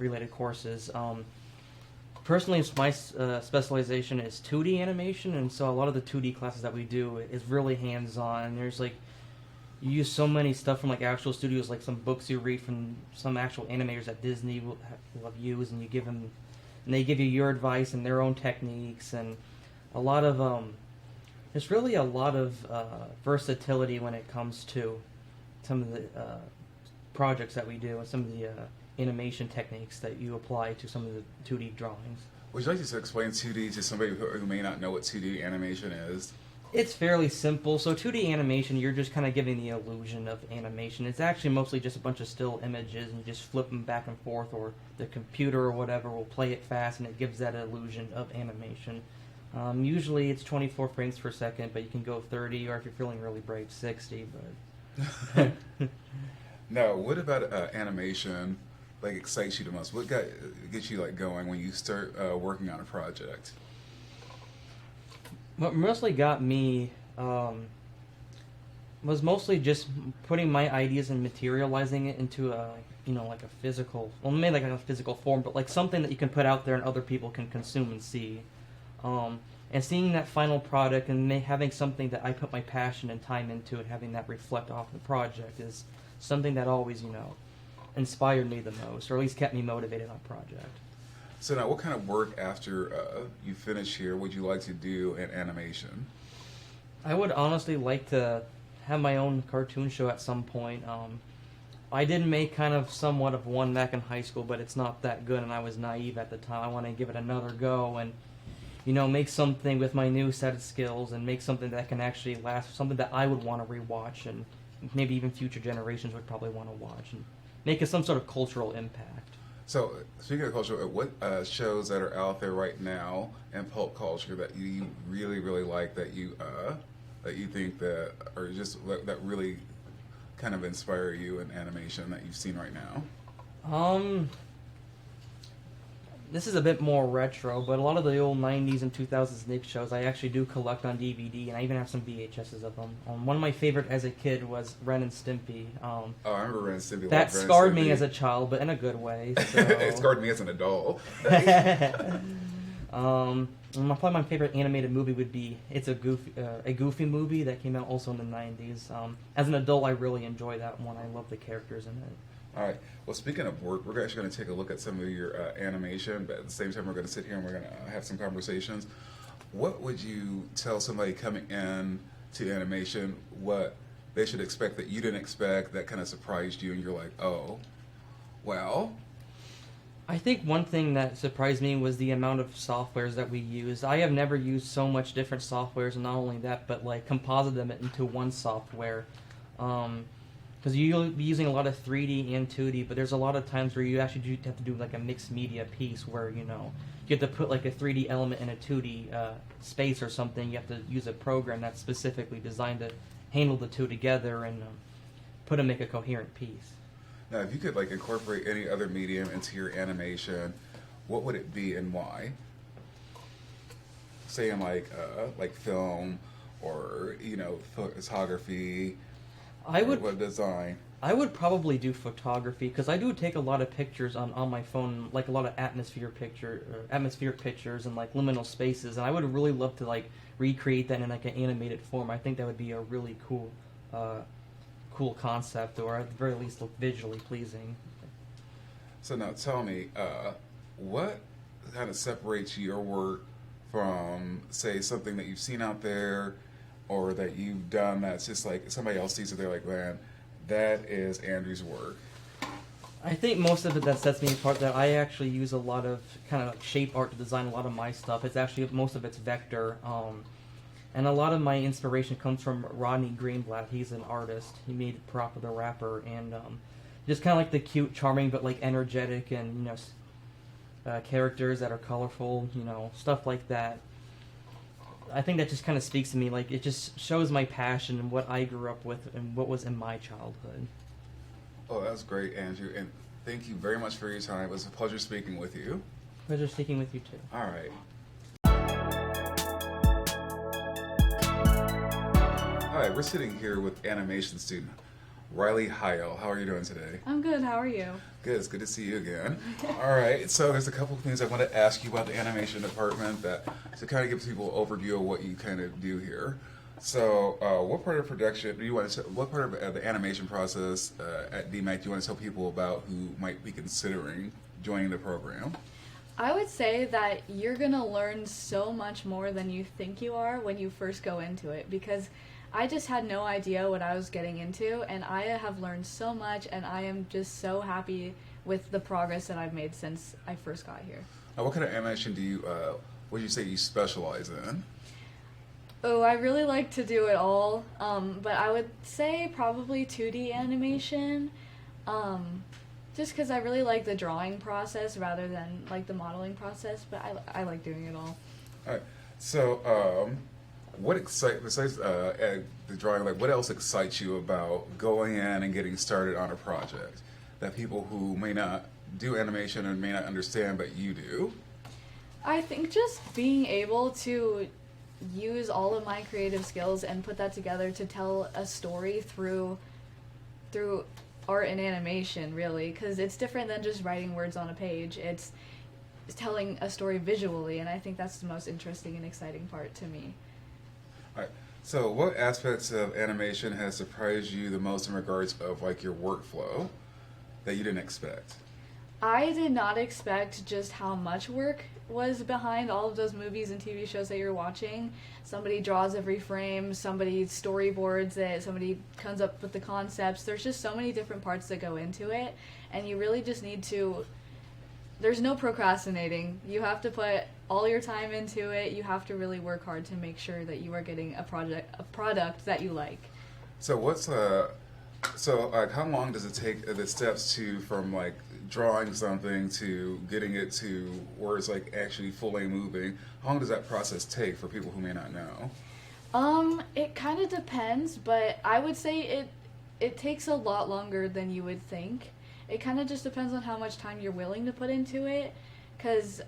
related courses. Personally, my specialization is 2D animation, and so a lot of the 2D classes that we do is really hands-on. There's like, you use so many stuff from like actual studios, like some books you read from some actual animators that Disney will have used, and you give them, and they give you your advice and their own techniques, and a lot of there's really a lot of versatility when it comes to some of the projects that we do and some of the animation techniques that you apply to some of the 2D drawings. Would you like to explain 2D to somebody who may not know what 2D animation is? It's fairly simple. So 2D animation, you're just kind of giving the illusion of animation. It's actually mostly just a bunch of still images, and you just flip them back and forth, or the computer or whatever will play it fast, and it gives that illusion of animation. Usually it's 24 frames per second, but you can go 30, or if you're feeling really brave, 60. But No, what about animation like excites you the most? What gets you like going when you start working on a project? What mostly got me was mostly just putting my ideas and materializing it into a, like a physical, well, maybe like a physical form, but like something that you can put out there and other people can consume and see. And seeing that final product and having something that I put my passion and time into and having that reflect off the project is something that always, inspired me the most, or at least kept me motivated on a project. So now, what kind of work after you finish here would you like to do in animation? I would honestly like to have my own cartoon show at some point. I did make kind of somewhat of one back in high school, but it's not that good, and I was naive at the time. I want to give it another go and, make something with my new set of skills and make something that can actually last, something that I would want to rewatch and maybe even future generations would probably want to watch and make some sort of cultural impact. So, speaking of culture, what shows that are out there right now in pulp culture that you really, really like that you think that are just that really kind of inspire you in animation that you've seen right now? This is a bit more retro, but a lot of the old 90s and 2000s Nick shows I actually do collect on DVD, and I even have some VHSs of them. One of my favorite as a kid was Ren and Stimpy. Oh, I remember Ren and Stimpy. That scarred me as a child, but in a good way. So. It scarred me as an adult. Probably my favorite animated movie would be a Goofy movie that came out also in the 90s. As an adult, I really enjoy that one. I love the characters in it. All right. Well, speaking of work, we're actually going to take a look at some of your animation, but at the same time, we're going to sit here and we're going to have some conversations. What would you tell somebody coming in to animation what they should expect that you didn't expect, that kind of surprised you, and you're like, oh, well? I think one thing that surprised me was the amount of softwares that we use. I have never used so much different softwares, and not only that, but like composite them into one software. Because you'll be using a lot of 3D and 2D, but there's a lot of times where you actually have to do like a mixed media piece where, you have to put like a 3D element in a 2D space or something. You have to use a program that's specifically designed to handle the two together and make a coherent piece. Now, if you could like incorporate any other medium into your animation, what would it be and why? Say in like film or, photography. Web design. I would probably do photography because I do take a lot of pictures on my phone, like a lot of atmospheric pictures and like liminal spaces, and I would really love to like recreate that in like an animated form. I think that would be a really cool concept, or at the very least look visually pleasing. So now tell me, what kind of separates your work from, say, something that you've seen out there or that you've done that's just like somebody else sees it, they're like, man, that is Andrew's work? I think most of it that sets me apart that I actually use a lot of kind of like shape art to design a lot of my stuff. It's actually most of it's vector, and a lot of my inspiration comes from Rodney Greenblatt. He's an artist. He made Parappa the Rapper, and just kind of like the cute, charming, but like energetic and characters that are colorful, stuff like that. I think that just kind of speaks to me. Like it just shows my passion and what I grew up with and what was in my childhood. Oh, that's great, Andrew, and thank you very much for your time. It was a pleasure speaking with you. Pleasure speaking with you too. All right. Hi, we're sitting here with animation student Riley Heil. How are you doing today? I'm good. How are you? Good. It's good to see you again. All right. So there's a couple of things I want to ask you about the animation department to kind of give people an overview of what you kind of do here. So, what part of production do you want to? What part of the animation process at DMAC do you want to tell people about who might be considering joining the program? I would say that you're gonna learn so much more than you think you are when you first go into it, because I just had no idea what I was getting into, and I have learned so much, and I am just so happy with the progress that I've made since I first got here. What kind of animation do you? Would you say you specialize in? Oh, I really like to do it all, but I would say probably 2D animation, just because I really like the drawing process rather than like the modeling process, but I like doing it all. All right. So, what excites besides the drawing? Like, what else excites you about going in and getting started on a project that people who may not do animation and may not understand, but you do? I think just being able to use all of my creative skills and put that together to tell a story through art and animation, really, because it's different than just writing words on a page. It's telling a story visually, and I think that's the most interesting and exciting part to me. All right. So, what aspects of animation has surprised you the most in regards of like your workflow that you didn't expect? I did not expect just how much work was behind all of those movies and TV shows that you're watching. Somebody draws every frame, somebody storyboards it, somebody comes up with the concepts. There's just so many different parts that go into it, and you really just need to... There's no procrastinating. You have to put all your time into it. You have to really work hard to make sure that you are getting a product that you like. So, how long does it take the steps from like drawing something to getting it to where it's like actually fully moving? How long does that process take for people who may not know? It kind of depends, but I would say it takes a lot longer than you would think. It kind of just depends on how much time you're willing to put into it, because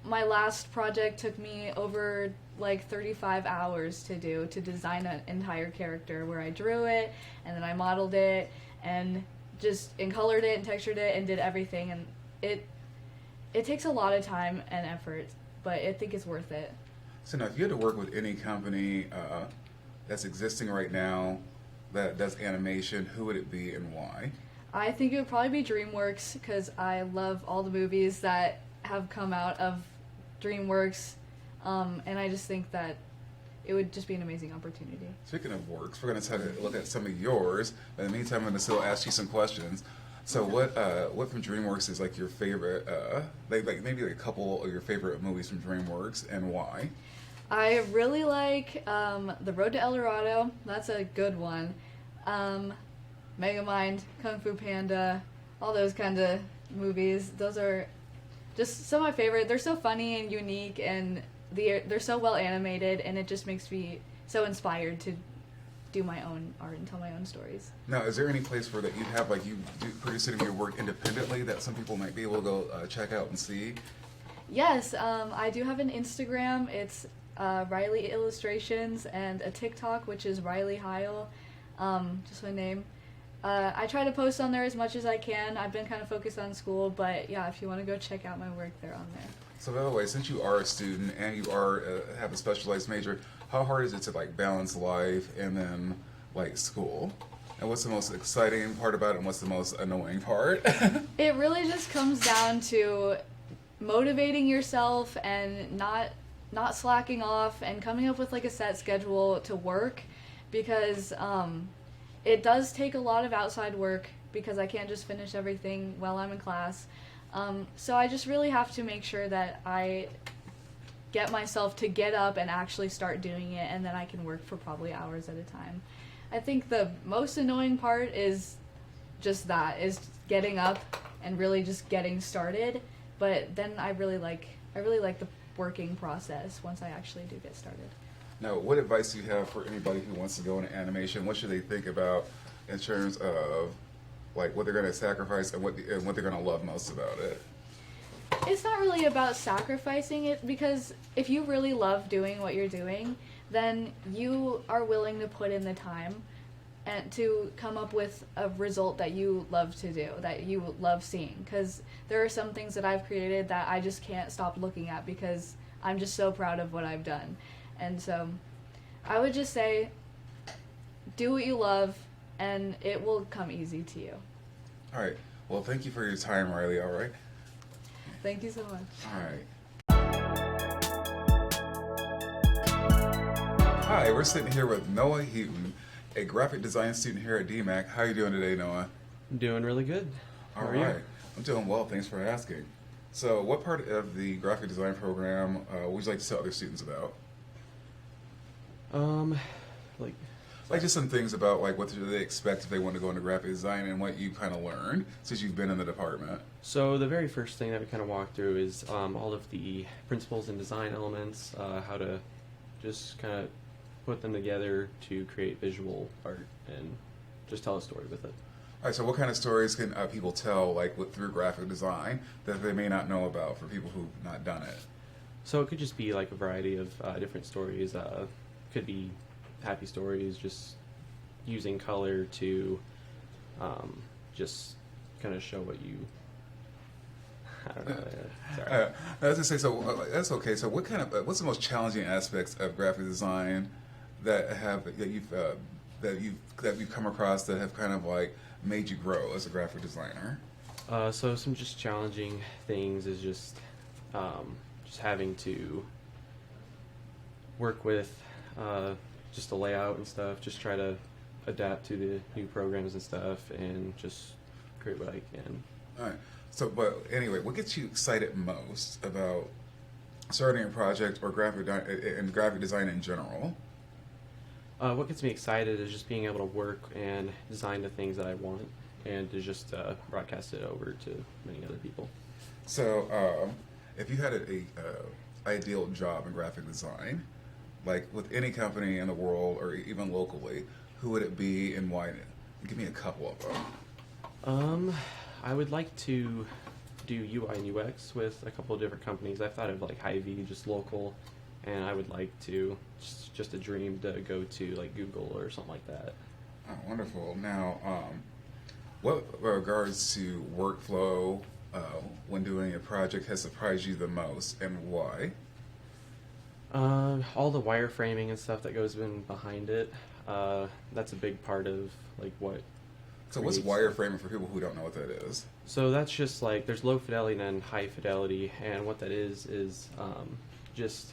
my last project took me over like 35 hours to design an entire character, where I drew it and then I modeled it and colored it and textured it and did everything, and it takes a lot of time and effort, but I think it's worth it. So now, if you had to work with any company that's existing right now that does animation, who would it be and why? I think it would probably be DreamWorks, because I love all the movies that have come out of DreamWorks, and I just think that it would just be an amazing opportunity. Speaking of works, we're going to take a look at some of yours. But in the meantime, I'm going to still ask you some questions. So what from DreamWorks is like your favorite, like maybe like a couple of your favorite movies from DreamWorks, and why? I really like The Road to El Dorado. That's a good one. Megamind, Kung Fu Panda, all those kind of movies. Those are just some of my favorite. They're so funny and unique, and they're so well animated, and it just makes me so inspired to do my own art and tell my own stories. Now, is there any place where that you have like you do produce any of your work independently that some people might be able to go check out and see? Yes, I do have an Instagram. It's Riley Illustrations, and a TikTok, which is Riley Heil, just my name. I try to post on there as much as I can. I've been kind of focused on school, but yeah, if you want to go check out my work, they're on there. So by the way, since you are a student and you have a specialized major, how hard is it to like balance life and then like school? And what's the most exciting part about it, and what's the most annoying part? It really just comes down to motivating yourself and not slacking off and coming up with like a set schedule to work, because it does take a lot of outside work because I can't just finish everything while I'm in class. So I just really have to make sure that I get myself to get up and actually start doing it, and then I can work for probably hours at a time. I think the most annoying part is just that, is getting up and really just getting started. But then I really like the working process once I actually do get started. Now, what advice do you have for anybody who wants to go into animation? What should they think about in terms of like what they're going to sacrifice and what they're going to love most about it? It's not really about sacrificing it, because if you really love doing what you're doing, then you are willing to put in the time and to come up with a result that you love to do, that you love seeing. Because there are some things that I've created that I just can't stop looking at because I'm just so proud of what I've done. And so I would just say, do what you love and it will come easy to you. All right. Well, thank you for your time, Riley. All right. Thank you so much. All right. Hi, we're sitting here with Noah Houghton, a graphic design student here at DMAC. How are you doing today, Noah? I'm doing really good. How All are you? right. I'm doing well. Thanks for asking. So, what part of the graphic design program would you like to tell other students about? Like just some things about like what do they expect if they want to go into graphic design and what you kind of learned since you've been in the department. So the very first thing that we kind of walk through is all of the principles and design elements, how to just kind of put them together to create visual art and just tell a story with it. All right, so what kind of stories can people tell like through graphic design that they may not know about for people who've not done it? So it could just be like a variety of different stories. Could be happy stories, just using color to just kind of show what you. I don't know. Sorry. I was gonna say, so that's okay. So, what's the most challenging aspects of graphic design that you've come across that have kind of like made you grow as a graphic designer? So some just challenging things is just having to work with just the layout and stuff. Just try to adapt to the new programs and stuff, and just create what I can. All right. So, but anyway, what gets you excited most about starting a project or graphic design in general? What gets me excited is just being able to work and design the things that I want, and to just broadcast it over to many other people. So, if you had a ideal job in graphic design, like with any company in the world or even locally, who would it be and why? Give me a couple of them. I would like to do UI and UX with a couple of different companies. I've thought of like Hy-Vee, just local, and I would like to, just a dream to go to like Google or something like that. Oh, wonderful. Now, what regards to workflow when doing a project has surprised you the most, and why? All the wireframing and stuff that goes in behind it. That's a big part of like what. So what's wireframing for people who don't know what that is? So that's just like there's low fidelity and then high fidelity, and what that is just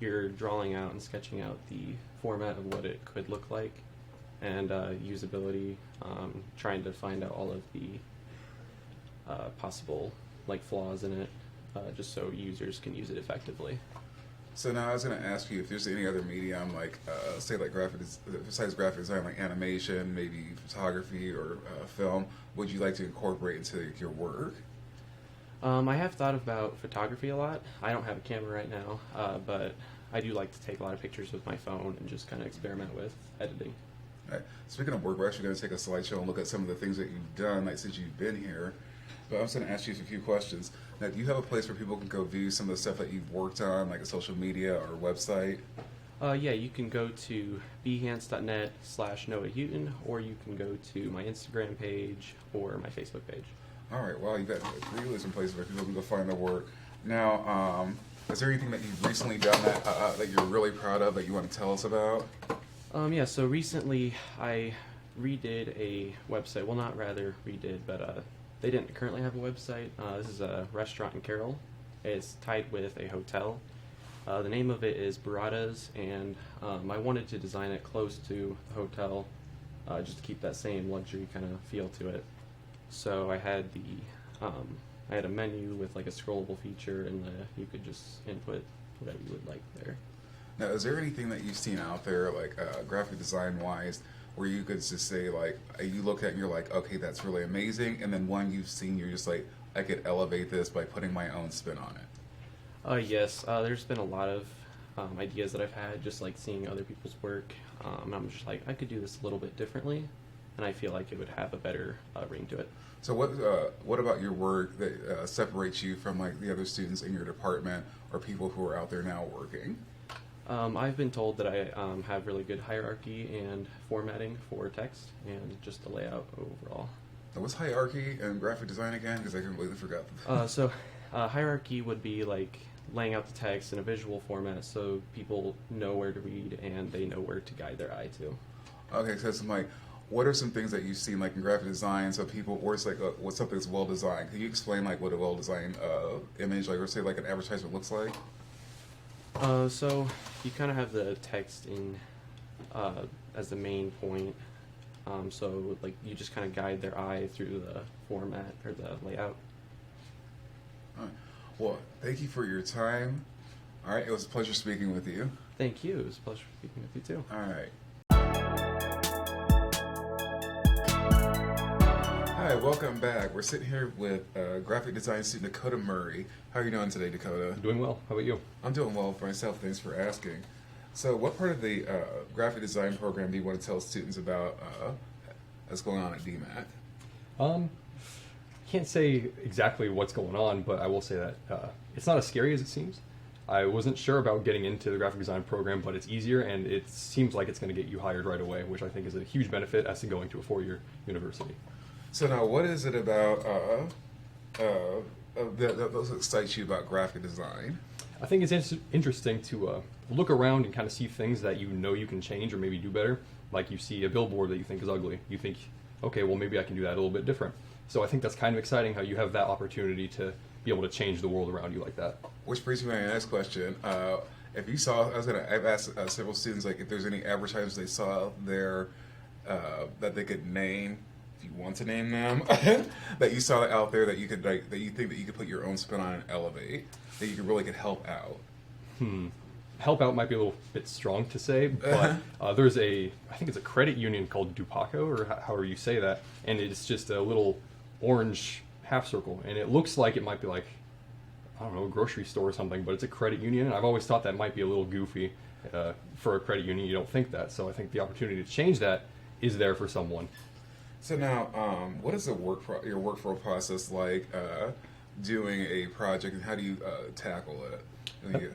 you're drawing out and sketching out the format of what it could look like, and usability, trying to find out all of the possible like flaws in it, just so users can use it effectively. So now I was going to ask you if there's any other medium, like say like besides graphic design, like animation, maybe photography or film, would you like to incorporate into your work? I have thought about photography a lot. I don't have a camera right now, but I do like to take a lot of pictures with my phone and just kind of experiment with editing. All right. Speaking of work, we're actually going to take a slideshow and look at some of the things that you've done, like since you've been here. But I was going to ask you a few questions. Now, do you have a place where people can go view some of the stuff that you've worked on, like a social media or website? Yeah, you can go to behance.net/Noah Houghton, or you can go to my Instagram page or my Facebook page. All right, well, you've got 3 different places where people can go find their work. Now, is there anything that you've recently done that you're really proud of that you want to tell us about? Yeah, so recently I redid a website. Well, not rather redid, but they didn't currently have a website. This is a restaurant in Carroll. It's tied with a hotel. The name of it is Barada's, and I wanted to design it close to the hotel just to keep that same luxury kind of feel to it. So I had I had a menu with like a scrollable feature, and you could just input whatever you would like there. Now, is there anything that you've seen out there, like graphic design wise, where you could just say like you look at it and you're like, okay, that's really amazing, and then one you've seen, you're just like, I could elevate this by putting my own spin on it? Yes, there's been a lot of ideas that I've had, just like seeing other people's work. And I'm just like, I could do this a little bit differently, and I feel like it would have a better ring to it. So what about your work that separates you from like the other students in your department or people who are out there now working? I've been told that I have really good hierarchy and formatting for text and just the layout overall. Now, what's hierarchy and graphic design again? Because I completely forgot. Hierarchy would be like laying out the text in a visual format so people know where to read and they know where to guide their eye to. Okay, so it's like, what are some things that you've seen like in graphic design, so people, or it's like what's something that's well designed? Can you explain like what a well designed image, like, or say like an advertisement looks like? So you kind of have the text in as the main point. So like you just kind of guide their eye through the format or the layout. All right. Well, thank you for your time. All right, it was a pleasure speaking with you. Thank you. It was a pleasure speaking with you too. All right. Hi, welcome back. We're sitting here with graphic design student Dakota Murray. How are you doing today, Dakota? Doing well. How about you? I'm doing well for myself. Thanks for asking. So what part of the graphic design program do you want to tell students about that's going on at DMAC? Can't say exactly what's going on, but I will say that it's not as scary as it seems. I wasn't sure about getting into the graphic design program, but it's easier and it seems like it's going to get you hired right away, which I think is a huge benefit as to going to a four-year university. So now, what is it about that excites you about graphic design? I think it's interesting to look around and kind of see things that you know you can change or maybe do better. Like you see a billboard that you think is ugly. You think, okay, well maybe I can do that a little bit different. So I think that's kind of exciting how you have that opportunity to be able to change the world around you like that. Which brings me to my next question. If you saw, I've asked several students like if there's any advertisements they saw there that they could name, if you want to name them, that you saw out there that you could like that you think that you could put your own spin on and elevate, that you could help out. Help out might be a little bit strong to say, but there's I think it's a credit union called Dupaco, or however you say that, and it's just a little orange half circle, and it looks like it might be like, I don't know, a grocery store or something, but it's a credit union, and I've always thought that might be a little goofy for a credit union. You don't think that, so I think the opportunity to change that is there for someone. So now, what is your workflow process like doing a project, and how do you tackle it?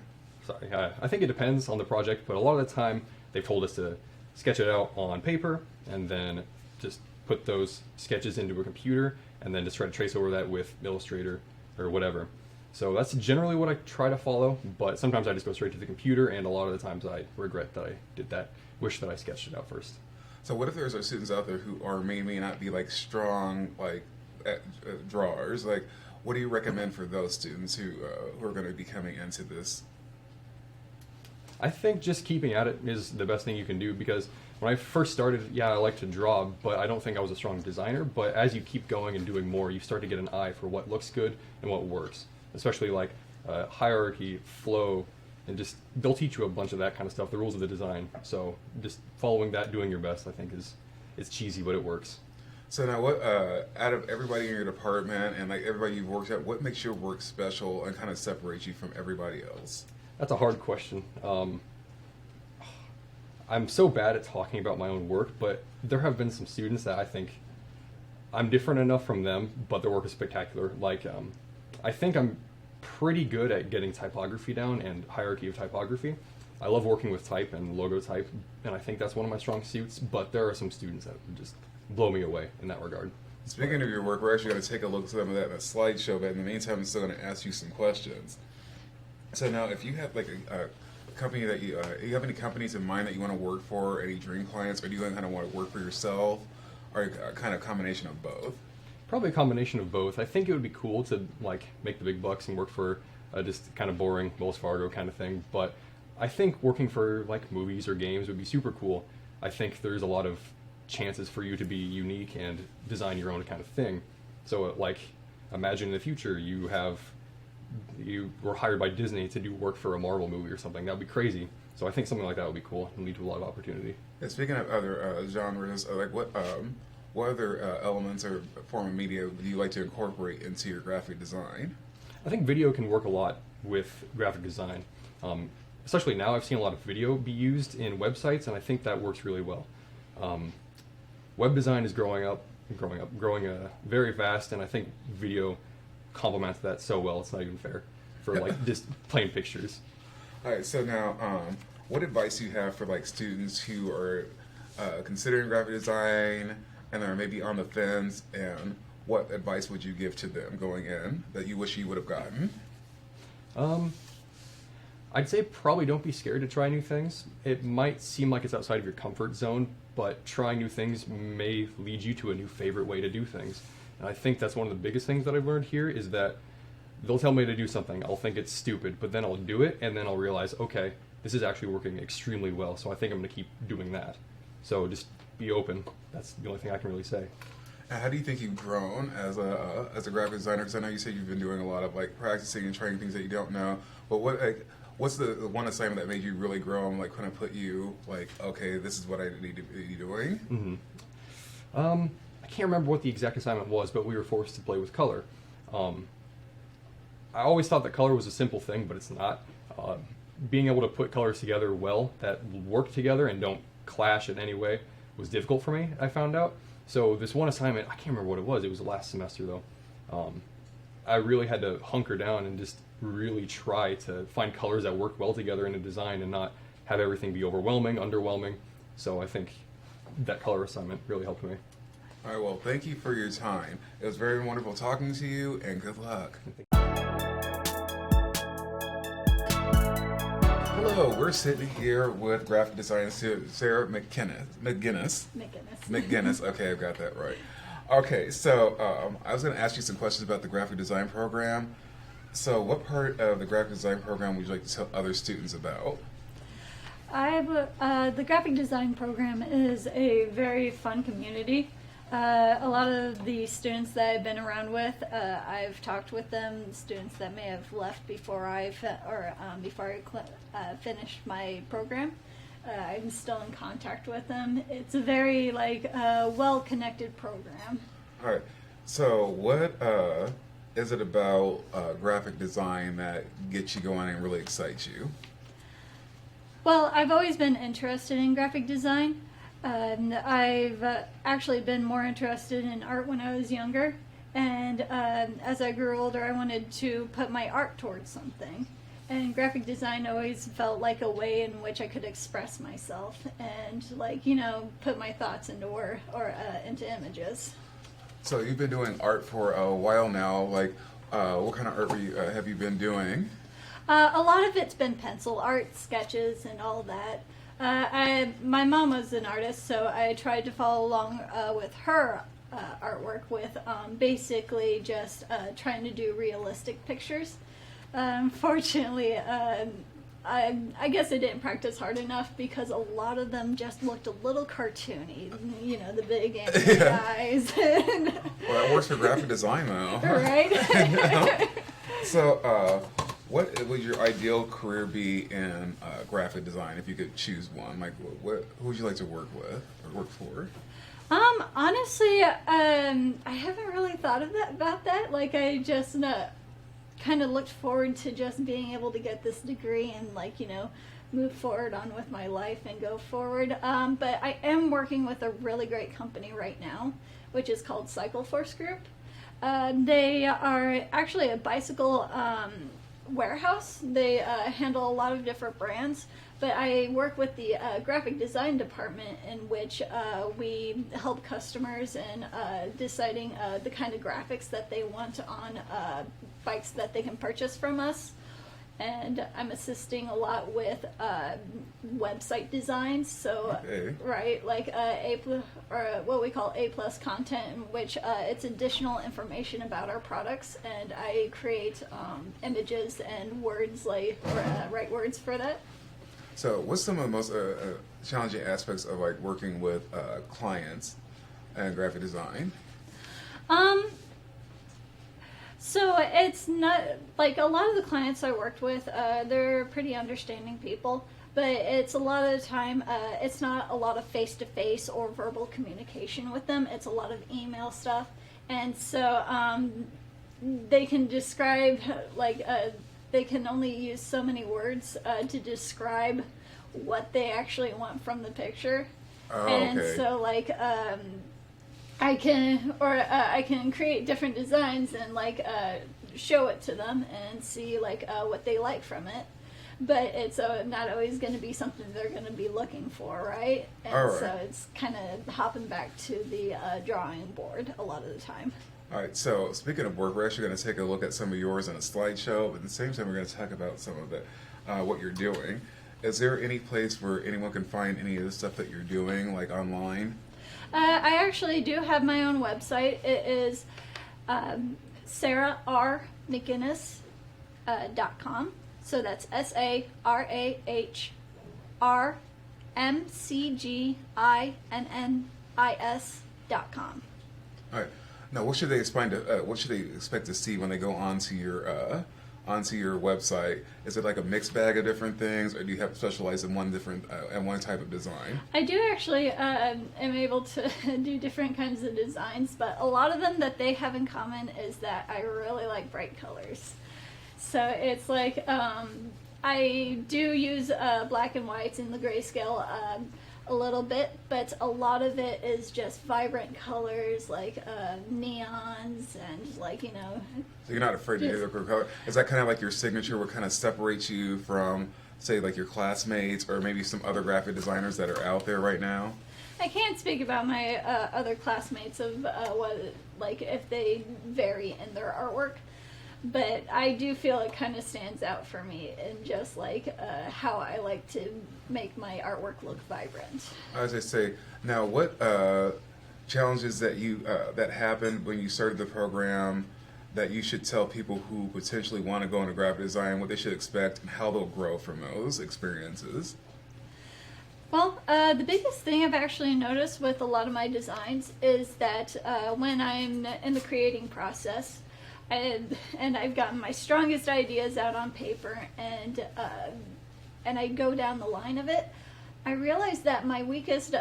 Sorry, I think it depends on the project, but a lot of the time they've told us to sketch it out on paper and then just put those sketches into a computer and then just try to trace over that with Illustrator or whatever. So that's generally what I try to follow, but sometimes I just go straight to the computer, and a lot of the times I regret that I did that, wish that I sketched it out first. So what if there's students out there who are may not be like strong like drawers? Like, what do you recommend for those students who are going to be coming into this? I think just keeping at it is the best thing you can do, because when I first started, yeah, I like to draw, but I don't think I was a strong designer. But as you keep going and doing more, you start to get an eye for what looks good and what works, especially like hierarchy, flow, and just they'll teach you a bunch of that kind of stuff, the rules of the design. So just following that, doing your best, I think is cheesy, but it works. So now, what out of everybody in your department and like everybody you've worked at, what makes your work special and kind of separates you from everybody else? That's a hard question. I'm so bad at talking about my own work, but there have been some students that I think I'm different enough from them, but their work is spectacular. Like, I think I'm pretty good at getting typography down and hierarchy of typography. I love working with type and logo type, and I think that's one of my strong suits, but there are some students that just blow me away in that regard. Speaking of your work, we're actually going to take a look at some of that in a slideshow, but in the meantime, I'm still going to ask you some questions. So now, if you have like a company that you have any companies in mind that you want to work for, any dream clients, or do you kind of want to work for yourself, or a kind of combination of both? Probably a combination of both. I think it would be cool to like make the big bucks and work for just kind of boring Wells Fargo kind of thing, but I think working for like movies or games would be super cool. I think there's a lot of chances for you to be unique and design your own kind of thing. So like, imagine in the future you were hired by Disney to do work for a Marvel movie or something. That would be crazy. So I think something like that would be cool and lead to a lot of opportunity. And speaking of other genres, like what other elements or form of media do you like to incorporate into your graphic design? I think video can work a lot with graphic design. Especially now, I've seen a lot of video be used in websites, and I think that works really well. Web design is growing very fast, and I think video complements that so well. It's not even fair for like just plain pictures. All right, so now, what advice do you have for like students who are considering graphic design and are maybe on the fence, and what advice would you give to them going in that you wish you would have gotten? I'd say probably don't be scared to try new things. It might seem like it's outside of your comfort zone, but trying new things may lead you to a new favorite way to do things. And I think that's one of the biggest things that I've learned here is that they'll tell me to do something, I'll think it's stupid, but then I'll do it, and then I'll realize, okay, this is actually working extremely well, so I think I'm going to keep doing that. So just be open. That's the only thing I can really say. And how do you think you've grown as a graphic designer? Because I know you said you've been doing a lot of like practicing and trying things that you don't know. But what's the one assignment that made you really grow and like kind of put you like, okay, this is what I need to be doing? Mm-hmm. I can't remember what the exact assignment was, but we were forced to play with color. I always thought that color was a simple thing, but it's not. Being able to put colors together well that work together and don't clash in any way was difficult for me, I found out. So this one assignment, I can't remember what it was. It was last semester though. I really had to hunker down and just really try to find colors that work well together in a design and not have everything be overwhelming, underwhelming. So I think that color assignment really helped me. All right, well, thank you for your time. It was very wonderful talking to you, and good luck. Hello, we're sitting here with graphic designer Sarah McGinnis. Okay, I've got that right. Okay, so I was going to ask you some questions about the graphic design program. So what part of the graphic design program would you like to tell other students about? The graphic design program is a very fun community. A lot of the students that I've been around with, I've talked with them. Students that may have left before I finished my program, I'm still in contact with them. It's a very well-connected program. All right. So what is it about graphic design that gets you going and really excites you? Well, I've always been interested in graphic design. I've actually been more interested in art when I was younger, and as I grew older I wanted to put my art towards something, and graphic design always felt like a way in which I could express myself and put my thoughts into work or into images. So you've been doing art for a while now. What kind of art have you been doing? A lot of it's been pencil art, sketches, and all that. My mom was an artist, so I tried to follow along with her artwork with basically just trying to do realistic pictures. Unfortunately, I guess I didn't practice hard enough because a lot of them just looked a little cartoony, the big anime eyes. Well, that works for graphic design though. Right? So, what would your ideal career be in graphic design if you could choose one? Like, who would you like to work with or work for? Honestly, I haven't really thought about that. I just kind of looked forward to just being able to get this degree and move forward on with my life and go forward. But I am working with a really great company right now, which is called Cycleforce Group. They are actually a bicycle warehouse. They handle a lot of different brands, but I work with the graphic design department in which we help customers in deciding the kind of graphics that they want on bikes that they can purchase from us. And I'm assisting a lot with website designs, so right, what we call A+ content, in which it's additional information about our products, and I create images and words, write words for that. So, what's some of the most challenging aspects of like working with clients and graphic design? So it's not like a lot of the clients I worked with, they're pretty understanding people, but it's a lot of the time, it's not a lot of face-to-face or verbal communication with them. It's a lot of email stuff. And so they can describe, like, they can only use so many words to describe what they actually want from the picture. Oh, and okay. so, like, I can create different designs and like show it to them and see like what they like from it, but it's not always going to be something they're going to be looking for, right? And All right. so it's kind of hopping back to the drawing board a lot of the time. All right, so speaking of work, we're actually going to take a look at some of yours in a slideshow, but at the same time, we're going to talk about some of it, what you're doing. Is there any place where anyone can find any of the stuff that you're doing, like online? I actually do have my own website. It is sarahmcginnis.com. So that's SARAHRMCGINNIS.com. All right. Now, what should they expect to see when they go onto your website? Is it like a mixed bag of different things, or do you have to specialize in one type of design? I do actually am able to do different kinds of designs, but a lot of them that they have in common is that I really like bright colors. So it's like I do use black and whites in the grayscale a little bit, but a lot of it is just vibrant colors like neons and like, you know. So you're not afraid to do the color. Is that kind of like your signature, what kind of separates you from, say, like your classmates or maybe some other graphic designers that are out there right now? I can't speak about my other classmates of what, like, if they vary in their artwork, but I do feel it kind of stands out for me in just like how I like to make my artwork look vibrant. As I say, now what challenges that that happened when you started the program that you should tell people who potentially want to go into graphic design, what they should expect and how they'll grow from those experiences? Well, the biggest thing I've actually noticed with a lot of my designs is that when I'm in the creating process, and I've gotten my strongest ideas out on paper, and I go down the line of it, I realize that my weakest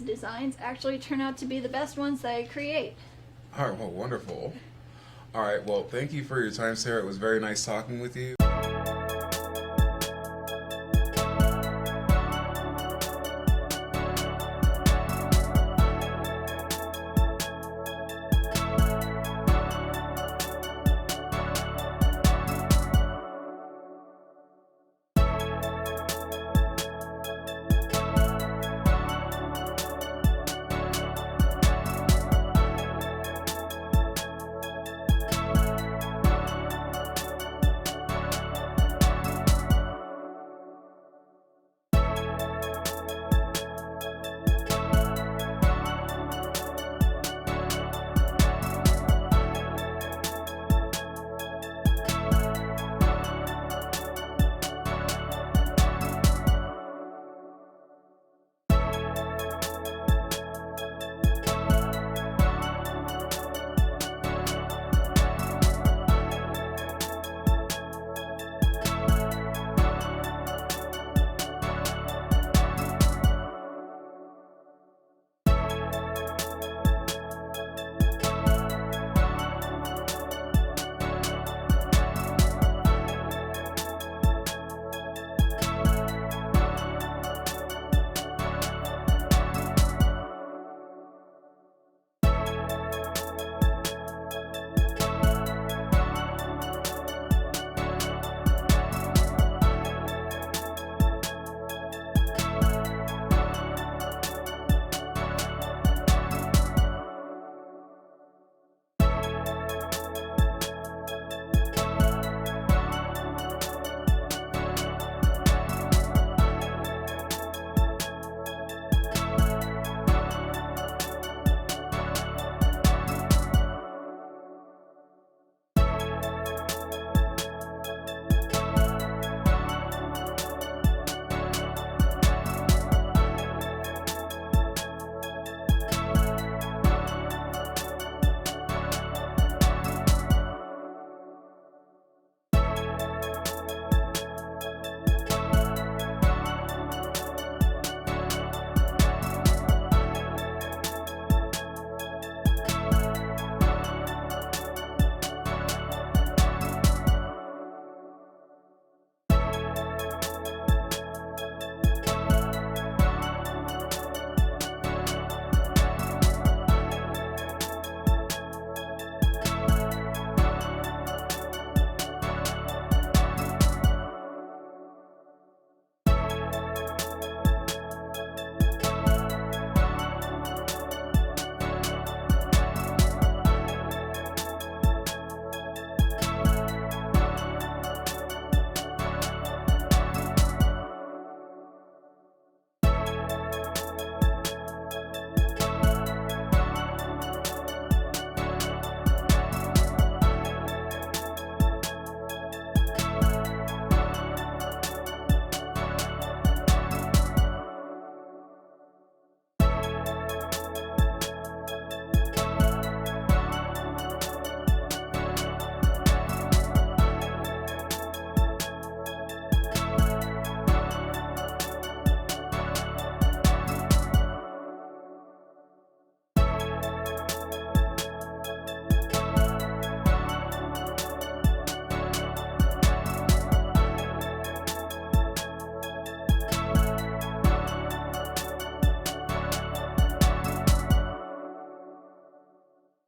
designs actually turn out to be the best ones that I create. All right, well, wonderful. All right, well, thank you for your time, Sarah. It was very nice talking with you.